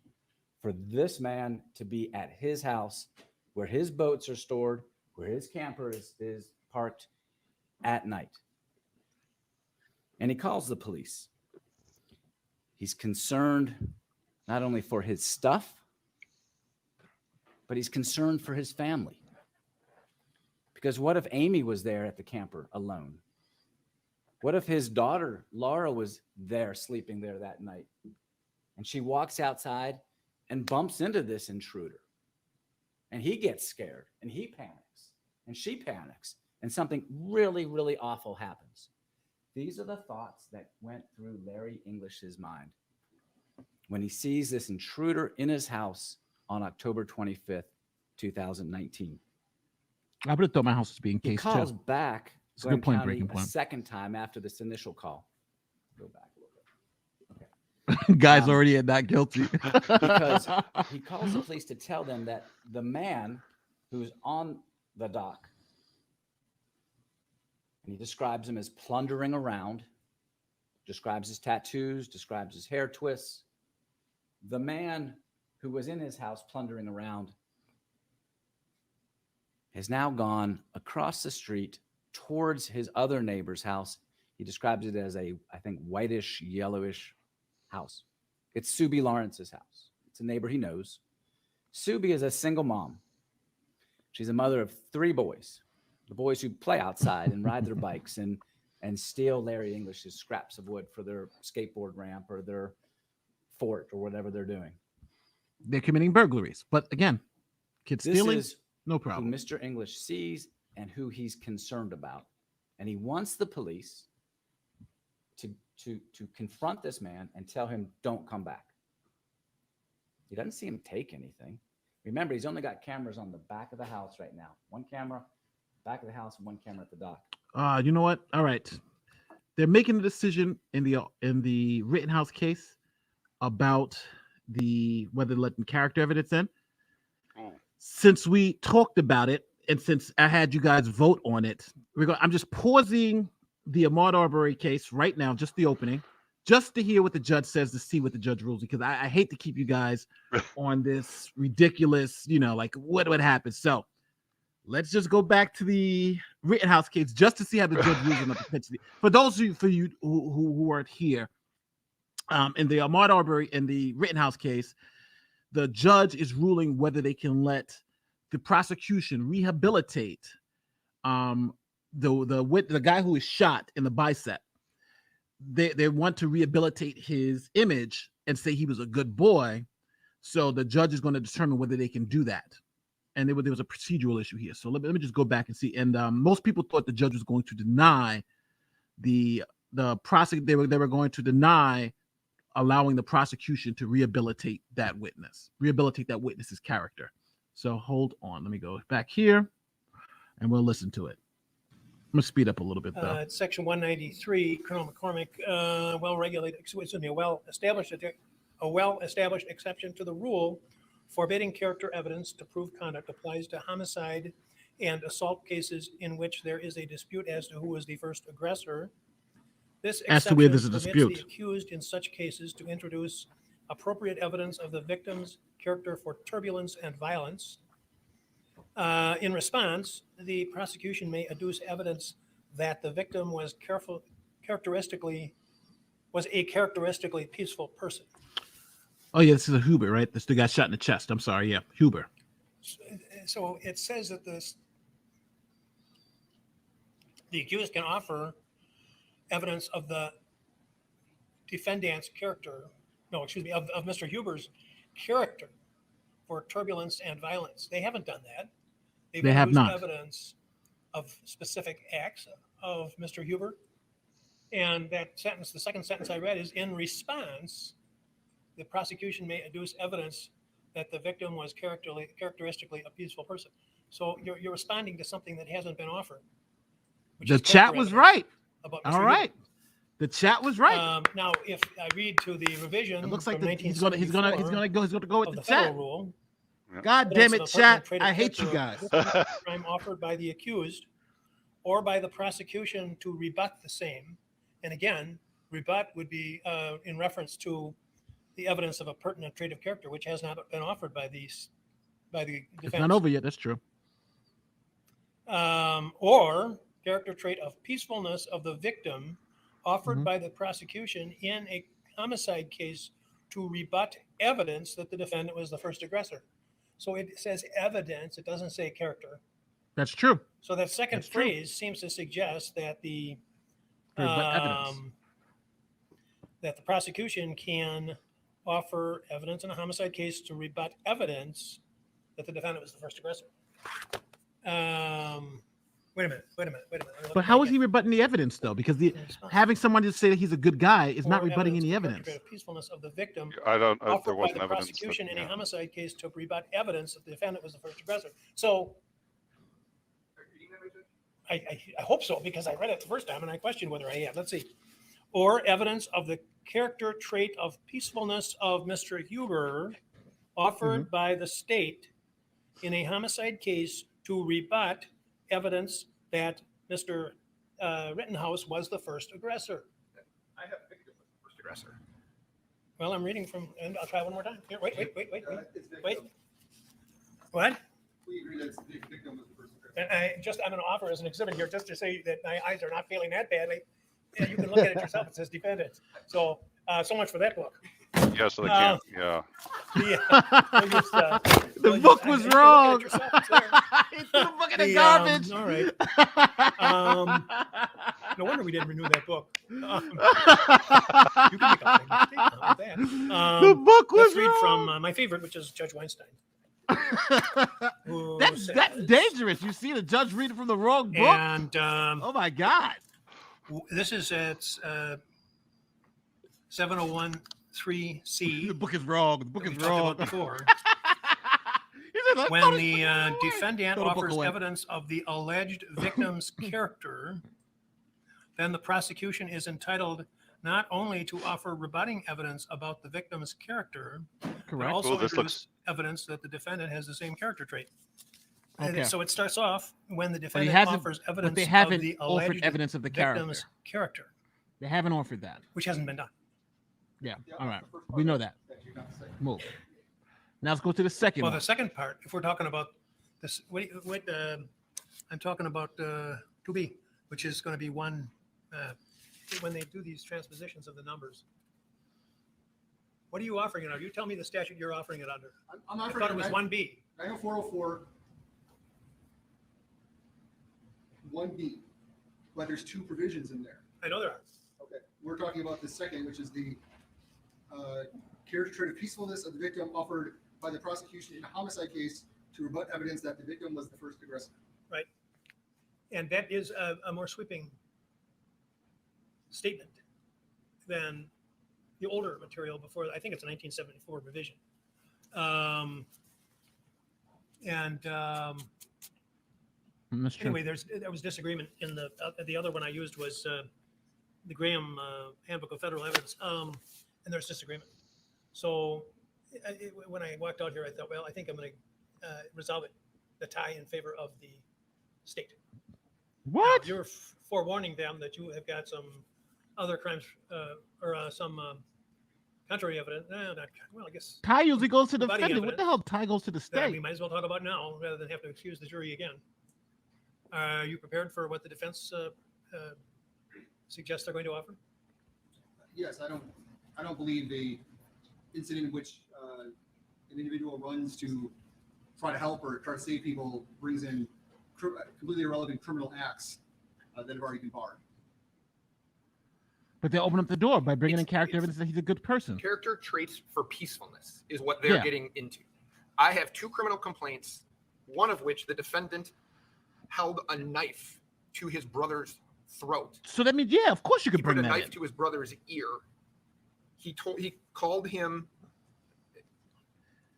for this man to be at his house where his boats are stored, where his camper is parked at night. And he calls the police. He's concerned not only for his stuff, but he's concerned for his family. Because what if Amy was there at the camper alone? What if his daughter, Laura, was there sleeping there that night? And she walks outside and bumps into this intruder. And he gets scared and he panics and she panics and something really, really awful happens. These are the thoughts that went through Larry English's mind when he sees this intruder in his house on October 25th, 2019. I would have thought my house was being He cased calls too. back It's a good point, County breaking a point. second time after this initial call. Go back a little bit. Guy's already not guilty. Because he calls the police to tell them that the man who's on the dock, and he describes him as plundering around, describes his tattoos, describes his hair twists. The man who was in his house plundering around has now gone across the street towards his other neighbor's house. He describes it as a, I think, whitish, yellowish house. It's Subi Lawrence's house. It's a neighbor he knows. Subi is a single mom. She's a mother of 3 boys. The boys who play outside and ride their bikes and steal Larry English's scraps of wood for their skateboard ramp or their fort or whatever they're doing. They're committing burglaries. But again, kids stealing, This is no problem. who Mr. English sees and who he's concerned about. And he wants the police to confront this man and tell him, don't come back. He doesn't see him take anything. Remember, he's only got cameras on the back of the house right now. 1 camera, back of the house, and 1 camera at the dock. You know what? All right. They're making the decision in the Rittenhouse case about whether letting character evidence in. Since we talked about it, and since I had you guys vote on it, I'm just pausing the Ahmaud Arbery case right now, just the opening, just to hear what the judge says, to see what the judge rules, because I hate to keep you guys on this ridiculous, like what happened. So let's just go back to the Rittenhouse case just to see how the judge rules on the propensity. For those of you who weren't here, in the Ahmaud Arbery and the Rittenhouse case, the judge is ruling whether they can let the prosecution rehabilitate the guy who was shot in the bicep. They want to rehabilitate his image and say he was a good boy. So the judge is going to determine whether they can do that. And there was a procedural issue here. So let me just go back and see. And most people thought the judge was going to deny the prosecution. They were going to deny allowing the prosecution to rehabilitate that witness's character. So hold on. Let me go back here and we'll listen to it. I'm going to speed up a little bit, though. It's Section 193, Colonel McCormick, a well-established exception to the rule forbidding character evidence to prove conduct applies to homicide and assault cases in which there is a dispute as to who was the first aggressor. This As to exception where there's a permits dispute. the accused in such cases to introduce appropriate evidence of the victim's character for turbulence and violence. In response, the prosecution may adduce evidence that the victim was characteristically peaceful person. Oh, yeah, this is a Huber, right? This the guy shot in the chest. I'm sorry. Yeah, Huber. So it says that the accused can offer evidence of the defendant's character, of Mr. Huber's character for turbulence and violence. They haven't done that. They have not. Evidence of specific acts of Mr. Huber. And that sentence, the second sentence I read, is in response, the prosecution may adduce evidence that the victim was characteristically a peaceful person. So you're responding to something that hasn't been offered. The chat was right. All right. The chat was right. Now, if I read to the revision, it looks like from he's gonna go with the chat. Rule, God damn it, chat! I hate you guys. Crime offered by the accused or by the prosecution to rebut the same, and again, rebut would be in reference to the evidence of a pertinent trait of character, which has not been offered by the defense. It's not over yet. That's true. Or character trait of peacefulness of the victim offered by the prosecution in a homicide case to rebut evidence that the defendant was the first aggressor. So it says evidence, it doesn't say character. That's true. So that second phrase seems to suggest that the prosecution can offer evidence in a homicide case to rebut evidence that the defendant was the first aggressor. Wait a minute. But how is he rebutting the evidence, though? Because having someone just say that he's a good guy is not rebutting any evidence. Peacefulness of the victim. I don't. There Offered wasn't by the evidence. prosecution in a homicide case to rebut evidence that the defendant was the first aggressor. So, I hope so, because I read it the first time and I questioned whether I had. Let's see. Or evidence of the character trait of peacefulness of Mr. Huber offered by the state in a homicide case to rebut evidence that Mr. Rittenhouse was the first aggressor. I have victim was the first aggressor. Well, I'm reading from, and I'll try one more time. Here, wait. It's victim. Wait. What? We agree that the victim was the first aggressor. And I'm going to offer as an exhibit here, just to say that my eyes are not feeling that badly. Yeah, you can look at it yourself. It says defendants. So, so much for that book. Yeah, so they can't. Yeah. The book was wrong. He threw the book in the garbage. All right. No wonder we didn't renew that book. You can make a big mistake out of that. The book was Let's read wrong. from my favorite, which is Judge Weinstein. That's dangerous. You see the judge reading from the wrong book. And oh my God. This is at 7013C. The book is wrong. The book is wrong. Before. Like, when the defendant Throw the book offers away. evidence of the alleged victim's character, then the prosecution is entitled not only to offer rebutting evidence about the victim's character, but Correct. also Well, this introduce evidence that the defendant has the same character trait. And Okay. so it starts off when the But he defendant hasn't. offers But evidence they haven't of the offered alleged evidence of the victim's character. character, They haven't offered that. which hasn't been done. Yeah. All right. We know that. Move. Now let's go to the second Well, one. the second part, if we're talking about this, I'm talking about 2B, which is going to be one, when they do these transpositions of the numbers. What are you offering it under? You tell me the statute you're offering it under. I'm I offering thought it was 1B. 90404 1B, but there's two provisions in there. I know there are. Okay, we're talking about the second, which is the character trait of peacefulness of the victim offered by the prosecution in a homicide case to rebut evidence that the victim was the first aggressor. Right. And that is a more sweeping statement than the older material before, I think it's a 1974 revision. Anyway, there was disagreement in the other one I used was the Graham Handbook of Federal Evidence, and there's disagreement. So when I walked out here, I thought, well, I think I'm going to resolve it, the tie in favor of the state. What? Now, you're forewarning them that you have got some other crimes or some contrary evidence. Well, I guess Tie usually goes to the rebutting defendant. What the hell? Tie goes to the that we state. might as well talk about now rather than have to excuse the jury again. Are you prepared for what the defense suggests they're going to offer? Yes, I don't believe the incident in which an individual runs to try to help or try to save people brings in completely irrelevant criminal acts that have already been barred. But they open up the door by bringing in character evidence that he's a good person. Character traits for peacefulness is what they're getting into. I have two criminal complaints, one of which the defendant held a knife to his brother's throat. So that means, yeah, of course you could He bring put a that knife in. to his brother's ear. He called him.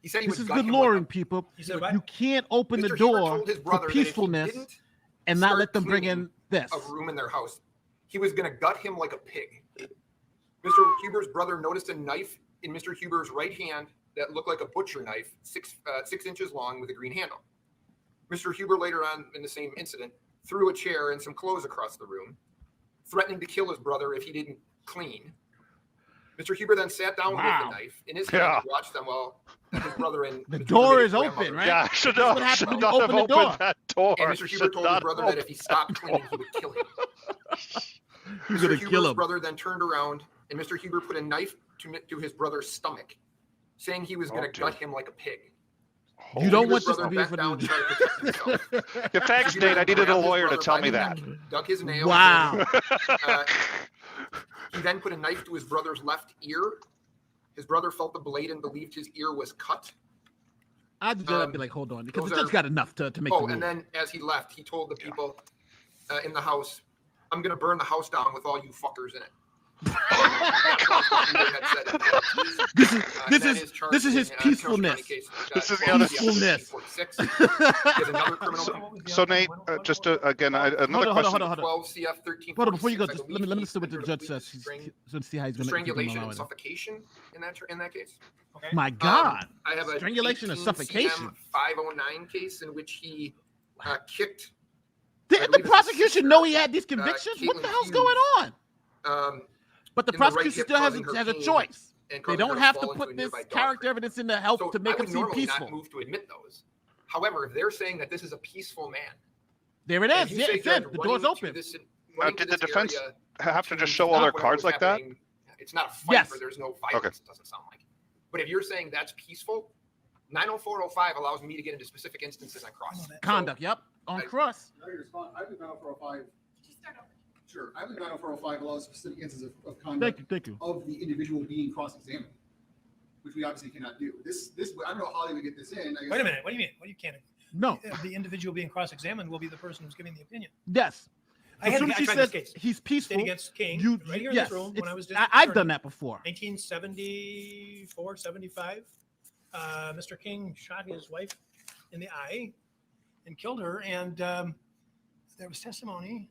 He said he This would is gut good him luring, like people. said what? You can't open the Mr. Huber door told his for brother that if he peacefulness didn't and not start let them bring in cleaning this. a room in their house, he was going to gut him like a pig. Mr. Huber's brother noticed a knife in Mr. Huber's right hand that looked like a butcher knife, 6 inches long with a green handle. Mr. Huber later on in the same incident threw a chair and some clothes across the room, threatening to kill his brother if he didn't clean. Mr. Huber then sat down with the knife in his hand and watched them while his brother and The Mr. door Huber's is open, grandmother- right? Yeah, I should That's not, what happens should when you not open have the opened door. that door. And Mr. Huber Should told his not brother have that if he stopped cleaning, he would kill him. You're Mr. gonna Huber's kill him. brother then turned around, and Mr. Huber put a knife to his brother's stomach, saying he was going to gut him like a pig. You don't Huber's want this brother to be bent for down the. to try to protect himself. Yeah, thanks, Huber Nate. I needed a grabbed his lawyer to brother tell by me the that. neck, dug his nails. Wow. He then put a knife to his brother's left ear. His brother felt the blade and believed his ear was cut. I'd do that. I'd be like, hold on, because those the judge are- got enough to make. Oh, the and move. then as he left, he told the people in the house, "I'm going to burn the house down with all you fuckers in it." This is his peacefulness. This is the other peacefulness. So Nate, just again, another question. Hold on. 12 CF 13. Hold on, before you go, just let me see what the judge says. So see how he's going to Strangulation allow and it. suffocation in that case. Okay. My God. I have a Strangulation and 18 suffocation. CM 509 case in which he kicked. Didn't the prosecution know he had these convictions? What the hell's going on? But the prosecution still has a choice. They don't have to put this character evidence in to help to make him seem peaceful. Not move to admit those. However, if they're saying that this is a peaceful man, there it is. Yeah, it's in. The door's open. Did the defense have to just show all their cards like that? It's not a fight Yes. where there's no violence. It doesn't sound like. But if you're saying that's peaceful, 90405 allows me to get into specific instances on cross. Conduct, yep. On cross. I believe 90405. Sure. I believe 90405 allows specific instances of conduct Thank you. of the individual being cross-examined, which we obviously cannot do. This I don't know how they would get this in. I guess. Wait a minute. What do you mean? What do you can't? No. The individual being cross-examined will be the person who's giving the opinion. Yes. I As soon as she tried says this case. he's peaceful, State against King, right here in yes, this room when I was I've done that before. 1974, 75. Mr. King shot his wife in the eye and killed her, and there was testimony.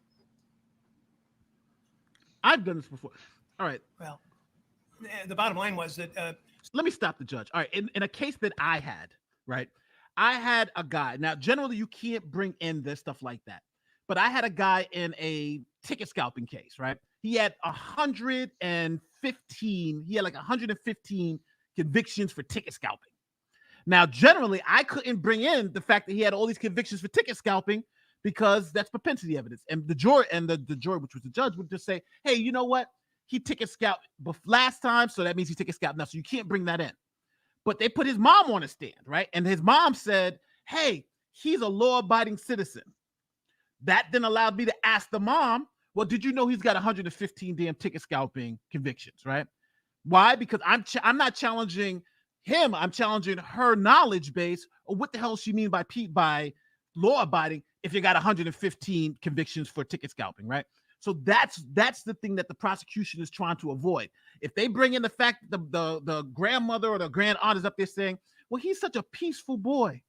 I've done this before. All right. Well, the bottom line was that. Let me stop the judge. All right. In a case that I had, right, I had a guy. Now, generally, you can't bring in this stuff like that. But I had a guy in a ticket scalping case, right? He had 115. He had like 115 convictions for ticket scalping. Now, generally, I couldn't bring in the fact that he had all these convictions for ticket scalping because that's propensity evidence. And the jury, the jury, which was the judge, would just say, hey, you know what? He ticket scalped last time, so that means he ticket scalped now. So you can't bring that in. But they put his mom on a stand, right? And his mom said, hey, he's a law-abiding citizen. That then allowed me to ask the mom, well, did you know he's got 115 damn ticket scalping convictions, right? Why? Because I'm not challenging him. I'm challenging her knowledge base or what the hell she mean by law abiding if you got 115 convictions for ticket scalping, right? So that's the thing that the prosecution is trying to avoid. If they bring in the fact that the grandmother or the grand aunt is up there saying, well, he's such a peaceful boy.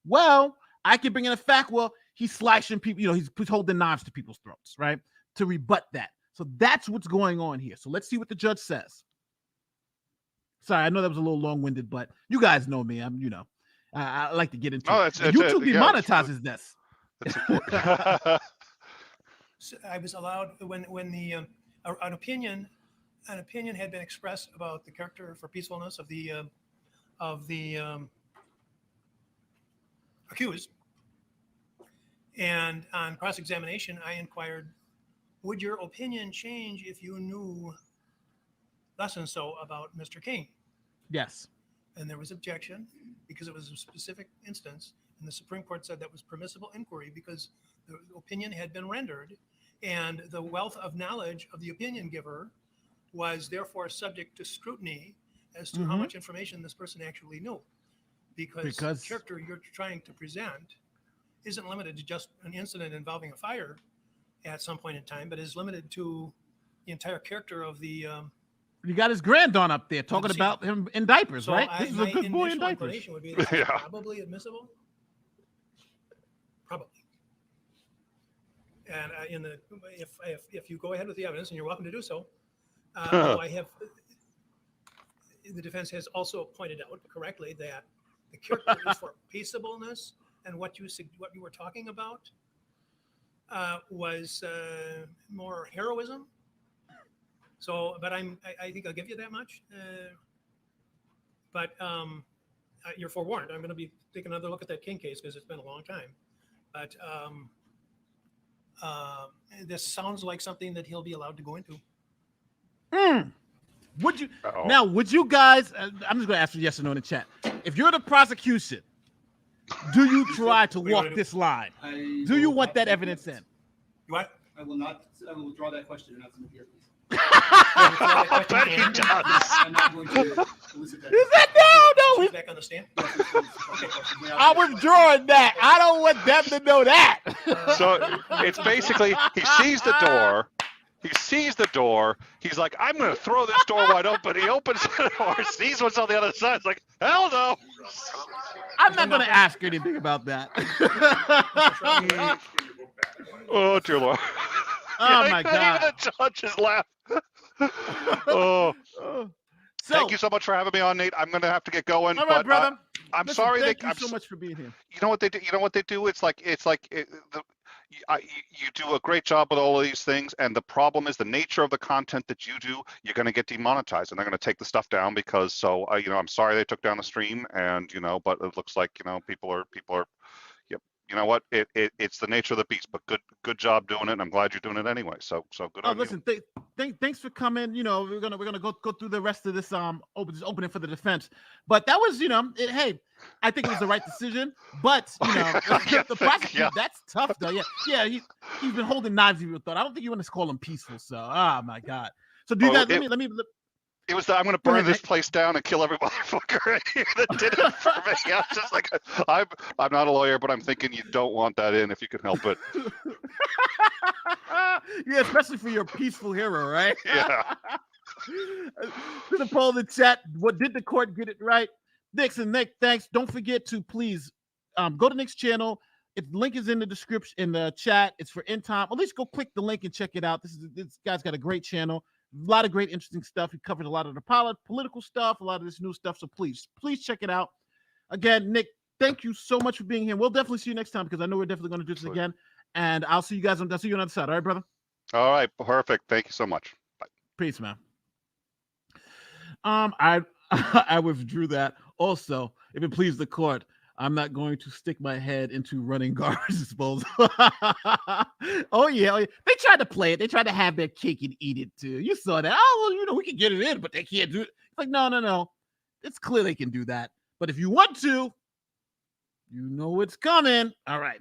Well, I can bring in the fact, well, he's slashing people, he's holding knives to people's throats, right? To rebut that. So that's what's going on here. So let's see what the judge says. Sorry, I know that was a little long-winded, but you guys know me. I like to get into it. YouTube demonetizes this. It's important. So I was allowed when the an opinion had been expressed about the character for peacefulness of the accused, and on cross-examination, I inquired, would your opinion change if you knew thus and so about Mr. King? Yes. And there was objection because it was a specific instance, and the Supreme Court said that was permissible inquiry because the opinion had been rendered, and the wealth of knowledge of the opinion giver was therefore subject to scrutiny as to how much information this person actually knew. Because the character you're trying to present isn't limited to just an incident involving a fire at some point in time, but is limited to the entire character of the. You got his granddaughter up there talking about him in diapers, So right? This is a good boy in diapers. Inclination would be that it's probably admissible. Probably. And if you go ahead with the evidence, and you're welcome to do so, although the defense has also pointed out correctly that the character is for peaceableness, and what you were talking about was more heroism. So, but I think I'll give you that much. But you're forewarned. I'm going to be taking another look at that King case because it's been a long time. But this sounds like something that he'll be allowed to go into. Would you now? Would you guys? I'm just going to ask you yes or no in the chat. If you're the prosecution, do you try to walk this line? Do you want that evidence in? What? I will not. I will withdraw that question and not submit here, please. But he does. I'm not going to elicit that. Is that no? Back on the stand. I'm withdrawing that. I don't want them to know that. So it's basically he sees the door, He sees the door. He's like, I'm going to throw this door wide open. He opens the door, sees what's on the other side. It's like, hell no. I'm not going to ask her anything about that. Oh, dear Lord. Oh, my God. Even the judges laugh. Oh. Thank So, you so much for having me on, Nate. I'm going to have to get going. all right, but, brother. I'm Listen, sorry. Thank you so much for being here. You know what they do? You know what they do? It's like you do a great job with all of these things, and the problem is the nature of the content that you do. You're going to get demonetized, and they're going to take the stuff down because. So I'm sorry they took down the stream, and but it looks like people are. Yep. You know what? It's the nature of the beast. But good job doing it, and I'm glad you're doing it anyway. So good on listen, thanks for coming. We're gonna go through the rest of this opening for the defense. But that was hey, I think it was the right decision. But the prosecutor, that's tough though. Yeah, he's been holding knives. You thought. I don't think you want to call him peaceful. So my God. So do you guys? Let me. It was I'm going to burn this place down and kill every motherfucker in here that did it for me. I'm just like, I'm not a lawyer, but I'm thinking you don't want that in if you can help it. Yeah, especially for your peaceful hero, right? Yeah. To the poll in the chat, what did the court get it right? Nick, thanks. Don't forget to please go to Nick's channel. The link is in the description, in the chat. It's for End Time. At least go click the link and check it out. This guy's got a great channel. A lot of great, interesting stuff. He covers a lot of the political stuff, a lot of this new stuff. So please check it out. Again, Nick, thank you so much for being here. We'll definitely see you next time because I know we're definitely going to do this again. And I'll see you guys. I'll see you on the other side. All right, brother? All right. Perfect. Thank you so much. Bye. Peace, man. I withdrew that. Also, if it pleases the court, I'm not going to stick my head into running garbage disposal. Oh yeah. They tried to play it. They tried to have their cake and eat it too. You saw that. Oh, well, we can get it in, but they can't do it. It's like, no. It's clear they can do that. But if you want to, you know it's coming. All right.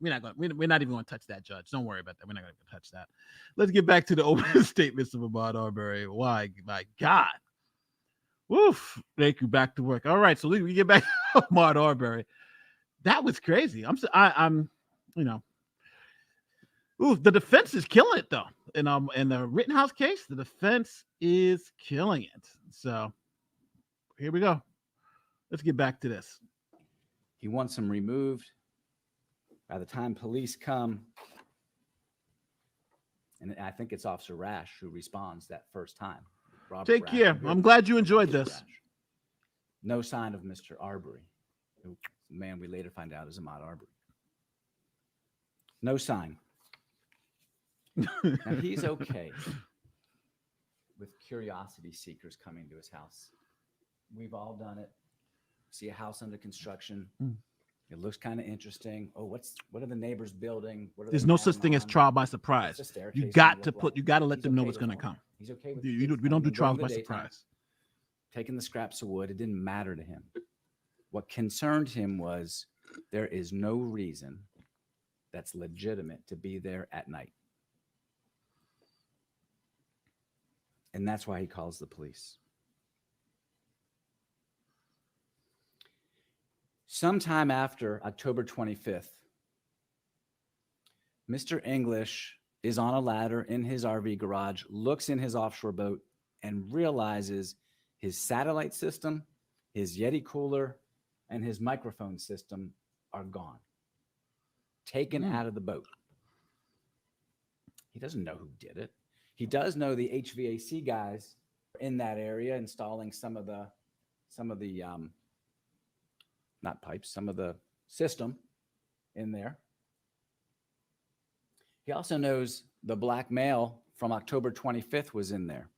We're not even going to touch that, Judge. Don't worry about that. We're not going to touch that. Let's get back to the opening statements of Ahmaud Arbery. Why, my God. Woof. Thank you. Back to work. All right. So we get back to Ahmaud Arbery. That was crazy. I'm the defense is killing it though. In the Rittenhouse case, the defense is killing it. So here we go. Let's get back to this. He wants him removed. By the time police come, and I think it's Officer Rash who responds that first time. Take care. I'm glad you enjoyed this. No sign of Mr. Arbery, who the man we later find out is Ahmaud Arbery. No sign. Now he's okay with curiosity seekers coming to his house. We've all done it. See a house under construction. It looks kind of interesting. Oh, what are the neighbors building? There's no such thing as trial by surprise. You got to let them know what's going to come. He's okay with we don't do trials by surprise. Taking the scraps of wood, it didn't matter to him. What concerned him was there is no reason that's legitimate to be there at night. And that's why he calls the police. Sometime after October 25th, Mr. English is on a ladder in his RV garage, looks in his offshore boat, and realizes his satellite system, his Yeti cooler, and his microphone system are gone, taken out of the boat. He doesn't know who did it. He does know the HVAC guys in that area installing some of the not pipes, some of the system in there. He also knows the black male from October 25th was in there.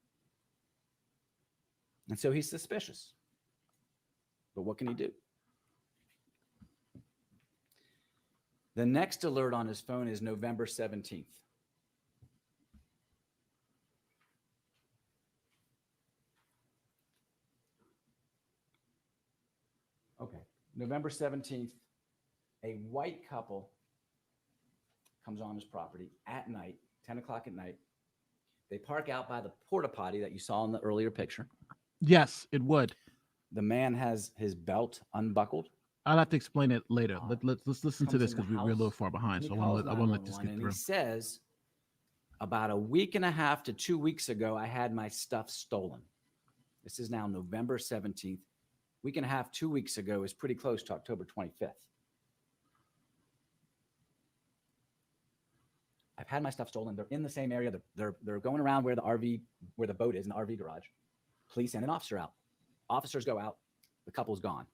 And so he's suspicious. But what can he do? The next alert on his phone is November 17th. Okay. November 17th, a white couple comes on his property at night, 10 o'clock at night. They park out by the porta potty that you saw in the earlier picture. Yes, it would. The man has his belt unbuckled. I'll have to explain it later. Let's listen to this because we're a little far behind. So I want to let this get through. He says, About a week and a half to 2 weeks ago, I had my stuff stolen. This is now November 17th. Week and a half, 2 weeks ago is pretty close to October 25th. I've had my stuff stolen. They're in the same area. They're going around where the boat is in the RV garage. Police send an officer out. Officers go out. The couple's gone.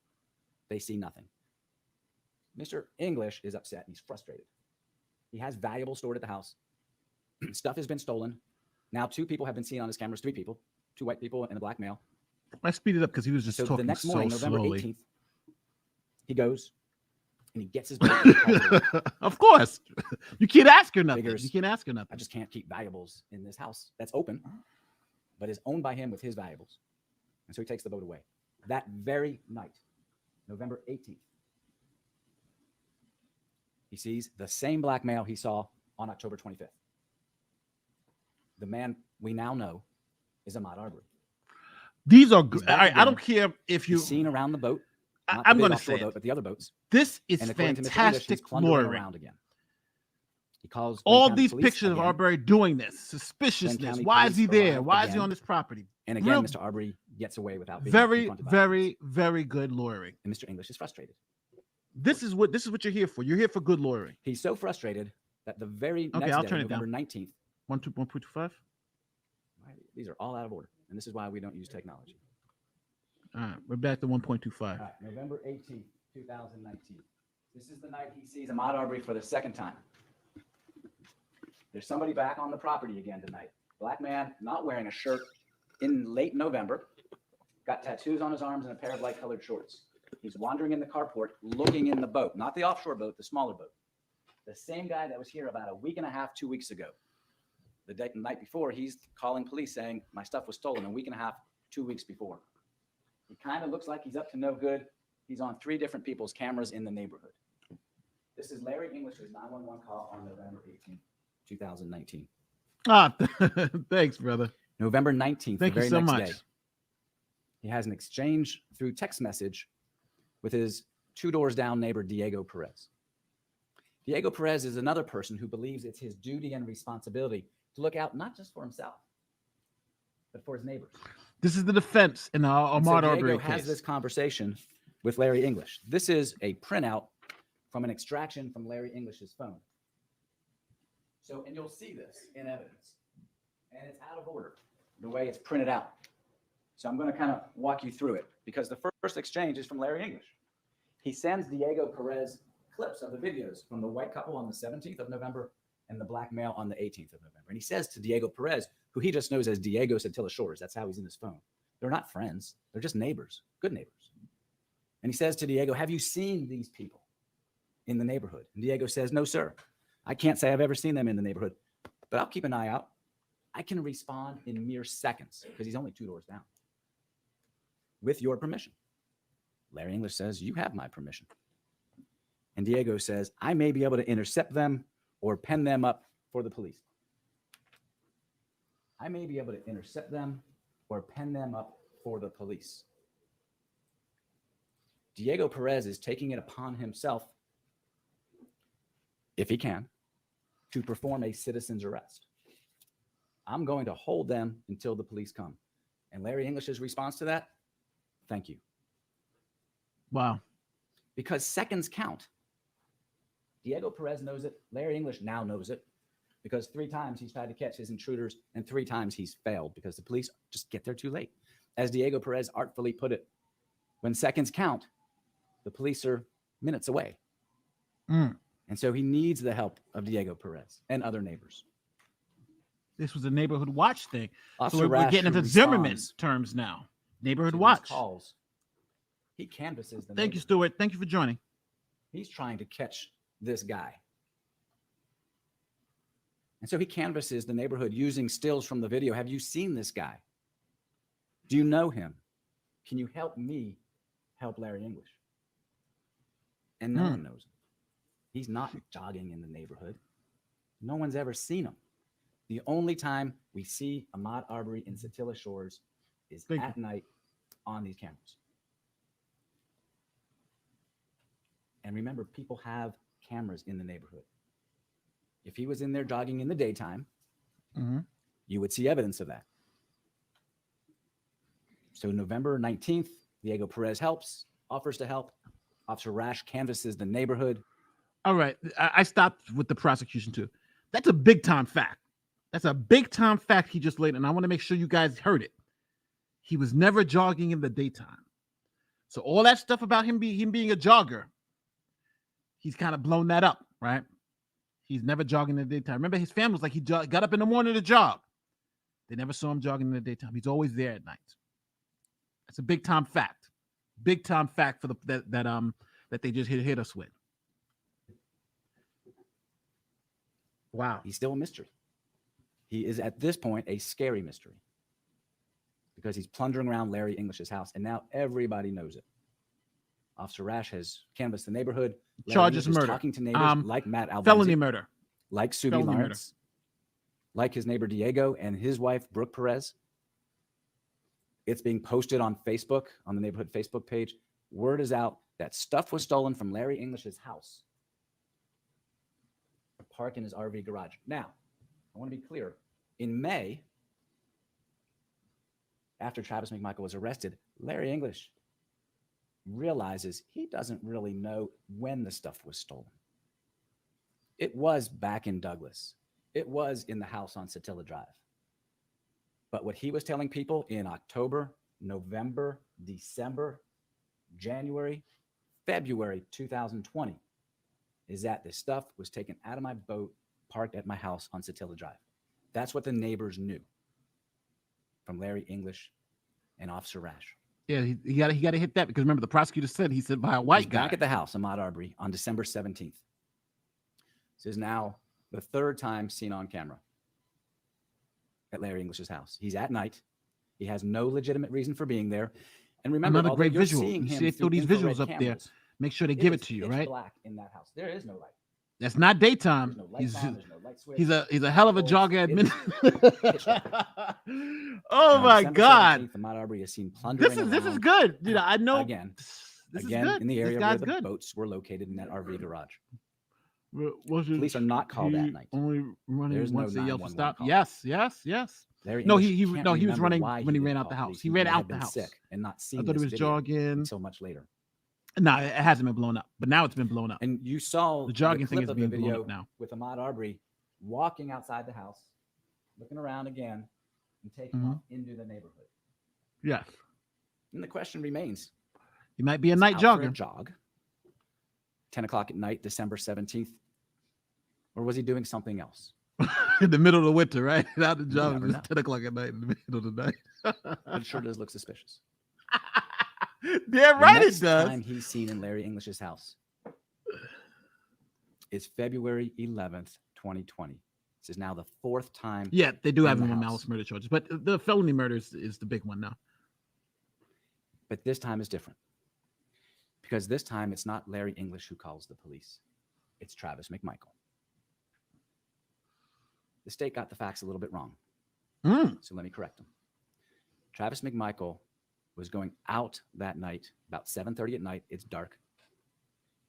They see nothing. Mr. English is upset. He's frustrated. He has valuables stored at the house. Stuff has been stolen. Now 2 people have been seen on his cameras, 3 people, 2 white people and a black male. I speed it up because he was just So talking the next morning, so November slowly. 18th, he goes and he gets his boat. Of course. You can't ask her nothing. Figures, You can't ask her nothing. I just can't keep valuables in this house that's open, but is owned by him with his valuables. And so he takes the boat away. That very night, November 18th, he sees the same black male he saw on October 25th. The man we now know is Ahmaud Arbery. These are He's good. back I again. don't care if you. He's seen around the boat. not the I'm big going to offshore say boat, it. but the other boats. This is And according to Mr. English, fantastic he's plundering lawyering. around again. He calls All County these Police pictures of again. Arbery doing this suspiciousness. County Why is Police he there? arrive Why is he again. on this property? And again, Real- Mr. Arbery gets away without being Very, confronted by very, very good lawyering. And Mr. English is frustrated. This is what you're here for. You're here for good lawyering. He's so frustrated that the very Okay, next I'll day, turn it November down. 19th, 1.25. these are all out of order. And this is why we don't use technology. All right, we're back to 1.25. All right, November 18th, 2019. This is the night he sees Ahmaud Arbery for the second time. There's somebody back on the property again tonight. Black man, not wearing a shirt in late November, got tattoos on his arms and a pair of light colored shorts. He's wandering in the carport, looking in the boat, not the offshore boat, the smaller boat. The same guy that was here about a week and a half, 2 weeks ago. The night before, he's calling police saying, my stuff was stolen a week and a half, 2 weeks before. He kind of looks like he's up to no good. He's on 3 different people's cameras in the neighborhood. This is Larry English's 911 call on November 18th, 2019. Ah, thanks, brother. November 19th, Thank the you very so next much. day. He has an exchange through text message with his 2 doors down neighbor, Diego Perez. Diego Perez is another person who believes it's his duty and responsibility to look out not just for himself, but for his neighbors. This is the defense in the And so Ahmaud Diego Arbery has case. this conversation with Larry English. This is a printout from an extraction from Larry English's phone. So, and you'll see this in evidence. And it's out of order, the way it's printed out. So I'm going to kind of walk you through it because the first exchange is from Larry English. He sends Diego Perez clips of the videos from the white couple on the 17th of November and the black male on the 18th of November. And he says to Diego Perez, who he just knows as Diego Satilla Shores, that's how he's in his phone. They're not friends. They're just neighbors, good neighbors. And he says to Diego, have you seen these people in the neighborhood? And Diego says, no, sir. I can't say I've ever seen them in the neighborhood, but I'll keep an eye out. I can respond in mere seconds because he's only 2 doors down. With your permission. Larry English says, you have my permission. And Diego says, I may be able to intercept them or pen them up for the police. I may be able to intercept them or pen them up for the police. Diego Perez is taking it upon himself, if he can, to perform a citizen's arrest. I'm going to hold them until the police come. And Larry English's response to that, thank you. Wow. Because seconds count. Diego Perez knows it. Larry English now knows it because 3 times he's tried to catch his intruders and 3 times he's failed because the police just get there too late. As Diego Perez artfully put it, when seconds count, the police are minutes away. Mm. And so he needs the help of Diego Perez and other neighbors. This was a neighborhood watch thing. Officer So we're Rash, getting who into Zimmerman responds terms now. Neighborhood to these watch. calls, he canvasses the Thank you, neighbors. Stuart. Thank you for joining. He's trying to catch this guy. And so he canvasses the neighborhood using stills from the video. Have you seen this guy? Do you know him? Can you help me help Larry English? And no one knows him. He's not jogging in the neighborhood. No one's ever seen him. The only time we see Ahmaud Arbery in Satilla Shores is at night on these cameras. And remember, people have cameras in the neighborhood. If he was in there jogging in the daytime, you would see evidence of that. So November 19th, Diego Perez offers to help. Officer Rash canvasses the neighborhood. All right. I stopped with the prosecution too. That's a big time fact. That's a big time fact he just laid, and I want to make sure you guys heard it. He was never jogging in the daytime. So all that stuff about him being a jogger, he's kind of blown that up, right? He's never jogging in the daytime. Remember, his family was like he got up in the morning to jog. They never saw him jogging in the daytime. He's always there at night. That's a big time fact. Big time fact for that they just hit us with. Wow. He's still a mystery. He is at this point a scary mystery because he's plundering around Larry English's house, and now everybody knows it. Officer Rash has canvassed the neighborhood. Charges Larry murder. Talking to neighbors like Matt Albanzi. Felony murder. Like Subi Felony murder. Lawrence. Like his neighbor Diego and his wife, Brooke Perez. It's being posted on Facebook, on the neighborhood Facebook page. Word is out that stuff was stolen from Larry English's house. Parked in his RV garage. Now, I want to be clear. In May, after Travis McMichael was arrested, Larry English realizes he doesn't really know when the stuff was stolen. It was back in Douglas. It was in the house on Satilla Drive. But what he was telling people in October, November, December, January, February 2020 is that the stuff was taken out of my boat, parked at my house on Satilla Drive. That's what the neighbors knew from Larry English and Officer Rash. Yeah, he got to hit that because remember the prosecutor said he said by a white He's guy. back at the house, Ahmaud Arbery, on December 17th. This is now the third time seen on camera at Larry English's house. He's at night. He has no legitimate reason for being there. And remember, Another great you're visual. seeing You him see, they throw through these infrared visuals up there. cameras. Make sure they give it is to you, pitch right? black in that house. There is no light. That's not daytime. There's no lights on, there's no light switch. He's a hell of a jogger admin. Oh my God. Ahmaud Arbery is seen plundering This is around. good. You know, I know Again, this is again good. in the This area where guy's the good. boats were located in that RV garage. Was it, Police are not called he that night. Only running There's no once they yelled for 911 stop. call. Yes. Larry No, English he can't was remember running why when he didn't ran out call the house. police. He may ran have out been the house. sick and not seen I thought he this was video jogging. until much later. No, it hasn't been blown up, but now it's been blown up. And you saw the jogging thing clip is of the being blown video up now. with Ahmaud Arbery walking outside the house, looking around again, and taking Mhm. off into the neighborhood. Yes, And the question remains: he might be a is he night out for a jogger. jog, 10 o'clock at night, December 17th, or was he doing something else? In the middle of the winter, right? Out the job never it's know. 10 o'clock at night in the middle of the night. But it sure does look suspicious. Damn The right it next does. time he's seen in Larry English's house is February 11th, 2020. This is now the fourth time. Yeah, they do have in him the on house. malice murder charges, but the felony murder is the big one now. But this time is different because this time it's not Larry English who calls the police. It's Travis McMichael. The state got the facts a little bit wrong. So let me correct them. Travis McMichael was going out that night, about 7:30 at night. It's dark,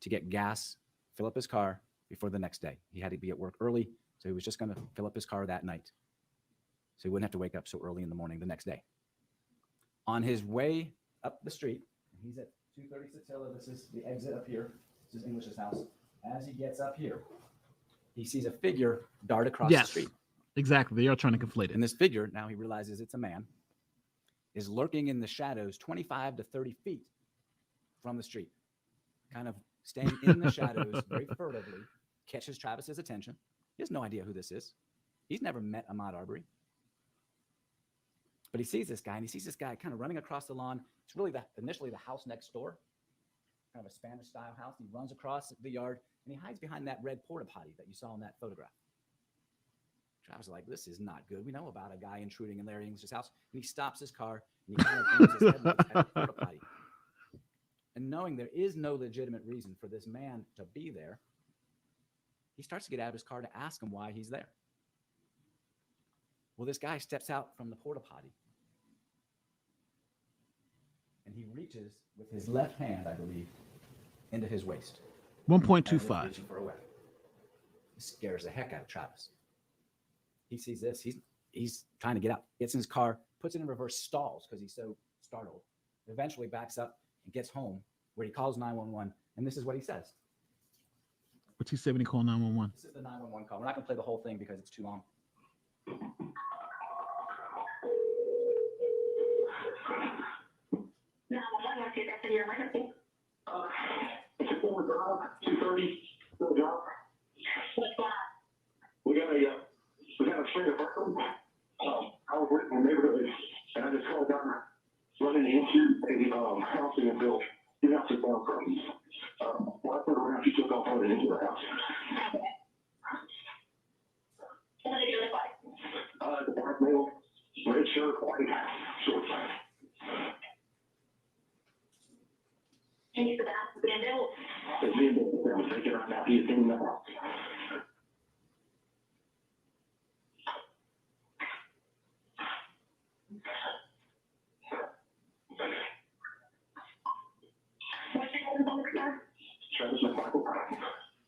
to get gas, fill up his car before the next day. He had to be at work early, so he was just going to fill up his car that night, so he wouldn't have to wake up so early in the morning the next day. On his way up the street, he's at 236 Hill. This is the exit up here. This is English's house. As he gets up here, he sees a figure dart across the street. Exactly. They are trying to conflate it. And this figure, now he realizes it's a man, is lurking in the shadows 25 to 30 feet from the street, kind of staying in the shadows very furtively, catches Travis's attention. He has no idea who this is. He's never met Ahmaud Arbery. But he sees this guy, and he sees this guy kind of running across the lawn. It's really initially the house next door, kind of a Spanish-style house. He runs across the yard, and he hides behind that red porta potty that you saw in that photograph. Travis is like, this is not good. We know about a guy intruding in Larry English's house. And he stops his car, and he kind of aims his head at the porta potty. And knowing there is no legitimate reason for this man to be there, he starts to get out of his car to ask him why he's there. Well, this guy steps out from the porta potty, and he reaches with his left hand, I believe, into his waist. 1.25. Reaching for a weapon. It scares the heck out of Travis. He sees this. He's trying to get out. Gets in his car, puts it in reverse, stalls because he's so startled. Eventually backs up and gets home, where he calls 911. And this is what he says. What's he say when he called 911? This is the 911 call. We're not going to play the whole thing because it's too long. We got a string of burglars. I was working in the neighborhood, and I just called down running into a house being built. The house is down from. When I turned around, she took off running into the house. What did you look like? The black male, red shirt, white shorts. And you said the house was being built? It's being built. I was taking right now. He is in the house. Travis McMichael,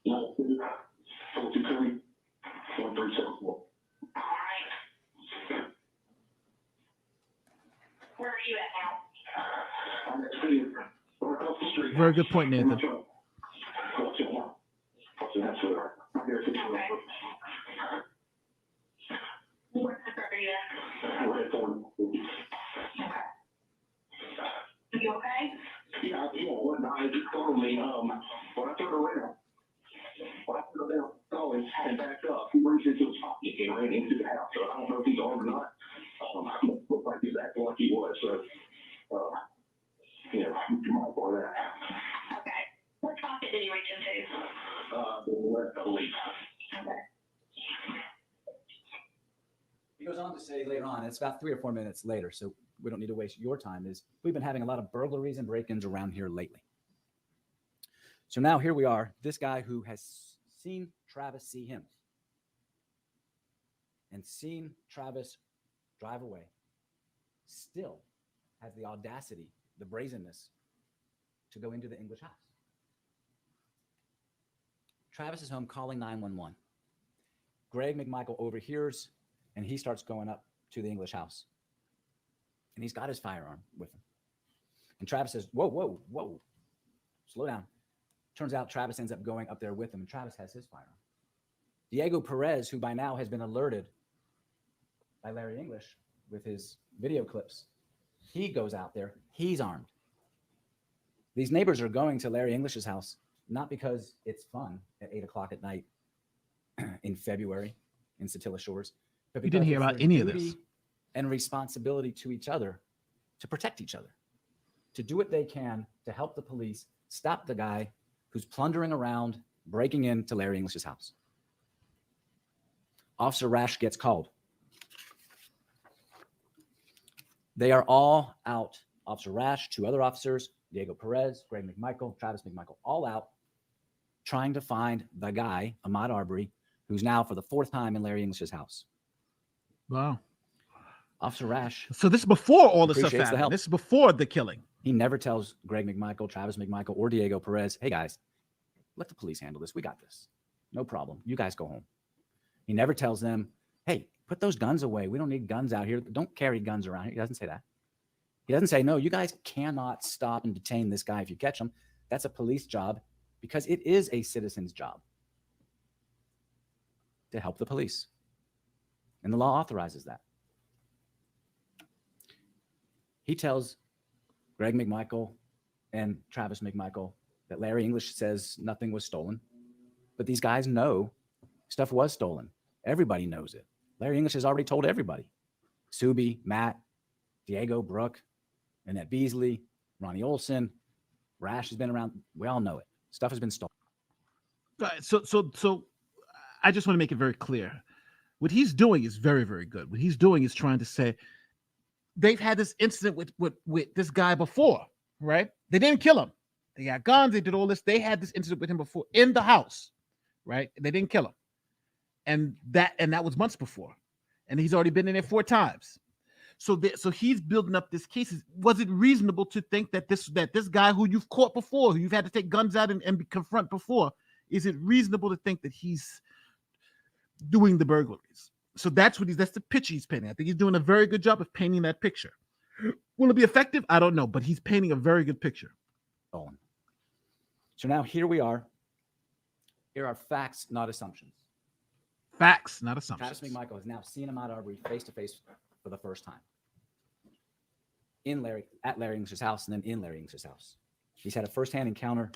423 1374. Where are you at now? I'm at City, or across the street. Very good point, Nathan. What's in that sweater? I'm here to where's the car are you at? Red Thorn. Are you okay? Yeah, what I just told me, when I turned around, and backed up, he reached into his pocket and ran into the house. So I don't know if he's armed or not. Looked like he's acting like he was. So, you might for that. Okay. What pocket did he reach into? The left, I believe. Okay. He goes on to say later on, it's about 3 or 4 minutes later, so we don't need to waste your time, is we've been having a lot of burglaries and break-ins around here lately. So now here we are, this guy who has seen Travis see him and seen Travis drive away still has the audacity, the brazenness to go into the English house. Travis is home calling 911. Greg McMichael overhears and he starts going up to the English house. And he's got his firearm with him. And Travis says, whoa, whoa, whoa, slow down. Turns out Travis ends up going up there with him, and Travis has his firearm. Diego Perez, who by now has been alerted by Larry English with his video clips, he goes out there. He's armed. These neighbors are going to Larry English's house, not because it's fun at 8 o'clock at night in February in Satilla Shores, but We because didn't hear it's about their any of duty this. and responsibility to each other to protect each other, to do what they can to help the police stop the guy who's plundering around, breaking into Larry English's house. Officer Rash gets called. They are all out. Officer Rash, 2 other officers, Diego Perez, Greg McMichael, Travis McMichael, all out trying to find the guy, Ahmaud Arbery, who's now for the 4th time in Larry English's house. Wow. Officer Rash. So this is before all the stuff appreciates the happened. help. This is before the killing. He never tells Greg McMichael, Travis McMichael, or Diego Perez, hey guys, let the police handle this. We got this. No problem. You guys go home. He never tells them, hey, put those guns away. We don't need guns out here. Don't carry guns around here. He doesn't say that. He doesn't say, no, you guys cannot stop and detain this guy if you catch him. That's a police job, because it is a citizen's job to help the police. And the law authorizes that. He tells Greg McMichael and Travis McMichael that Larry English says nothing was stolen. But these guys know stuff was stolen. Everybody knows it. Larry English has already told everybody. Subi, Matt, Diego, Brooke, Annette Beasley, Ronnie Olson, Rash has been around. We all know it. Stuff has been stolen. Right. So I just want to make it very clear. What he's doing is very, very good. What he's doing is trying to say they've had this incident with this guy before, right? They didn't kill him. They got guns. They did all this. They had this incident with him before in the house, right? They didn't kill him. And that was months before. And he's already been in there 4 times. So he's building up this case. Was it reasonable to think that this guy who you've caught before, who you've had to take guns out and confront before, is it reasonable to think that he's doing the burglaries? So that's that's the picture he's painting. I think he's doing a very good job of painting that picture. Will it be effective? I don't know, but he's painting a very good picture. Stolen. So now here we are. Here are facts, not assumptions. Facts, not assumptions. Travis McMichael has now seen Ahmaud Arbery face to face for the first time at Larry English's house, and then in Larry English's house. He's had a firsthand encounter.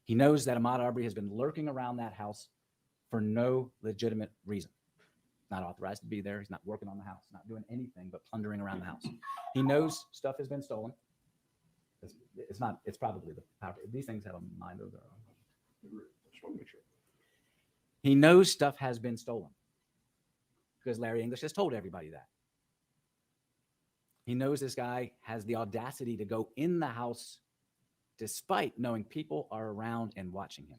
He knows that Ahmaud Arbery has been lurking around that house for no legitimate reason. Not authorized to be there. He's not working on the house, not doing anything but plundering around the house. He knows stuff has been stolen. It's probably the power. These things have a mind of their own. Just want to make sure. He knows stuff has been stolen because Larry English has told everybody that. He knows this guy has the audacity to go in the house despite knowing people are around and watching him.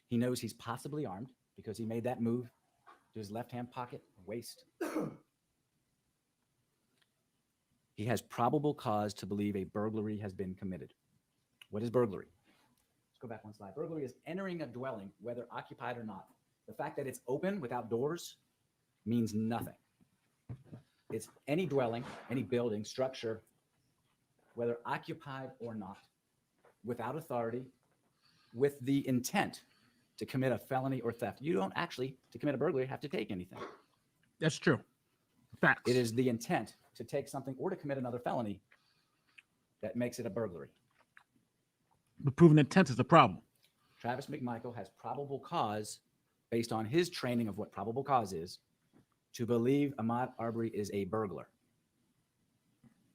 He knows he's possibly armed because he made that move to his left-hand pocket, waist. He has probable cause to believe a burglary has been committed. What is burglary? Let's go back one slide. Burglary is entering a dwelling, whether occupied or not. The fact that it's open without doors means nothing. It's any dwelling, any building, structure, whether occupied or not, without authority, with the intent to commit a felony or theft. You don't actually, to commit a burglary, have to take anything. That's true. Facts. It is the intent to take something or to commit another felony that makes it a burglary. But proven intent is the problem. Travis McMichael has probable cause, based on his training of what probable cause is, to believe Ahmaud Arbery is a burglar.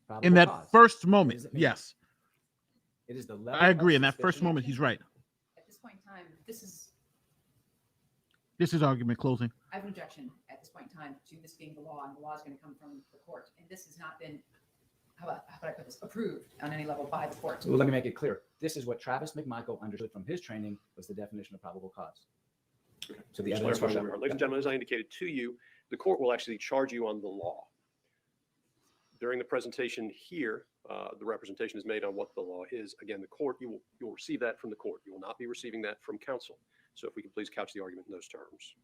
Probable In that cause. first moment, What does it mean? yes. It is the level I agree. of In that first suspicion. moment, he's right. At this point in time, this is, This is argument closing. I have an objection at this point in time to this being the law, and the law is going to come from the court. And this has not been, how about I put this, approved on any level by the court. Well, let me make it clear. This is what Travis McMichael understood from his training was the definition of probable cause. So the Just evidence clarify was where we are. Ladies and gentlemen, as I indicated to you, the court will actually charge you on the law. During the presentation here, the representation is made on what the law is. Again, the court, you will receive that from the court. You will not be receiving that from counsel. So if we can please couch the argument in those terms.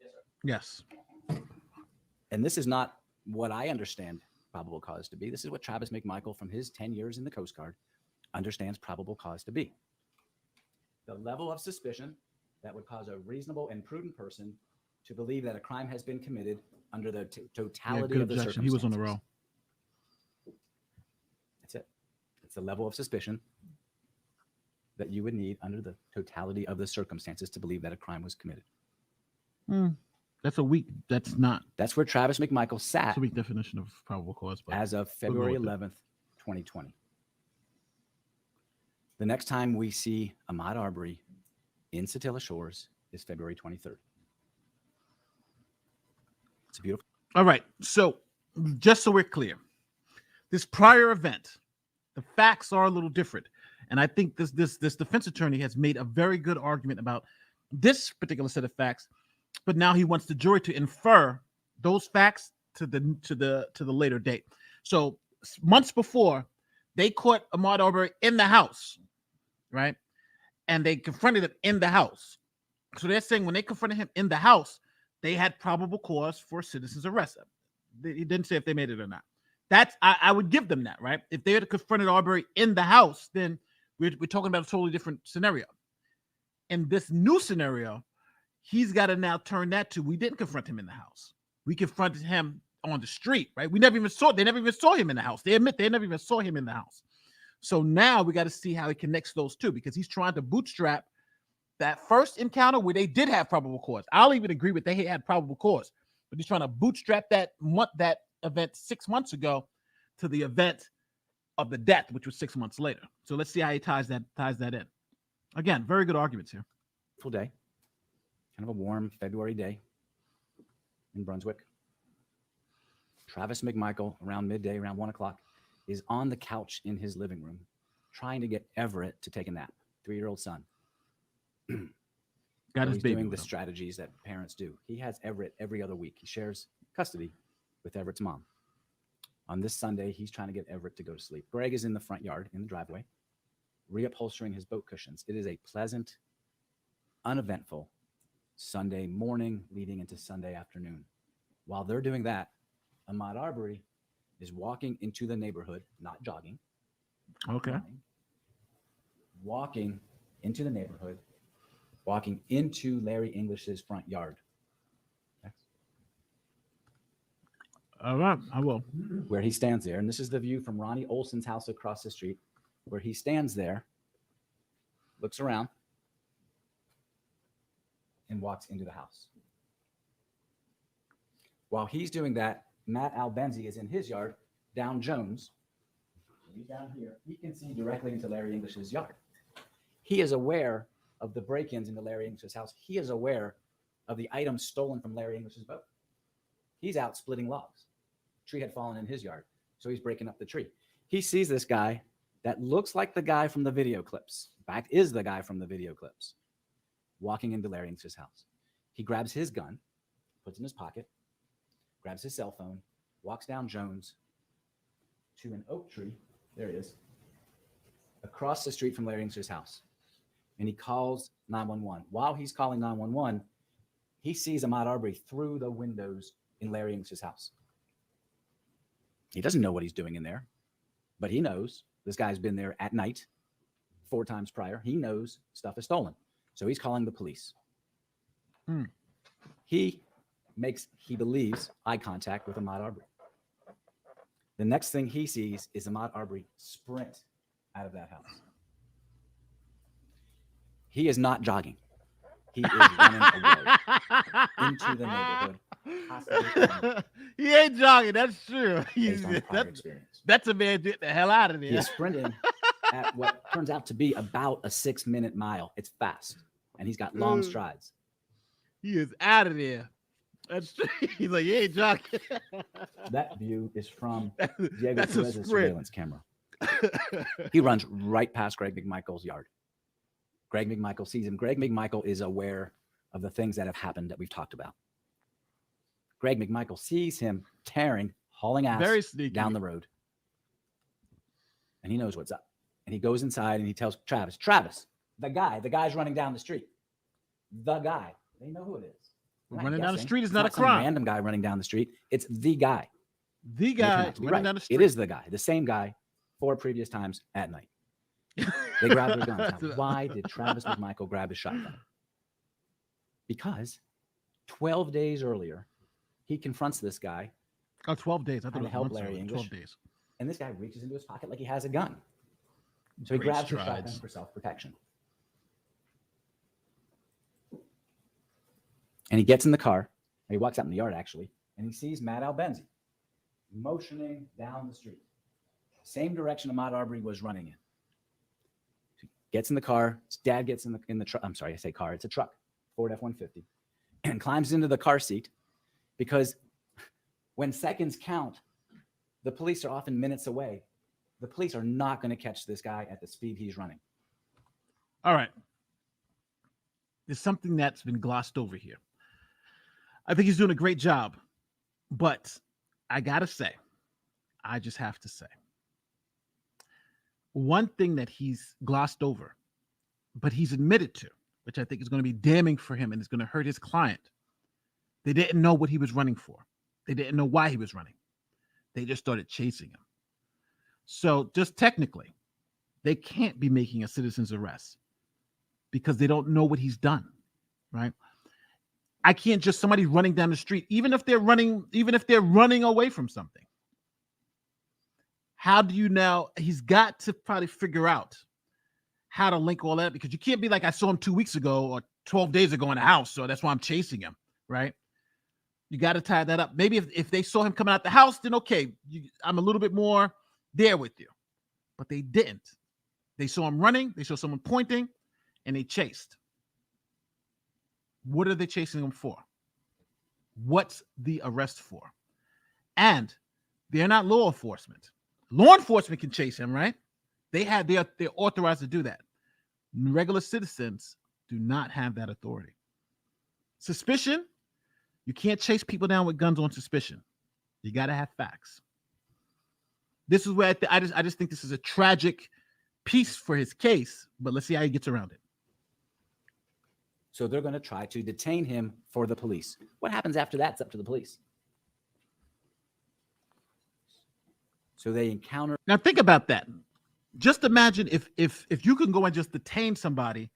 Yes. And this is not what I understand probable cause to be. This is what Travis McMichael, from his 10 years in the Coast Guard, understands probable cause to be. The level of suspicion that would cause a reasonable and prudent person to believe that a crime has been committed under the totality good of the objection. circumstances. He was on the roll. That's it. It's the level of suspicion that you would need under the totality of the circumstances to believe that a crime was committed. That's a weak. That's not. That's where Travis McMichael sat. That's a weak definition of probable cause. But as of we'll go February with it. 11th, 2020. The next time we see Ahmaud Arbery in Satilla Shores is February 23rd. It's a beautiful. All right. So just so we're clear, this prior event, the facts are a little different. And I think this defense attorney has made a very good argument about this particular set of facts, but now he wants the jury to infer those facts to the later date. So months before, they caught Ahmaud Arbery in the house, right? And they confronted him in the house. So they're saying when they confronted him in the house, they had probable cause for citizen's arrest. He didn't say if they made it or not. That's I would give them that, right? If they had confronted Arbery in the house, then we're talking about a totally different scenario. In this new scenario, he's got to now turn that to, we didn't confront him in the house. We confronted him on the street, right? They never even saw him in the house. They admit they never even saw him in the house. So now we got to see how he connects those two, because he's trying to bootstrap that first encounter where they did have probable cause. I'll even agree with they had probable cause, but he's trying to bootstrap that event 6 months ago to the event of the death, which was 6 months later. So let's see how he ties that in. Again, very good arguments here. Full day, kind of a warm February day in Brunswick. Travis McMichael, around midday, around 1 o'clock, is on the couch in his living room trying to get Everett to take a nap, 3-year-old son. Got his He's baby doing with the him. strategies that parents do. He has Everett every other week. He shares custody with Everett's mom. On this Sunday, he's trying to get Everett to go to sleep. Greg is in the front yard, in the driveway, reupholstering his boat cushions. It is a pleasant, uneventful Sunday morning leading into Sunday afternoon. While they're doing that, Ahmaud Arbery is walking into the neighborhood, not jogging. Okay. Running, walking into the neighborhood, walking into Larry English's front yard. All right, I will. Where he stands there, and this is the view from Ronnie Olson's house across the street, where he stands there, looks around, and walks into the house. While he's doing that, Matt Albenzi is in his yard, down Jones. He's down here. He can see directly into Larry English's yard. He is aware of the break-ins into Larry English's house. He is aware of the items stolen from Larry English's boat. He's out splitting logs. Tree had fallen in his yard, so he's breaking up the tree. He sees this guy that looks like the guy from the video clips. In fact, is the guy from the video clips, walking into Larry English's house. He grabs his gun, puts it in his pocket, grabs his cell phone, walks down Jones to an oak tree. There it is, across the street from Larry English's house. And he calls 911. While he's calling 911, he sees Ahmaud Arbery through the windows in Larry English's house. He doesn't know what he's doing in there, but he knows this guy's been there at night 4 times prior. He knows stuff is stolen. So he's calling the police. He makes, he believes, eye contact with Ahmaud Arbery. The next thing he sees is Ahmaud Arbery sprint out of that house. He is not jogging. He is running away into the neighborhood. He ain't jogging. That's true. Based on prior experience. That's a man get the hell out of there. He is sprinting at what turns out to be about a 6-minute mile. It's fast, and he's got long strides. He is out of there. That's true. He's like, he ain't jogging. That view is from Diego That's a Perez's sprint. surveillance camera. He runs right past Greg McMichael's yard. Greg McMichael sees him. Greg McMichael is aware of the things that have happened that we've talked about. Greg McMichael sees him tearing, hauling ass Very sneaky. down the road. And he knows what's up. And he goes inside and he tells Travis, the guy's running down the street. The guy. They know who it is. They're not Running down the guessing. street is It's not a some crime. random guy running down the street. It's the guy. The And they turn guy out to be running right. down the street. It is the guy, the same guy 4 previous times at night. They grab their guns. Now, why did Travis McMichael grab his shotgun? Because 12 days earlier, he confronts this guy. Oh, 12 days. I trying thought it to was help months Larry early. English. 12 days. And this guy reaches into his pocket like he has a gun. So he Great grabs his shotgun strides. for self-protection. And he gets in the car. Or he walks out in the yard, actually, and he sees Matt Albenzi motioning down the street. Same direction Ahmaud Arbery was running in. So he gets in the car. His dad gets in the truck. I'm sorry, I say car. It's a truck, Ford F-150, and climbs into the car seat because when seconds count, the police are often minutes away. The police are not going to catch this guy at the speed he's running. All right. There's something that's been glossed over here. I think he's doing a great job, but I got to say, I just have to say, one thing that he's glossed over, but he's admitted to, which I think is going to be damning for him and is going to hurt his client. They didn't know what he was running for. They didn't know why he was running. They just started chasing him. So just technically, they can't be making a citizen's arrest because they don't know what he's done, right? I can't just somebody running down the street, even if they're running away from something. How do you now? He's got to probably figure out how to link all that, because you can't be like, I saw him 2 weeks ago or 12 days ago in the house, so that's why I'm chasing him, right? You got to tie that up. Maybe if they saw him coming out the house, then okay, I'm a little bit more there with you. But they didn't. They saw him running, they saw someone pointing, and they chased. What are they chasing him for? What's the arrest for? And they're not law enforcement. Law enforcement can chase him, right? They're authorized to do that. Regular citizens do not have that authority. Suspicion, you can't chase people down with guns on suspicion. You got to have facts. This is where I just think this is a tragic piece for his case, but let's see how he gets around it. So they're going to try to detain him for the police. What happens after that? It's up to the police. So they encounter. Now think about that. Just imagine if you can go and just detain somebody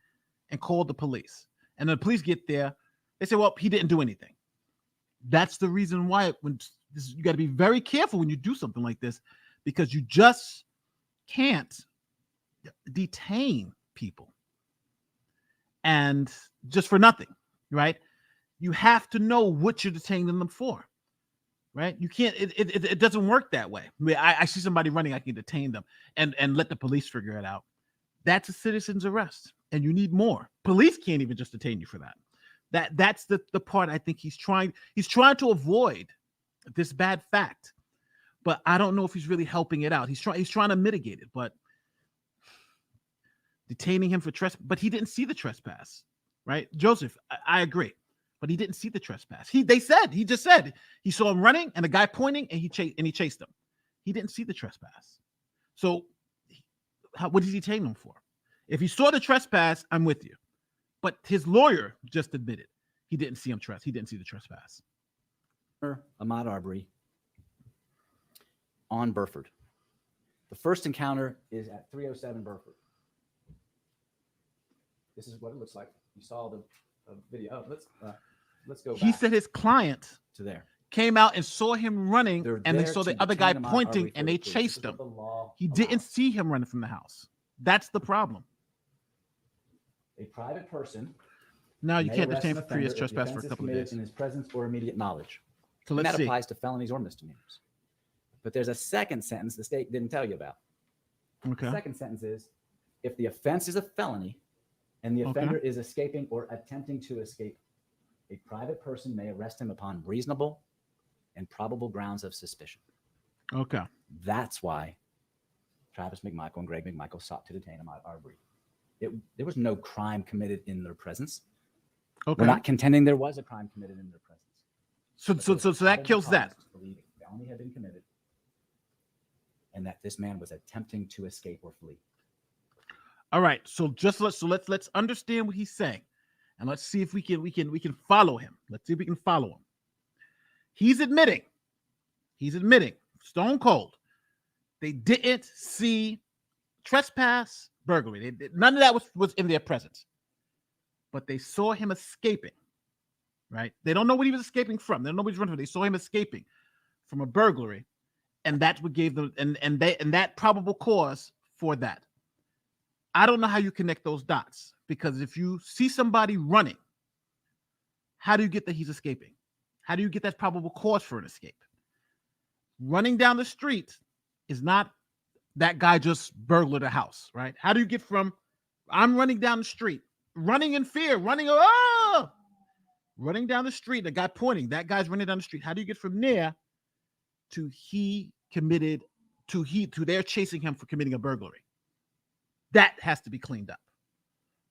and call the police, and the police get there, they say, well, he didn't do anything. That's the reason why you got to be very careful when you do something like this, because you just can't detain people and just for nothing, right? You have to know what you're detaining them for, right? You can't, it doesn't work that way. I mean, I see somebody running, I can detain them and let the police figure it out. That's a citizen's arrest, and you need more. Police can't even just detain you for that. That's the part I think he's trying to avoid this bad fact, but I don't know if he's really helping it out. He's trying to mitigate it, but detaining him for trespass, but he didn't see the trespass, right? Joseph, I agree, but he didn't see the trespass. He just said he saw him running and a guy pointing and he chased him. He didn't see the trespass. So what did he detain him for? If he saw the trespass, I'm with you. But his lawyer just admitted he didn't see the trespass. Ahmaud Arbery on Burford. The first encounter is at 307 Burford. This is what it looks like. You saw the video. Oh, let's go back. He said his client to there came out and saw him running, and they saw the other guy pointing, and they chased him. He didn't see him running from the house. That's the problem. A private person. No, you may can't arrest detain an for 3 years offender if the trespass for a offense is couple of committed days. in his presence or immediate knowledge. So And let's that see. applies to felonies or misdemeanors. But there's a second sentence the state didn't tell you about. Okay. The second sentence is, if the offense is a felony and the offender is escaping or attempting to escape, a private person may arrest him upon reasonable and probable grounds of suspicion. Okay. That's why Travis McMichael and Greg McMichael sought to detain him at Arbery. There was no crime committed in their presence. Okay. We're not contending there was a crime committed in their presence. So that kills that. Believe a felony had been committed, and that this man was attempting to escape or flee. All right. So let's understand what he's saying, and let's see if we can follow him. Let's see if we can follow him. He's admitting, stone cold, they didn't see trespass, burglary. None of that was in their presence, but they saw him escaping. Right? They don't know what he was escaping from. They don't know what he's running from. They saw him escaping from a burglary, and that's what gave them and that probable cause for that. I don't know how you connect those dots, because if you see somebody running, how do you get that he's escaping? How do you get that probable cause for an escape? Running down the street is not that guy just burglared a house, right? How do you get from I'm running down the street, running in fear, running down the street, the guy pointing, that guy's running down the street. How do you get from there to they're chasing him for committing a burglary? That has to be cleaned up.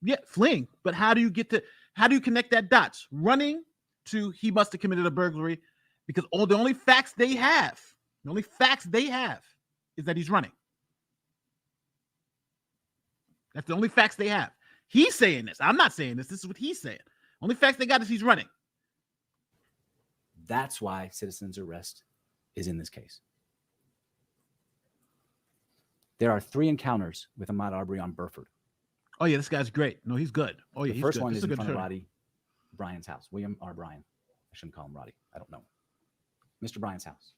Yeah, fleeing. But how do you connect that dots? Running to he must have committed a burglary, because the only facts they have is that he's running. That's the only facts they have. He's saying this. I'm not saying this. This is what he's saying. Only facts they got is he's running. That's why citizen's arrest is in this case. There are 3 encounters with Ahmaud Arbery on Burford. Oh yeah, this guy's great. No, he's good. Oh yeah, The first good. one This is in a front good of attorney. Roddy Bryan's house. William R. Bryan. I shouldn't call him Roddy. I don't know. Mr. Bryan's house.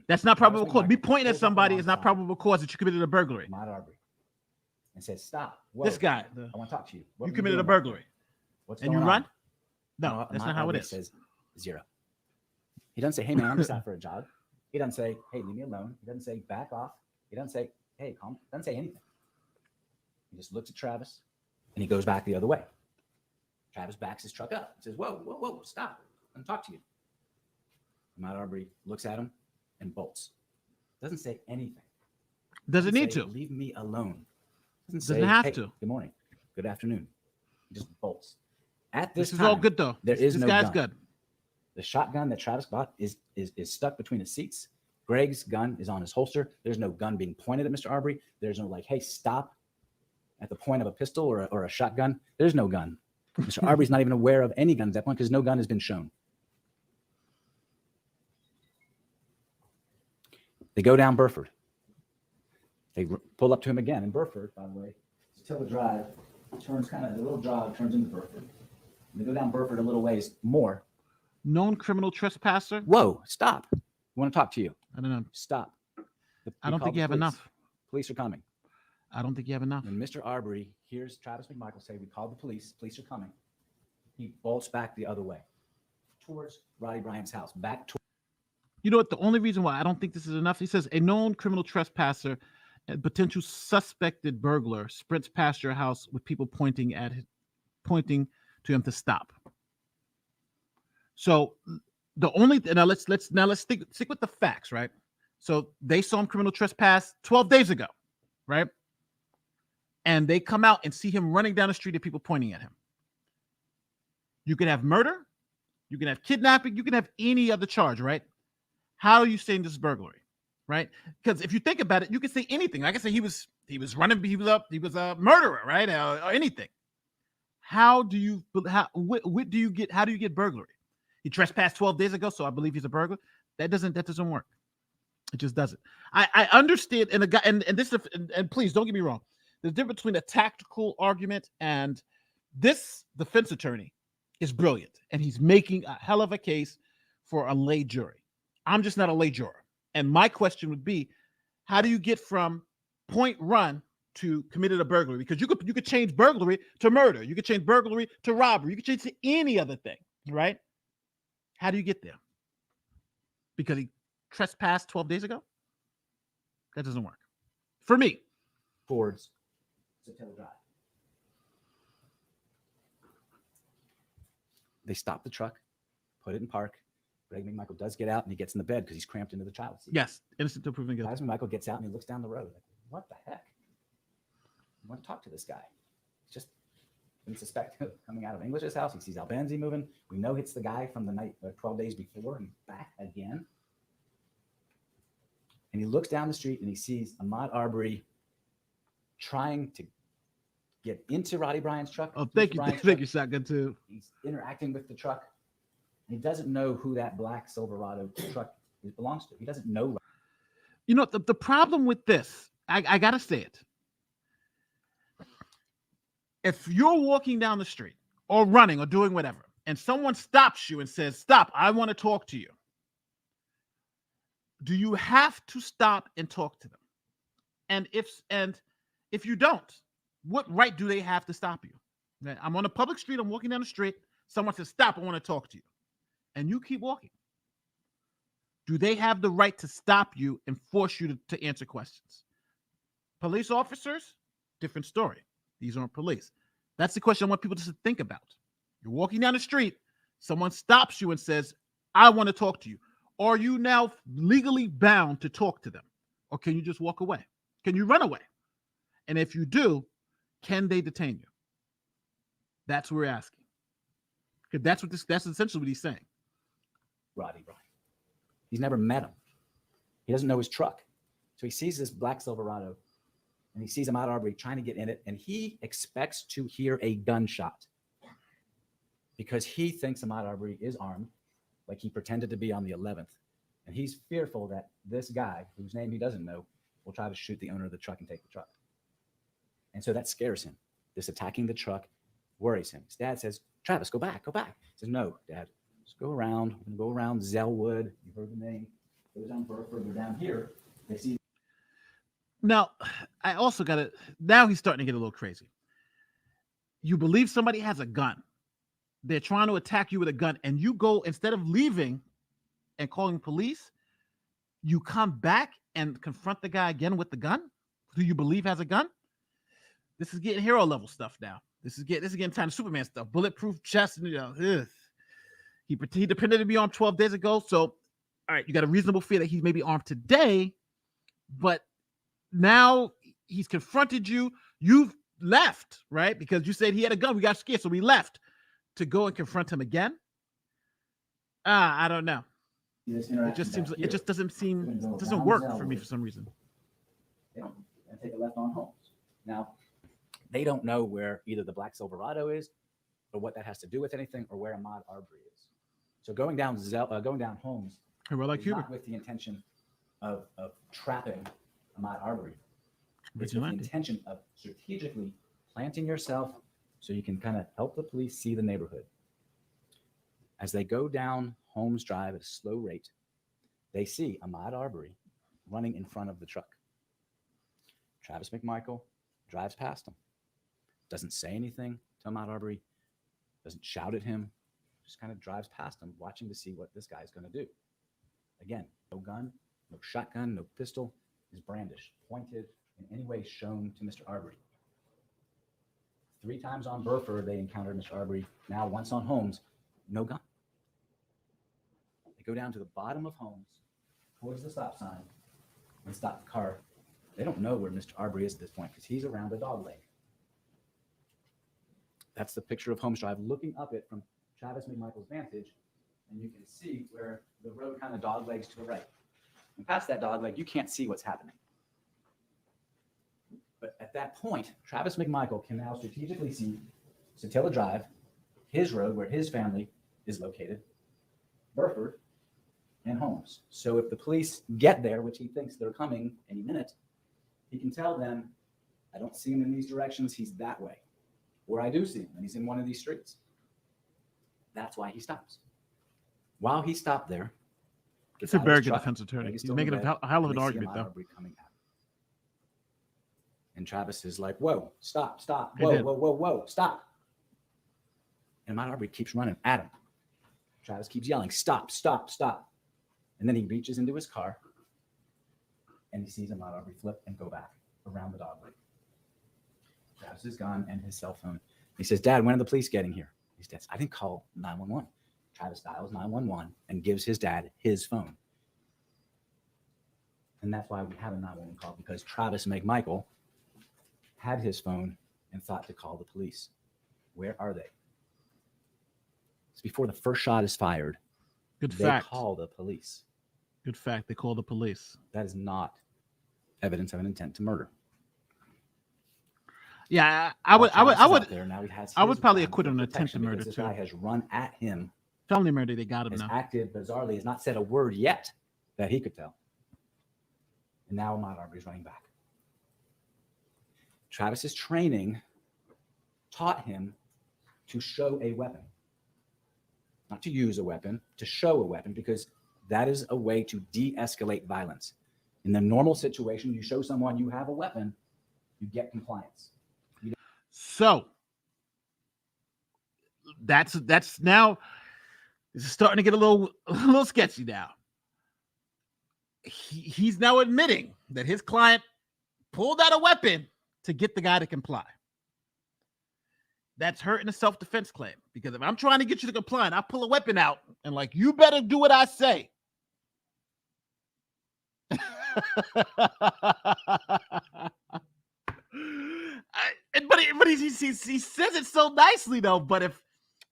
That's not probable Travis cause. Me McMichael pointing at pulls up somebody is not alongside probable cause that you committed a burglary. Ahmaud Arbery and says, "Stop! Whoa, This guy, I want to talk to you. What you were committed doing a back burglary. there? What's And going you run? on?" No, that's not how it Arbery is. Says 0. He doesn't say, "Hey man, I'm just out for a jog." He doesn't say, "Hey, leave me alone." He doesn't say, "Back off." He doesn't say, "Hey, calm." Doesn't say anything. He just looks at Travis and he goes back the other way. Travis backs his truck up and says, "Whoa, whoa, whoa, stop. Let me talk to you." Ahmaud Arbery looks at him and bolts. Doesn't say anything. Doesn't need say, to. "Leave me alone." Doesn't say, have "Hey, to. Good morning. Good afternoon." He just bolts. At This this is all time, good though. There This is no guy's gun. good. The shotgun that Travis bought is stuck between the seats. Greg's gun is on his holster. There's no gun being pointed at Mr. Arbery. There's no like, "Hey, stop," at the point of a pistol or a shotgun. There's no gun. Mr. Arbery's not even aware of any guns at that point because no gun has been shown. They go down Burford. They pull up to him again. And Burford, by the way, Satilla Drive turns kind of, the little drive turns into Burford. And they go down Burford a little ways more. Known criminal trespasser. Whoa, stop. I want to talk to you. I don't know. Stop. I don't think you have enough. Police are coming. I don't think you have enough. When Mr. Arbery hears Travis McMichael say, we called the police are coming, he bolts back the other way towards Roddy Bryant's house, back towards. You know what? The only reason why I don't think this is enough, he says a known criminal trespasser and potential suspected burglar sprints past your house with people pointing to him to stop. So the only now let's stick with the facts, right? So they saw him criminal trespass 12 days ago, right? And they come out and see him running down the street and people pointing at him. You can have murder, you can have kidnapping, you can have any other charge, right? How are you saying this is burglary, right? Because if you think about it, you can say anything. Like I said, he was running, he was a murderer, right? Or anything. How do you get burglary? He trespassed 12 days ago, so I believe he's a burglar. That doesn't work. It just doesn't. I understand, and please don't get me wrong. There's a difference between a tactical argument and this defense attorney is brilliant, and he's making a hell of a case for a lay jury. I'm just not a lay juror. And my question would be, how do you get from point run to committed a burglary? Because you could change burglary to murder. You could change burglary to robbery. You could change to any other thing, right? How do you get there? Because he trespassed 12 days ago? That doesn't work. For me. Towards Satilla Drive. They stop the truck, put it in park. Greg McMichael does get out and he gets in the bed because he's cramped into the child seat. Yes, innocent until proven guilty. Travis McMichael gets out and he looks down the road. Like, what the heck? I want to talk to this guy. Just didn't suspect coming out of English's house. He sees Albanzi moving. We know it's the guy from the night 12 days before and back again. And he looks down the street and he sees Ahmaud Arbery trying to get into Roddy Bryant's truck. Oh, thank you, Shotgun, too. He's interacting with the truck. He doesn't know who that black Silverado truck belongs to. He doesn't know. You know, the problem with this, I got to say it. If you're walking down the street or running or doing whatever, and someone stops you and says, stop, I want to talk to you. Do you have to stop and talk to them? And if you don't, what right do they have to stop you? I'm on a public street. I'm walking down the street. Someone says, stop, I want to talk to you. And you keep walking. Do they have the right to stop you and force you to answer questions? Police officers, different story. These aren't police. That's the question I want people to think about. You're walking down the street. Someone stops you and says, I want to talk to you. Are you now legally bound to talk to them? Or can you just walk away? Can you run away? And if you do, can they detain you? That's what we're asking. Because that's essentially what he's saying. Roddy Bryant. He's never met him. He doesn't know his truck. So he sees this black Silverado and he sees Ahmaud Arbery trying to get in it, and he expects to hear a gunshot because he thinks Ahmaud Arbery is armed, like he pretended to be on the 11th. And he's fearful that this guy, whose name he doesn't know, will try to shoot the owner of the truck and take the truck. And so that scares him. This attacking the truck worries him. His dad says, Travis, go back, go back. He says, no, Dad, just go around. We're going to go around Zellwood. You've heard the name. Go down further down here. They see. Now, I also got to, now he's starting to get a little crazy. You believe somebody has a gun. They're trying to attack you with a gun, and you go, instead of leaving and calling police, you come back and confront the guy again with the gun who you believe has a gun. This is getting hero level stuff now. This is getting kind of Superman stuff. Bulletproof chest, He pretended to be armed 12 days ago. So, all right, you got a reasonable fear that he may be armed today, but now he's confronted you. You've left, right? Because you said he had a gun. We got scared, so we left to go and confront him again. I don't know. It just seems like it just doesn't work for me for some reason. They don't take a left on Holmes. Now, they don't know where either the black Silverado is or what that has to do with anything, or where Ahmaud Arbery is. So going down Holmes Hey, well, like is Cuba. not with the intention of trapping Ahmaud Arbery. It's with the Vigilante. intention of strategically planting yourself so you can kind of help the police see the neighborhood. As they go down Holmes Drive at a slow rate, they see Ahmaud Arbery running in front of the truck. Travis McMichael drives past him, doesn't say anything to Ahmaud Arbery, doesn't shout at him, just kind of drives past him, watching to see what this guy's going to do. Again, no gun, no shotgun, no pistol is brandished, pointed in any way shown to Mr. Arbery. 3 times on Burford, they encountered Mr. Arbery. Now, once on Holmes, no gun. They go down to the bottom of Holmes, towards the stop sign, and stop the car. They don't know where Mr. Arbery is at this point because he's around a dog leg. That's the picture of Holmes Drive looking up it from Travis McMichael's vantage, and you can see where the road kind of dog legs to the right. And past that dog leg, you can't see what's happening. But at that point, Travis McMichael can now strategically see Satilla Drive, his road where his family is located, Burford, and Holmes. So if the police get there, which he thinks they're coming any minute, he can tell them, I don't see him in these directions, he's that way. Or I do see him, and he's in one of these streets. That's why he stops. While he stopped there, It's a very good defense attorney. He's making a hell of an argument, though. And Travis is like, whoa, stop, stop, He whoa, did. whoa, whoa, whoa, stop. And Ahmaud Arbery keeps running at him. Travis keeps yelling, stop, stop, stop. And then he reaches into his car and he sees Ahmaud Arbery flip and go back around the dog leg. Travis's gun and his cell phone. He says, Dad, when are the police getting here? He says, I didn't call 911. Travis dials 911 and gives his dad his phone. And that's why we have a 911 call, because Travis McMichael had his phone and thought to call the police. Where are they? It's before the first shot is fired. Good They fact. call the police. Good fact. They call the police. That is not evidence of an intent to murder. Yeah, I would would probably acquit on attempted murder This too. guy has run at him, Felony murder, they got him has now. acted bizarrely, has not said a word yet that he could tell. And now Ahmaud Arbery's running back. Travis's training taught him to show a weapon. Not to use a weapon, to show a weapon, because that is a way to de-escalate violence. In the normal situation, you show someone you have a weapon, you get compliance. So that's now, this is starting to get a little sketchy now. He's now admitting that his client pulled out a weapon to get the guy to comply. That's hurting a self-defense claim, because if I'm trying to get you to comply and I pull a weapon out and like, you better do what I say. But he says it so nicely though. But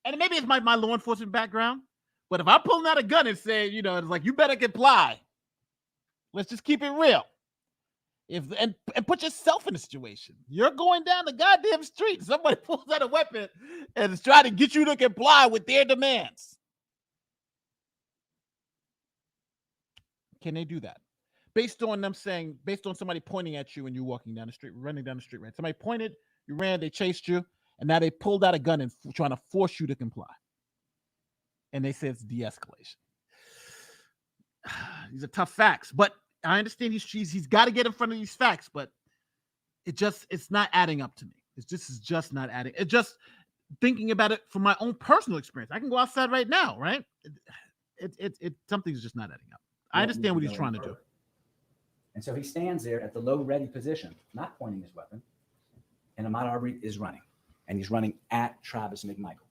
and maybe it's my law enforcement background, but if I'm pulling out a gun and saying, it's like, you better comply. Let's just keep it real. And put yourself in a situation. You're going down the goddamn street. Somebody pulls out a weapon and is trying to get you to comply with their demands. Can they do that? Based on somebody pointing at you and you walking down the street, running down the street, right? Somebody pointed, you ran, they chased you, and now they pulled out a gun and trying to force you to comply. And they say it's de-escalation. These are tough facts, but I understand he's got to get in front of these facts, but it's not adding up to me. It's just not adding. It just, thinking about it from my own personal experience. I can go outside right now, right? Something's just not adding up. I understand what he's trying to do. And so he stands there at the low ready position, not pointing his weapon. And Ahmaud Arbery is running. And he's running at Travis McMichael.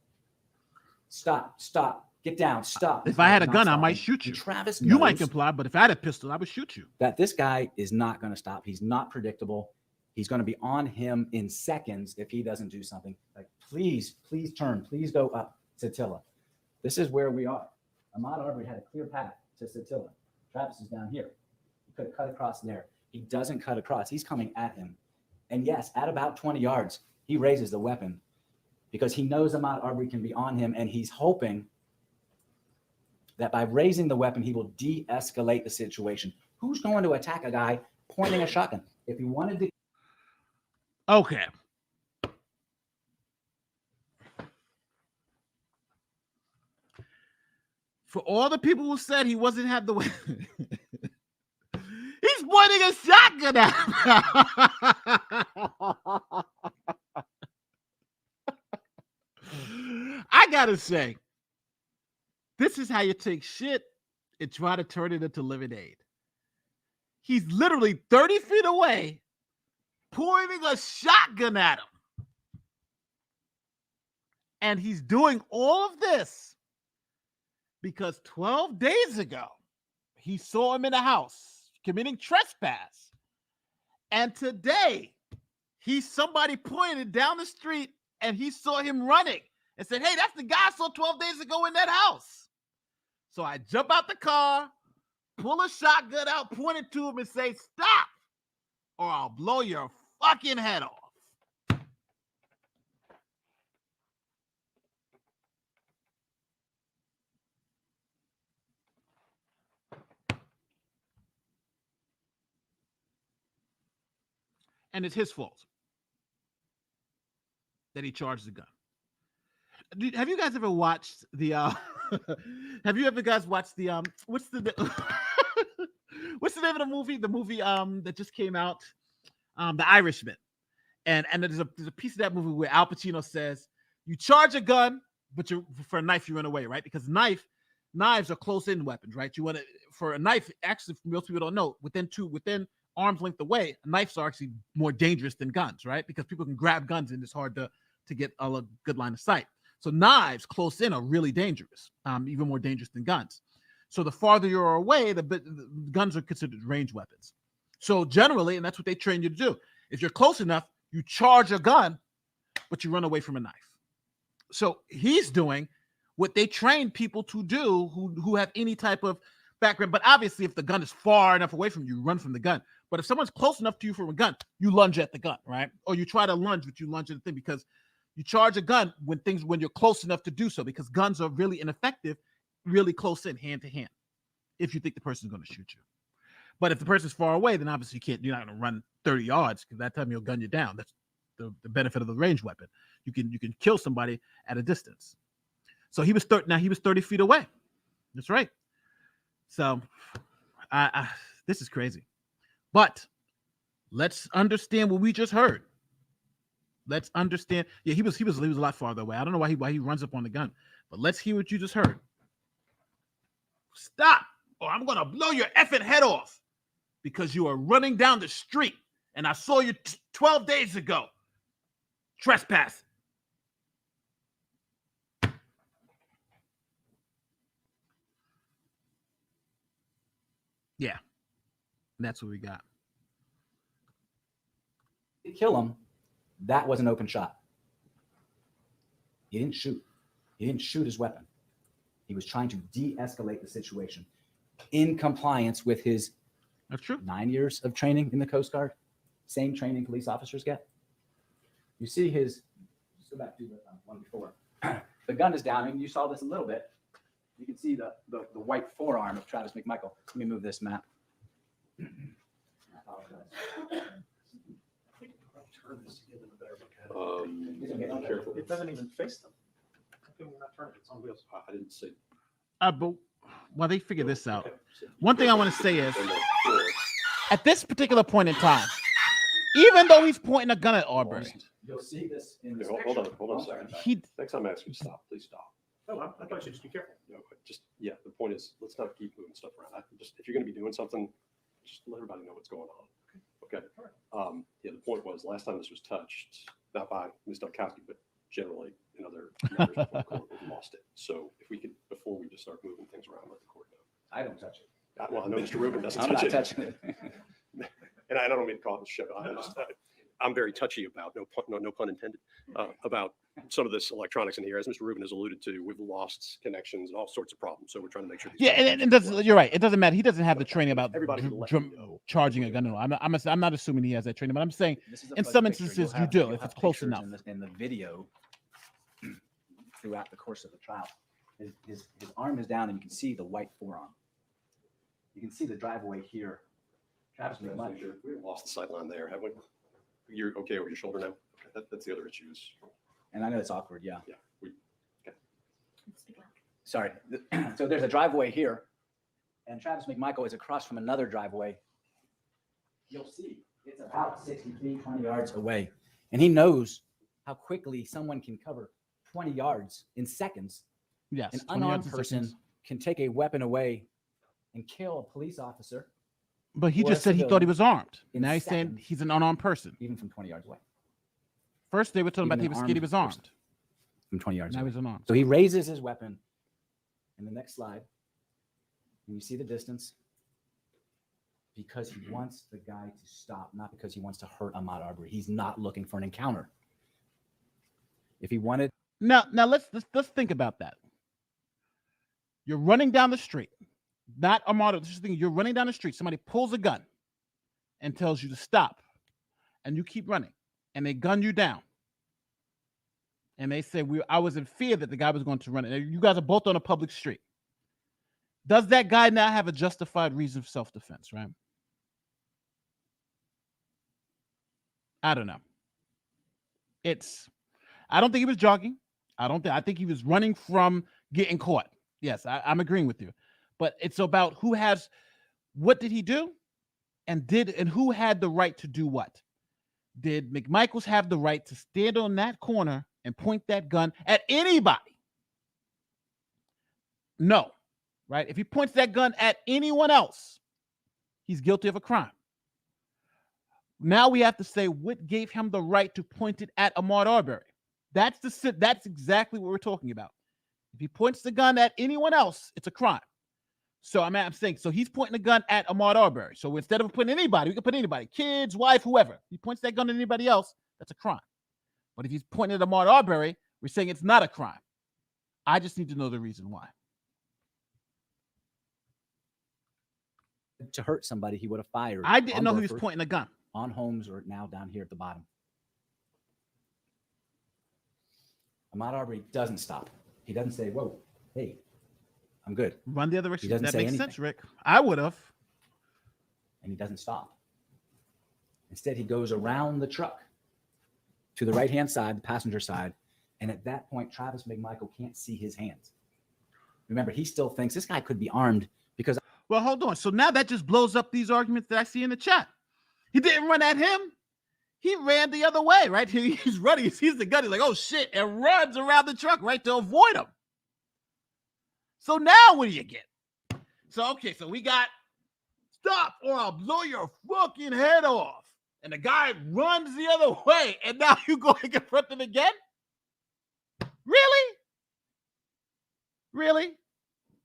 Stop, stop, get down, stop. If I had a gun, I might shoot you. Travis You might knows comply, but if I had a pistol, I would shoot you. that this guy is not going to stop. He's not predictable. He's going to be on him in seconds if he doesn't do something. Like, please turn. Please go up, Satilla. This is where we are. Ahmaud Arbery had a clear path to Satilla. Travis is down here. He could have cut across there. He doesn't cut across. He's coming at him. And yes, at about 20 yards, he raises the weapon because he knows Ahmaud Arbery can be on him, and he's hoping that by raising the weapon, he will de-escalate the situation. Who's going to attack a guy pointing a shotgun? If he wanted to. Okay. For all the people who said he wasn't have the weapon, he's pointing a shotgun at him. I gotta say, this is how you take shit and try to turn it into lemonade. He's literally 30 feet away, pointing a shotgun at him. And he's doing all of this because 12 days ago, he saw him in a house committing trespass. And today, somebody pointed down the street and he saw him running and said, hey, that's the guy I saw 12 days ago in that house. So I jump out the car, pull a shotgun out, point it to him and say, stop, or I'll blow your fucking head off. And it's his fault that he charged the gun. Have you guys ever watched the have you ever guys watched the what's the what's the name of the movie? The movie that just came out, The Irishman. And there's a piece of that movie where Al Pacino says, you charge a gun, but for a knife you run away, right? Because knives are close-in weapons, right? You want to, for a knife, actually most people don't know, within arm's length away, knives are actually more dangerous than guns, right? Because people can grab guns and it's hard to get a good line of sight. So knives close in are really dangerous, even more dangerous than guns. So the farther you're away, the guns are considered range weapons. So generally, and that's what they train you to do. If you're close enough, you charge a gun, but you run away from a knife. So he's doing what they train people to do who have any type of background. But obviously, if the gun is far enough away from you, run from the gun. But if someone's close enough to you from a gun, you lunge at the gun, right? Or you try to lunge, but you lunge at the thing because you charge a gun when you're close enough to do so, because guns are really ineffective, really close in, hand to hand, if you think the person's going to shoot you. But if the person's far away, then obviously you're not going to run 30 yards because that time he'll gun you down. That's the benefit of the range weapon. You can kill somebody at a distance. So he was 30 feet away. That's right. So this is crazy. But let's understand what we just heard. Let's understand. Yeah, he was a lot farther away. I don't know why he runs up on the gun, but let's hear what you just heard. Stop, or I'm gonna blow your effing head off because you are running down the street and I saw you 12 days ago. Trespass. Yeah, that's what we got. Kill him. That was an open shot. He didn't shoot. He didn't shoot his weapon. He was trying to de-escalate the situation in compliance with his 9 years of training in the Coast Guard. Same training police officers get. You see his, let's go back to the one before. The gun is down, and you saw this a little bit. You can see the white forearm of Travis McMichael. Let me move this map. I apologize. Turn this to give them a better look at it. It doesn't even face them. How come we're not turning it? It's on wheels. I didn't see. But while they figure this out, one thing I want to say is, at this particular point in time, even though he's pointing a gun at Arbery, you'll see this in this Hold on a second. Next time I ask you to stop, please stop. Oh, I thought you should just be careful. No, the point is, let's not keep moving stuff around. If you're going to be doing something, just let everybody know what's going on. Okay. The point was, last time this was touched, not by Ms. Dulkowski, but generally in other matters before the court, we've lost it. So if we could, before we just start moving things around, let the court know. I don't touch it. Well, I know Mr. Rubin doesn't I'm touch not it. touching it. And I don't mean to call this show. I'm very touchy about, no pun intended, about some of this electronics in here. As Mr. Rubin has alluded to, we've lost connections and all sorts of problems. So we're trying to make sure. You're right. It doesn't matter. He doesn't have the training about everybody charging a gun. I'm not assuming he has that training, but I'm saying in some instances you do if it's close enough. In the video throughout the course of the trial. His arm is down, and you can see the white forearm. You can see the driveway here. Travis McMichael. We lost the sight line there, have we? You're okay over your shoulder now? Okay, that's the other issue is. And I know it's awkward, yeah. Yeah. Sorry. So there's a driveway here, and Travis McMichael is across from another driveway. You'll see it's about 60 feet, 20 yards away. And he knows how quickly someone can cover 20 yards in seconds. Yes. An 20 yards unarmed in person seconds. can take a weapon away and kill a police officer. But he or just a said he thought he civilian was armed. in Now he's saying seconds, he's an unarmed person. even from 20 yards away. First they were talking about Even he an was scared he was armed armed. From 20 yards Now away. he's unarmed. So he raises his weapon in the next slide. And you see the distance because he wants the guy to stop, not because he wants to hurt Ahmaud Arbery. He's not looking for an encounter. If he wanted, Now let's think about that. You're running down the street, not Ahmaud. Just think you're running down the street. Somebody pulls a gun and tells you to stop, and you keep running, and they gun you down, and they say I was in fear that the guy was going to run. And you guys are both on a public street. Does that guy now have a justified reason for self-defense? Right? I don't know. I don't think he was jogging. I think he was running from getting caught. Yes, I'm agreeing with you. But it's about what did he do? And who had the right to do what? Did McMichaels have the right to stand on that corner and point that gun at anybody? No. Right? If he points that gun at anyone else, he's guilty of a crime. Now we have to say what gave him the right to point it at Ahmaud Arbery. That's exactly what we're talking about. If he points the gun at anyone else, it's a crime. So I'm saying, so he's pointing the gun at Ahmaud Arbery. So instead of putting anybody, we can put anybody, kids, wife, whoever. If he points that gun at anybody else, that's a crime. But if he's pointing at Ahmaud Arbery, we're saying it's not a crime. I just need to know the reason why. to hurt somebody, he would have fired. I didn't on know he was Burford, pointing a gun. on Holmes, or now down here at the bottom. Ahmaud Arbery doesn't stop. He doesn't say, "Whoa, hey, I'm good." Run the other He direction. doesn't That say makes anything. sense, Rick. I would have. And he doesn't stop. Instead, he goes around the truck to the right-hand side, the passenger side, and at that point, Travis McMichael can't see his hands. Remember, he still thinks this guy could be armed because. Well, hold on. So now that just blows up these arguments that I see in the chat. He didn't run at him. He ran the other way, right? He's running. He sees the gun. He's like, oh, shit, and runs around the truck, right, to avoid him. So now what do you get? So, okay, so we got stop or I'll blow your fucking head off. And the guy runs the other way, and now you go and confront him again? Really? Really?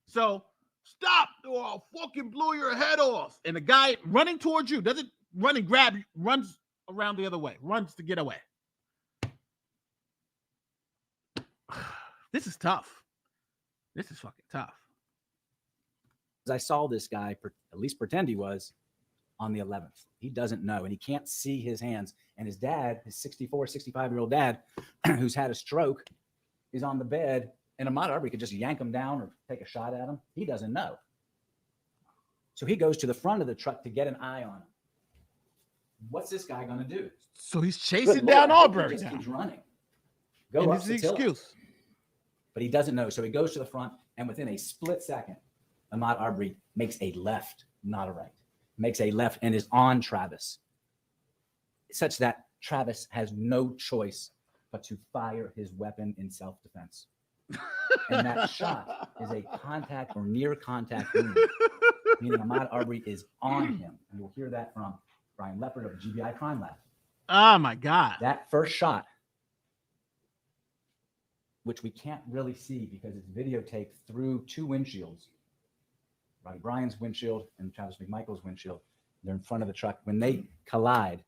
So stop or I'll fucking blow your head off. And the guy running towards you doesn't run and grab you, runs around the other way, runs to get away. This is tough. This is fucking tough. I saw this guy, at least pretend he was, on the 11th. He doesn't know, and he can't see his hands. And his dad, his 64, 65-year-old dad, who's had a stroke, is on the bed, and Ahmaud Arbery could just yank him down or take a shot at him. He doesn't know. So he goes to the front of the truck to get an eye on him. What's this guy going to do? So he's chasing Good down Lord, I hope he Arbery just now. keeps running. And Go this up is the Satilla. excuse. But he doesn't know. So he goes to the front, and within a split second, Ahmaud Arbery makes a left, not a right. Makes a left and is on Travis, such that Travis has no choice but to fire his weapon in self-defense. And that shot is a contact or near contact wound, meaning Ahmaud Arbery is on him. And you'll hear that from Brian Leopard of GBI Crime Lab. Oh, my God. That first shot, which we can't really see because it's videotaped through two windshields, right? Brian's windshield and Travis McMichael's windshield. They're in front of the truck. When they collide,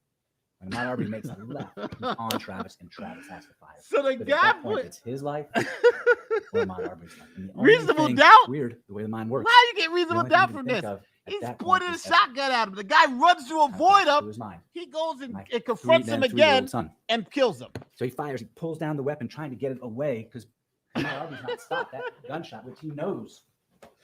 when Ahmaud Arbery makes a left, he's on Travis, and Travis has to fire. So the But at guy that point, put- it's his life or Ahmaud Arbery's life. And the only Reasonable thing- doubt? Weird the way the mind works. How you get The reasonable only thing doubt you from can this? think of at He's that point pointing a is that shotgun at him. The guy runs to avoid it him. was mine. He goes and My confronts him three-year-old again son. and kills him. So he fires, he pulls down the weapon, trying to get it away because Ahmaud Arbery's not stopped that gunshot, which he knows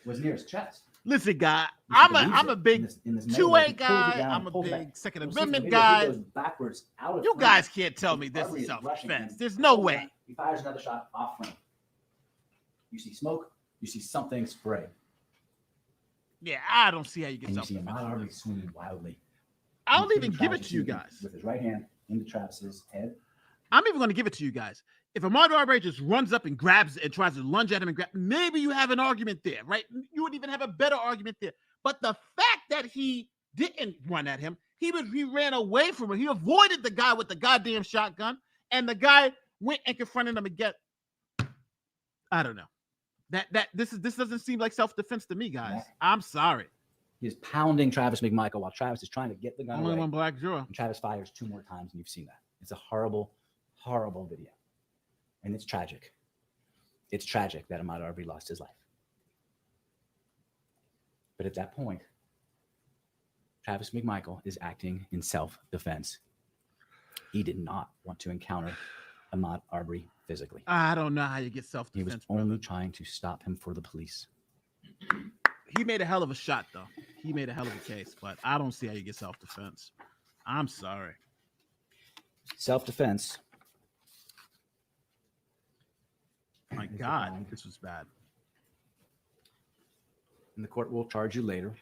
was near his chest. Listen, guy, He I'm believes a it big in this 2A melee. He pulls it guy. down, I'm a pulls it back. big Second You'll see from the Amendment video, guy. He goes backwards out of You frame. guys can't tell me this Arbery is rushing self-defense. him. There's no Pulls way. back. He fires another shot off frame. You see smoke. You see something spray. Yeah, I don't see how you get And you see self-defense. Ahmaud Arbery swinging wildly. I'll You even see give it Travis to you swinging guys. with his right hand into Travis's head. I'm even going to give it to you guys. If Ahmaud Arbery just runs up and grabs and tries to lunge at him and grab, maybe you have an argument there, right? You would even have a better argument there. But the fact that he didn't run at him, he ran away from him. He avoided the guy with the goddamn shotgun, and the guy went and confronted him again. I don't know. This doesn't seem like self-defense to me, guys. I'm sorry. He is pounding Travis McMichael while Travis is trying to get the gun Only away. one black juror. And Travis fires 2 more times, and you've seen that. It's a horrible, horrible video. And it's tragic. It's tragic that Ahmaud Arbery lost his life. But at that point, Travis McMichael is acting in self-defense. He did not want to encounter Ahmaud Arbery physically. I don't know how you get He self-defense. was only trying to stop him for the police. He made a hell of a shot, though. He made a hell of a case, but I don't see how you get self-defense. I'm sorry. Self-defense. My God, this was bad. And the court will charge you later.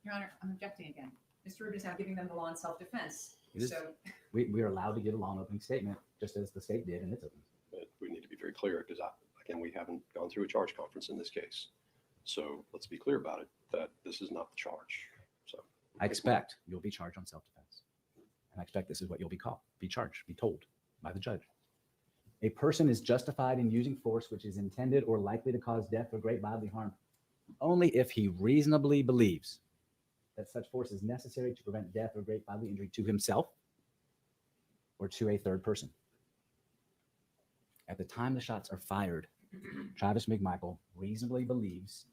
Your Honor, I'm objecting again. Mr. Rubin is now giving them the law in self-defense. It is- So We are allowed to give a long opening statement, just as the state did in its opening. But we need to be very clear because, again, we haven't gone through a charge conference in this case. So let's be clear about it, that this is not the charge. So I expect you'll be charged on self-defense. And I expect this is what you'll be called, be charged, be told by the judge. A person is justified in using force which is intended or likely to cause death or great bodily harm only if he reasonably believes that such force is necessary to prevent death or great bodily injury to himself or to a third person. At the time the shots are fired, Travis McMichael reasonably believes,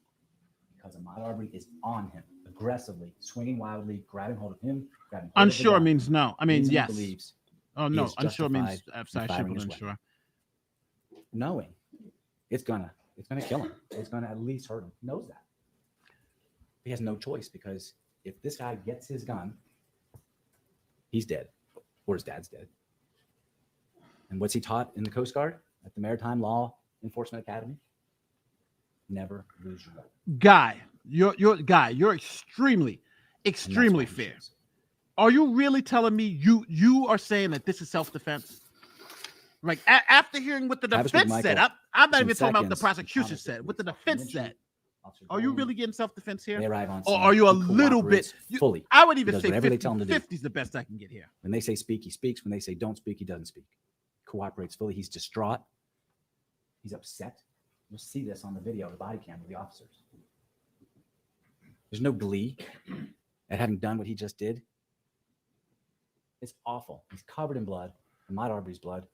because Ahmaud Arbery is on him, aggressively, swinging wildly, grabbing hold of him, grabbing hold of the Unsure gun, means no. I mean, reasonably yes. believes Oh, he no. is Unsure means justified in upside firing triple his weapon. unsure. Knowing it's gonna kill him. It's gonna at least hurt him. He knows that. He has no choice, because if this guy gets his gun, he's dead, or his dad's dead. And what's he taught in the Coast Guard at the Maritime Law Enforcement Academy? Never lose your weapon. Guy, you're extremely fair. Are you really telling me you are saying that this is self-defense? Like after hearing what the Travis defense said, McMichael, I'm not in even talking about what the seconds, prosecution promised said, to what the release defense Officer said. Officer Are you Goldman, really getting self-defense here? They arrive on Or scene. are you a He little bit cooperates fully. I would He even does say whatever they 50, tell him to do. 50 is the best I can get here. When they say speak, he speaks. When they say don't speak, he doesn't speak. Cooperates fully. He's distraught. He's upset. You'll see this on the video, the body cam of the officers. There's no glee at having done what he just did. It's awful. He's covered in blood, Ahmaud Arbery's blood.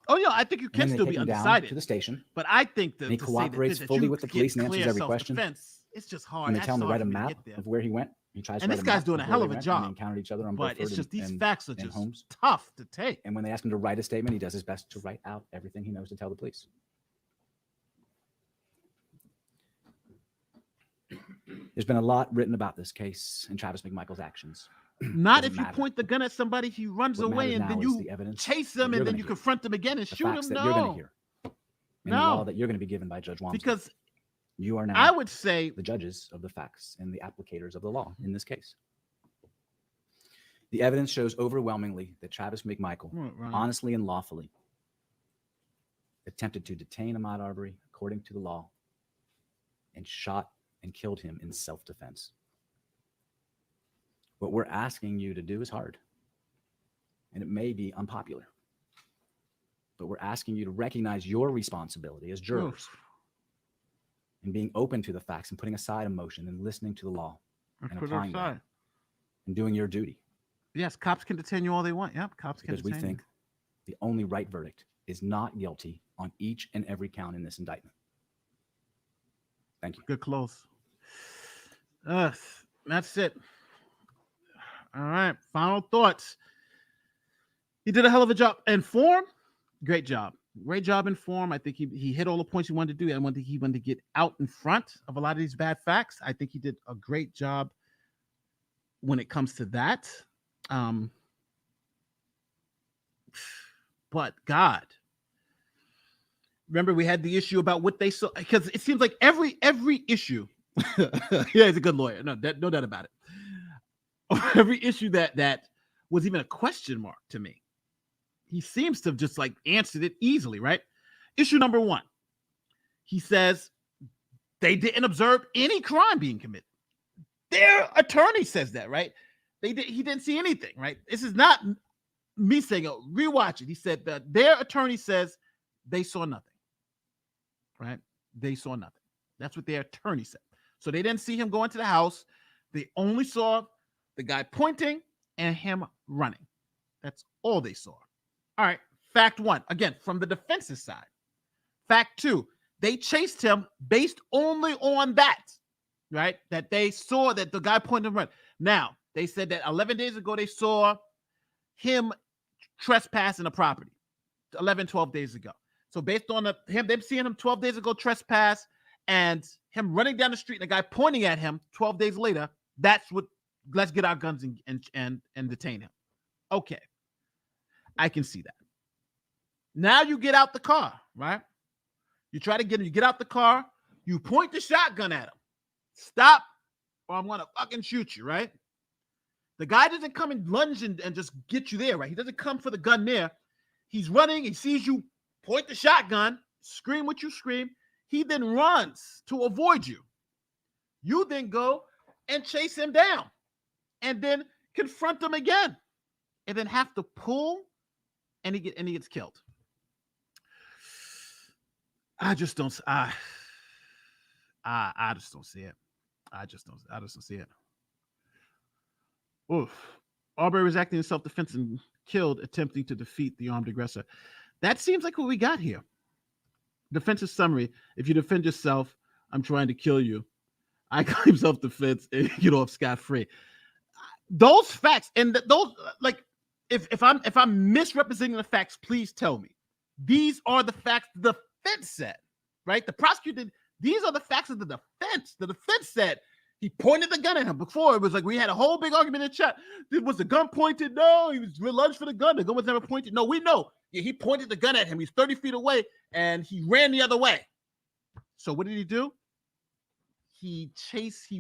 Oh yeah, I think you And can then they still take be him down undecided to the station. But I think that And he to say cooperates that fully you with the get police and answers clear every question. self-defense, it's just hard. And they That's tell him to hard write a for me to map get there. of where he went. He tries to And write this a guy's map doing a of hell where of they a went, and job. They encountered each other on But it's Beaufort just these and- facts are and just Holmes. tough to take. And when they ask him to write a statement, he does his best to write out everything he knows to tell the police. There's been a lot written about this case and Travis McMichael's actions. Not Doesn't if you matter. point the gun at somebody, he runs What away, matters and then now is you the evidence chase that him, you're and then gonna you hear. confront him again and The shoot facts him. that you're going to No, hear. And the law no, that you're going to be given by Judge Wamsley. because you are now I would say the judges of the facts and the applicators of the law in this case. The evidence shows overwhelmingly that Travis McMichael, Right. honestly and lawfully, attempted to detain Ahmaud Arbery according to the law and shot and killed him in self-defense. What we're asking you to do is hard, and it may be unpopular, but we're asking you to recognize your responsibility as jurors and being open to the facts and putting aside emotion and listening to the law and put it applying that aside. and doing your duty. Yes, cops can detain you all they want. Yep, cops can Because we detain think the only right verdict is not guilty on each and every count in this indictment. Thank you. you. Good close. That's it. All right, final thoughts. He did a hell of a job. And form, great job. Great job in form. I think he hit all the points he wanted to do. I wanted he wanted to get out in front of a lot of these bad facts. I think he did a great job when it comes to that. But God, remember we had the issue about what they saw, because it seems like every issue. Yeah, he's a good lawyer. No doubt about it. Every issue that was even a question mark to me, he seems to have just like answered it easily, right? Issue number 1, he says they didn't observe any crime being committed. Their attorney says that, right? He didn't see anything, right? This is not me saying it. Rewatch it. He said that their attorney says they saw nothing, right? They saw nothing. That's what their attorney said. So they didn't see him go into the house. They only saw the guy pointing and him running. That's all they saw. All right. Fact 1, again, from the defense's side. Fact 2, they chased him based only on that, right? That they saw that the guy pointed and run. Now, they said that 11 days ago, they saw him trespassing a property 11, 12 days ago. So based on them seeing him 12 days ago trespass and him running down the street and the guy pointing at him 12 days later, that's what, let's get our guns and detain him. Okay. I can see that. Now you get out the car, right? You try to get him, you get out the car, you point the shotgun at him. Stop, or I'm gonna fucking shoot you, right? The guy doesn't come and lunge and just get you there, right? He doesn't come for the gun there. He's running, he sees you point the shotgun, scream what you scream. He then runs to avoid you. You then go and chase him down and then confront him again and then have to pull and he gets killed. I just don't see it. I just don't see it. Oof. Arbery was acting in self-defense and killed attempting to defeat the armed aggressor. That seems like what we got here. Defensive summary. If you defend yourself, I'm trying to kill you. I claim self-defense and get off scot-free. Those facts and those, like, if I'm misrepresenting the facts, please tell me. These are the facts the defense said, right? The prosecutor, these are the facts of the defense. The defense said he pointed the gun at him. Before it was like we had a whole big argument in chat. Was the gun pointed? No, he was lunged for the gun. The gun was never pointed. No, we know. Yeah, he pointed the gun at him. He's 30 feet away and he ran the other way. So what did he do? He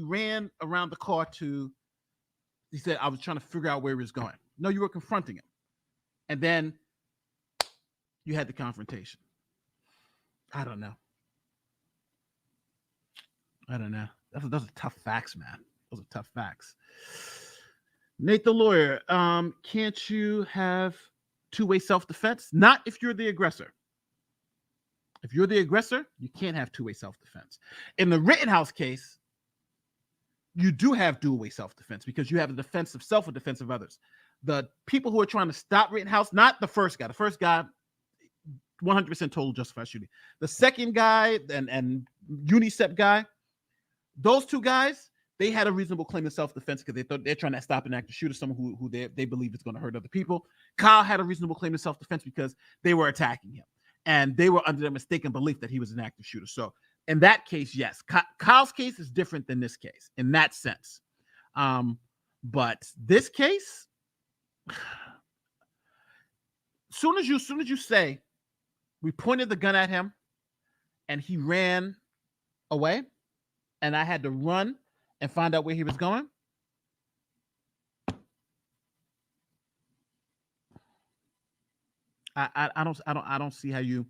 ran around the car he said, I was trying to figure out where he was going. No, you were confronting him. And then you had the confrontation. I don't know. Those are tough facts, man. Those are tough facts. Nate the lawyer, can't you have two-way self-defense? Not if you're the aggressor. If you're the aggressor, you can't have two-way self-defense. In the Rittenhouse case, you do have dual-way self-defense because you have a defense of self and defense of others. The people who are trying to stop Rittenhouse, not the first guy. The first guy, 100% total justified shooting. The second guy and UNICEF guy, those two guys, they had a reasonable claim of self-defense because they thought they're trying to stop an active shooter, someone who they believe is going to hurt other people. Kyle had a reasonable claim of self-defense because they were attacking him. And they were under the mistaken belief that he was an active shooter. So in that case, yes. Kyle's case is different than this case in that sense. But this case, soon as you say we pointed the gun at him and he ran away and I had to run and find out where he was going, I don't see how you.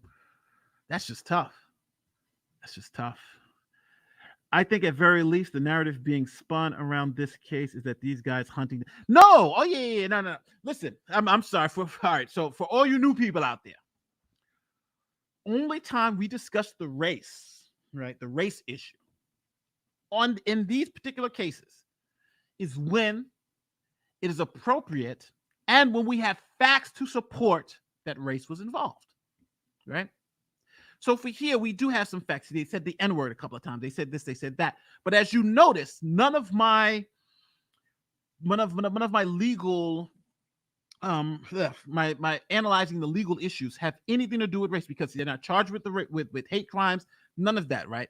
That's just tough. I think at very least the narrative being spun around this case is that these guys hunting. No, oh yeah, no. Listen, I'm sorry all right. So for all you new people out there, only time we discuss the race, right, the race issue, in these particular cases, is when it is appropriate and when we have facts to support that race was involved, right? So for here, we do have some facts. They said the N-word a couple of times. They said this, they said that. But as you notice, none of my legal my analyzing the legal issues have anything to do with race, because they're not charged with with hate crimes, none of that, right?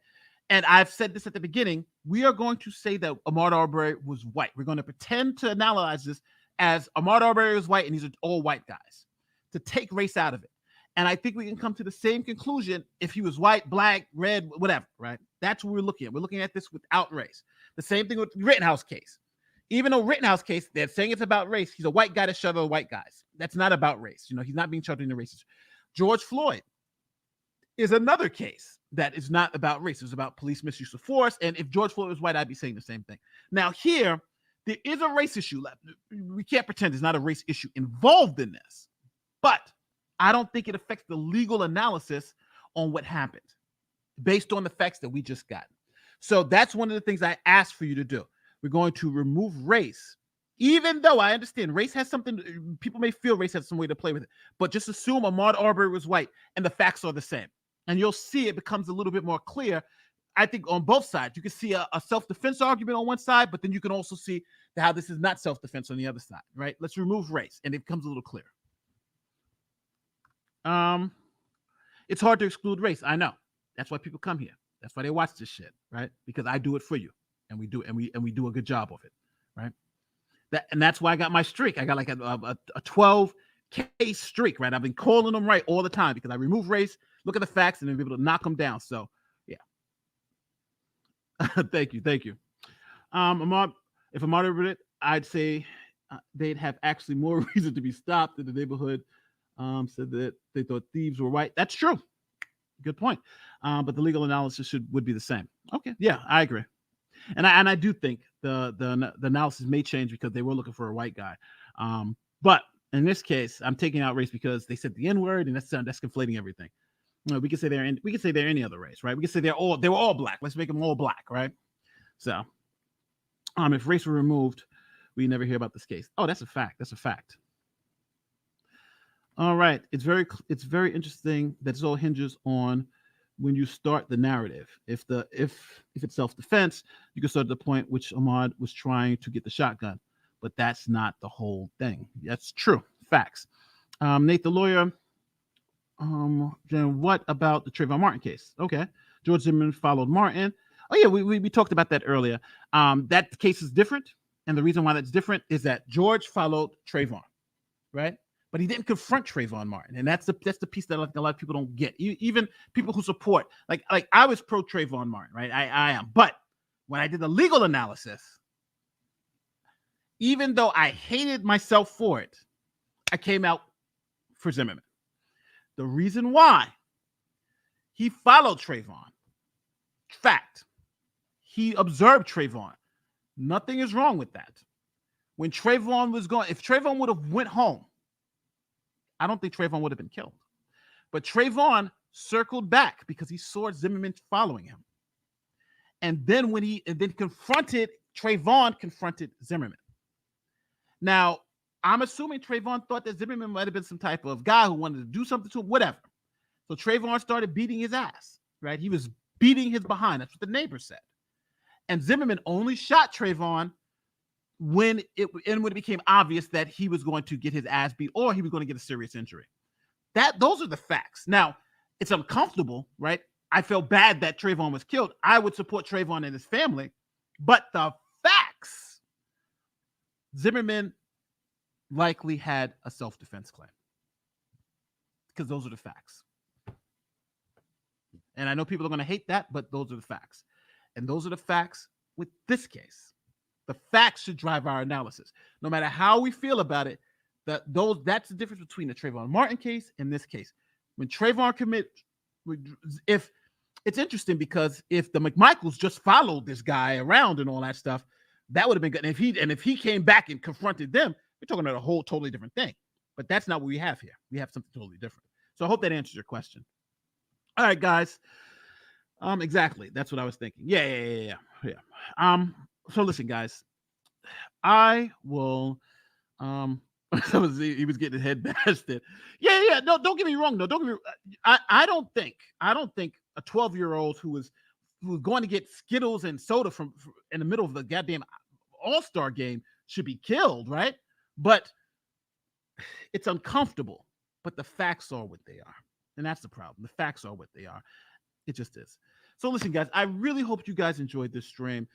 And I've said this at the beginning, we are going to say that Ahmaud Arbery was white. We're going to pretend to analyze this as Ahmaud Arbery was white and these are all white guys, to take race out of it. And I think we can come to the same conclusion if he was white, black, red, whatever, right? That's what we're looking at. We're looking at this without race. The same thing with the Rittenhouse case. Even though Rittenhouse case, they're saying it's about race. He's a white guy to shove other white guys. That's not about race. You know, he's not being charged in the races. George Floyd is another case that is not about race. It's about police misuse of force. And if George Floyd was white, I'd be saying the same thing. Now here, there is a race issue. We can't pretend there's not a race issue involved in this. But I don't think it affects the legal analysis on what happened based on the facts that we just got. So that's one of the things I asked for you to do. We're going to remove race, even though I understand race has something, people may feel race has some way to play with it, but just assume Ahmaud Arbery was white and the facts are the same. And you'll see it becomes a little bit more clear. I think on both sides, you can see a self-defense argument on one side, but then you can also see how this is not self-defense on the other side, right? Let's remove race and it becomes a little clearer. It's hard to exclude race. I know. That's why people come here. That's why they watch this shit, right? Because I do it for you, and we do a good job of it, right? That's why I got my streak. I got like a 12 case streak, right? I've been calling them right all the time because I remove race, look at the facts, and then be able to knock them down. So yeah. Thank you. Ahmaud, if Ahmaud ever did it, I'd say they'd have actually more reason to be stopped in the neighborhood. Said that they thought thieves were white. That's true. Good point. But the legal analysis would be the same. Okay. Yeah, I agree. And I do think the analysis may change because they were looking for a white guy. But in this case, I'm taking out race because they said the N-word, and that's conflating everything. You know, we could say they're any other race, right? We could say they were all black. Let's make them all black, right? So, if race were removed, we never hear about this case. Oh, that's a fact. That's a fact. All right. It's very interesting that it all hinges on when you start the narrative. If it's self-defense, you can start at the point which Ahmaud was trying to get the shotgun, but that's not the whole thing. That's true. Facts. Nate the lawyer. Then what about the Trayvon Martin case? Okay. George Zimmerman followed Martin. Oh yeah, we talked about that earlier. That case is different, and the reason why that's different is that George followed Trayvon, right? But he didn't confront Trayvon Martin, and that's the piece that a lot of people don't get. Even people who support, like I was pro Trayvon Martin, right? I am, but when I did the legal analysis, even though I hated myself for it, I came out for Zimmerman. The reason why he followed Trayvon, fact, he observed Trayvon. Nothing is wrong with that. When Trayvon was going, if Trayvon would have went home, I don't think Trayvon would have been killed. But Trayvon circled back because he saw Zimmerman following him. And then Trayvon confronted Zimmerman. Now, I'm assuming Trayvon thought that Zimmerman might have been some type of guy who wanted to do something to him, whatever. So Trayvon started beating his ass, right? He was beating his behind. That's what the neighbor said. And Zimmerman only shot Trayvon when it became obvious that he was going to get his ass beat or he was going to get a serious injury. Those are the facts. Now, it's uncomfortable, right? I feel bad that Trayvon was killed. I would support Trayvon and his family, but the facts, Zimmerman likely had a self-defense claim because those are the facts. And I know people are going to hate that, but those are the facts. And those are the facts with this case. The facts should drive our analysis. No matter how we feel about it, that's the difference between the Trayvon Martin case and this case. When Trayvon if it's interesting because if the McMichaels just followed this guy around and all that stuff, that would have been good. And if he came back and confronted them, we're talking about a whole totally different thing. But that's not what we have here. We have something totally different. So I hope that answers your question. All right, guys. Exactly. That's what I was thinking. Yeah. So listen, guys. I will. He was getting his head bashed in. Yeah. No, don't get me wrong. No, don't get me. I don't think a 12-year-old who was going to get Skittles and soda from in the middle of the goddamn All-Star game should be killed, right? But it's uncomfortable, but the facts are what they are. And that's the problem. The facts are what they are. It just is. So listen, guys, I really hope you guys enjoyed this stream.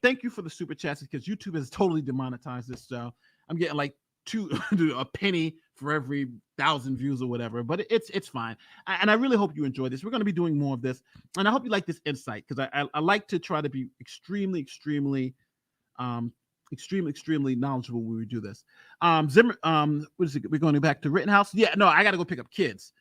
Thank you for the super chats because YouTube has totally demonetized this. So I'm getting like a penny for every 1,000 views or whatever, but it's fine. And I really hope you enjoy this. We're going to be doing more of this. And I hope you like this insight because I like to try to be extremely knowledgeable when we do this. Zimmer, what is it? We're going back to Rittenhouse. Yeah, no, I got to go pick up kids.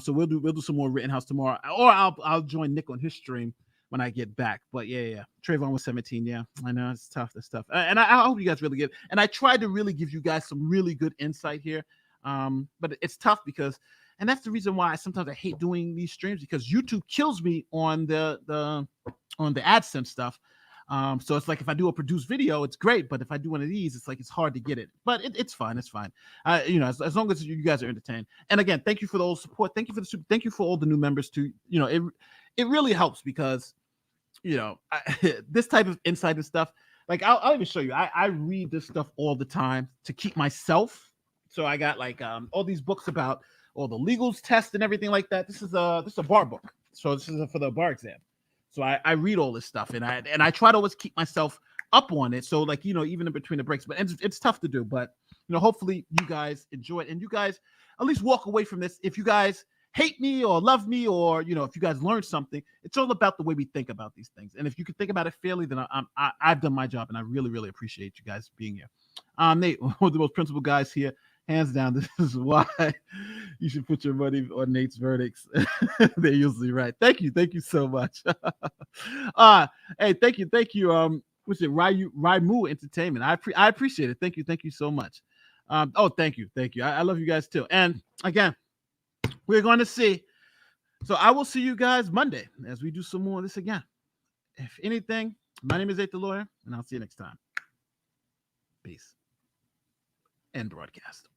So we'll do some more Rittenhouse tomorrow, or I'll join Nick on his stream when I get back. But yeah. Trayvon was 17. Yeah, I know it's tough. That's tough. And I hope you guys really get. And I tried to really give you guys some really good insight here. But it's tough because, and that's the reason why sometimes I hate doing these streams because YouTube kills me on the AdSense stuff. So it's like if I do a produced video, it's great, but if I do one of these, it's like it's hard to get it. But it's fine. It's fine. As long as you guys are entertained. And again, thank you for the old support. Thank you for thank you for all the new members too. It really helps because this type of insight and stuff. Like I'll even show you. I read this stuff all the time to keep myself. So I got like all these books about all the legals test and everything like that. This is a bar book. So this is for the bar exam. So I read all this stuff and I try to always keep myself up on it. So like, even in between the breaks, but it's tough to do, but hopefully you guys enjoy it and you guys at least walk away from this. If you guys hate me or love me, or, if you guys learned something, it's all about the way we think about these things. And if you can think about it fairly, then I've done my job and I really, really appreciate you guys being here. Nate, one of the most principled guys here. Hands down, this is why you should put your money on Nate's verdicts. They're usually right. Thank you so much. Hey, thank you. What's it? Raimu Entertainment. I appreciate it. Thank you so much. Thank you. I love you guys too. And again, we're going to see. So I will see you guys Monday as we do some more of this again. If anything, my name is Nate the Lawyer, and I'll see you next time. Peace. End broadcast.